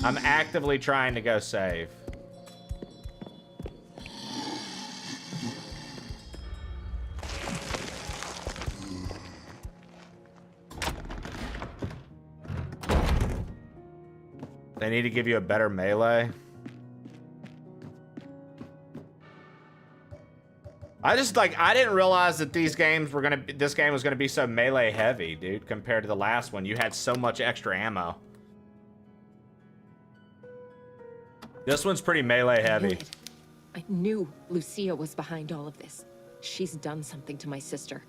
F: I'm actively trying to go save. They need to give you a better melee. I didn't realize that this game was gonna be so melee heavy, dude, compared to the last one. You had so much extra ammo. This one's pretty melee heavy.
U: I knew Lucia was behind all of this. She's done something to my sister.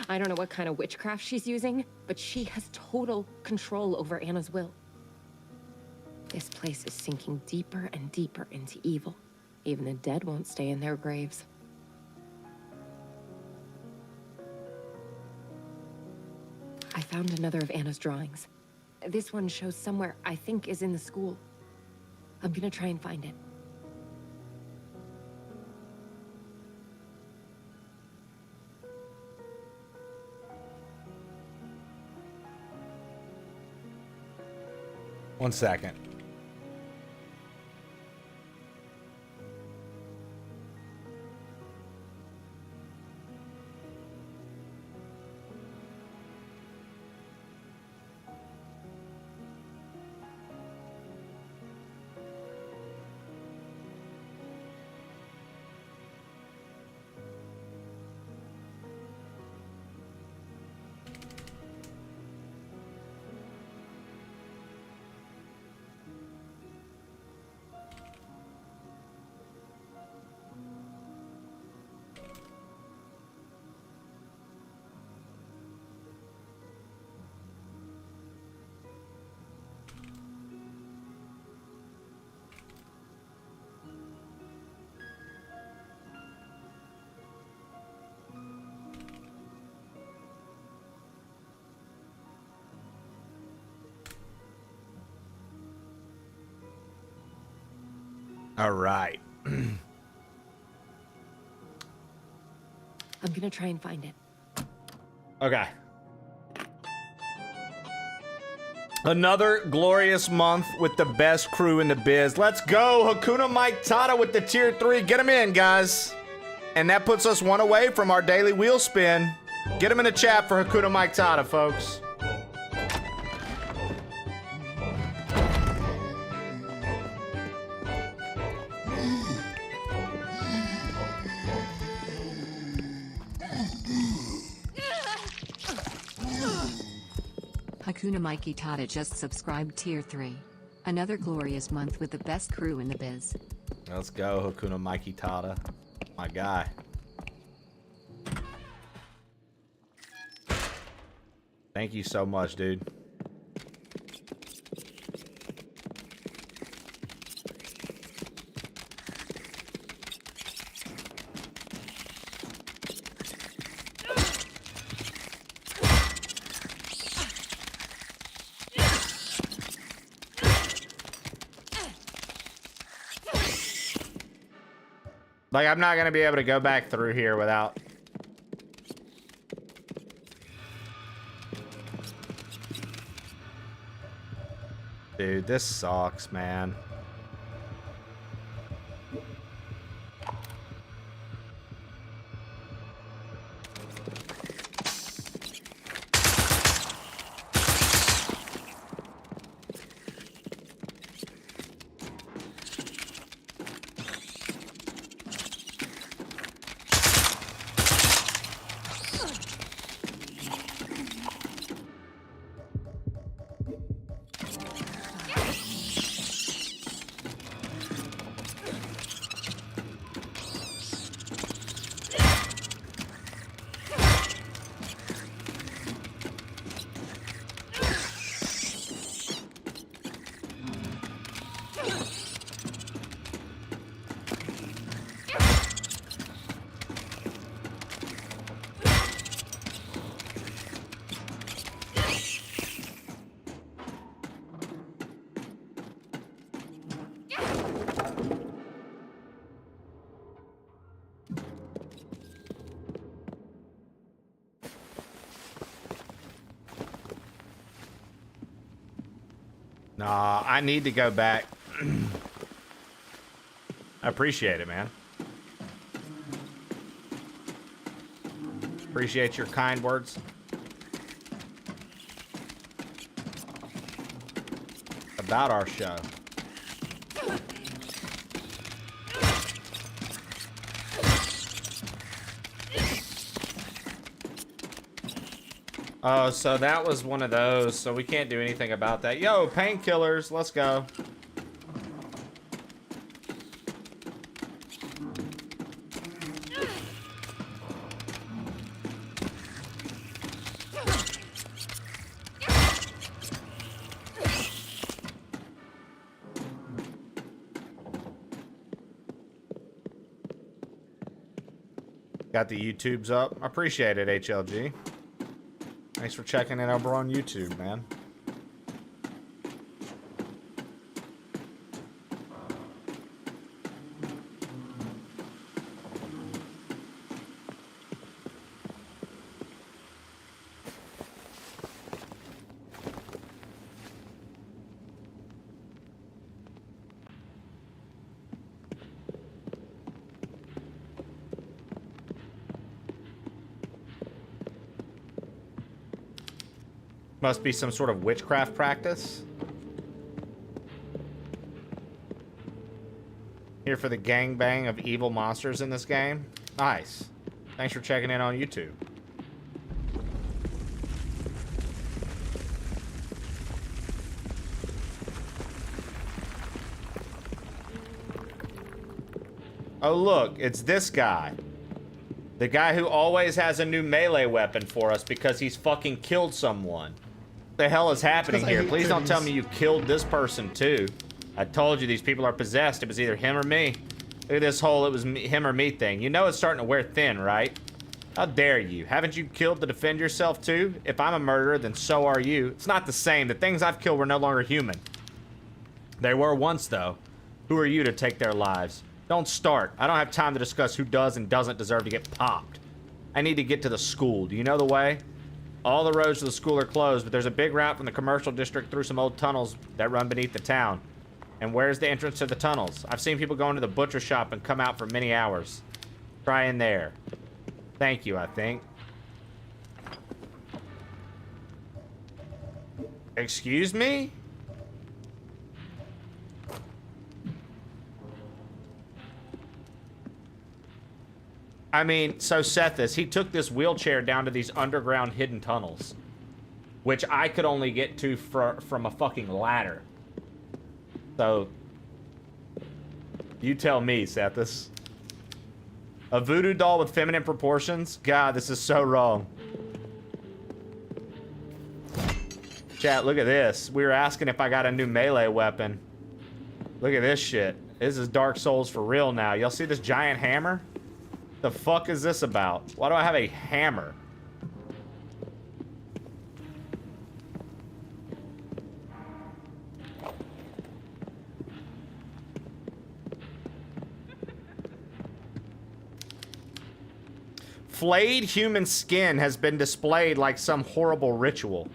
U: I don't know what kind of witchcraft she's using, but she has total control over Anna's will. This place is sinking deeper and deeper into evil. Even the dead won't stay in their graves. I found another of Anna's drawings. This one shows somewhere I think is in the school. I'm gonna try and find it.
F: One second. All right.
U: I'm gonna try and find it.
F: Okay. Another glorious month with the best crew in the biz. Let's go. Hakuna Matata with the tier 3. Get him in, guys. And that puts us one away from our daily wheel spin. Get him in the chat for Hakuna Matata, folks.
E: Hakuna Mikey Tada just subscribed tier 3. Another glorious month with the best crew in the biz.
F: Let's go, Hakuna Mikey Tada. My guy. Thank you so much, dude. Like, I'm not going to be able to go back through here without... Dude, this sucks, man. Nah, I need to go back. I appreciate it, man. Appreciate your kind words. About our show. Oh, so that was one of those, so we can't do anything about that. Yo, painkillers, let's go. Got the YouTubes up. I appreciate it, HLG. Thanks for checking it over on YouTube, man. Must be some sort of witchcraft practice. Here for the gangbang of evil monsters in this game. Nice. Thanks for checking in on YouTube. Oh look, it's this guy. The guy who always has a new melee weapon for us because he's fucking killed someone. What the hell is happening here? Please don't tell me you killed this person too. I told you these people are possessed. It was either him or me. Look at this whole it was me, him or me thing. You know it's starting to wear thin, right? How dare you? Haven't you killed to defend yourself too? If I'm a murderer, then so are you. It's not the same. The things I've killed were no longer human. They were once though. Who are you to take their lives? Don't start. I don't have time to discuss who does and doesn't deserve to get popped. I need to get to the school. Do you know the way? All the roads to the school are closed, but there's a big route from the commercial district through some old tunnels that run beneath the town. And where's the entrance to the tunnels? I've seen people go into the butcher shop and come out for many hours. Try in there. Thank you, I think. Excuse me? I mean, so Sethis, he took this wheelchair down to these underground hidden tunnels, which I could only get to from a fucking ladder. So, you tell me, Sethis. A voodoo doll with feminine proportions? God, this is so wrong. Chat, look at this. We were asking if I got a new melee weapon. Look at this shit. This is Dark Souls for real now. Y'all see this giant hammer? The fuck is this about? Why do I have a hammer? Flayed human skin has been displayed like some horrible ritual.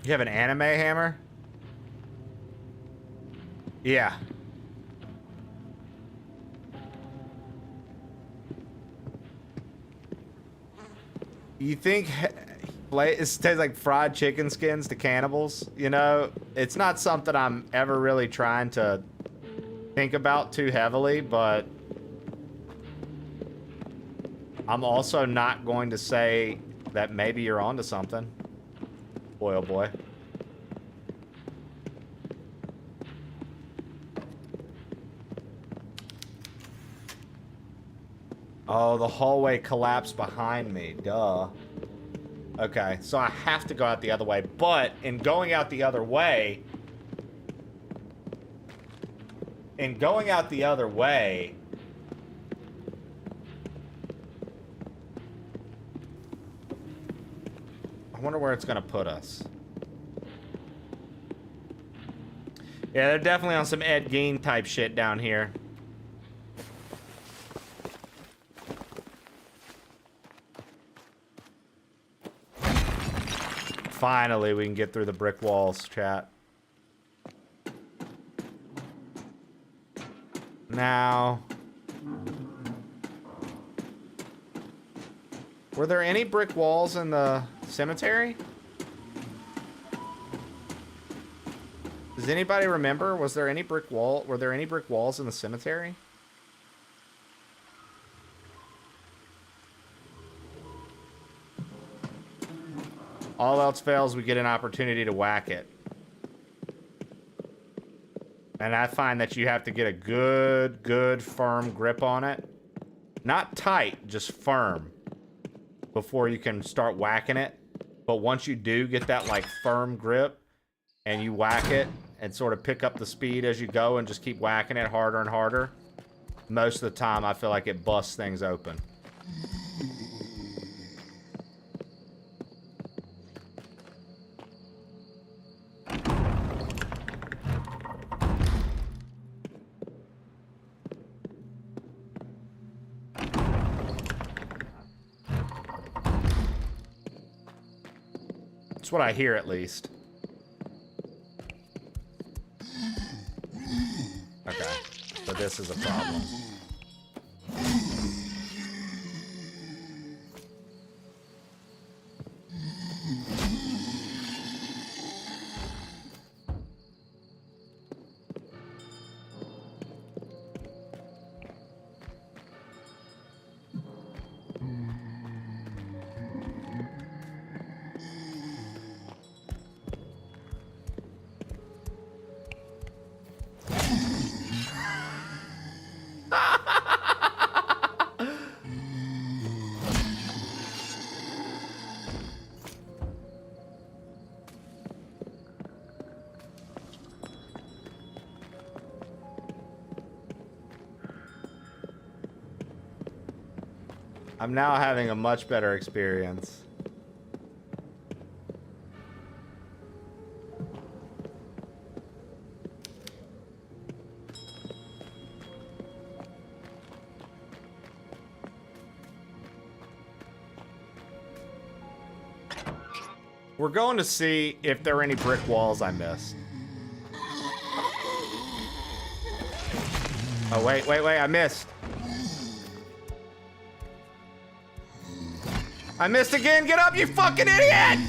F: You have an anime hammer? Yeah. You think it tastes like fried chicken skins to cannibals? You know, it's not something I'm ever really trying to think about too heavily, but I'm also not going to say that maybe you're onto something. Boy, oh boy. Oh, the hallway collapsed behind me. Duh. Okay, so I have to go out the other way. But in going out the other way... I wonder where it's gonna put us. Yeah, they're definitely on some Ed Gein type shit down here. Finally, we can get through the brick walls, chat. Now... were there any brick walls in the cemetery? Does anybody remember? Was there any brick wall? Were there any brick walls in the cemetery? All else fails, we get an opportunity to whack it. And I find that you have to get a good firm grip on it. Not tight, just firm. Before you can start whacking it. But once you do get that like firm grip and you whack it and sort of pick up the speed as you go and just keep whacking it harder and harder, most of the time I feel like it busts things open. That's what I hear, at least. Okay, so this is a problem. I'm now having a much better experience. We're going to see if there are any brick walls I missed. Oh, wait, I missed. I missed again, get up, you fucking idiot!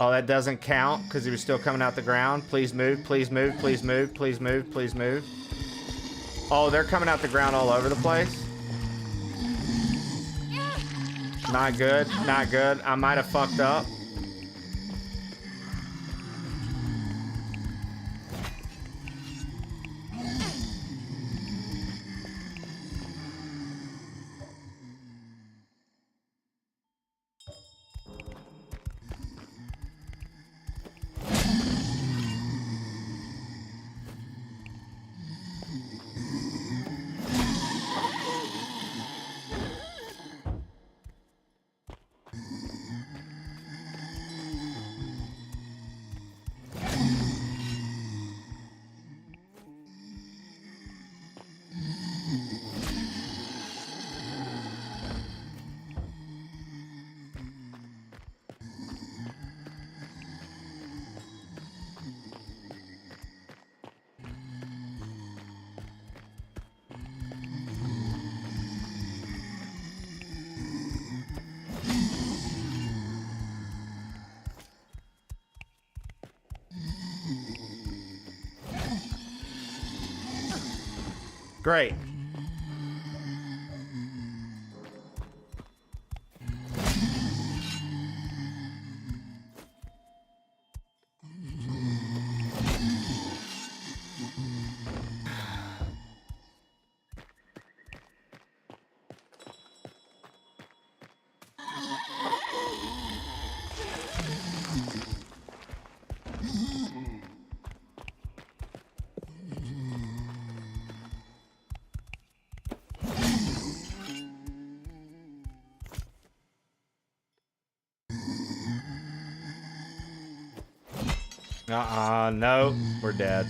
F: Oh, that doesn't count because he was still coming out the ground. Please move, please move, please move, please move, please move. Oh, they're coming out the ground all over the place. Not good, not good. I might have fucked up. Great. No, we're dead.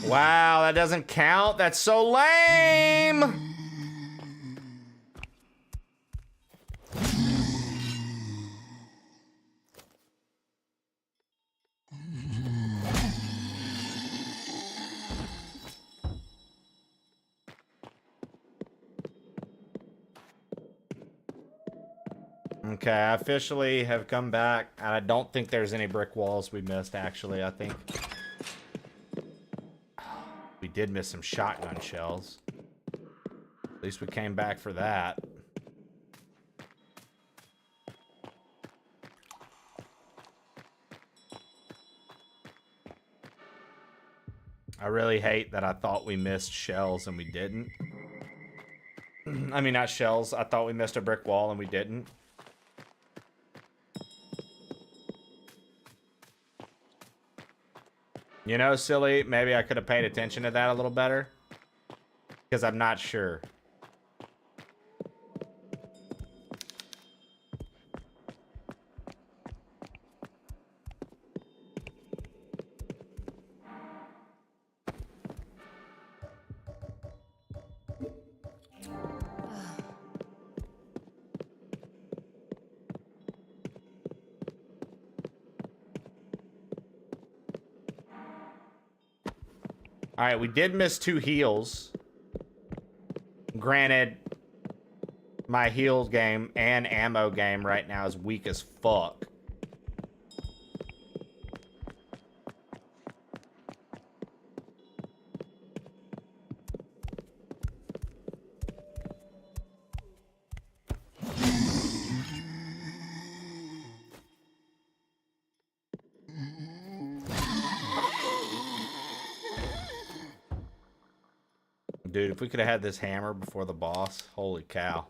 F: Wow, that doesn't count? That's so lame! Okay, I officially have come back, and I don't think there's any brick walls we missed, actually. I think we did miss some shotgun shells. At least we came back for that. I really hate that I thought we missed shells and we didn't. I mean, not shells. I thought we missed a brick wall and we didn't. You know, silly, maybe I could have paid attention to that a little better. Because I'm not sure. All right, we did miss 2 heals. Granted, my heals game and ammo game right now is weak as fuck. Dude, if we could have had this hammer before the boss, holy cow.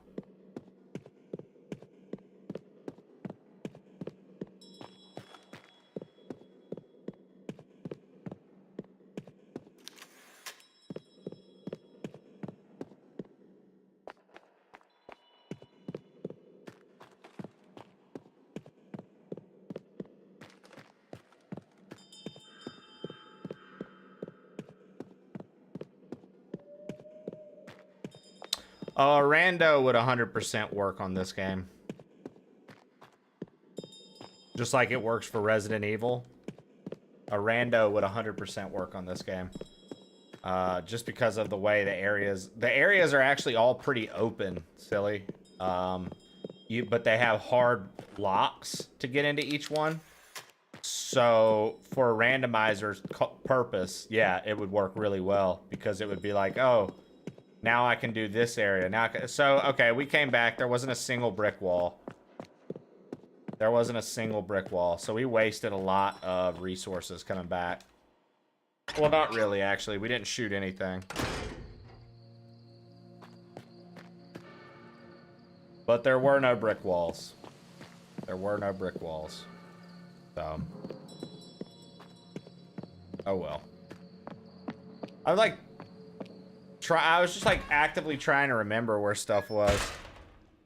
F: Rando would 100% work on this game. Just like it works for Resident Evil. A rando would 100% work on this game. Just because of the way the areas are actually all pretty open, silly. But they have hard locks to get into each one. So for a randomizer's purpose, yeah, it would work really well because it would be like, oh, now I can do this area. So, okay, we came back. There wasn't a single brick wall. There wasn't a single brick wall. So we wasted a lot of resources coming back. Well, not really, actually. We didn't shoot anything. But there were no brick walls. There were no brick walls. So. Oh, well. I was just like actively trying to remember where stuff was.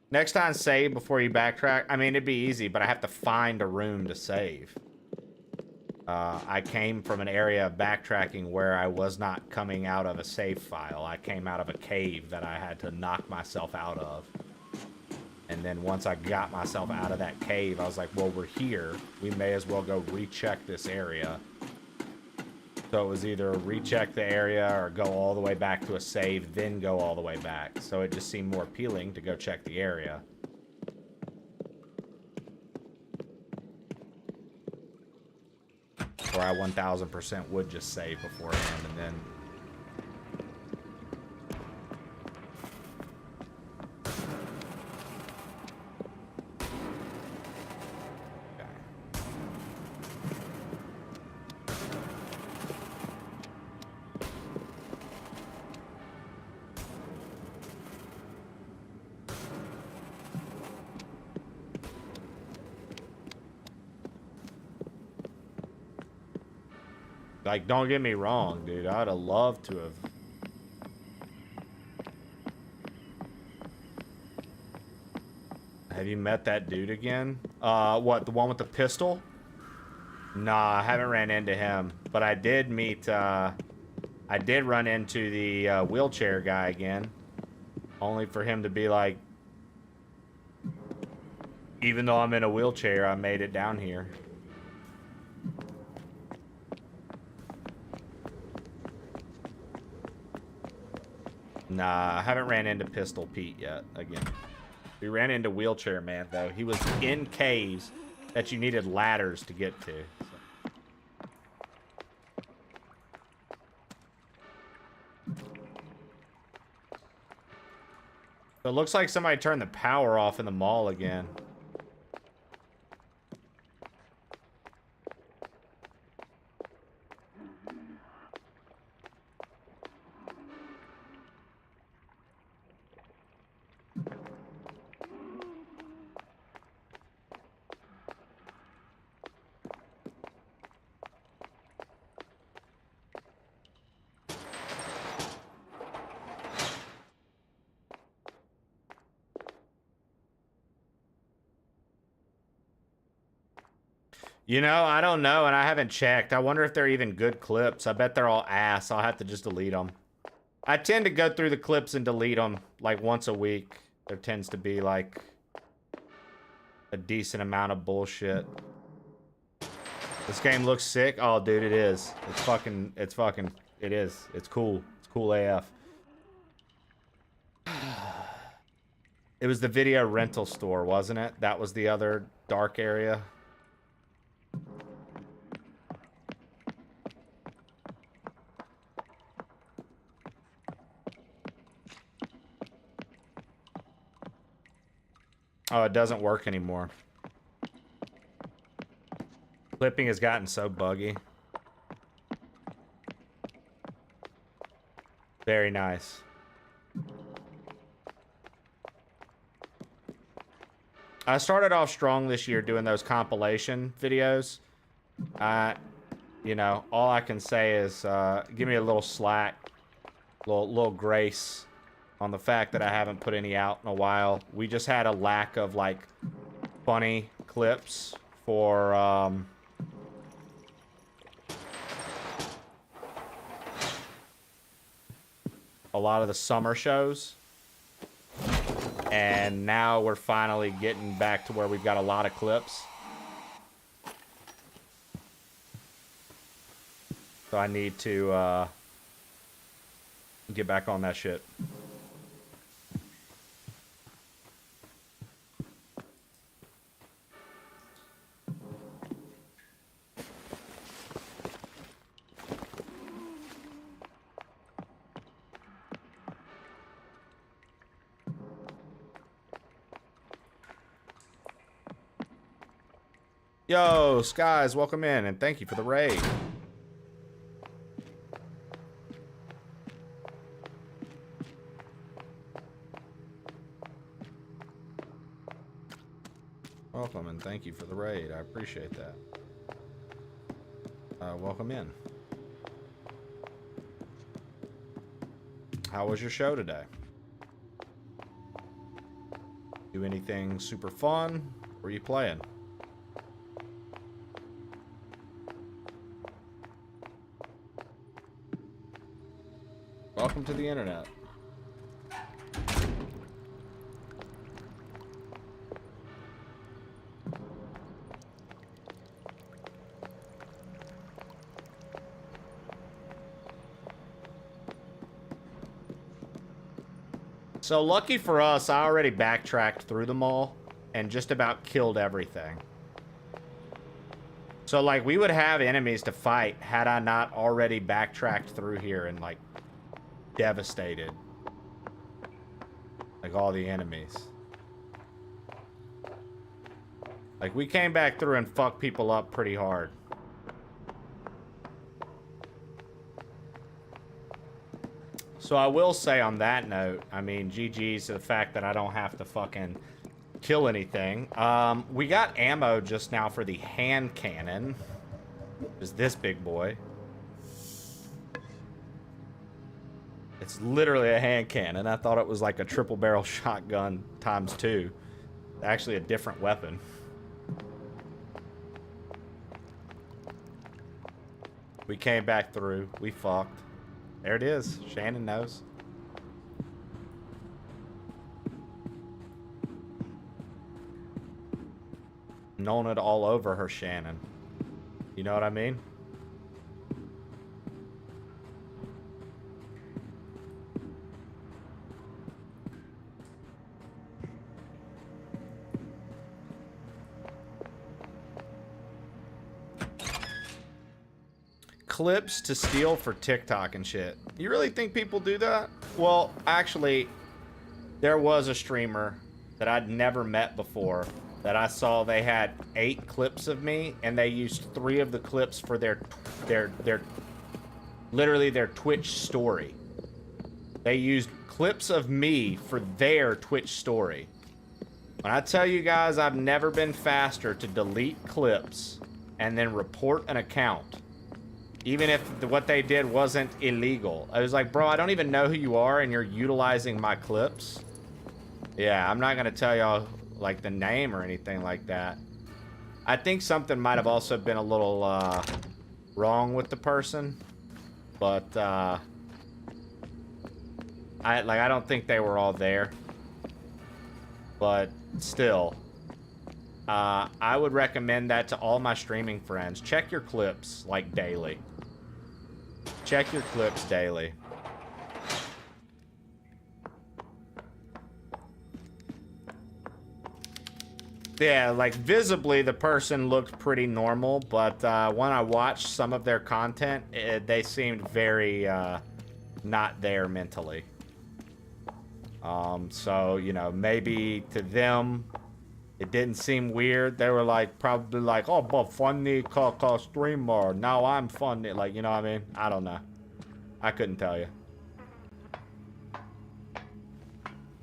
F: Next time, save before you backtrack. I mean, it'd be easy, but I have to find a room to save. I came from an area of backtracking where I was not coming out of a save file. I came out of a cave that I had to knock myself out of. And then once I got myself out of that cave, I was like, well, we're here. We may as well go recheck this area. So it was either recheck the area or go all the way back to a save, then go all the way back. So it just seemed more appealing to go check the area. Or I 1000% would just save beforehand and then... Like, don't get me wrong, dude. I'd have loved to have. Have you met that dude again? What, the one with the pistol? Nah, I haven't ran into him. But I did meet, I did run into the wheelchair guy again. Only for him to be like, even though I'm in a wheelchair, I made it down here. Nah, I haven't ran into Pistol Pete yet, again. We ran into Wheelchair Man, though. He was in caves that you needed ladders to get to. So it looks like somebody turned the power off in the mall again. You know, I don't know, and I haven't checked. I wonder if they're even good clips. I bet they're all ass. I'll have to just delete them. I tend to go through the clips and delete them, like, once a week. There tends to be, like, a decent amount of bullshit. This game looks sick. Oh, dude, it is. It's fucking It is. It's cool. It's cool AF. It was the video rental store, wasn't it? That was the other dark area. Oh, it doesn't work anymore. Clipping has gotten so buggy. Very nice. I started off strong this year doing those compilation videos. You know, all I can say is give me a little slack, little grace on the fact that I haven't put any out in a while. We just had a lack of like funny clips for a lot of the summer shows. And now we're finally getting back to where we've got a lot of clips. So I need to get back on that shit. Yo, Skies, welcome in, and thank you for the raid. Welcome, and thank you for the raid. I appreciate that. Welcome in. How was your show today? Do anything super fun? Were you playing? Welcome to the internet. So lucky for us, I already backtracked through them all and just about killed everything. So like we would have enemies to fight had I not already backtracked through here and like devastated like all the enemies. Like we came back through and fucked people up pretty hard. So I will say on that note, I mean, GG's to the fact that I don't have to fucking kill anything. We got ammo just now for the hand cannon. Is this big boy? It's literally a hand cannon. I thought it was like a triple barrel shotgun ×2. Actually a different weapon. We came back through. We fucked. There it is. Shannon knows. Known it all over her, Shannon. You know what I mean? Clips to steal for TikTok and shit. You really think people do that? Well, actually, there was a streamer that I'd never met before that I saw they had 8 clips of me, and they used 3 of the clips for their literally their Twitch story. They used clips of me for their Twitch story. When I tell you guys, I've never been faster to delete clips and then report an account. Even if what they did wasn't illegal. I was like, bro, I don't even know who you are and you're utilizing my clips. Yeah, I'm not gonna tell y'all like the name or anything like that. I think something might have also been a little wrong with the person. But I don't think they were all there. But still, I would recommend that to all my streaming friends. Check your clips like daily. Check your clips daily. Yeah, like visibly the person looked pretty normal, but when I watched some of their content, they seemed very not there mentally. So, you know, maybe to them it didn't seem weird. They were like probably like, oh, but funny streamer. Now I'm funny. Like, you know what I mean? I don't know. I couldn't tell you.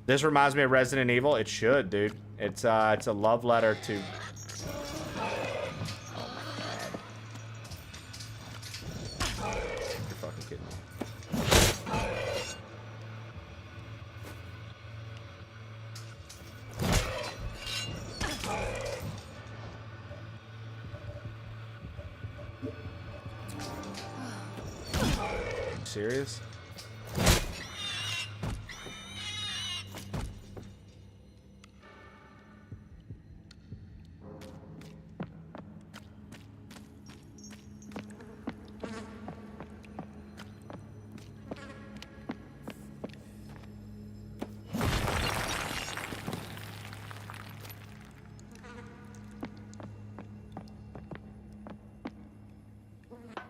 F: This reminds me of Resident Evil. It should, dude. It's a love letter to... Oh my god. You're fucking kidding me. Serious?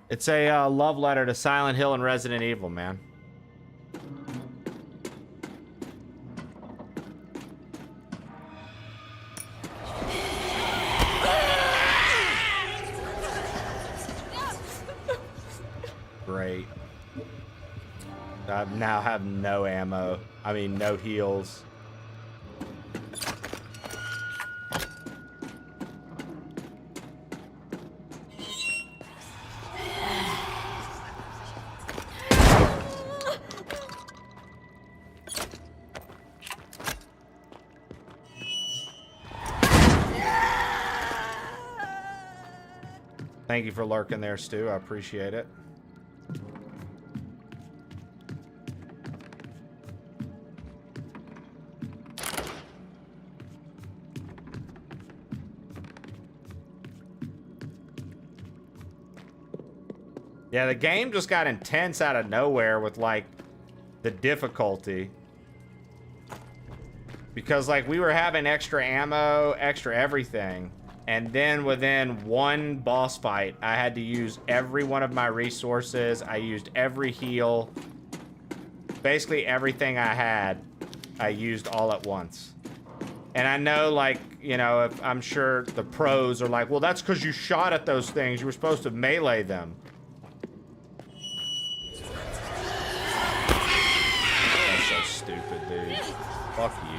F: It's a love letter to Silent Hill and Resident Evil, man. Great. I now have no ammo. I mean, no heals. Thank you for lurking there, Stu. I appreciate it. Yeah, the game just got intense out of nowhere with, like, the difficulty. Because, like, we were having extra ammo, extra everything. And then within one boss fight, I had to use every one of my resources. I used every heal. Basically everything I had, I used all at once. And I know, like, you know, I'm sure the pros are like, well, that's because you shot at those things. You were supposed to melee them. That's so stupid, dude. Fuck you.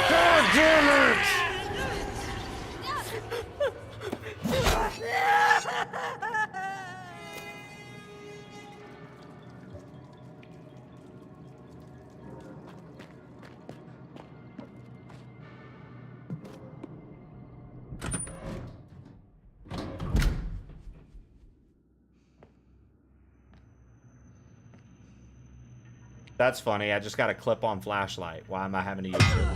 F: God damn it! That's funny. I just got a clip-on flashlight. Why am I having to use it?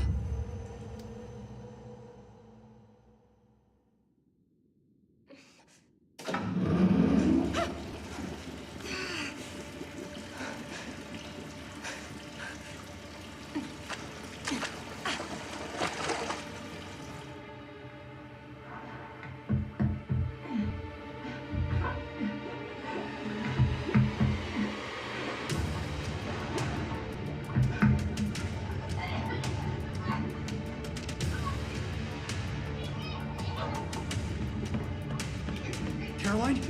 B: Caroline,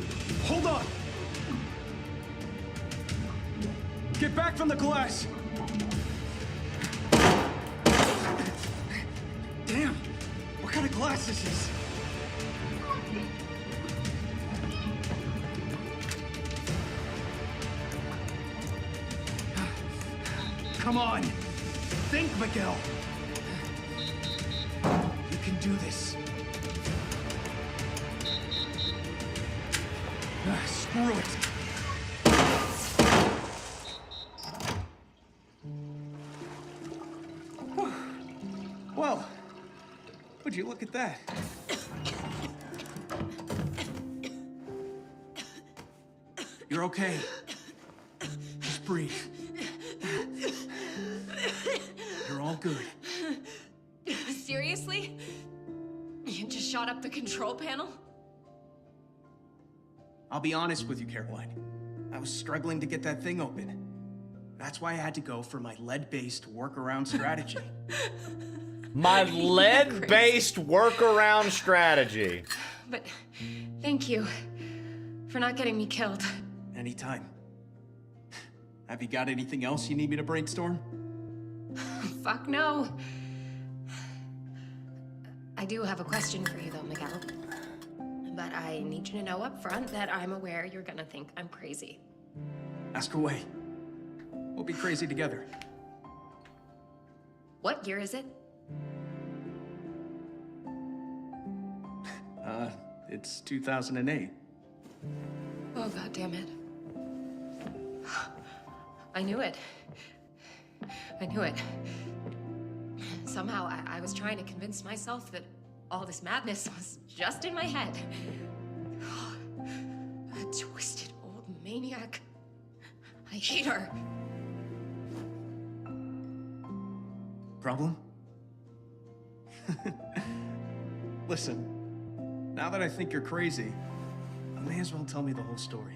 B: hold on! Get back from the glass! Damn! What kind of glass is this? Come on! Think, Miguel! You can do this. Screw it. Well, would you look at that? You're okay. Just breathe. You're all good.
D: Seriously? You just shot up the control panel?
B: I'll be honest with you, Caroline. I was struggling to get that thing open. That's why I had to go for my lead-based workaround strategy.
F: My lead-based workaround strategy.
D: But thank you for not getting me killed.
B: Anytime. Have you got anything else you need me to brainstorm?
D: Fuck no. I do have a question for you though, Miguel. But I need you to know up front that I'm aware you're gonna think I'm crazy.
B: Ask away. We'll be crazy together.
D: What year is it?
B: It's 2008.
D: Oh, God damn it. I knew it. I knew it. Somehow, I was trying to convince myself that all this madness was just in my head. A twisted old maniac. I hate her.
B: Problem? Listen, now that I think you're crazy, I may as well tell me the whole story.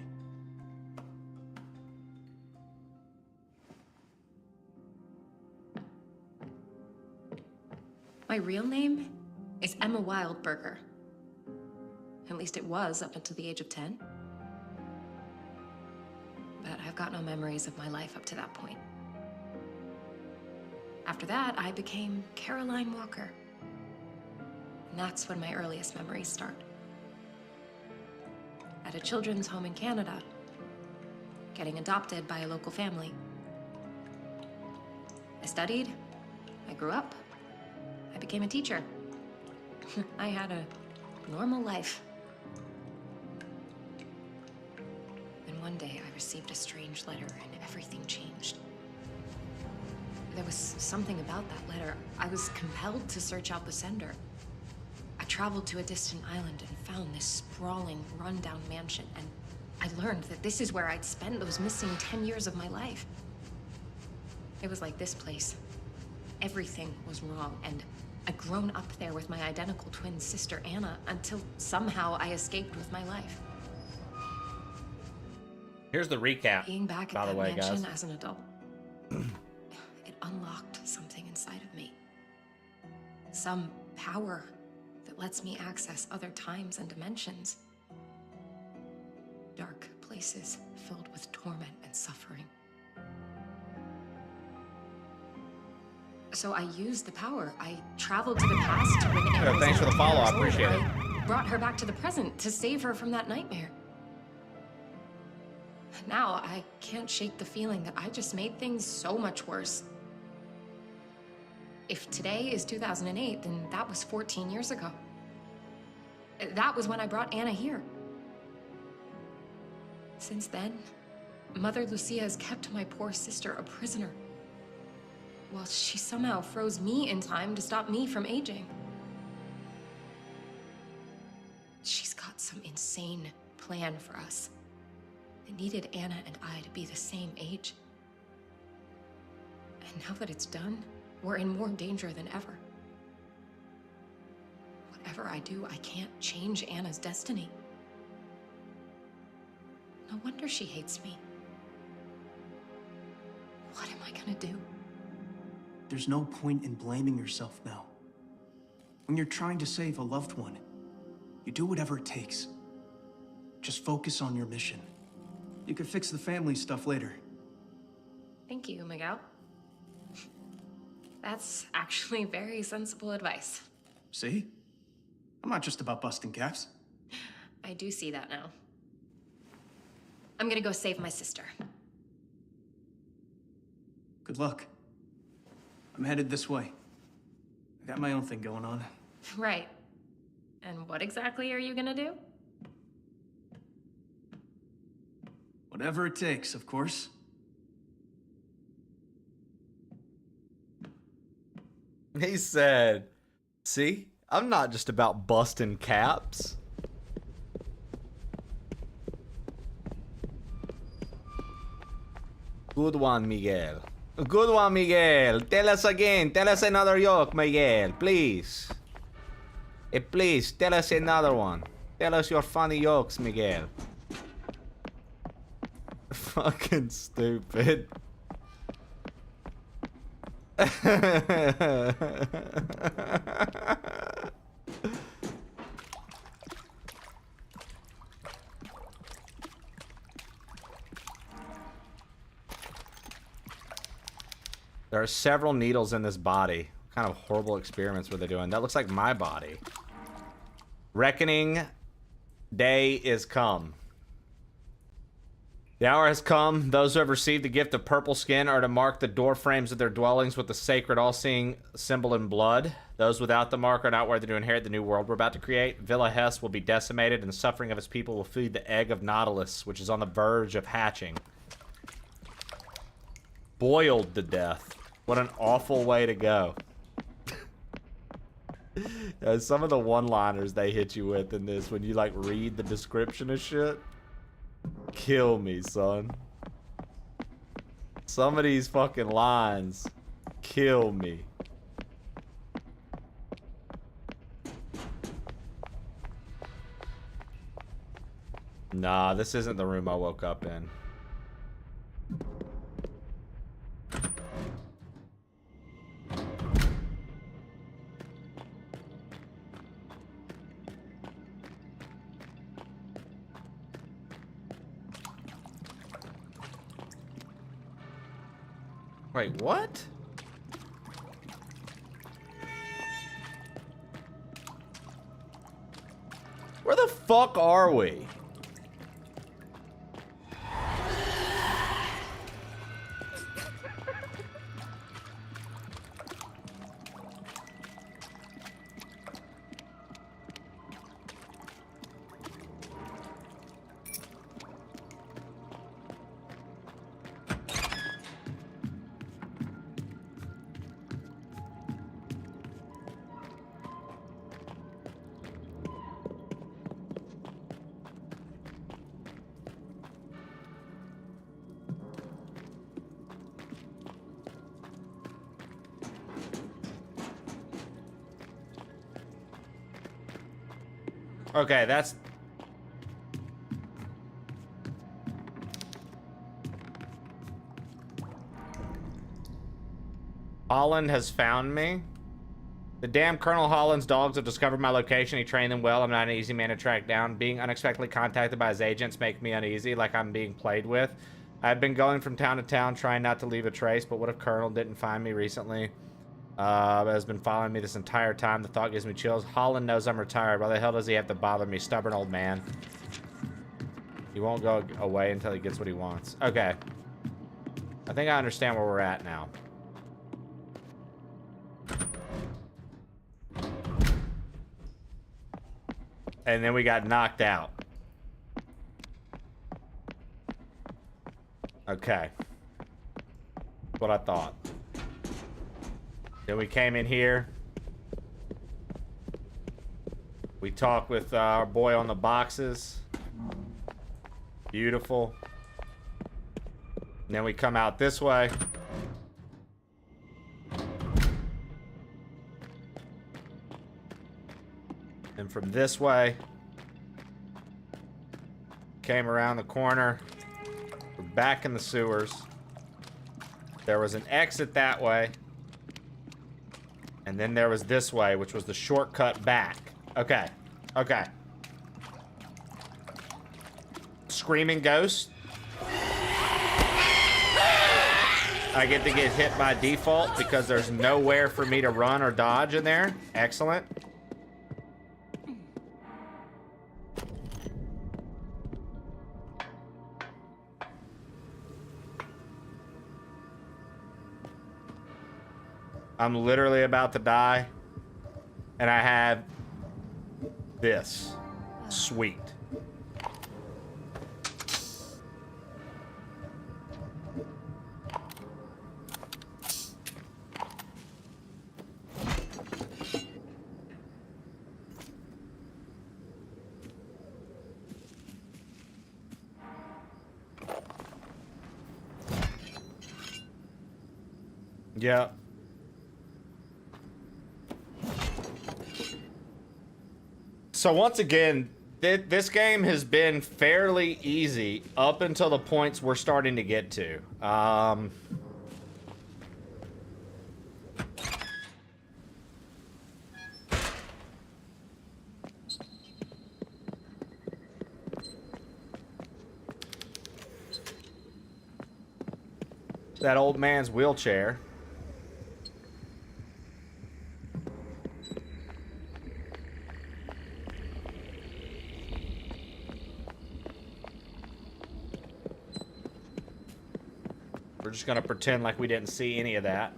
D: My real name is Emma Wildberger. At least it was up until the age of 10. But I've got no memories of my life up to that point. After that, I became Caroline Walker. And that's when my earliest memories start. At a children's home in Canada, getting adopted by a local family. I studied, I grew up, I became a teacher. I had a normal life. And one day I received a strange letter and everything changed. There was something about that letter. I was compelled to search out the sender. I traveled to a distant island and found this sprawling, rundown mansion, and I learned that this is where I'd spent those missing 10 years of my life. It was like this place. Everything was wrong, and I'd grown up there with my identical twin sister, Anna, until somehow I escaped with my life.
F: Here's the recap,
D: Being back
F: by
D: at
F: the
D: that
F: way,
D: mansion
F: guys.
D: as an adult, it unlocked something inside of me. Some power that lets me access other times and dimensions. Dark places filled with torment and suffering. So I used the power. I traveled to the past to when Anna was
F: thanks for the follow. I
D: 11 years
F: appreciate
D: old.
F: it.
D: I brought her back to the present to save her from that nightmare. Now I can't shake the feeling that I just made things so much worse. If today is 2008, then that was 14 years ago. That was when I brought Anna here. Since then, Mother Lucia has kept my poor sister a prisoner. Well, she somehow froze me in time to stop me from aging. She's got some insane plan for us. It needed Anna and I to be the same age. And now that it's done, we're in more danger than ever. Whatever I do, I can't change Anna's destiny. No wonder she hates me. What am I gonna do?
B: There's no point in blaming yourself now. When you're trying to save a loved one, you do whatever it takes. Just focus on your mission. You can fix the family stuff later.
D: Thank you, Miguel. That's actually very sensible advice.
B: See? I'm not just about busting caps.
D: I do see that now. I'm gonna go save my sister.
B: Good luck. I'm headed this way. I got my own thing going on.
D: Right. And what exactly are you gonna do?
B: Whatever it takes, of course.
F: He said, see, I'm not just about busting caps. Good one, Miguel. Good one, Miguel. Tell us again. Tell us another joke, Miguel. Please. Please, tell us another one. Tell us your funny jokes, Miguel. Fucking stupid. There are several needles in this body. What kind of horrible experiments were they doing? That looks like my body. Reckoning day is come. The hour has come. Those who have received the gift of purple skin are to mark the door frames of their dwellings with the sacred all-seeing symbol in blood. Those without the mark are not worthy to inherit the new world we're about to create. Villa Hess will be decimated, and the suffering of its people will feed the egg of Nautilus, which is on the verge of hatching. Boiled to death. What an awful way to go. Some of the one-liners they hit you with in this when you like read the description of shit. Kill me, son. Some of these fucking lines kill me. Nah, this isn't the room I woke up in. Wait, what? Where the fuck are we? Okay, that's... Holland has found me. The damn Colonel Holland's dogs have discovered my location. He trained them well. I'm not an easy man to track down. Being unexpectedly contacted by his agents make me uneasy, like I'm being played with. I've been going from town to town, trying not to leave a trace, but what if Colonel didn't find me recently? Has been following me this entire time. The thought gives me chills. Holland knows I'm retired. Why the hell does he have to bother me? Stubborn old man. He won't go away until he gets what he wants. Okay. I think I understand where we're at now. And then we got knocked out. Okay. That's what I thought. Then we came in here. We talked with our boy on the boxes. Beautiful. And then we come out this way. And from this way, came around the corner. We're back in the sewers. There was an exit that way. And then there was this way, which was the shortcut back. Okay. Okay. Screaming ghost. I get to get hit by default because there's nowhere for me to run or dodge in there. Excellent. I'm literally about to die, and I have this. Sweet. Yeah. So once again, this game has been fairly easy up until the points we're starting to get to. That old man's wheelchair. We're just gonna pretend like we didn't see any of that.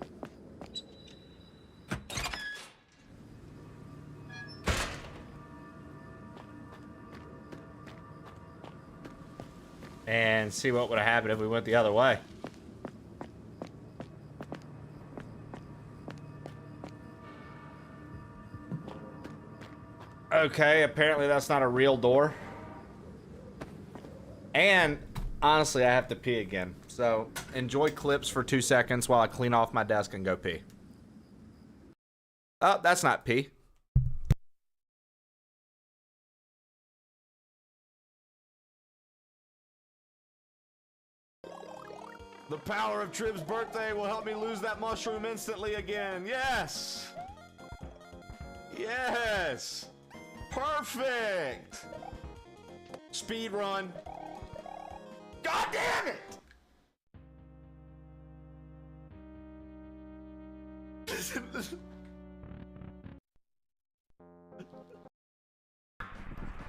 F: And see what would have happened if we went the other way. Okay, apparently that's not a real door. And honestly, I have to pee again. So enjoy clips for 2 seconds while I clean off my desk and go pee. Oh, that's not pee. The power of Trib's birthday will help me lose that mushroom instantly again. Yes! Yes! Perfect! Speed run. God damn it!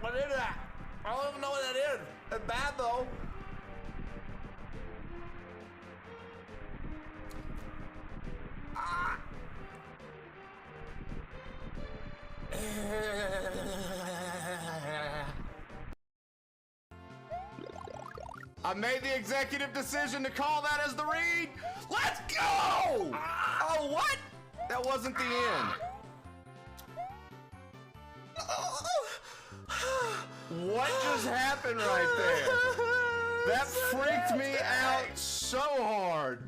F: What is that? I don't even know what that is. It's bad though. I made the executive decision to call that as the read. Let's go! Oh, what? That wasn't the end. What just happened right there? That freaked me out so hard.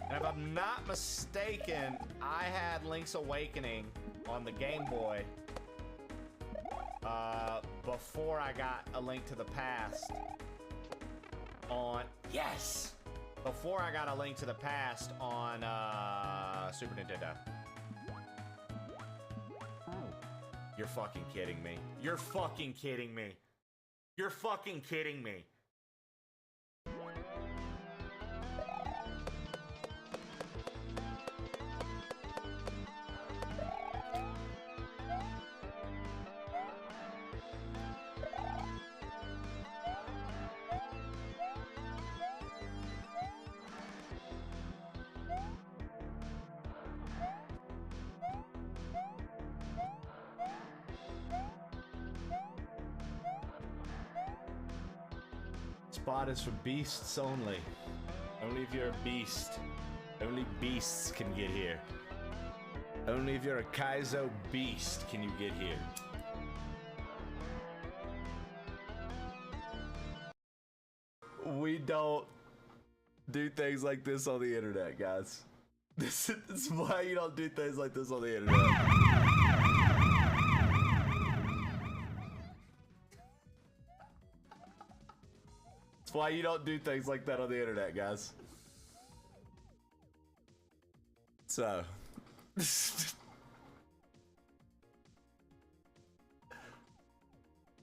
F: And if I'm not mistaken, I had Link's Awakening on the Game Boy before I got A Link to the Past on... Yes! Before I got A Link to the Past on Super Nintendo. You're fucking kidding me. You're fucking kidding me. You're fucking kidding me. Spot is for beasts only. Only if you're a beast. Only beasts can get here. Only if you're a Kaizo beast can you get here. We don't do things like this on the internet, guys. This is why you don't do things like this on the internet. Why you don't do things like that on the internet, guys. So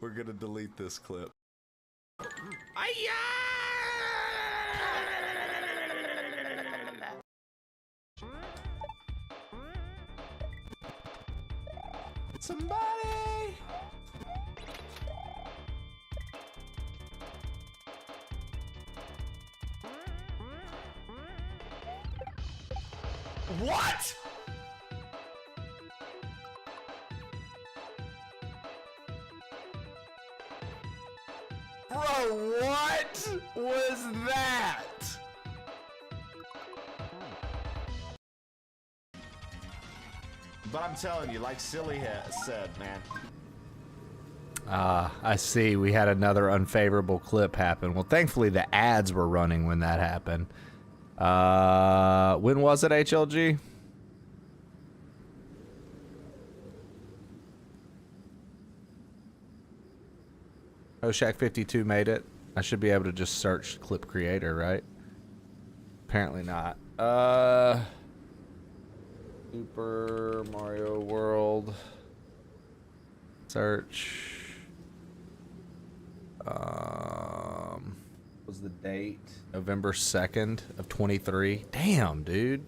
F: we're gonna delete this clip. Somebody! What? Bro, what was that? But I'm telling you, like Silly said, man, I see. We had another unfavorable clip happen. Well, thankfully the ads were running when that happened. When was it, HLG? Oshak52 made it. I should be able to just search clip creator, right? Apparently not. Super Mario World. Search. Was the date November 2nd of 23? Damn, dude.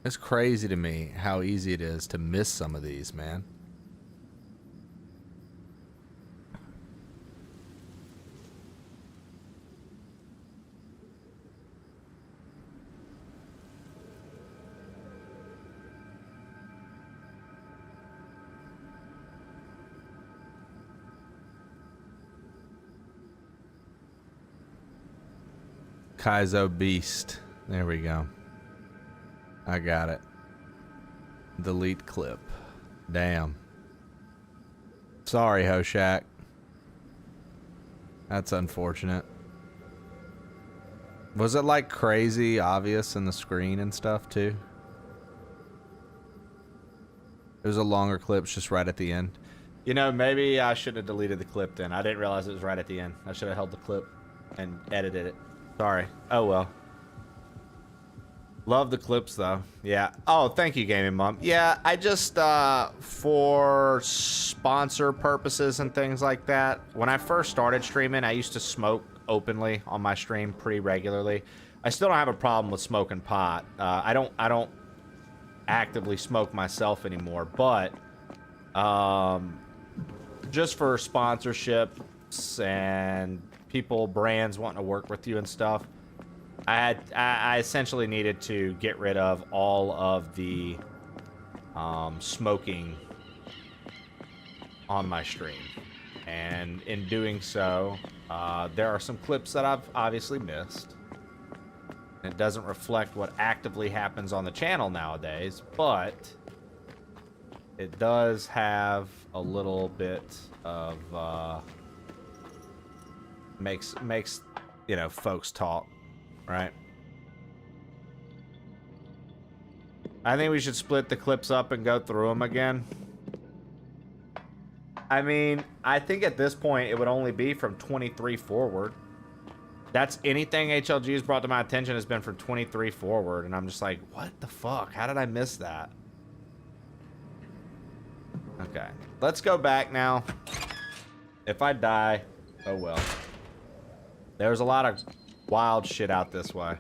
F: It's crazy to me how easy it is to miss some of these, man. Kaizo Beast. There we go. I got it. Delete clip. Damn. Sorry, Hoshak. That's unfortunate. Was it like crazy obvious in the screen and stuff too? It was a longer clip just right at the end. You know, maybe I should have deleted the clip then. I didn't realize it was right at the end. I should have held the clip and edited it. Sorry. Oh well. Love the clips though. Yeah. Oh, thank you, Gaming Mom. Yeah, I just for sponsor purposes and things like that. When I first started streaming, I used to smoke openly on my stream pretty regularly. I still don't have a problem with smoking pot. I don't actively smoke myself anymore, but just for sponsorships and people, brands wanting to work with you and stuff, I essentially needed to get rid of all of the smoking on my stream. And in doing so, there are some clips that I've obviously missed. It doesn't reflect what actively happens on the channel nowadays, but it does have a little bit of makes you know, folks talk, right? I think we should split the clips up and go through them again. I mean, I think at this point it would only be from 23 forward. That's anything HLG has brought to my attention has been from 23 forward, and I'm just like, what the fuck? How did I miss that? Okay, let's go back now. If I die, oh well. There's a lot of wild shit out this way.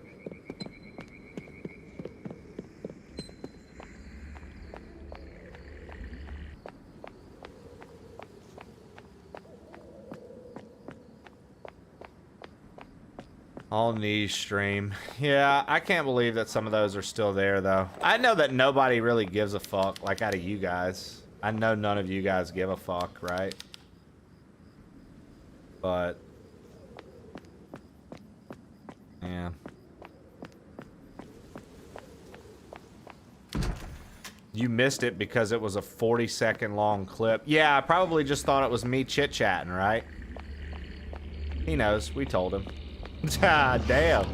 F: All knees stream. Yeah, I can't believe that some of those are still there, though. I know that nobody really gives a fuck, like out of you guys. I know none of you guys give a fuck, right? But yeah. You missed it because it was a 40-second long clip. Yeah, I probably just thought it was me chit-chatting, right? He knows. We told him. Ah, damn.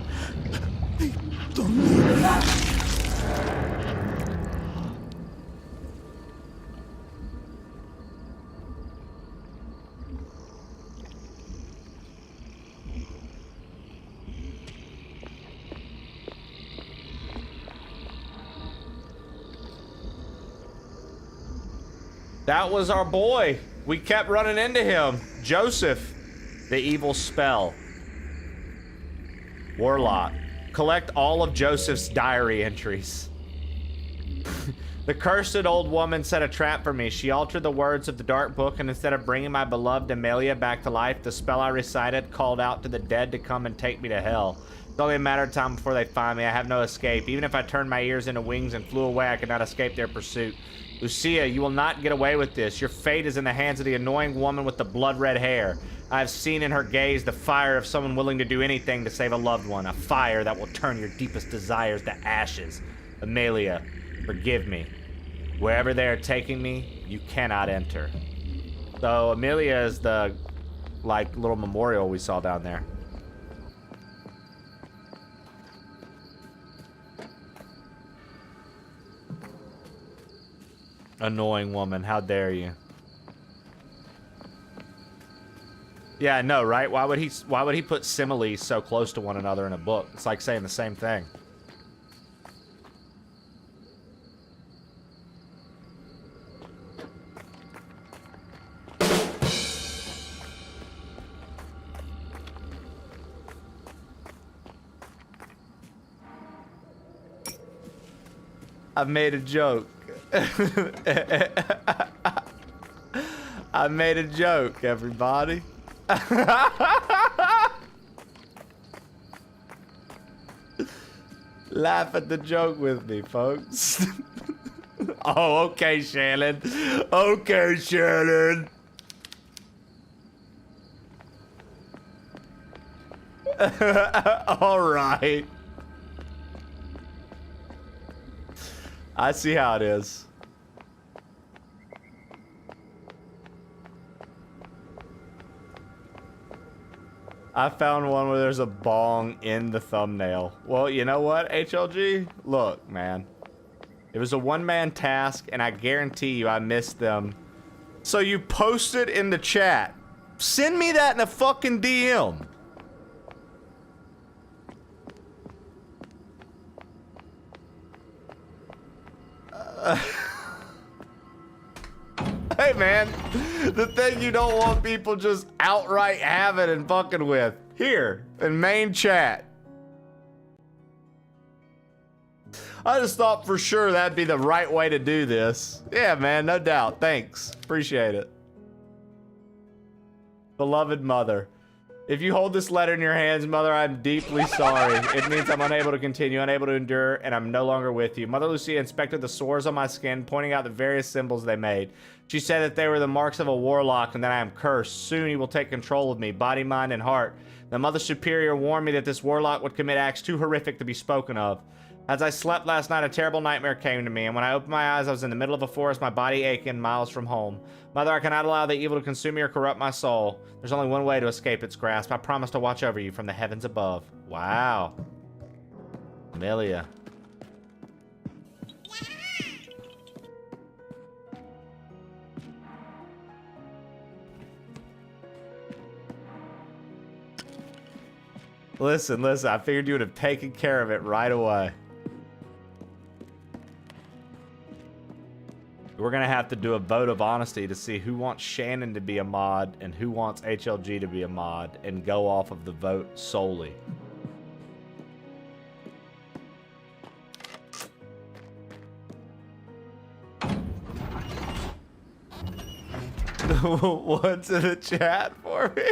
F: That was our boy. We kept running into him. Joseph, the evil spell. Warlock. Collect all of Joseph's diary entries. The cursed old woman set a trap for me. She altered the words of the dark book, and instead of bringing my beloved Amelia back to life, the spell I recited called out to the dead to come and take me to hell. It's only a matter of time before they find me. I have no escape. Even if I turned my ears into wings and flew away, I could not escape their pursuit. Lucia, you will not get away with this. Your fate is in the hands of the annoying woman with the blood-red hair. I have seen in her gaze the fire of someone willing to do anything to save a loved one. A fire that will turn your deepest desires to ashes. Amelia, forgive me. Wherever they are taking me, You cannot enter. So Amelia is the, like, little memorial we saw down there. Annoying woman, how dare you? Yeah, I know, right? Why would he put similes so close to one another in a book? It's like saying the same thing. I made a joke. I made a joke, everybody. Laugh at the joke with me, folks. Oh, okay, Shannon. Okay, Shannon. All right. I see how it is. I found one where there's a bong in the thumbnail. Well, you know what, HLG? Look, man. It was a one-man task, and I guarantee you I missed them. So you posted in the chat. Send me that in a fucking DM. Hey, man. The thing you don't want people just outright having and fucking with. Here, in main chat. I just thought for sure that'd be the right way to do this. Yeah, man, no doubt. Thanks. Appreciate it. Beloved mother. If you hold this letter in your hands, mother, I'm deeply sorry. It means I'm unable to continue, unable to endure, and I'm no longer with you. Mother Lucia inspected the sores on my skin, pointing out the various symbols they made. She said that they were the marks of a warlock and that I am cursed. Soon he will take control of me, body, mind, and heart. The Mother Superior warned me that this warlock would commit acts too horrific to be spoken of. As I slept last night, a terrible nightmare came to me, and when I opened my eyes, I was in the middle of a forest, my body aching, miles from home. Mother, I cannot allow the evil to consume me or corrupt my soul. There's only one way to escape its grasp. I promise to watch over you from the heavens above. Wow. Amelia. Listen, I figured you would have taken care of it right away. We're gonna have to do a vote of honesty to see who wants Shannon to be a mod and who wants HLG to be a mod and go off of the vote solely. What's in the chat for me?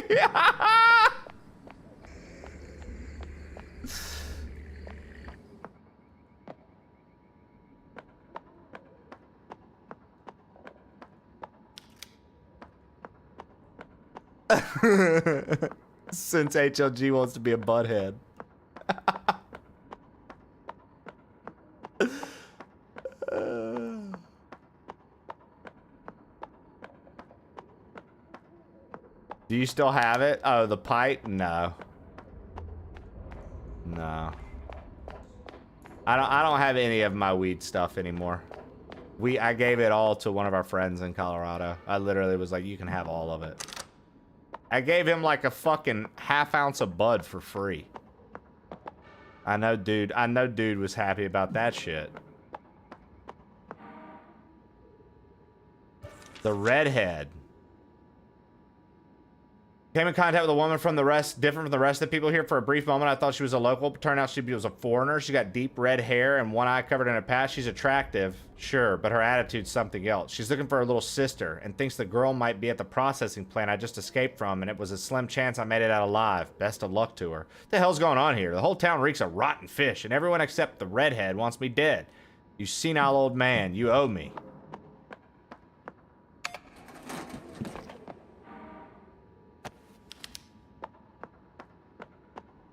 F: Since HLG wants to be a butthead. Do you still have it? Oh, the pipe? No. No. I don't have any of my weed stuff anymore. I gave it all to one of our friends in Colorado. I literally was like, you can have all of it. I gave him like a fucking ½ ounce of bud for free. I know dude was happy about that shit. The redhead. Came in contact with a woman different from the rest of the people here. For a brief moment, I thought she was a local. Turned out she was a foreigner. She got deep red hair and one eye covered in a patch. She's attractive, sure, but her attitude's something else. She's looking for her little sister and thinks the girl might be at the processing plant I just escaped from, and it was a slim chance I made it out alive. Best of luck to her. What the hell's going on here? The whole town reeks of rotten fish, and everyone except the redhead wants me dead. You senile old man, you owe me.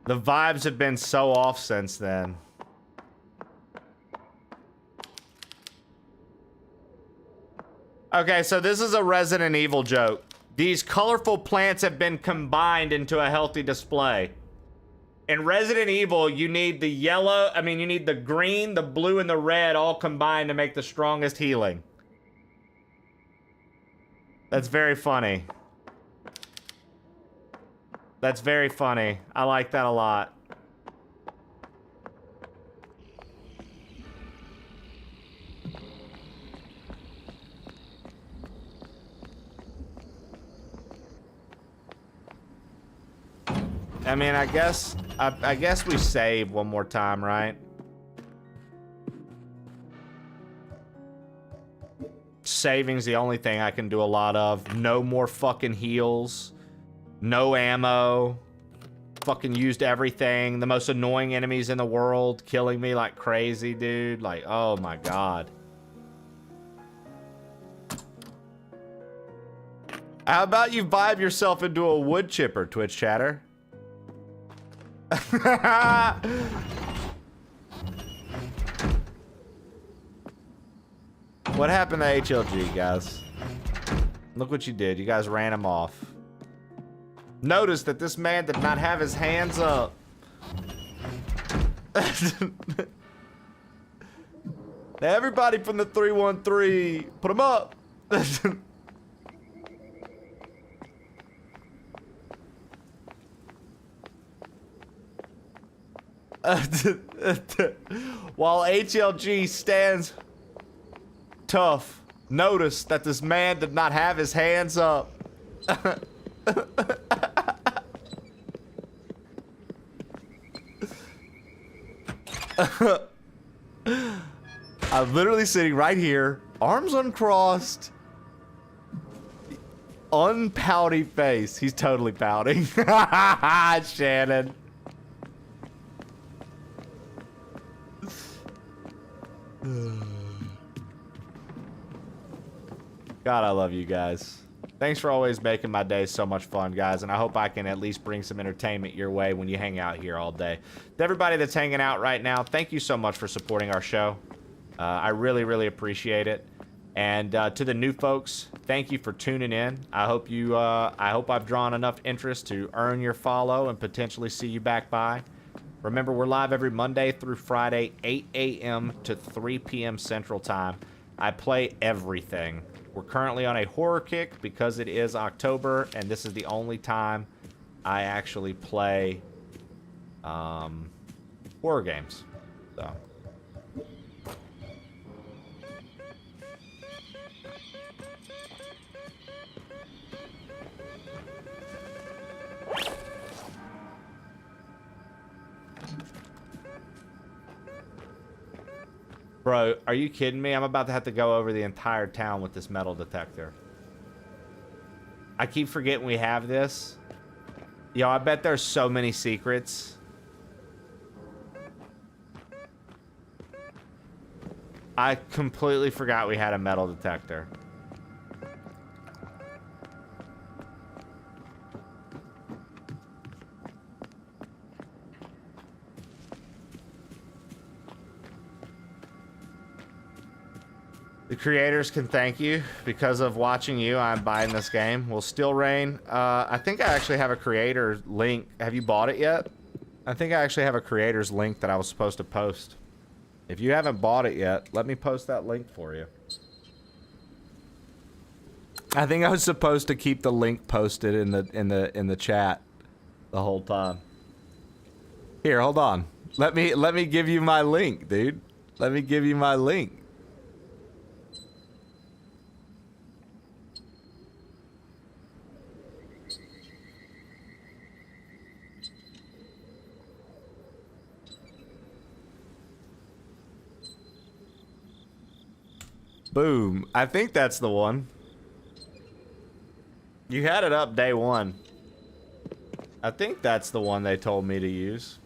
F: The vibes have been so off since then. Okay, so this is a Resident Evil joke. These colorful plants have been combined into a healthy display. In Resident Evil, you need the yellow, you need the green, the blue, and the red all combined to make the strongest healing. That's very funny. That's very funny. I like that a lot. I mean, I guess we save one more time, right? Saving's the only thing I can do a lot of. No more fucking heals. No ammo. Fucking used everything. The most annoying enemies in the world killing me like crazy, dude. Like, oh my god. How about you vibe yourself into a wood chipper, Twitch chatter? What happened to HLG, guys? Look what you did. You guys ran him off. Notice that this man did not have his hands up. Now everybody from the 313, put him up. While HLG stands tough, notice that this man did not have his hands up. I'm literally sitting right here, arms uncrossed, unpouty face. He's totally pouting. Shannon. God, I love you guys. Thanks for always making my day so much fun, guys, and I hope I can at least bring some entertainment your way when you hang out here all day. To everybody that's hanging out right now, thank you so much for supporting our show. I really, really appreciate it. And to the new folks, thank you for tuning in. I hope I've drawn enough interest to earn your follow and potentially see you back by. Remember, we're live every Monday through Friday, 8 a.m. to 3 p.m. Central Time. I play everything. We're currently on a horror kick because it is October, and this is the only time I actually play horror games. So. Bro, are you kidding me? I'm about to have to go over the entire town with this metal detector. I keep forgetting we have this. Yo, I bet there's so many secrets. I completely forgot we had a metal detector. The creators can thank you. Because of watching you, I'm buying this game. Will still reign. I think I actually have a creator link. Have you bought it yet? I think I actually have a creator's link that I was supposed to post. If you haven't bought it yet, let me post that link for you. I think I was supposed to keep the link posted in the chat the whole time. Here, hold on. Let me give you my link, dude. Let me give you my link. Boom. I think that's the one. You had it up day one. I think that's the one they told me to use.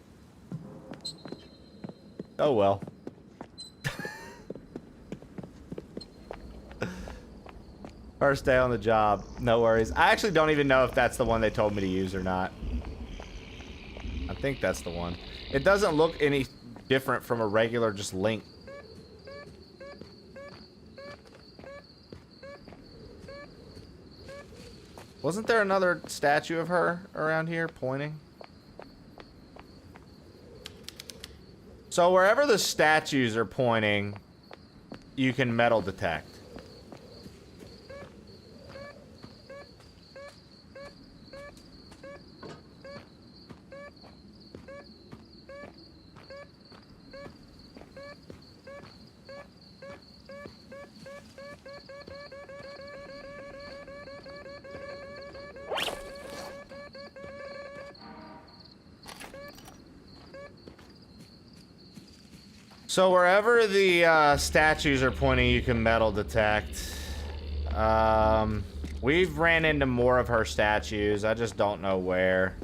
F: Oh well. First day on the job. No worries. I actually don't even know if that's the one they told me to use or not. I think that's the one. It doesn't look any different from a regular just link. Wasn't there another statue of her around here pointing? So wherever the statues are pointing, you can metal detect. So wherever the statues are pointing, you can metal detect. We've ran into more of her statues. I just don't know where.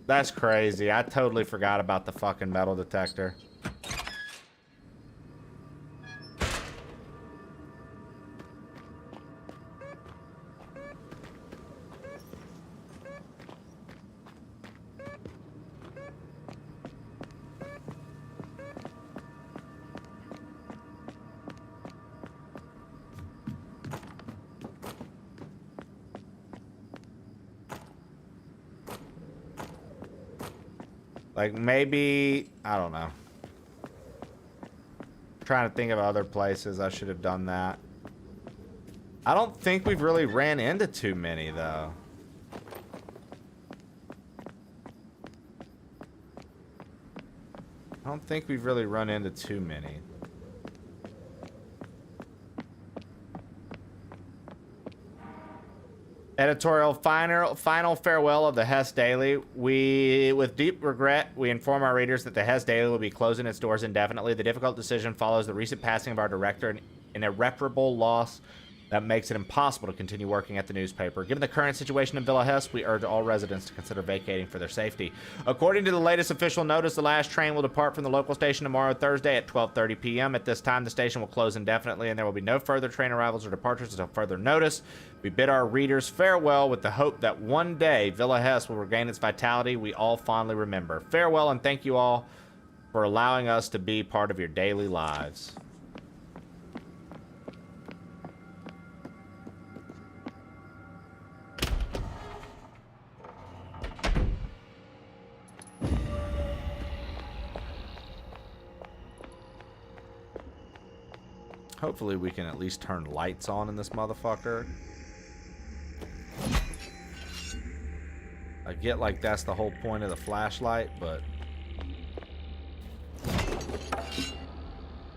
F: That's crazy. I totally forgot about the fucking metal detector. Like, maybe, I don't know. Trying to think of other places I should have done that. I don't think we've really ran into too many, though. I don't think we've really run into too many. Editorial final farewell of the Hess Daily. With deep regret, we inform our readers that the Hess Daily will be closing its doors indefinitely. The difficult decision follows the recent passing of our director, an irreparable loss that makes it impossible to continue working at the newspaper. Given the current situation in Villa Hess, we urge all residents to consider vacating for their safety. According to the latest official notice, the last train will depart from the local station tomorrow, Thursday at 12:30 p.m. At this time, the station will close indefinitely, and there will be no further train arrivals or departures until further notice. We bid our readers farewell with the hope that one day Villa Hess will regain its vitality we all fondly remember. Farewell, and thank you all for allowing us to be part of your daily lives. Hopefully we can at least turn lights on in this motherfucker. I get like that's the whole point of the flashlight, but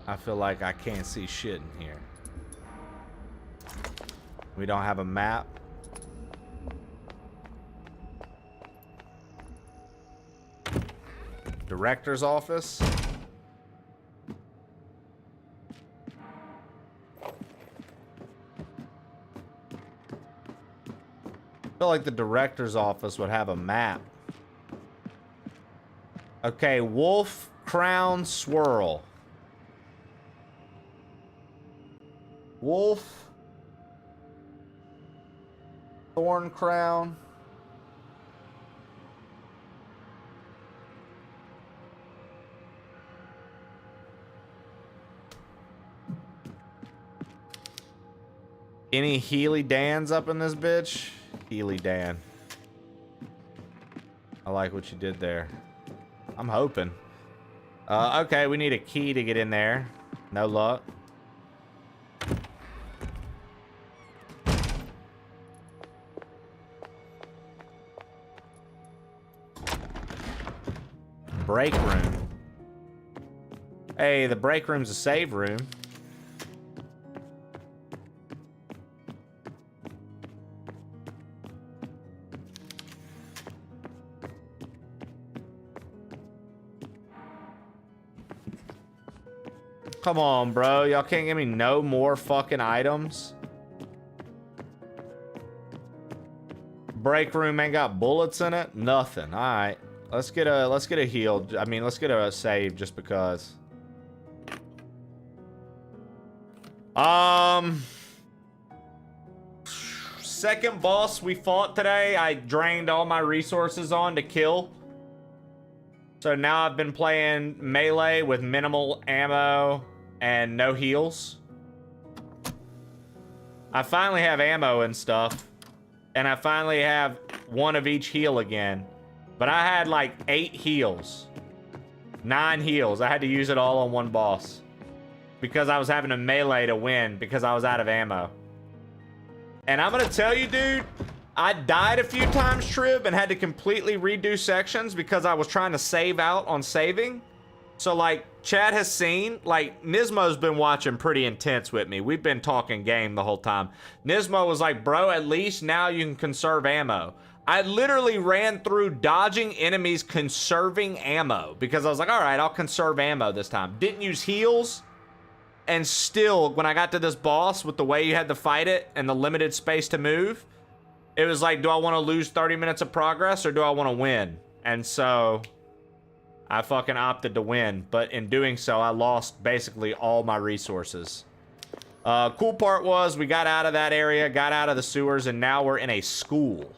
F: I feel like I can't see shit in here. We don't have a map. Director's office. I feel like the director's office would have a map. Okay, Wolf Crown Swirl. Wolf. Thorn Crown. Any Healy Dans up in this bitch? Healy Dan. I like what you did there. I'm hoping. Okay, we need a key to get in there. No luck. Break room. Hey, the break room's a save room. Come on, bro. Y'all can't give me no more fucking items. Break room ain't got bullets in it. Nothing. All right. Let's get a heal. I mean, let's get a save just because. Second boss we fought today, I drained all my resources on to kill. So now I've been playing melee with minimal ammo and no heals. I finally have ammo and stuff. And I finally have one of each heal again. But I had like 8 heals. 9 heals. I had to use it all on one boss. Because I was having a melee to win because I was out of ammo. And I'm gonna tell you, dude, I died a few times, Trib, and had to completely redo sections because I was trying to save out on saving. So, like, Chad has seen, like, Nismo's been watching pretty intense with me. We've been talking game the whole time. Nismo was like, bro, at least now you can conserve ammo. I literally ran through dodging enemies, conserving ammo. Because I was like, all right, I'll conserve ammo this time. Didn't use heals. And still, when I got to this boss, with the way you had to fight it and the limited space to move, it was like, do I want to lose 30 minutes of progress or do I want to win? And so I fucking opted to win. But in doing so, I lost basically all my resources. Cool part was we got out of that area, got out of the sewers, and now we're in a school.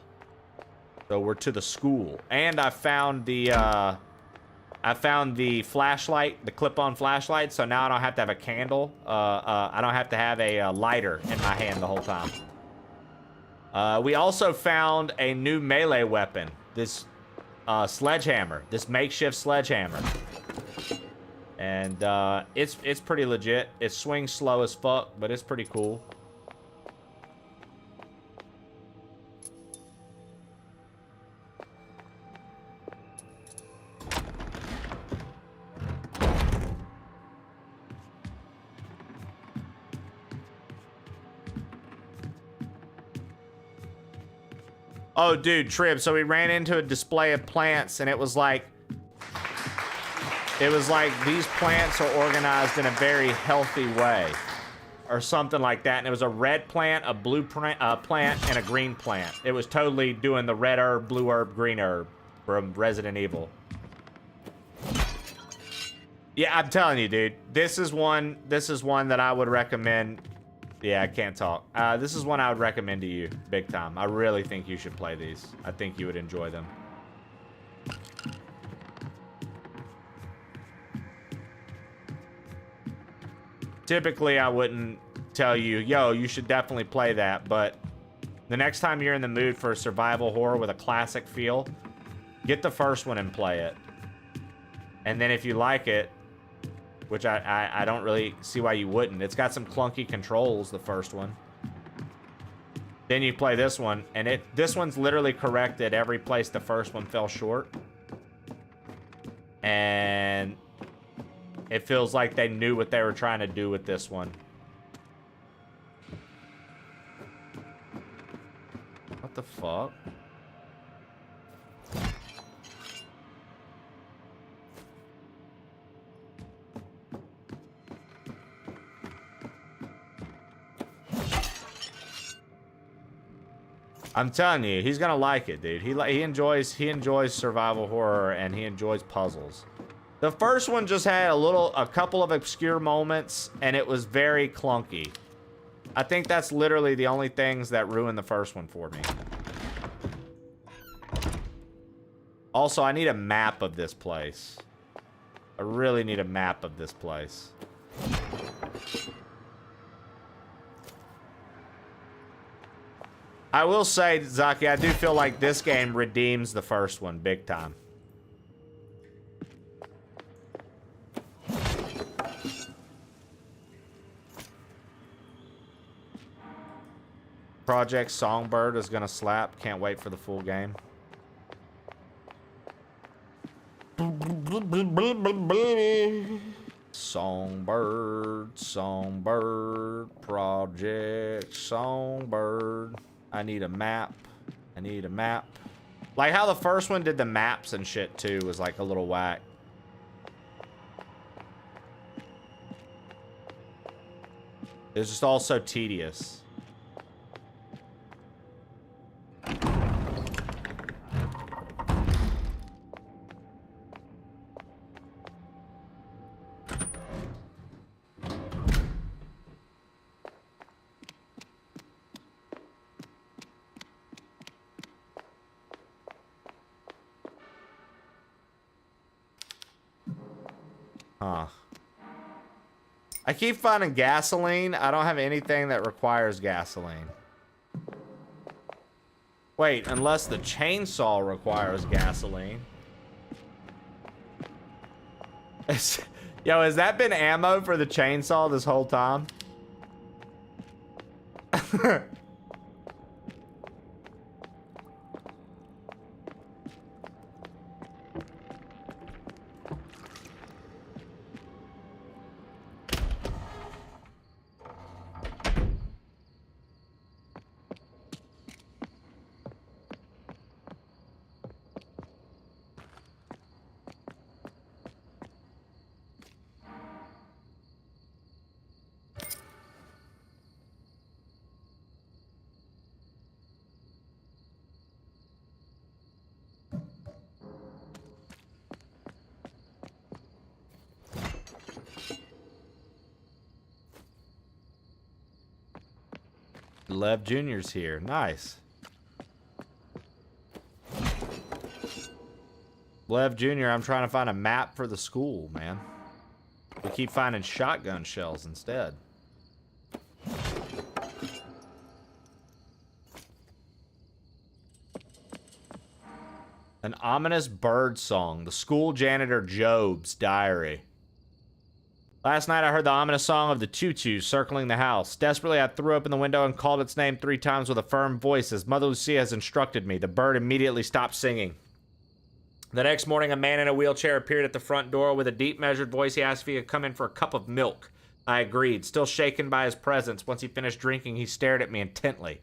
F: So we're to the school. And I found the flashlight, the clip-on flashlight, so now I don't have to have a candle. I don't have to have a lighter in my hand the whole time. We also found a new melee weapon. This sledgehammer. This makeshift sledgehammer. And it's pretty legit. It swings slow as fuck, but it's pretty cool. Oh, dude, Trib, so we ran into a display of plants, and it was like these plants are organized in a very healthy way, or something like that. And it was a red plant, a blue plant, and a green plant. It was totally doing the red herb, blue herb, green herb from Resident Evil. Yeah, I'm telling you, dude, this is one that I would recommend. Yeah, I can't talk. This is one I would recommend to you, big time. I really think you should play these. I think you would enjoy them. Typically, I wouldn't tell you, yo, you should definitely play that, but the next time you're in the mood for a survival horror with a classic feel, get the first one and play it. And then if you like it, which I don't really see why you wouldn't. It's got some clunky controls, the first one. Then you play this one, and this one's literally corrected every place the first one fell short. And it feels like they knew what they were trying to do with this one. What the fuck? I'm telling you, he's gonna like it, dude. He enjoys survival horror, and he enjoys puzzles. The first one just had a couple of obscure moments, and it was very clunky. I think that's literally the only things that ruined the first one for me. Also, I need a map of this place. I really need a map of this place. I will say, Zaki, I do feel like this game redeems the first one big time. Project Songbird is gonna slap. Can't wait for the full game. Songbird, Songbird, Project Songbird. I need a map. I need a map. Like how the first one did the maps and shit too was like a little whack. It's just all so tedious. Huh. I keep finding gasoline. I don't have anything that requires gasoline. Wait, unless the chainsaw requires gasoline. Yo, has that been ammo for the chainsaw this whole time? Lev Jr.'s here. Nice. Lev Jr., I'm trying to find a map for the school, man. We keep finding shotgun shells instead. An ominous bird song. The school janitor Job's diary. Last night I heard the ominous song of the tutu circling the house. Desperately, I threw open the window and called its name 3 times with a firm voice, as Mother Lucia has instructed me. The bird immediately stopped singing. The next morning, a man in a wheelchair appeared at the front door. With a deep, measured voice, he asked if he could come in for a cup of milk. I agreed, still shaken by his presence. Once he finished drinking, he stared at me intently.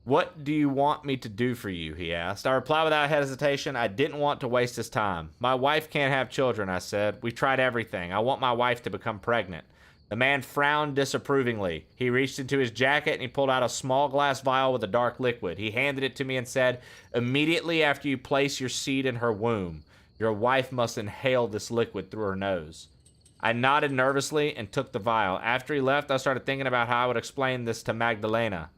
F: "What do you want me to do for you?" he asked. I replied without hesitation. I didn't want to waste his time. "My wife can't have children," I said. "We've tried everything. I want my wife to become pregnant." The man frowned disapprovingly. He reached into his jacket and he pulled out a small glass vial with a dark liquid. He handed it to me and said, "Immediately after you place your seed in her womb, your wife must inhale this liquid through her nose." I nodded nervously and took the vial. After he left, I started thinking about how I would explain this to Magdalena.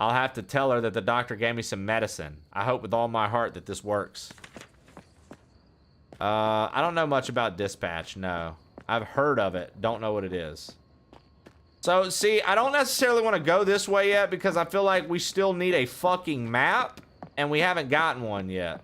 F: I'll have to tell her that the doctor gave me some medicine. I hope with all my heart that this works. I don't know much about dispatch, no. I've heard of it, don't know what it is. So, see, I don't necessarily want to go this way yet because I feel like we still need a fucking map, and we haven't gotten one yet.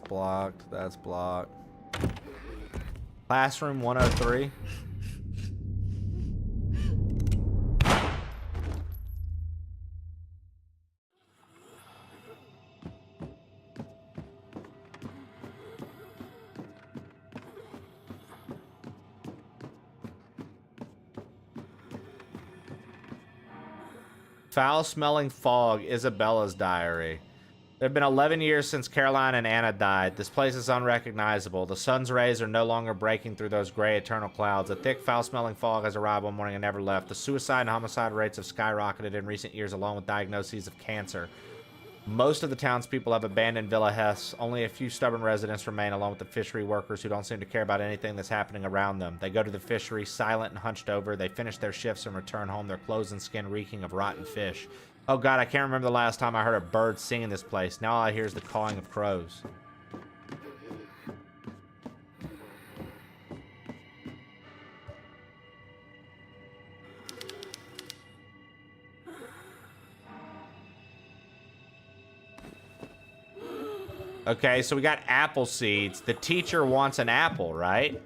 F: Blocked. That's blocked. Classroom 103. Foul-smelling fog. Isabella's diary. There have been 11 years since Caroline and Anna died. This place is unrecognizable. The sun's rays are no longer breaking through those gray eternal clouds. A thick, foul-smelling fog has arrived one morning and never left. The suicide and homicide rates have skyrocketed in recent years, along with diagnoses of cancer. Most of the townspeople have abandoned Villa Hess. Only a few stubborn residents remain, along with the fishery workers who don't seem to care about anything that's happening around them. They go to the fishery, silent and hunched over. They finish their shifts and return home, their clothes and skin reeking of rotten fish. Oh god, I can't remember the last time I heard a bird sing in this place. Now all I hear is the cawing of crows. Okay, so we got apple seeds. The teacher wants an apple, right?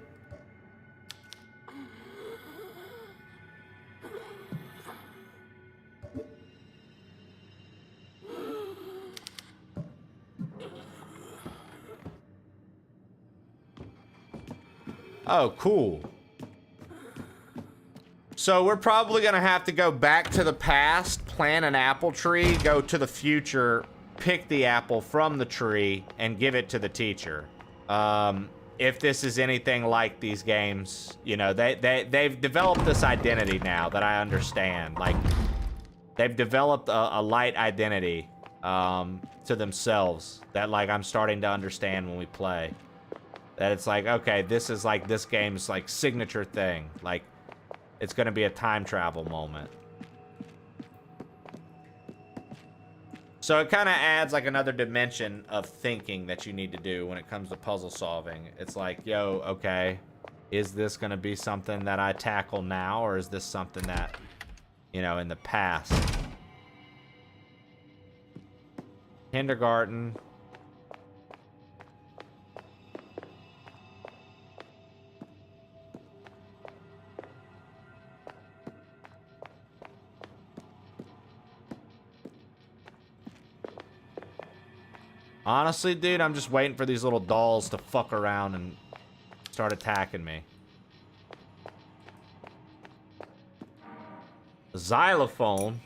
F: Oh, cool. So we're probably gonna have to go back to the past, plant an apple tree, go to the future, pick the apple from the tree, and give it to the teacher. If this is anything like these games, you know, they've developed this identity now that I understand. Like, They've developed a light identity to themselves that, like, I'm starting to understand when we play. That it's like, okay, this is like this game's like signature thing. Like, it's gonna be a time travel moment. So it kind of adds like another dimension of thinking that you need to do when it comes to puzzle solving. It's like, yo, okay, is this gonna be something that I tackle now, or is this something that, you know, in the past? Kindergarten. Honestly, dude, I'm just waiting for these little dolls to fuck around and start attacking me. Xylophone.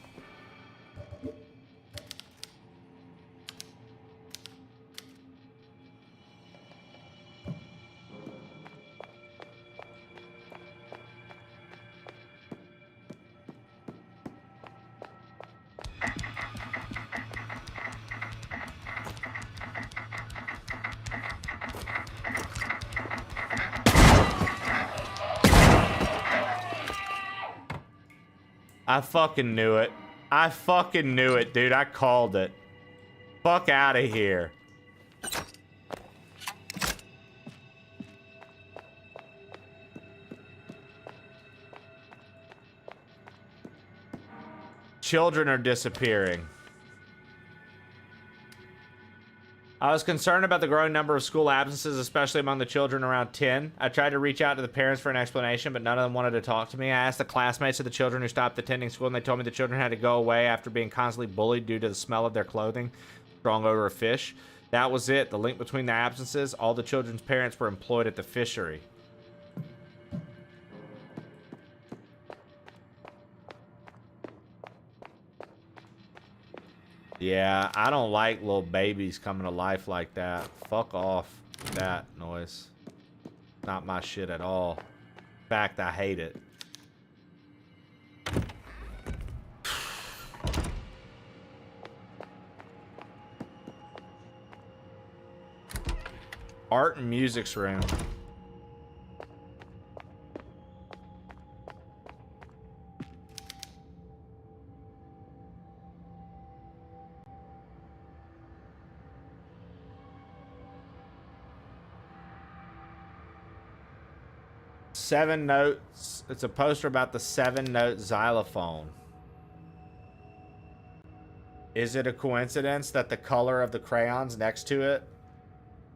F: I fucking knew it. I fucking knew it, dude. I called it. Fuck out of here. Children are disappearing. I was concerned about the growing number of school absences, especially among the children around 10. I tried to reach out to the parents for an explanation, but none of them wanted to talk to me. I asked the classmates of the children who stopped attending school, and they told me the children had to go away after being constantly bullied due to the smell of their clothing, strong odor of fish. That was it. The link between the absences, all the children's parents were employed at the fishery. Yeah, I don't like little babies coming to life like that. Fuck off with that noise. Not my shit at all. In fact, I hate it. Art and music's room. Seven notes. It's a poster about the 7-note xylophone. Is it a coincidence that the color of the crayons next to it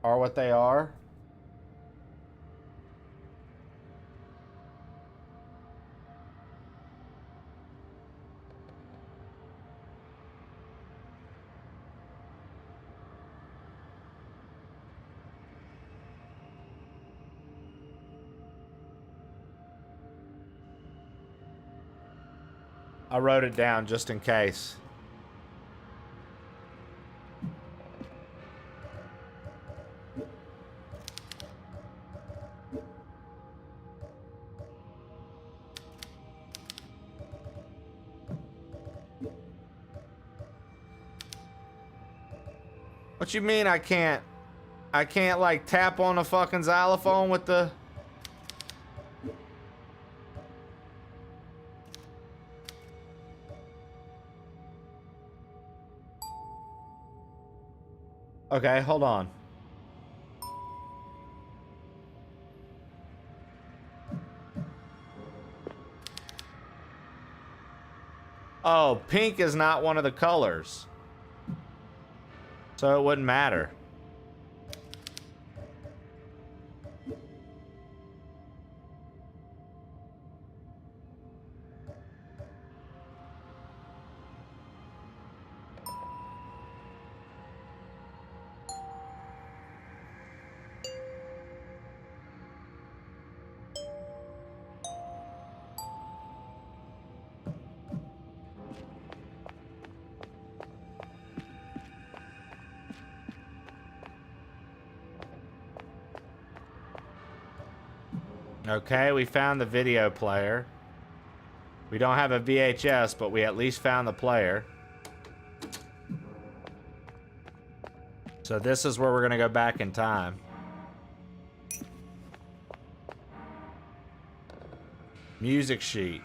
F: are what they are? I wrote it down just in case. What you mean I can't like tap on the fucking xylophone with the... Okay, hold on. Oh, pink is not one of the colors. So it wouldn't matter. Okay, we found the video player. We don't have a VHS, but we at least found the player. So this is where we're gonna go back in time. Music sheet.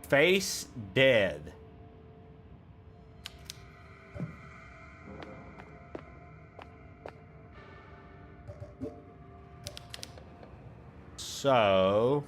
F: Face dead. So...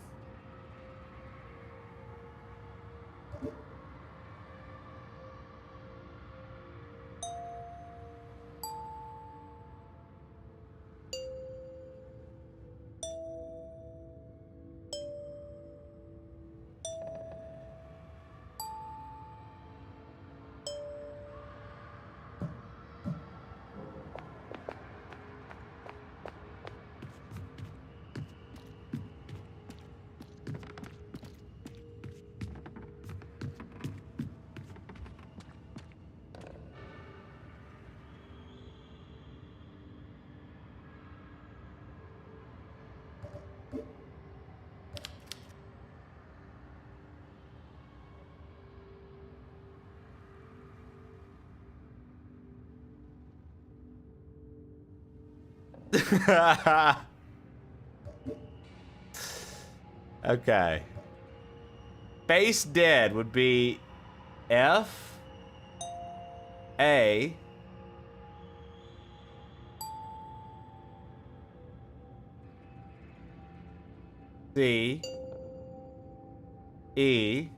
F: Okay. Face dead would be F A C E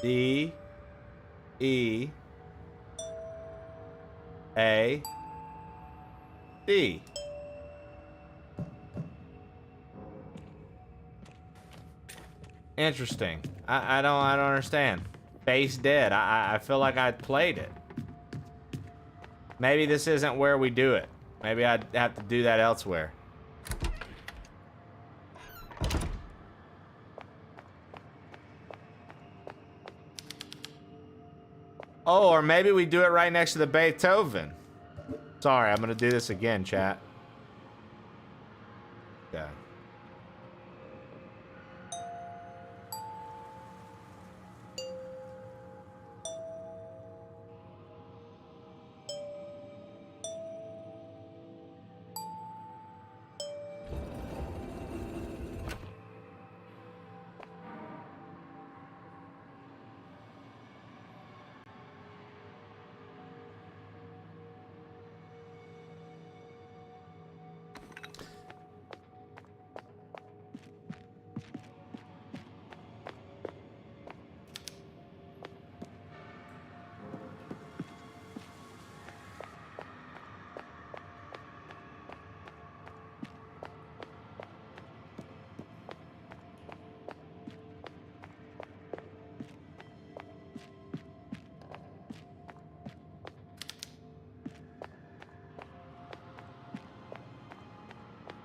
F: D E A D. Interesting. I don't understand. Face dead. I feel like I played it. Maybe this isn't where we do it. Maybe I'd have to do that elsewhere. Oh, or maybe we do it right next to the Beethoven. Sorry, I'm gonna do this again, chat. Okay.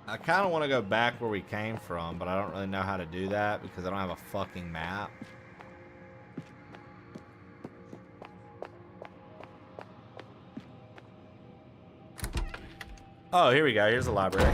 F: I kind of want to go back where we came from, but I don't really know how to do that because I don't have a fucking map. Oh, here we go. Here's the library.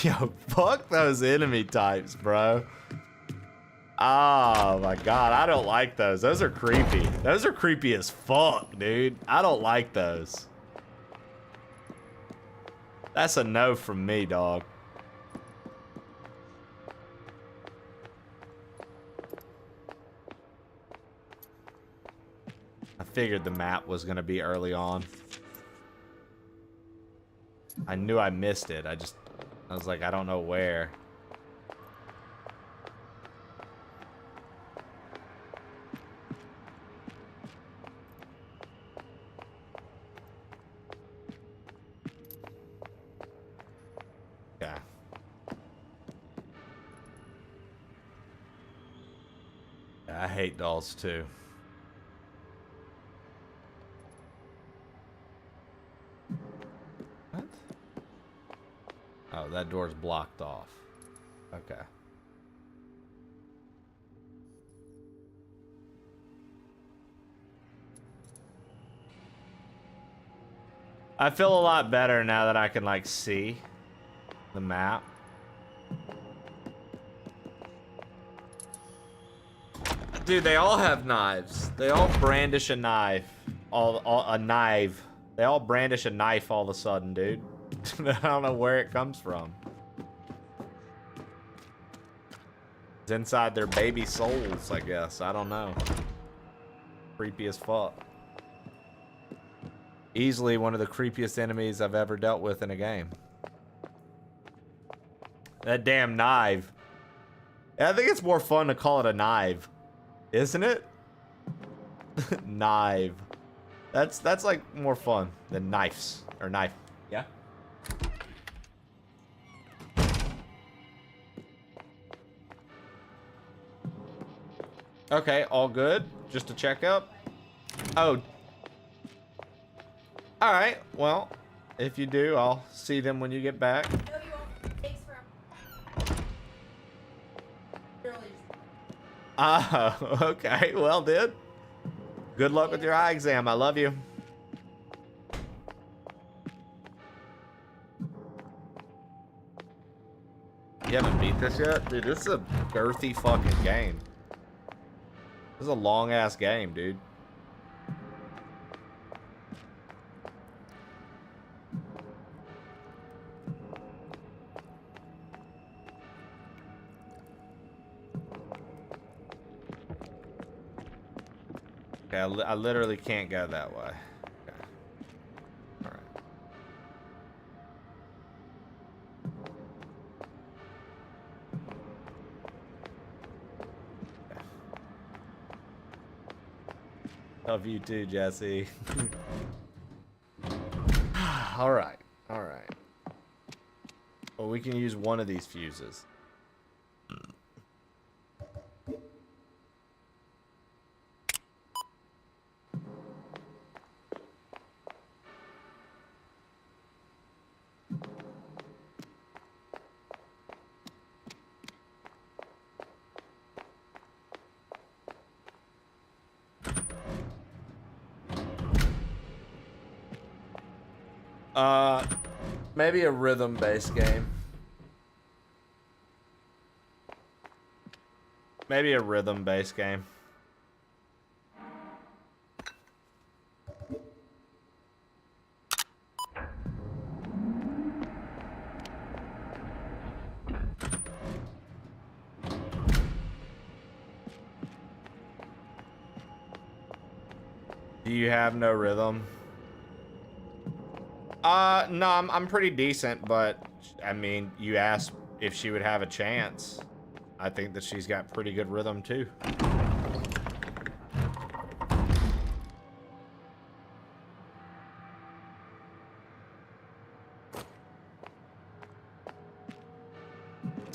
F: Yo, fuck those enemy types, bro. Oh my god, I don't like those. Those are creepy. Those are creepy as fuck, dude. I don't like those. That's a no from me, dog. I figured the map was gonna be early on. I knew I missed it. I was like, I don't know where. I hate dolls too. What? Oh, that door's blocked off. Okay. I feel a lot better now that I can, like, see the map. Dude, they all have knives. They all brandish a knife. A knife. They all brandish a knife all of a sudden, dude. I don't know where it comes from. It's inside their baby souls, I guess. I don't know. Creepy as fuck. Easily one of the creepiest enemies I've ever dealt with in a game. That damn knife. I think it's more fun to call it a knife. Isn't it? Knife. That's like more fun than knives or knife. Yeah. Okay, all good. Just a checkup. Oh. All right. Well, if you do, I'll see them when you get back.
T: No, you won't. Thanks for.
F: Oh, okay. Well, dude. Good luck with your eye exam. I love you. You haven't beat this yet? Dude, this is a girthy fucking game. This is a long-ass game, dude. Okay, I literally can't go that way. Okay. All right. Okay. Love you too, Jesse. All right. All right. Well, we can use one of these fuses. Maybe a rhythm-based game. Maybe a rhythm-based game. Do you have no rhythm? No, I'm pretty decent, but I mean, you asked if she would have a chance. I think that she's got pretty good rhythm too.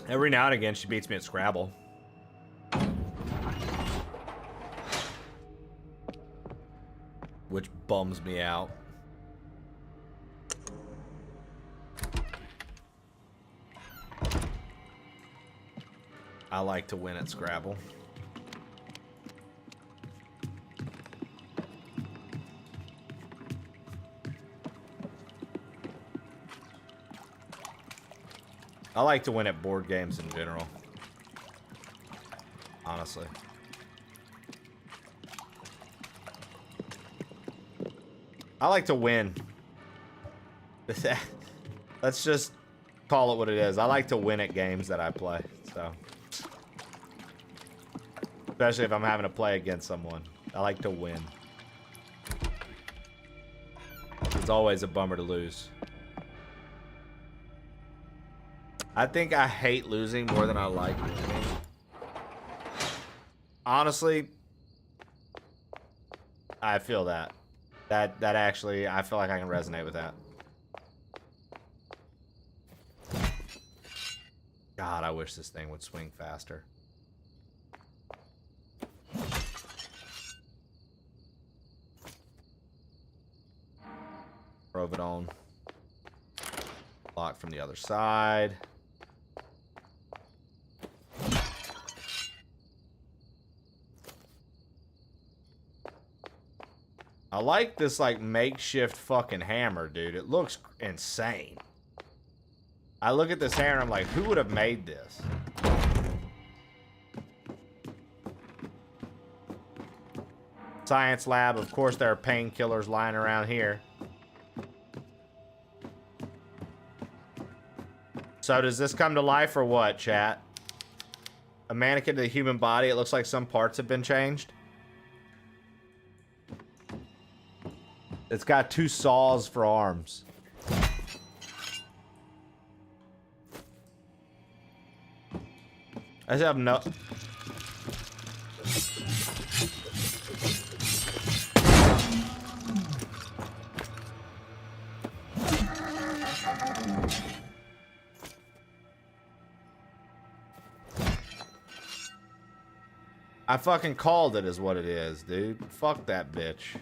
F: Every now and again, she beats me at Scrabble. Which bums me out. I like to win at Scrabble. I like to win at board games in general. Honestly. I like to win. Let's just call it what it is. I like to win at games that I play, so. Especially if I'm having to play against someone. I like to win. It's always a bummer to lose. I think I hate losing more than I like winning. Honestly, I feel that. That actually, I feel like I can resonate with that. God, I wish this thing would swing faster. Providone. Locked from the other side. I like this, like, makeshift fucking hammer, dude. It looks insane. I look at this hammer and I'm like, who would have made this? Science lab. Of course, there are painkillers lying around here. So does this come to life or what, chat? A mannequin to the human body. It looks like some parts have been changed. It's got 2 saws for arms. I just have no... I fucking called it is what it is, dude. Fuck that bitch.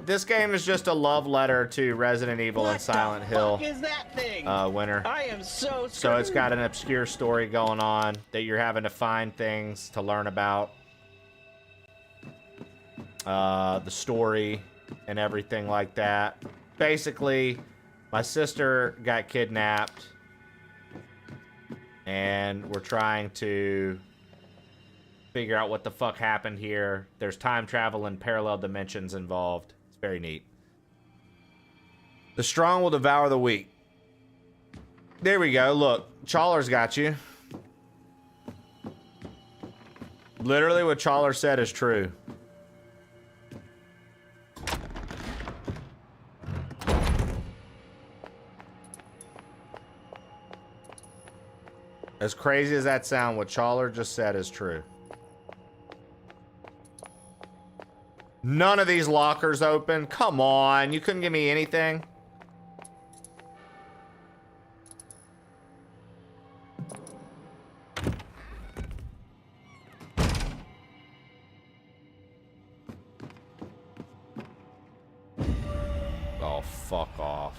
F: This game is just a love letter to Resident Evil and Silent Hill.
I: What is that thing?
F: Winner.
I: I am so screwed.
F: So it's got an obscure story going on that you're having to find things to learn about. The story and everything like that. Basically, my sister got kidnapped. And we're trying to figure out what the fuck happened here. There's time travel and parallel dimensions involved. It's very neat. The strong will devour the weak. There we go. Look, Chawler's got you. Literally what Chawler said is true. As crazy as that sound, what Chawler just said is true. None of these lockers open. Come on, you couldn't give me anything. Oh, fuck off.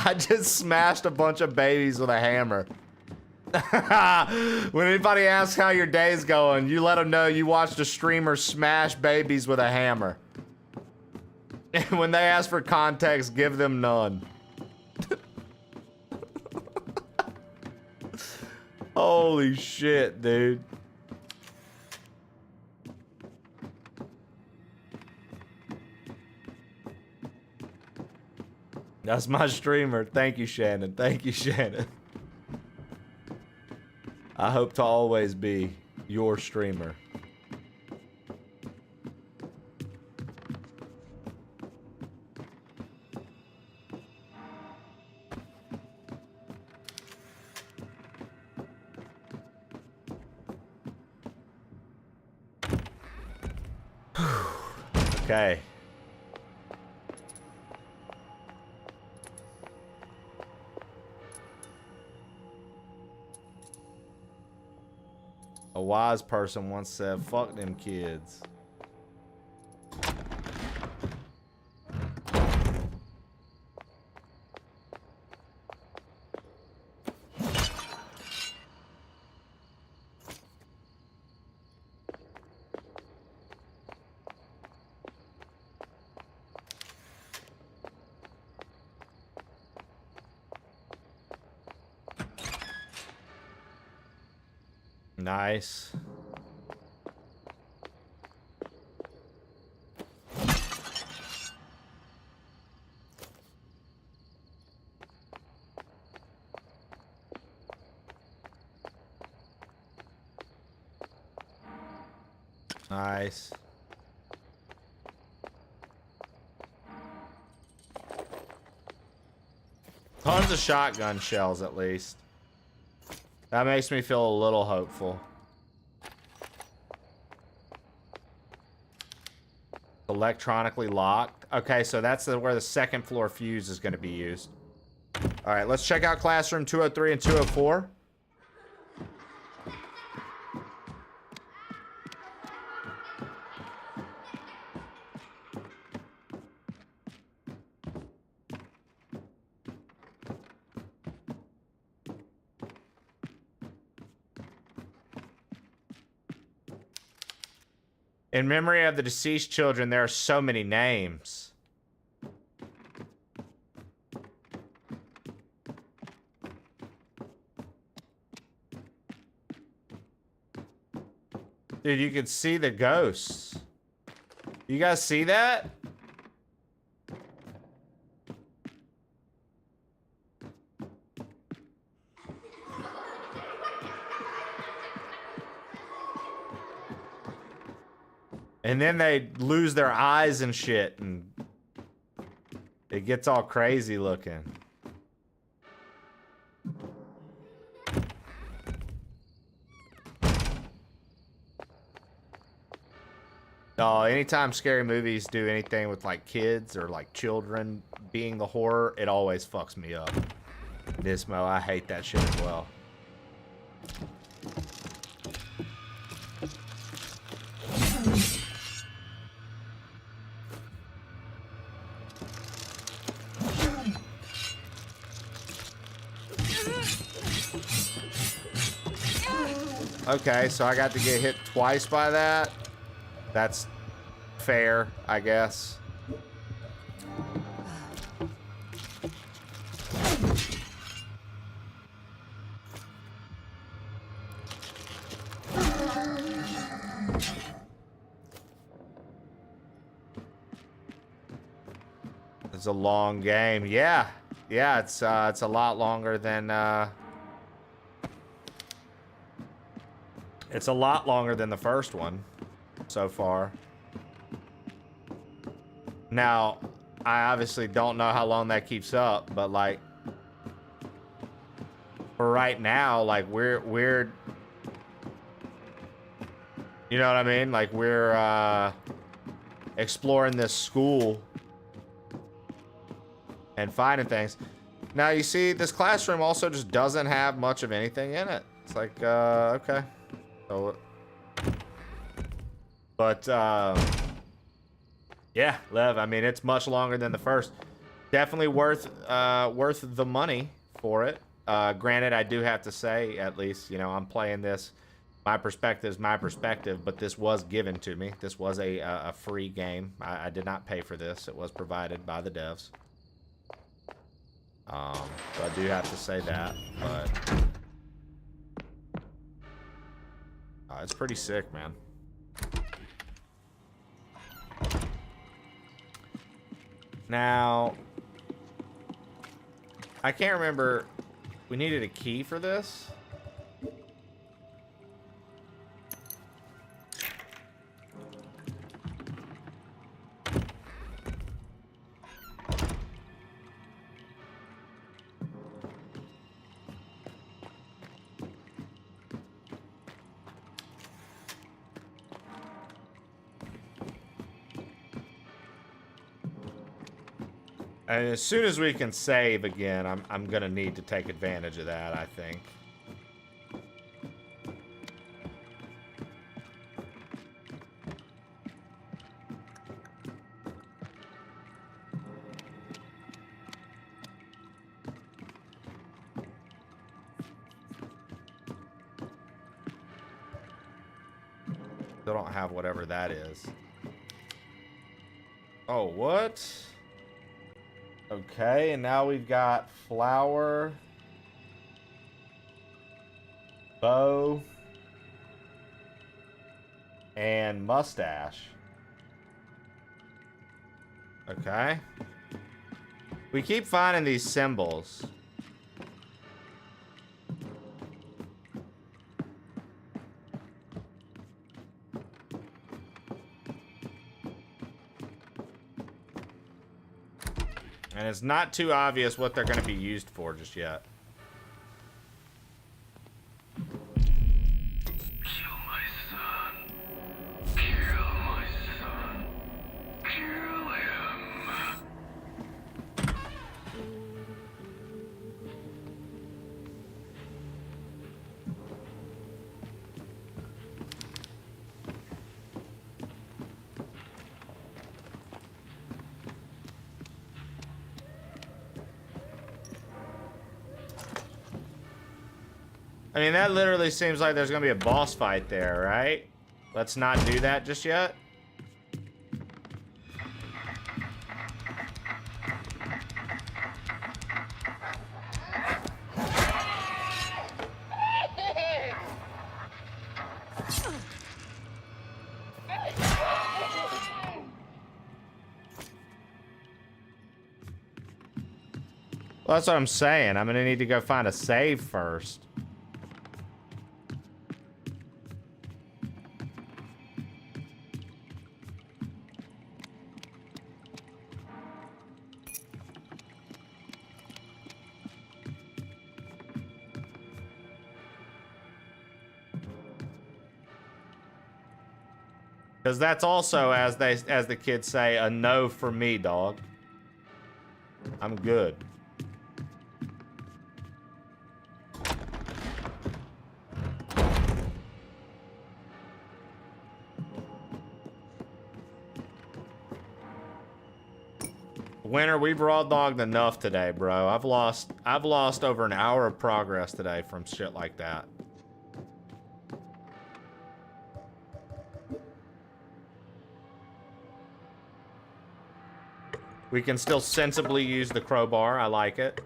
F: I just smashed a bunch of babies with a hammer. When anybody asks how your day's going, you let them know you watched a streamer smash babies with a hammer. And when they ask for context, give them none. Holy shit, dude. That's my streamer. Thank you, Shannon. Thank you, Shannon. I hope to always be your streamer. Okay. A wise person once said, fuck them kids. Nice. Nice. Tons of shotgun shells, at least. That makes me feel a little hopeful. Electronically locked. Okay, so that's where the second floor fuse is going to be used. All right, let's check out classroom 203 and 204. In memory of the deceased children, there are so many names. Dude, you can see the ghosts. You guys see that? And then they lose their eyes and shit, and it gets all crazy looking. Oh, anytime scary movies do anything with like kids or like children being the horror, it always fucks me up. Nismo, I hate that shit as well. Okay, so I got to get hit twice by that. That's fair, I guess. It's a long game. Yeah. Yeah, it's a lot longer than it's a lot longer than the first one so far. Now, I obviously don't know how long that keeps up, but like for right now, like we're you know what I mean? Like we're exploring this school and finding things. Now you see this classroom also just doesn't have much of anything in it. It's like okay. So, but yeah, Lev, I mean, it's much longer than the first. Definitely worth the money for it. Granted, I do have to say, at least, you know, I'm playing this. My perspective is my perspective, but this was given to me. This was a free game. I did not pay for this. It was provided by the devs. So I do have to say that, but it's pretty sick, man. Now, I can't remember. We needed a key for this. And as soon as we can save again, I'm gonna need to take advantage of that, I think. Still don't have whatever that is. Oh, what? Okay, and now we've got flour, bow, and mustache. Okay. We keep finding these symbols. And it's not too obvious what they're going to be used for just yet. I mean, that literally seems like there's gonna be a boss fight there, right? Let's not do that just yet. Well, that's what I'm saying. I'm gonna need to go find a save first. Because that's also, as the kids say, a no for me, dog. I'm good. Winter, we've raw dogged enough today, bro. I've lost over an hour of progress today from shit like that. We can still sensibly use the crowbar. I like it.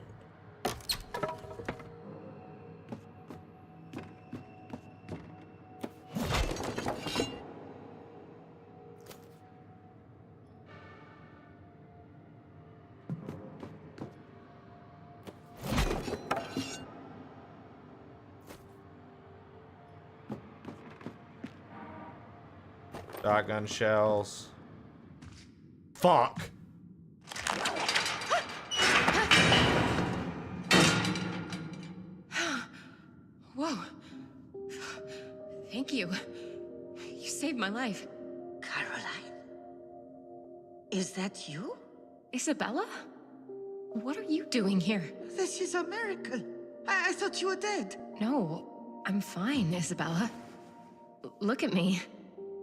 F: Shotgun shells. Fuck.
U: Whoa. Thank you. You saved my life.
S: Caroline? Is that you?
U: Isabella? What are you doing here?
S: This is a miracle. I thought you were dead.
U: No, I'm fine, Isabella. Look at me.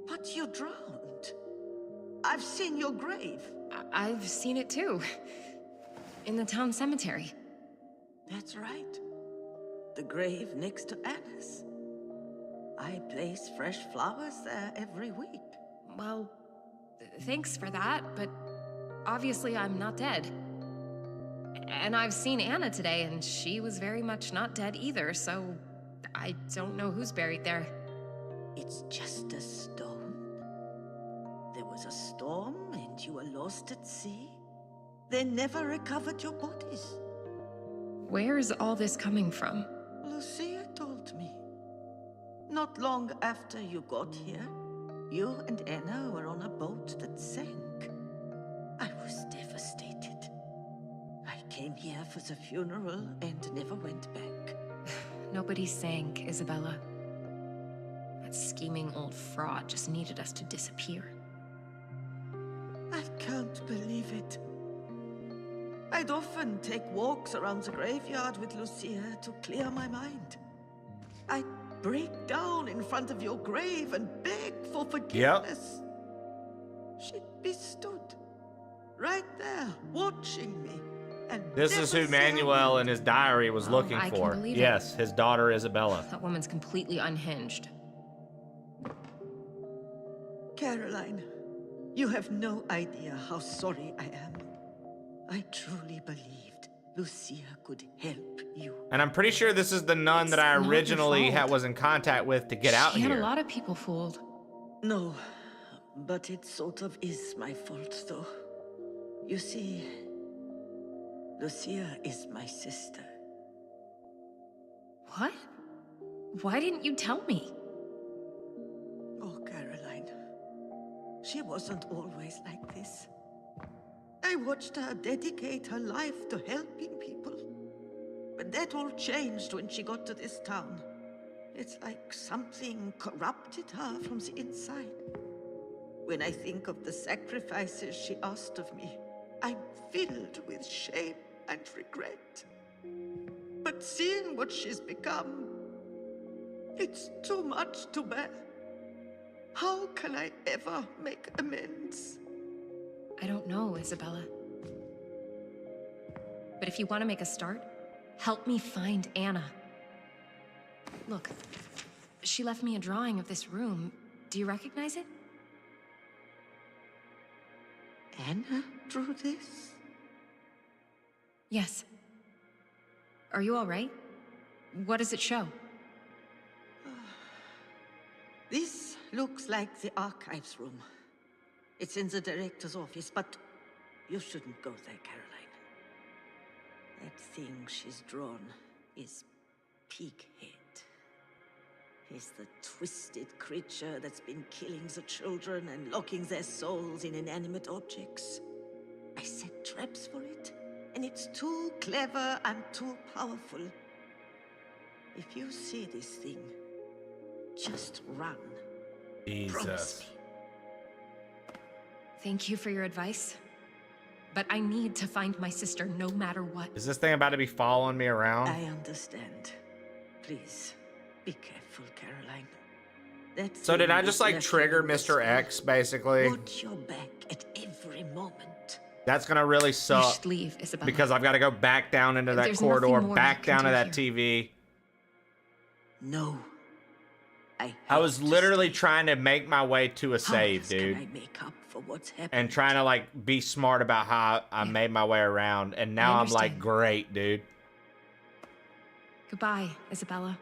S: But you drowned. I've seen your grave.
U: I've seen it too. In the town cemetery.
S: That's right. The grave next to Anna's. I place fresh flowers there every week.
U: Well, thanks for that, but obviously I'm not dead. And I've seen Anna today, and she was very much not dead either, so I don't know who's buried there.
S: It's just a stone. There was a storm, and you were lost at sea. They never recovered your bodies.
U: Where's all this coming from?
S: Lucia told me. Not long after you got here, you and Anna were on a boat that sank. I was devastated. I came here for the funeral and never went back.
U: Nobody sank, Isabella. That scheming old fraud just needed us to disappear.
S: I can't believe it. I'd often take walks around the graveyard with Lucia to clear my mind. I'd break down in front of your grave and beg for forgiveness. She'd be stood right there, watching me. And
F: this is who Manuel in his diary was looking
U: I
F: for.
U: can believe
F: Yes, his daughter Isabella.
U: That woman's completely unhinged.
S: Caroline, you have no idea how sorry I am. I truly believed Lucia could help you.
F: And I'm pretty sure this is the nun that I originally was in contact with to get out
U: She had
F: here.
U: a lot of people fooled.
H: No, but it sort of is my fault, though. You see, Lucia is my sister.
D: What? Why didn't you tell me?
H: Oh, Caroline. She wasn't always like this. I watched her dedicate her life to helping people. But that all changed when she got to this town. It's like something corrupted her from the inside. When I think of the sacrifices she asked of me, I'm filled with shame and regret. But seeing what she's become, it's too much to bear. How can I ever make amends?
D: I don't know, Isabella. But if you want to make a start, help me find Anna. Look, she left me a drawing of this room. Do you recognize it?
H: Anna drew this?
D: Yes. Are you all right? What does it show?
H: This looks like the archives room. It's in the director's office, but you shouldn't go there, Caroline. That thing she's drawn is Pighead. He's the twisted creature that's been killing the children and locking their souls in inanimate objects. I set traps for it, and it's too clever and too powerful. If you see this thing, just run.
F: Jesus.
D: Thank you for your advice. But I need to find my sister no matter what.
F: Is this thing about to be following me around?
H: I understand. Please, be careful, Caroline.
F: So did I just like trigger Mr. X, basically?
H: Watch your back at every moment.
F: That's gonna really
D: You
F: suck.
D: should leave, Isabella.
F: Because I've got to go back down into that
D: There's
F: corridor,
D: nothing more
F: back
D: you can
F: down to
D: do
F: that
D: here.
F: TV.
H: No.
F: I was literally trying to make my way to a save, dude.
H: Can I make up for what's happened?
F: And trying to like be smart about how I made my way around. And now I'm like,
D: understand.
F: great, dude.
D: Goodbye, Isabella.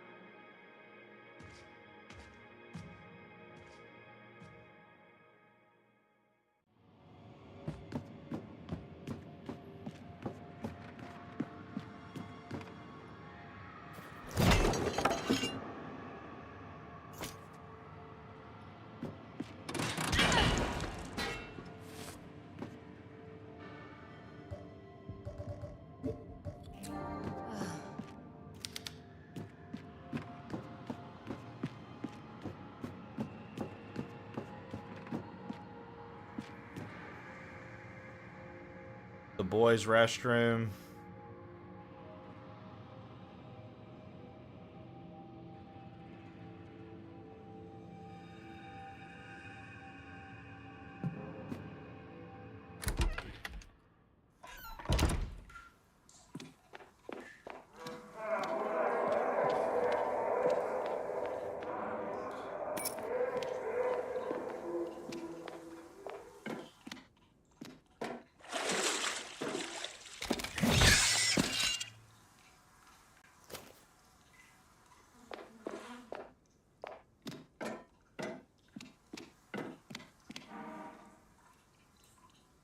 F: The boys' restroom.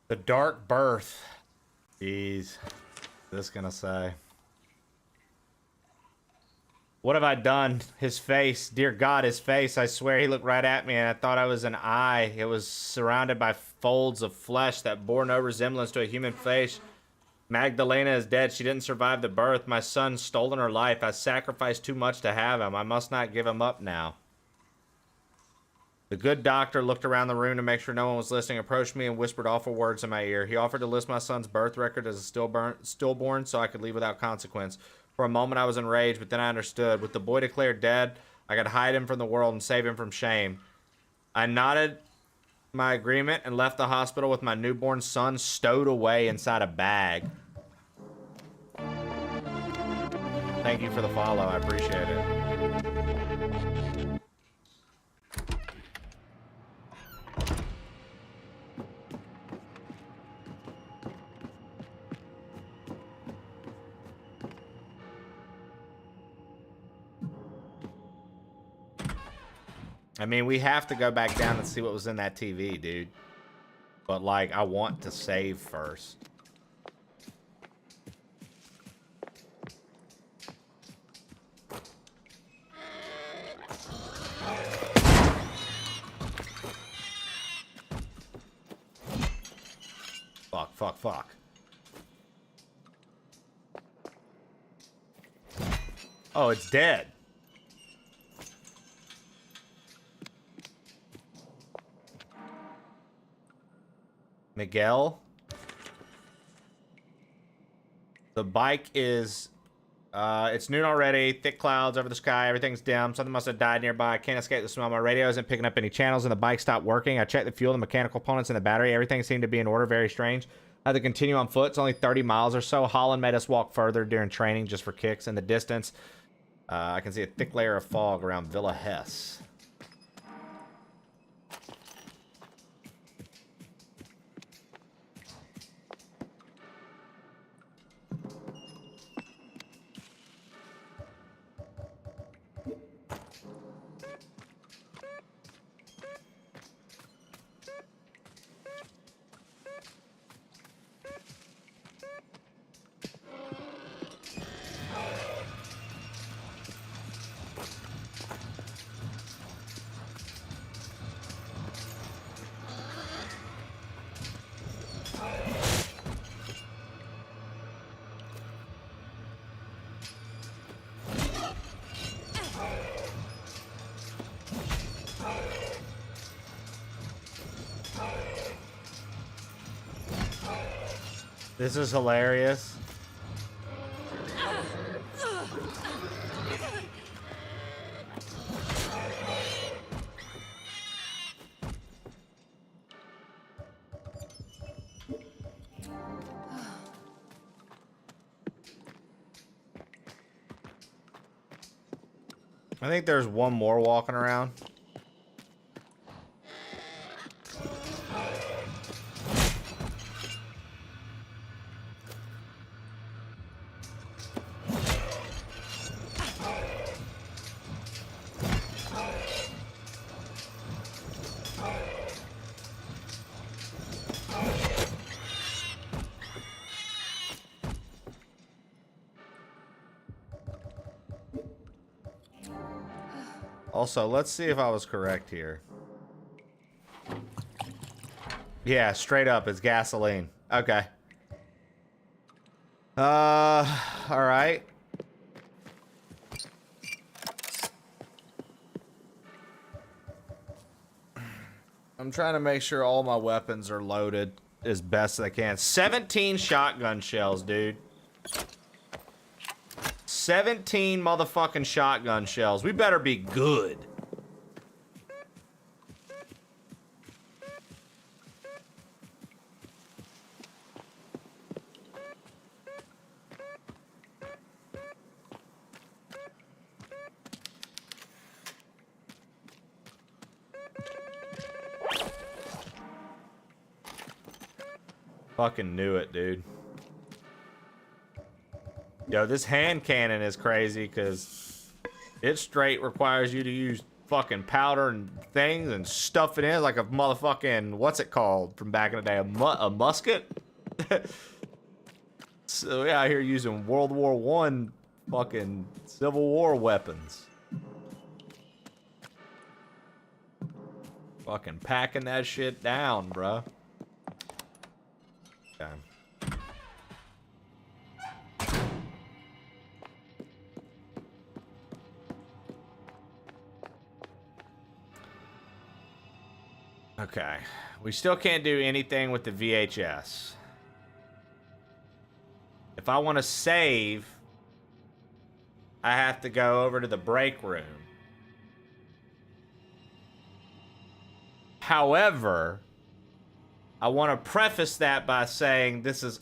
F: The Dark Birth. Jeez. This gonna say. What have I done? His face. Dear God, his face. I swear he looked right at me and I thought I was an eye. It was surrounded by folds of flesh that bore no resemblance to a human face. Magdalena is dead. She didn't survive the birth. My son stolen her life. I sacrificed too much to have him. I must not give him up now. The good doctor looked around the room to make sure no one was listening, approached me and whispered awful words in my ear. He offered to list my son's birth record as a stillborn so I could leave without consequence. For a moment I was enraged, but then I understood. With the boy declared dead, I could hide him from the world and save him from shame. I nodded my agreement and left the hospital with my newborn son stowed away inside a bag. Thank you for the follow. I appreciate it. I mean, we have to go back down and see what was in that TV, dude. But, like, I want to save first. Fuck. Oh, it's dead. Miguel? The bike is... it's noon already. Thick clouds over the sky. Everything's dim. Something must have died nearby. I can't escape the smell. My radio isn't picking up any channels, and the bike stopped working. I checked the fuel, the mechanical components, and the battery. Everything seemed to be in order. Very strange. I had to continue on foot. It's only 30 miles or so. Holland made us walk further during training just for kicks. In the distance, I can see a thick layer of fog around Villa Hess. This is hilarious. I think there's one more walking around. Also, let's see if I was correct here. Yeah, straight up, it's gasoline. Okay. All right. I'm trying to make sure all my weapons are loaded as best as I can. 17 shotgun shells, dude. 17 motherfucking shotgun shells. We better be good. Fucking knew it, dude. Yo, this hand cannon is crazy because it straight requires you to use fucking powder and things and stuff it in like a motherfucking, what's it called from back in the day, a musket? So we're out here using World War I fucking Civil War weapons. Fucking packing that shit down, bruh. Okay. Okay, we still can't do anything with the VHS. If I want to save, I have to go over to the break room. However, I want to preface that by saying this is...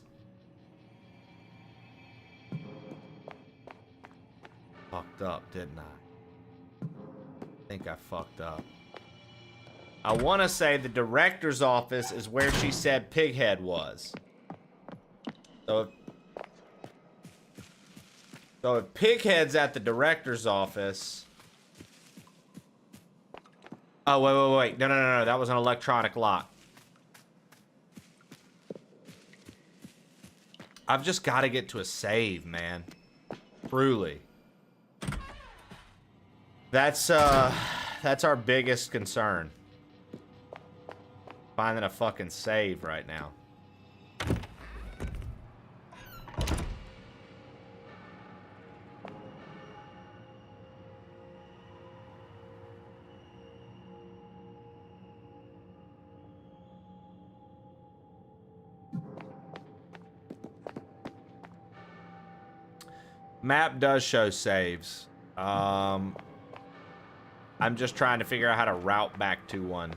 F: fucked up, didn't I? I think I fucked up. I want to say the director's office is where she said Pighead was. So if Pighead's at the director's office, Oh, wait. No. That was an electronic lock. I've just got to get to a save, man. Truly. That's our biggest concern. Finding a fucking save right now. Map does show saves. I'm just trying to figure out how to route back to one.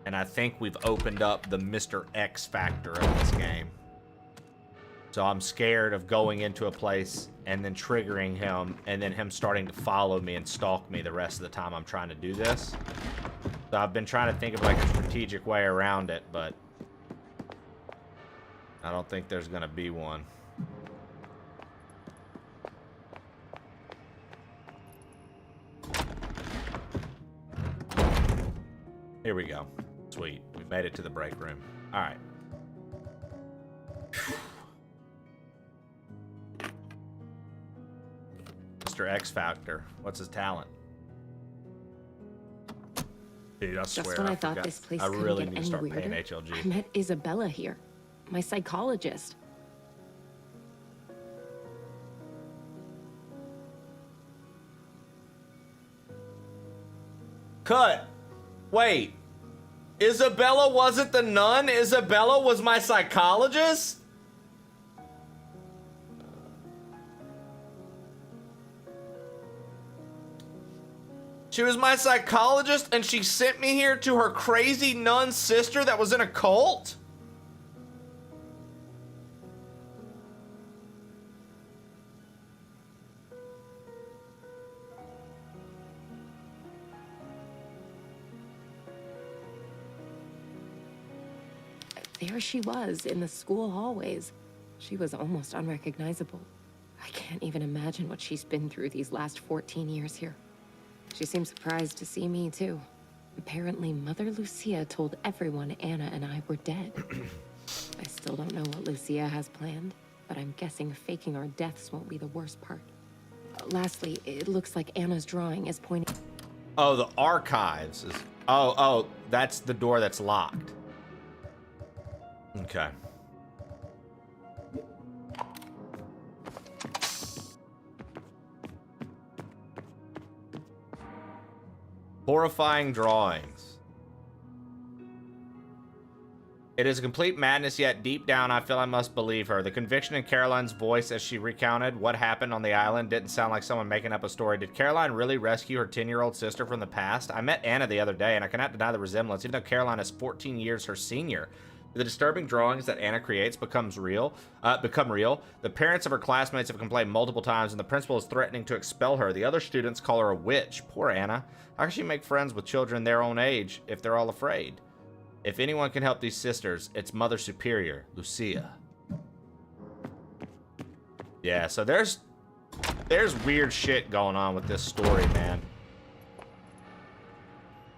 F: And I think we've opened up the Mr. X factor of this game. So I'm scared of going into a place and then triggering him and then him starting to follow me and stalk me the rest of the time I'm trying to do this. So I've been trying to think of like a strategic way around it, but I don't think there's gonna be one. Here we go. Sweet. We made it to the break room. All right. Mr. X Factor. What's his talent? Dude, I swear.
U: Just when I thought this place couldn't
F: really
U: get
F: need to
U: any
F: start
U: weirder,
F: paying HLG.
U: I met Isabella here, my psychologist.
F: Cut. Wait. Isabella wasn't the nun? Isabella was my psychologist? She was my psychologist and she sent me here to her crazy nun sister that was in a cult?
U: There she was in the school hallways. She was almost unrecognizable. I can't even imagine what she's been through these last 14 years here. She seemed surprised to see me, too. Apparently, Mother Lucia told everyone Anna and I were dead. I still don't know what Lucia has planned, but I'm guessing faking our deaths won't be the worst part. Lastly, it looks like Anna's drawing is pointing...
F: Oh, the archives is... Oh, that's the door that's locked. Okay. Horrifying drawings. It is a complete madness, yet deep down I feel I must believe her. The conviction in Caroline's voice as she recounted what happened on the island didn't sound like someone making up a story. Did Caroline really rescue her 10-year-old sister from the past? I met Anna the other day, and I cannot deny the resemblance, even though Caroline is 14 years her senior. The disturbing drawings that Anna creates become real. The parents of her classmates have complained multiple times, and the principal is threatening to expel her. The other students call her a witch. Poor Anna. How can she make friends with children their own age if they're all afraid? If anyone can help these sisters, it's Mother Superior, Lucia. Yeah, so there's weird shit going on with this story, man.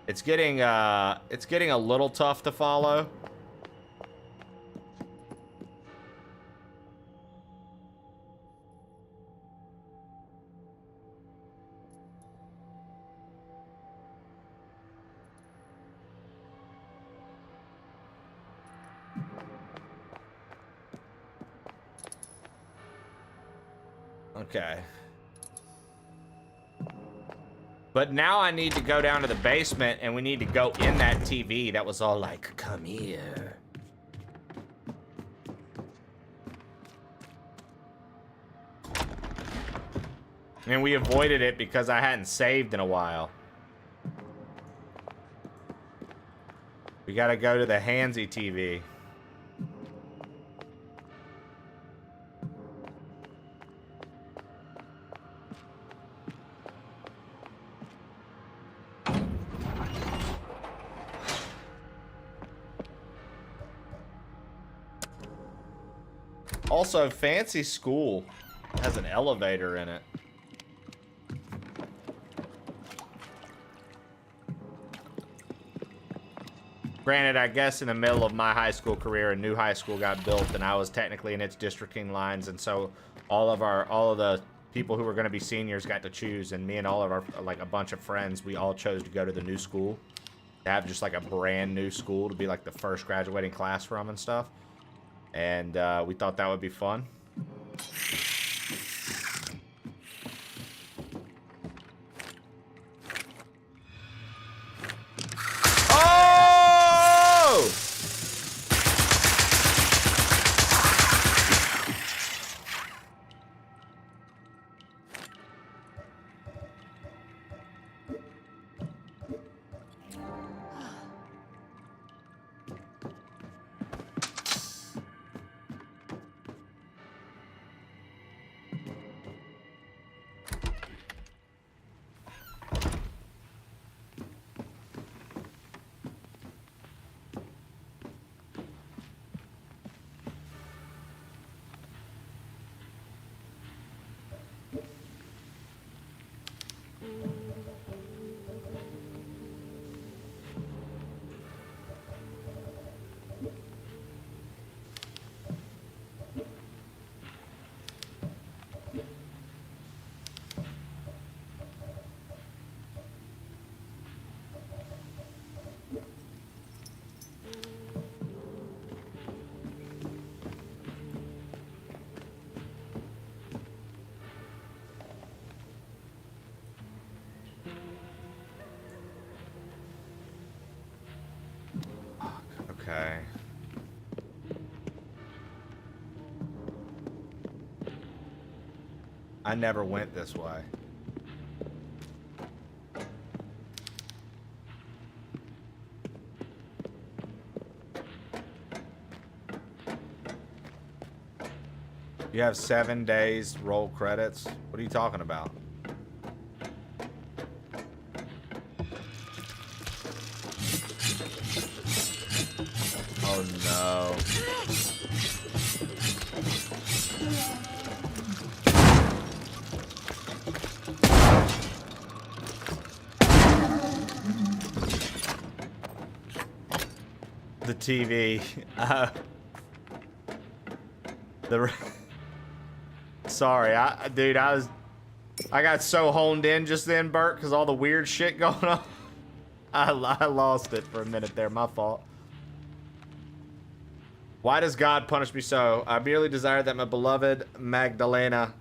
F: It's getting a little tough to follow. Okay. But now I need to go down to the basement and we need to go in that TV that was all like, come here. And we avoided it because I hadn't saved in a while. We gotta go to the handsy TV. Also, Fancy School has an elevator in it. Granted, I guess in the middle of my high school career, a new high school got built, and I was technically in its districting lines, and so all of the people who were going to be seniors got to choose, and me and all of our, like, a bunch of friends, we all chose to go to the new school, to have just like a brand new school to be like the first graduating class from and stuff, and we thought that would be fun. Oh! Okay. I never went this way. You have 7 days, roll credits. What are you talking about? Oh no. The TV. Sorry, dude, I got so honed in just then, Bert, because all the weird shit going on. I lost it for a minute there. My fault. Why does God punish me so? I merely desire that my beloved Magdalena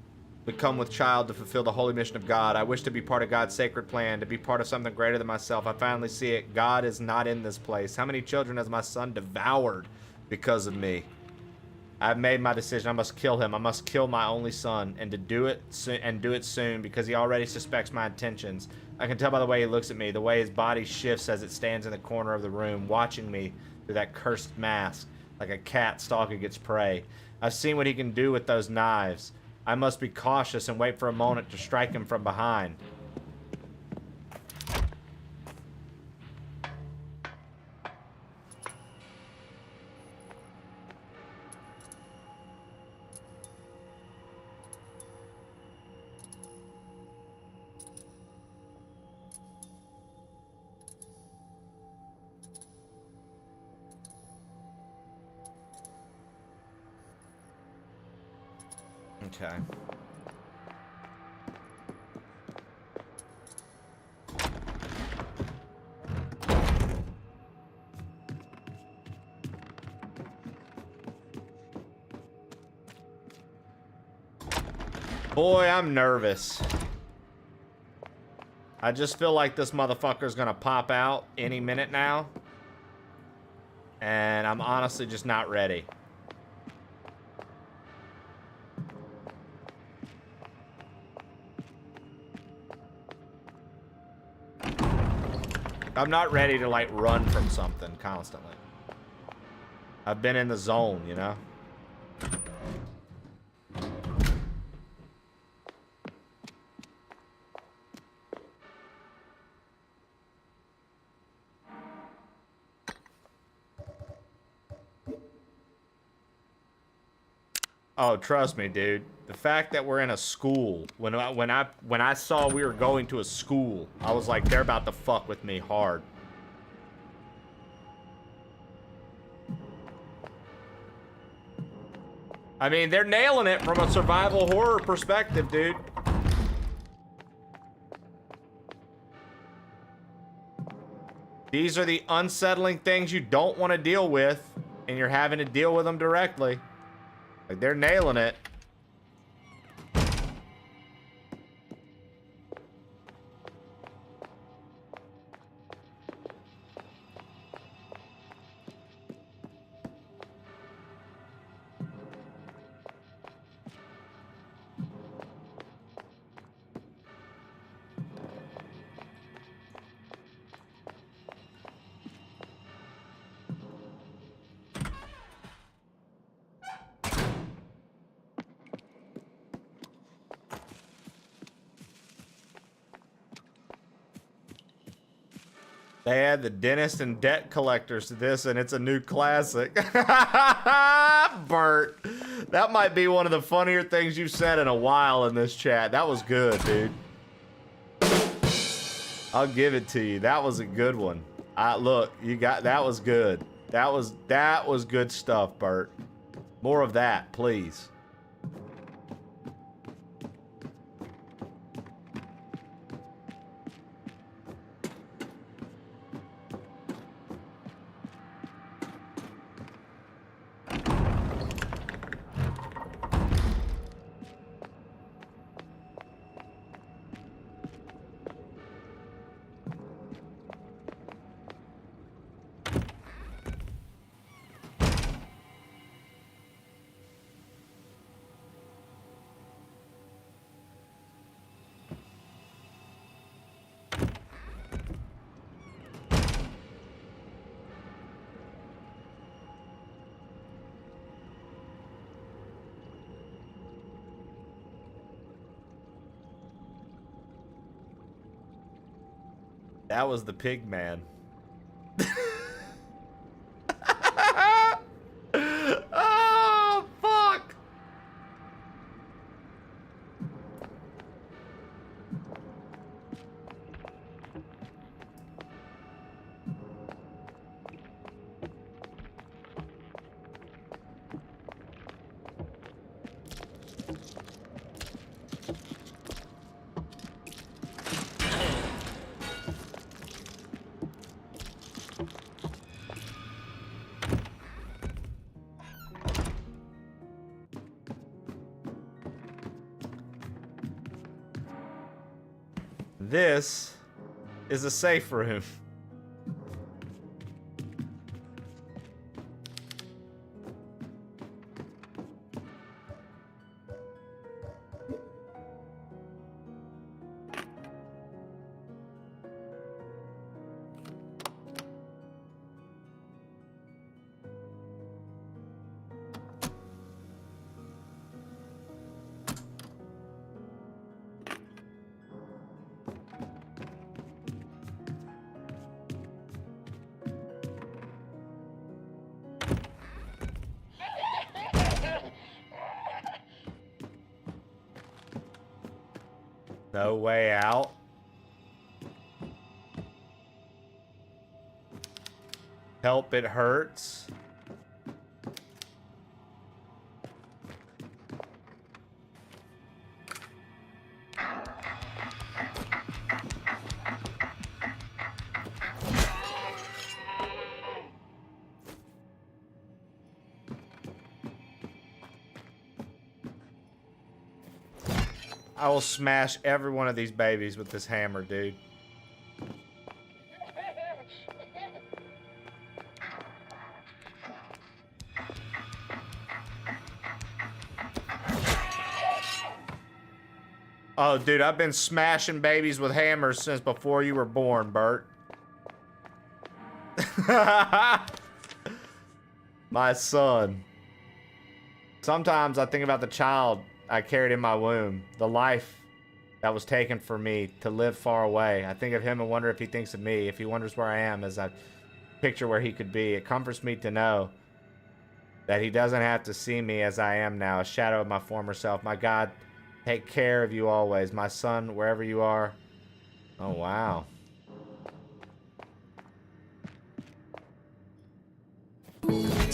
F: become with child to fulfill the holy mission of God. I wish to be part of God's sacred plan, to be part of something greater than myself. I finally see it. God is not in this place. How many children has my son devoured because of me? I've made my decision. I must kill him. I must kill my only son, and to do it soon, because he already suspects my intentions. I can tell by the way he looks at me, the way his body shifts as it stands in the corner of the room, watching me through that cursed mask, like a cat stalking its prey. I've seen what he can do with those knives. I must be cautious and wait for a moment to strike him from behind. Okay. Boy, I'm nervous. I just feel like this motherfucker's gonna pop out any minute now. And I'm honestly just not ready. I'm not ready to, like, run from something constantly. I've been in the zone, you know? Oh, trust me, dude. The fact that we're in a school, when I saw we were going to a school, I was like, they're about to fuck with me hard. I mean, they're nailing it from a survival horror perspective, dude. These are the unsettling things you don't want to deal with, and you're having to deal with them directly. Like, they're nailing it. They add the dentist and debt collectors to this, and it's a new classic. Bert, that might be one of the funnier things you've said in a while in this chat. That was good, dude. I'll give it to you. That was a good one. Look, you got that was good. That was good stuff, Bert. More of that, please. That was the pig man. Oh, fuck. This is a safe room. No way out. Help, it hurts. I will smash every one of these babies with this hammer, dude. Oh, dude, I've been smashing babies with hammers since before you were born, Bert. My son. Sometimes I think about the child I carried in my womb, the life that was taken for me to live far away. I think of him and wonder if he thinks of me, if he wonders where I am as I picture where he could be. It comforts me to know that he doesn't have to see me as I am now, a shadow of my former self. My God, take care of you always. My son, wherever you are. Oh, wow.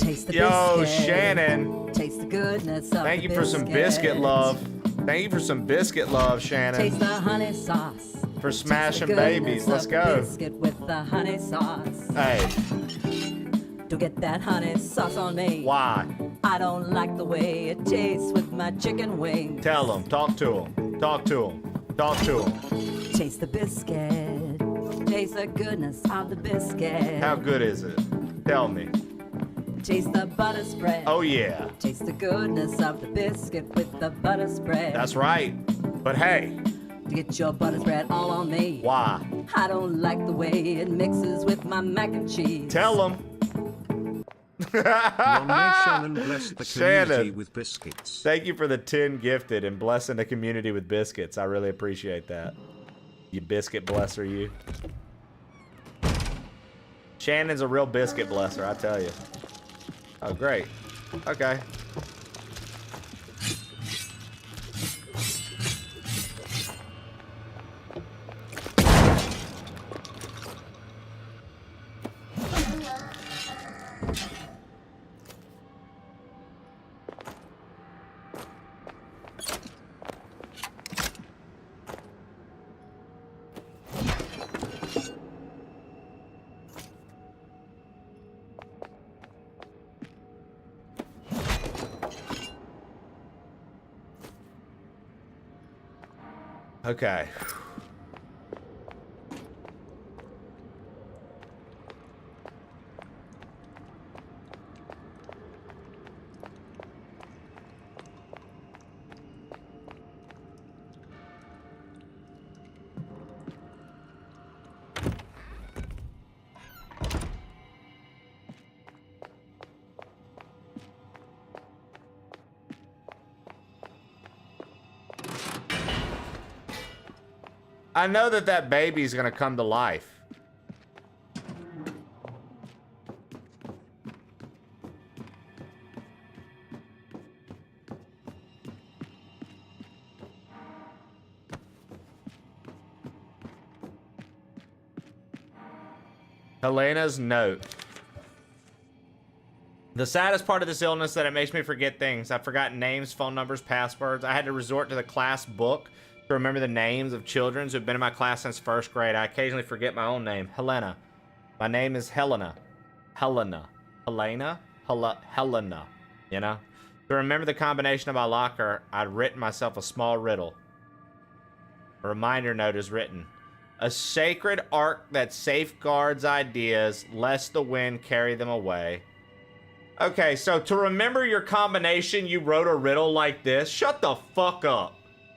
G: Taste the
F: Yo,
G: biscuit.
F: Shannon.
G: Taste the goodness of
F: Thank
G: the
F: you for some biscuit love. Thank you for some biscuit love, Shannon.
G: Taste the honey sauce.
F: For
G: Taste
F: smashing
G: the goodness
F: babies. Let's
G: of
F: go.
G: The biscuit with the honey sauce.
F: Hey.
G: Don't get that honey sauce on me.
F: Why?
G: I don't like the way it tastes with my chicken wings.
F: Tell him. Talk to him. Talk to him. Talk to him.
G: Taste the biscuit. Taste the goodness of the biscuit.
F: How good is it? Tell me.
G: Taste the butter spread.
F: Oh, yeah.
G: Taste the goodness of the biscuit with the butter spread.
F: That's right. But hey.
G: To get your butter spread all on me.
F: Why?
G: I don't like the way it mixes with my mac and cheese.
F: Tell him.
V: Long may Shannon bless the community
F: Shannon,
V: with biscuits.
F: Thank you for the 10 gifted and blessing the community with biscuits. I really appreciate that. You biscuit blesser, you. Shannon's a real biscuit blesser, I tell you. Oh, great. Okay. Okay. I know that that baby's gonna come to life. Helena's note. The saddest part of this illness is that it makes me forget things. I've forgotten names, phone numbers, passwords. I had to resort to the class book to remember the names of children who've been in my class since first grade. I occasionally forget my own name, Helena. My name is Helena. Helena. Helena? Helena. You know? To remember the combination of my locker, I'd written myself a small riddle. A reminder note is written. A sacred ark that safeguards ideas, lest the wind carry them away. Okay, so to remember your combination, you wrote a riddle like this? Shut the fuck up.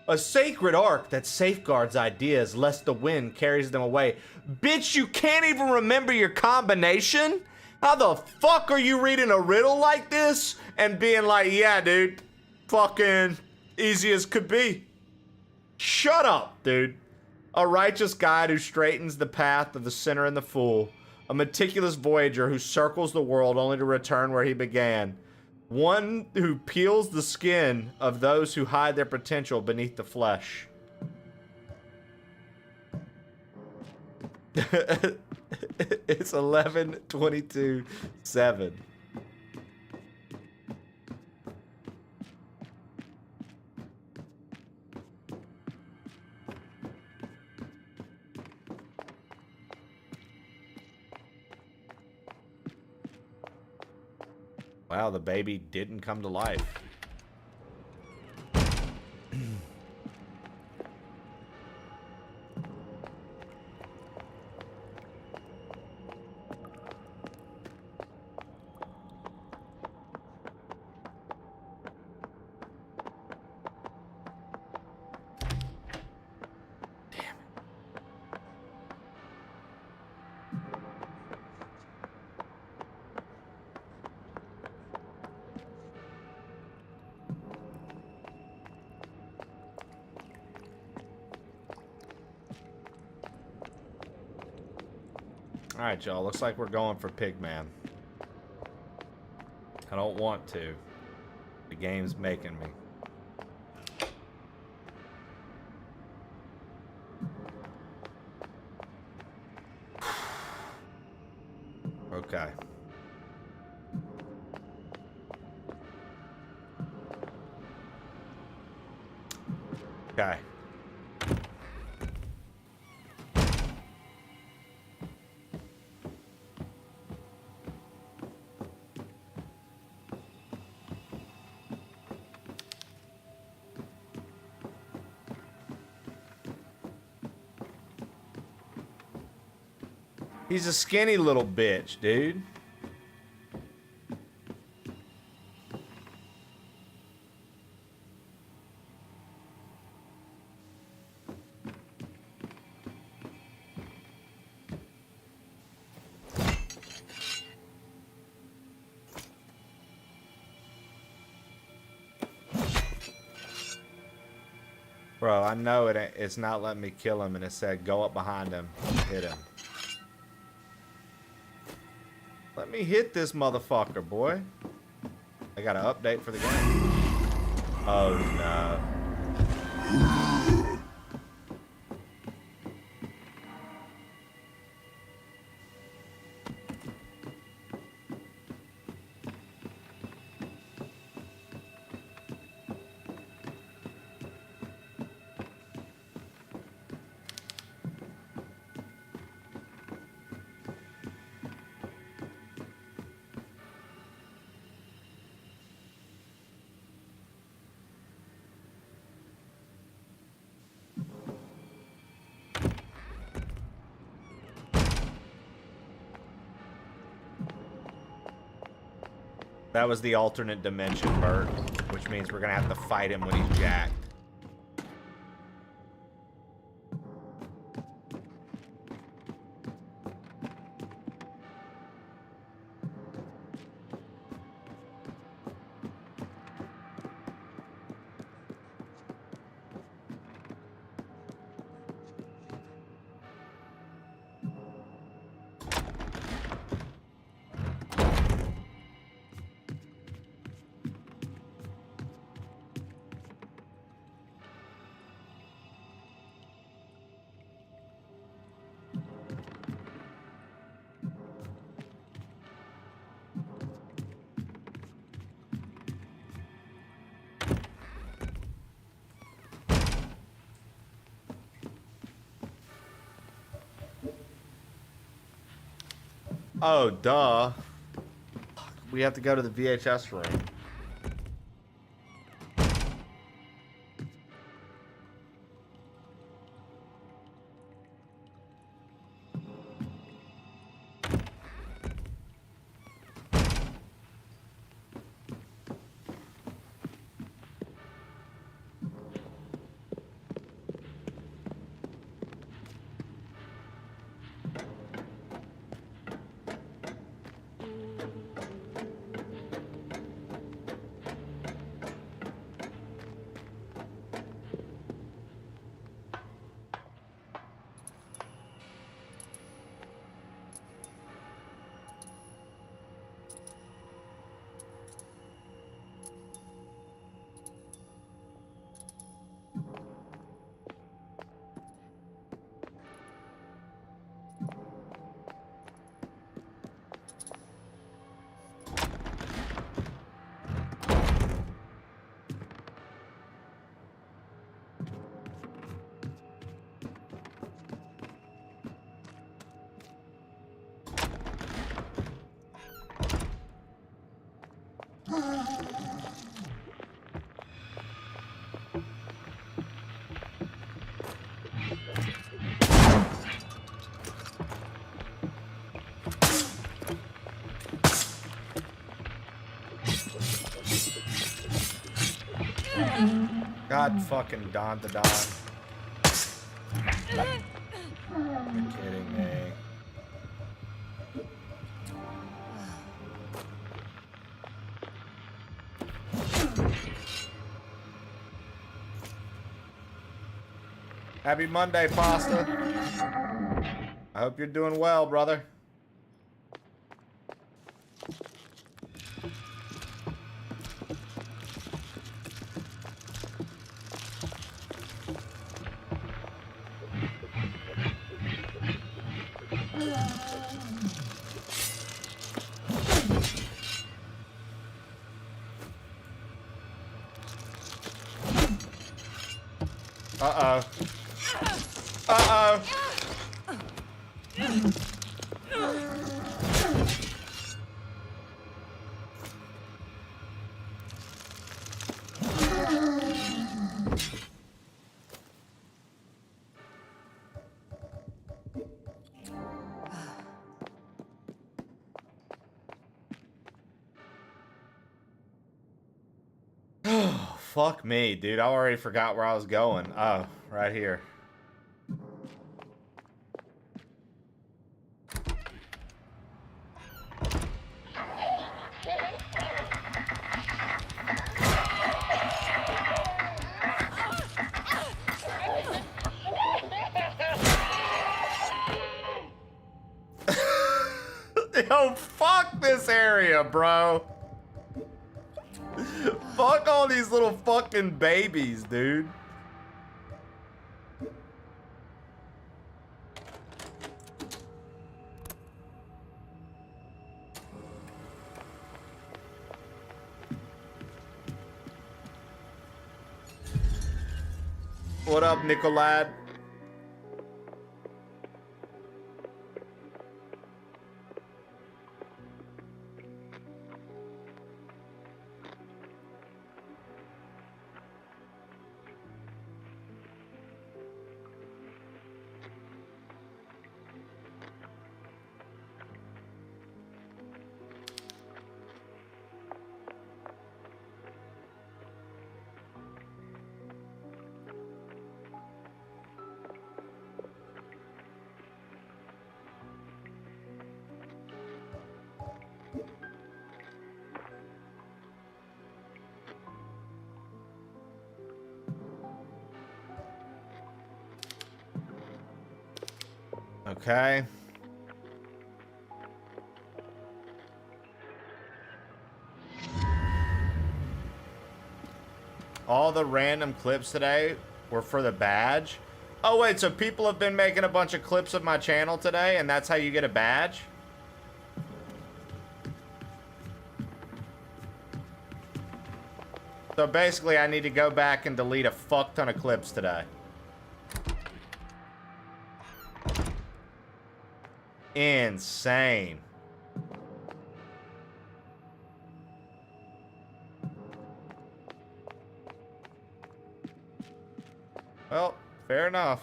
F: A sacred ark that safeguards ideas, lest the wind carries them away. Bitch, you can't even remember your combination? How the fuck are you reading a riddle like this and being like, yeah, dude, fucking easy as could be? Shut up, dude. A righteous guide who straightens the path of the sinner and the fool. A meticulous voyager who circles the world only to return where he began. One who peels the skin of those who hide their potential beneath the flesh. It's 11:22:7. Wow, the baby didn't come to life. Alright, y'all. Looks like we're going for Pigman. I don't want to. The game's making me. Okay. Okay. He's a skinny little bitch, dude. Bro, I know it's not letting me kill him, and it said go up behind him and hit him. Let me hit this motherfucker, boy. I got an update for the game. Oh, no. That was the alternate dimension, Bert, which means we're gonna have to fight him when he's jacked. Oh, duh. We have to go to the VHS room. God fucking Don to Don. You're kidding me. Happy Monday, Pasta. I hope you're doing well, brother. Uh-oh. Uh-oh. Fuck me, dude. I already forgot where I was going. Oh, right here. Yo, fuck this area, bro. Fuck all these little fucking babies, dude. What up, Nicolad? Okay. All the random clips today were for the badge. Oh wait, so people have been making a bunch of clips of my channel today and that's how you get a badge? So basically I need to go back and delete a fuck ton of clips today. Insane. Well, fair enough.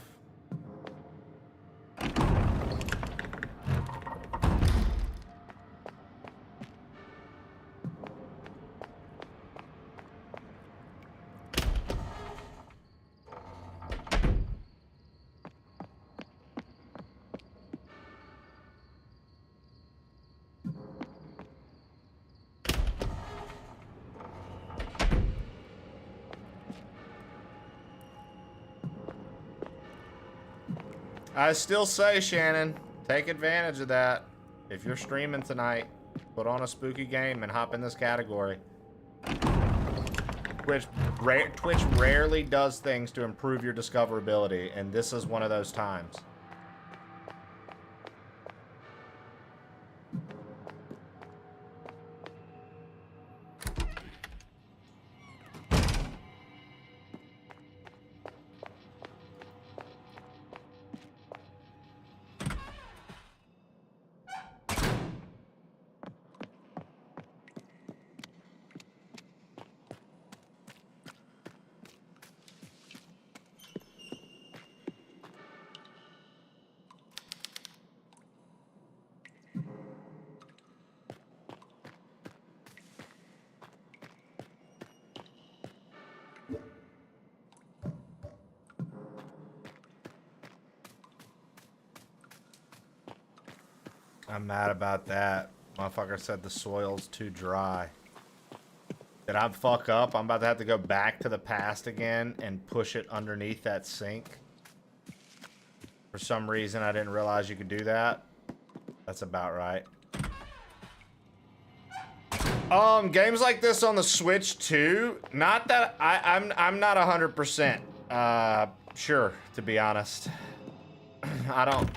F: I still say, Shannon, take advantage of that. If you're streaming tonight, put on a spooky game and hop in this category. Twitch rarely does things to improve your discoverability, and this is one of those times. I'm mad about that. Motherfucker said the soil's too dry. Did I fuck up? I'm about to have to go back to the past again and push it underneath that sink. For some reason, I didn't realize you could do that. That's about right. Games like this on the Switch too. Not that I'm not 100% sure, to be honest. I don't.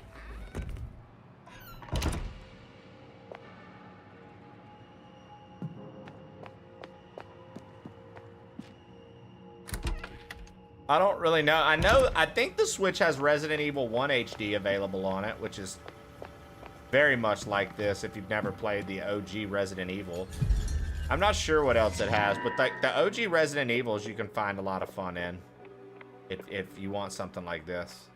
F: I don't really know. I think the Switch has Resident Evil 1 HD available on it, which is very much like this if you've never played the OG Resident Evil. I'm not sure what else it has, but the OG Resident Evils you can find a lot of fun in if you want something like this.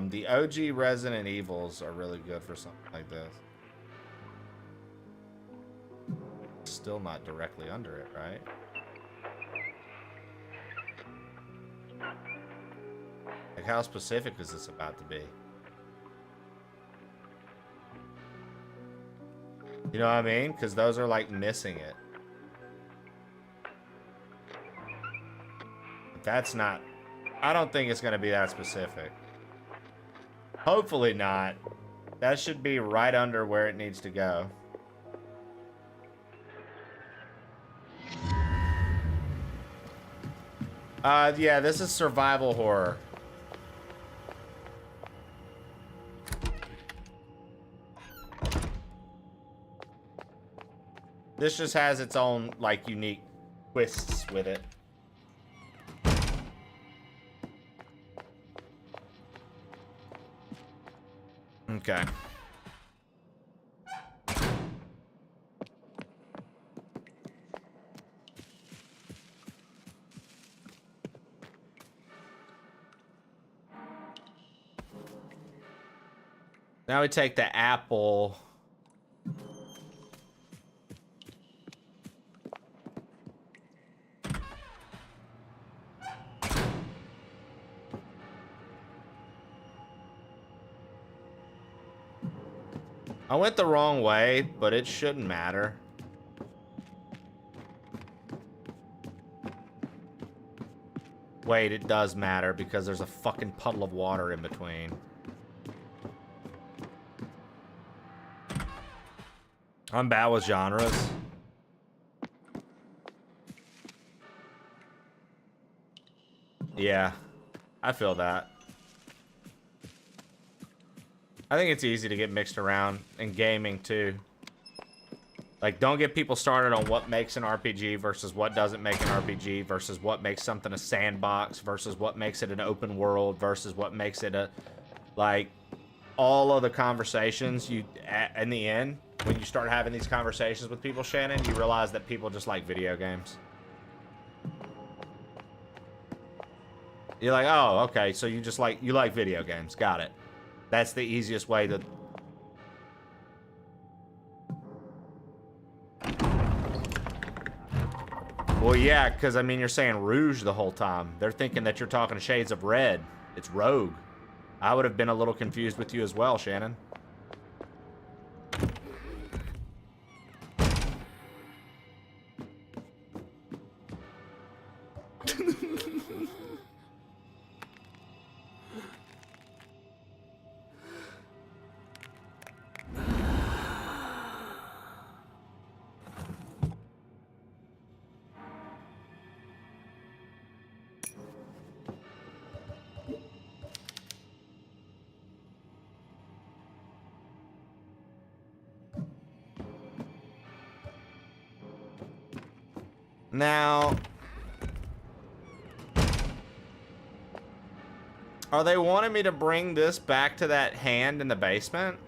F: The OG Resident Evils are really good for something like this. Still not directly under it, right? Like, how specific is this about to be? You know what I mean? Because those are like missing it. But that's not... I don't think it's going to be that specific. Hopefully not. That should be right under where it needs to go. Yeah, this is survival horror. This just has its own, like, unique twists with it. Okay. Now we take the apple. I went the wrong way, but it shouldn't matter. Wait, it does matter because there's a fucking puddle of water in between. I'm bad with genres. Yeah, I feel that. I think it's easy to get mixed around in gaming too. Like, don't get people started on what makes an RPG versus what doesn't make an RPG versus what makes something a sandbox versus what makes it an open world versus what makes it a, like, all of the conversations you, in the end, when you start having these conversations with people, Shannon, you realize that people just like video games. You're like, oh, okay, so you just like, you like video games. Got it. That's the easiest way to... Well, yeah, because, I mean, you're saying Rouge the whole time. They're thinking that you're talking Shades of Red. It's Rogue. I would have been a little confused with you as well, Shannon. Now, are they wanting me to bring this back to that hand in the basement?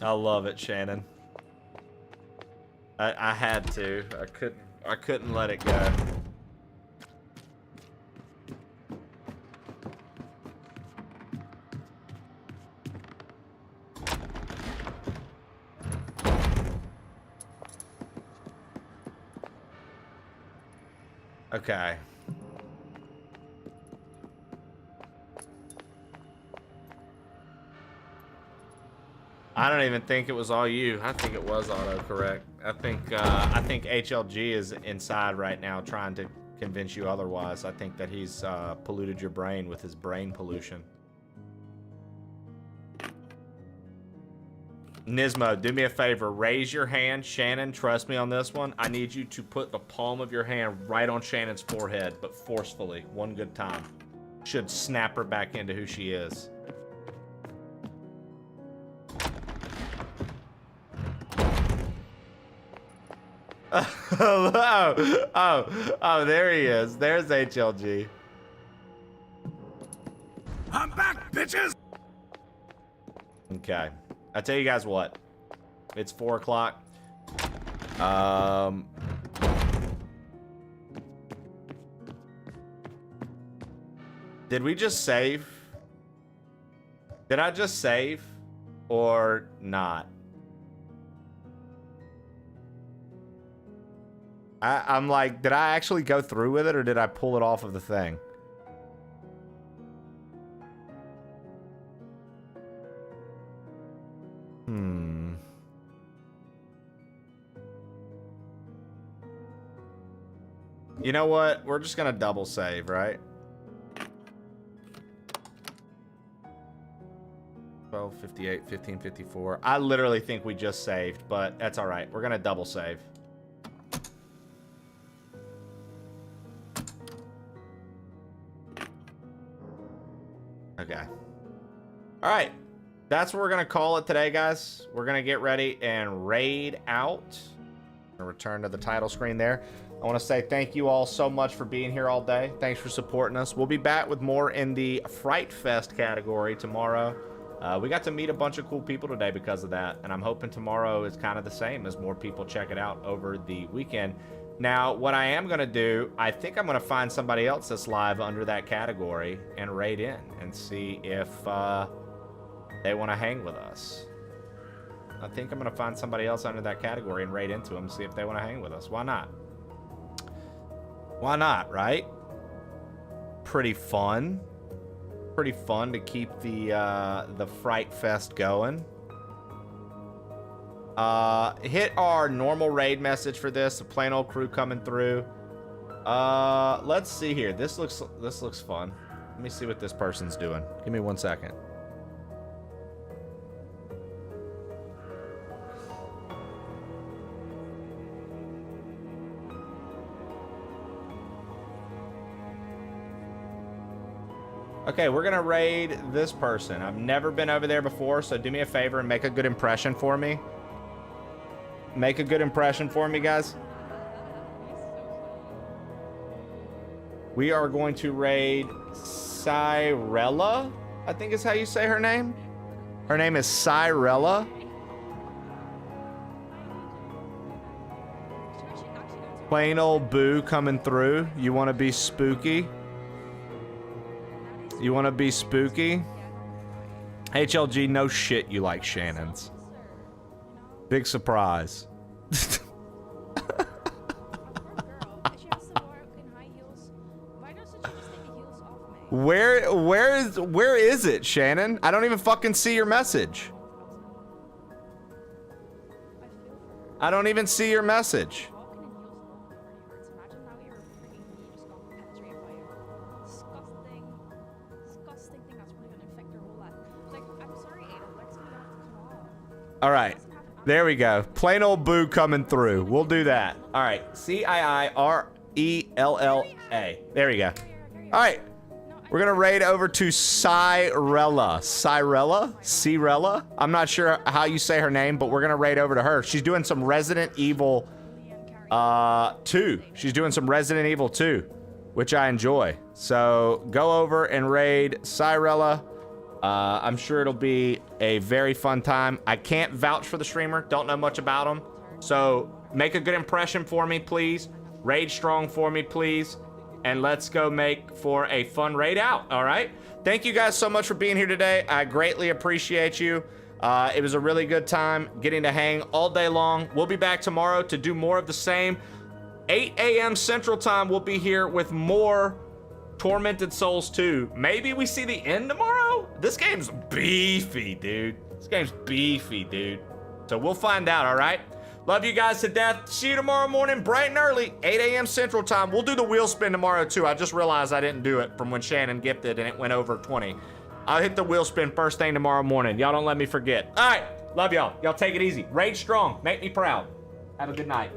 F: I love it, Shannon. I had to. I couldn't let it go. Okay. I don't even think it was all you. I think it was autocorrect. I think HLG is inside right now trying to convince you otherwise. I think that he's polluted your brain with his brain pollution. Nismo, do me a favor. Raise your hand. Shannon, trust me on this one. I need you to put the palm of your hand right on Shannon's forehead, but forcefully. One good time. Should snap her back into who she is. Oh, there he is. There's HLG.
L: I'm back, bitches!
F: Okay. I tell you guys what. It's 4 o'clock. Did we just save? Did I just save? Or not? I'm like, did I actually go through with it or did I pull it off of the thing? You know what? We're just gonna double save, right? 12:58, 15:54. I literally think we just saved, but that's all right. We're gonna double save. Okay. All right. That's what we're going to call it today, guys. We're going to get ready and raid out. And return to the title screen there. I want to say thank you all so much for being here all day. Thanks for supporting us. We'll be back with more in the Fright Fest category tomorrow. We got to meet a bunch of cool people today because of that. And I'm hoping tomorrow is kind of the same as more people check it out over the weekend. Now, what I am going to do, I think I'm going to find somebody else that's live under that category and raid in and see if they want to hang with us. I think I'm going to find somebody else under that category and raid into them, see if they want to hang with us. Why not? Why not, right? Pretty fun. Pretty fun to keep the Fright Fest going. Hit our normal raid message for this. The plain old crew coming through. Let's see here. This looks fun. Let me see what this person's doing. Give me 1 second. Okay, we're gonna raid this person. I've never been over there before, so do me a favor and make a good impression for me. Make a good impression for me, guys. We are going to raid Cyrella, I think is how you say her name. Her name is Cyrella. Plain old boo coming through. You want to be spooky? You want to be spooky? HLG, no shit you like Shannon's. Big surprise. Where is it, Shannon? I don't even fucking see your message. I don't even see your message. All right, there we go. Plain old boo coming through. We'll do that. All right, Cyrella. There we go. All right, we're gonna raid over to Cyrella. Cyrella. I'm not sure how you say her name, but we're gonna raid over to her. She's doing some Resident Evil 2. She's doing some Resident Evil 2, which I enjoy. So go over and raid Cyrella. I'm sure it'll be a very fun time. I can't vouch for the streamer. Don't know much about him. So make a good impression for me, please. Raid strong for me, please. And let's go make for a fun raid out, all right? Thank you guys so much for being here today. I greatly appreciate you. It was a really good time getting to hang all day long. We'll be back tomorrow to do more of the same. 8 a.m. Central Time, we'll be here with more Tormented Souls 2. Maybe we see the end tomorrow? know? This game's beefy, dude. This game's beefy, dude. So we'll find out, all right? Love you guys to death. See you tomorrow morning, bright and early, 8 a.m. Central Time. We'll do the wheel spin tomorrow, too. I just realized I didn't do it from when Shannon gifted and it went over 20. I'll hit the wheel spin first thing tomorrow morning. Y'all don't let me forget. All right. Love y'all. Y'all take it easy. Rage strong. Make me proud. Have a good night.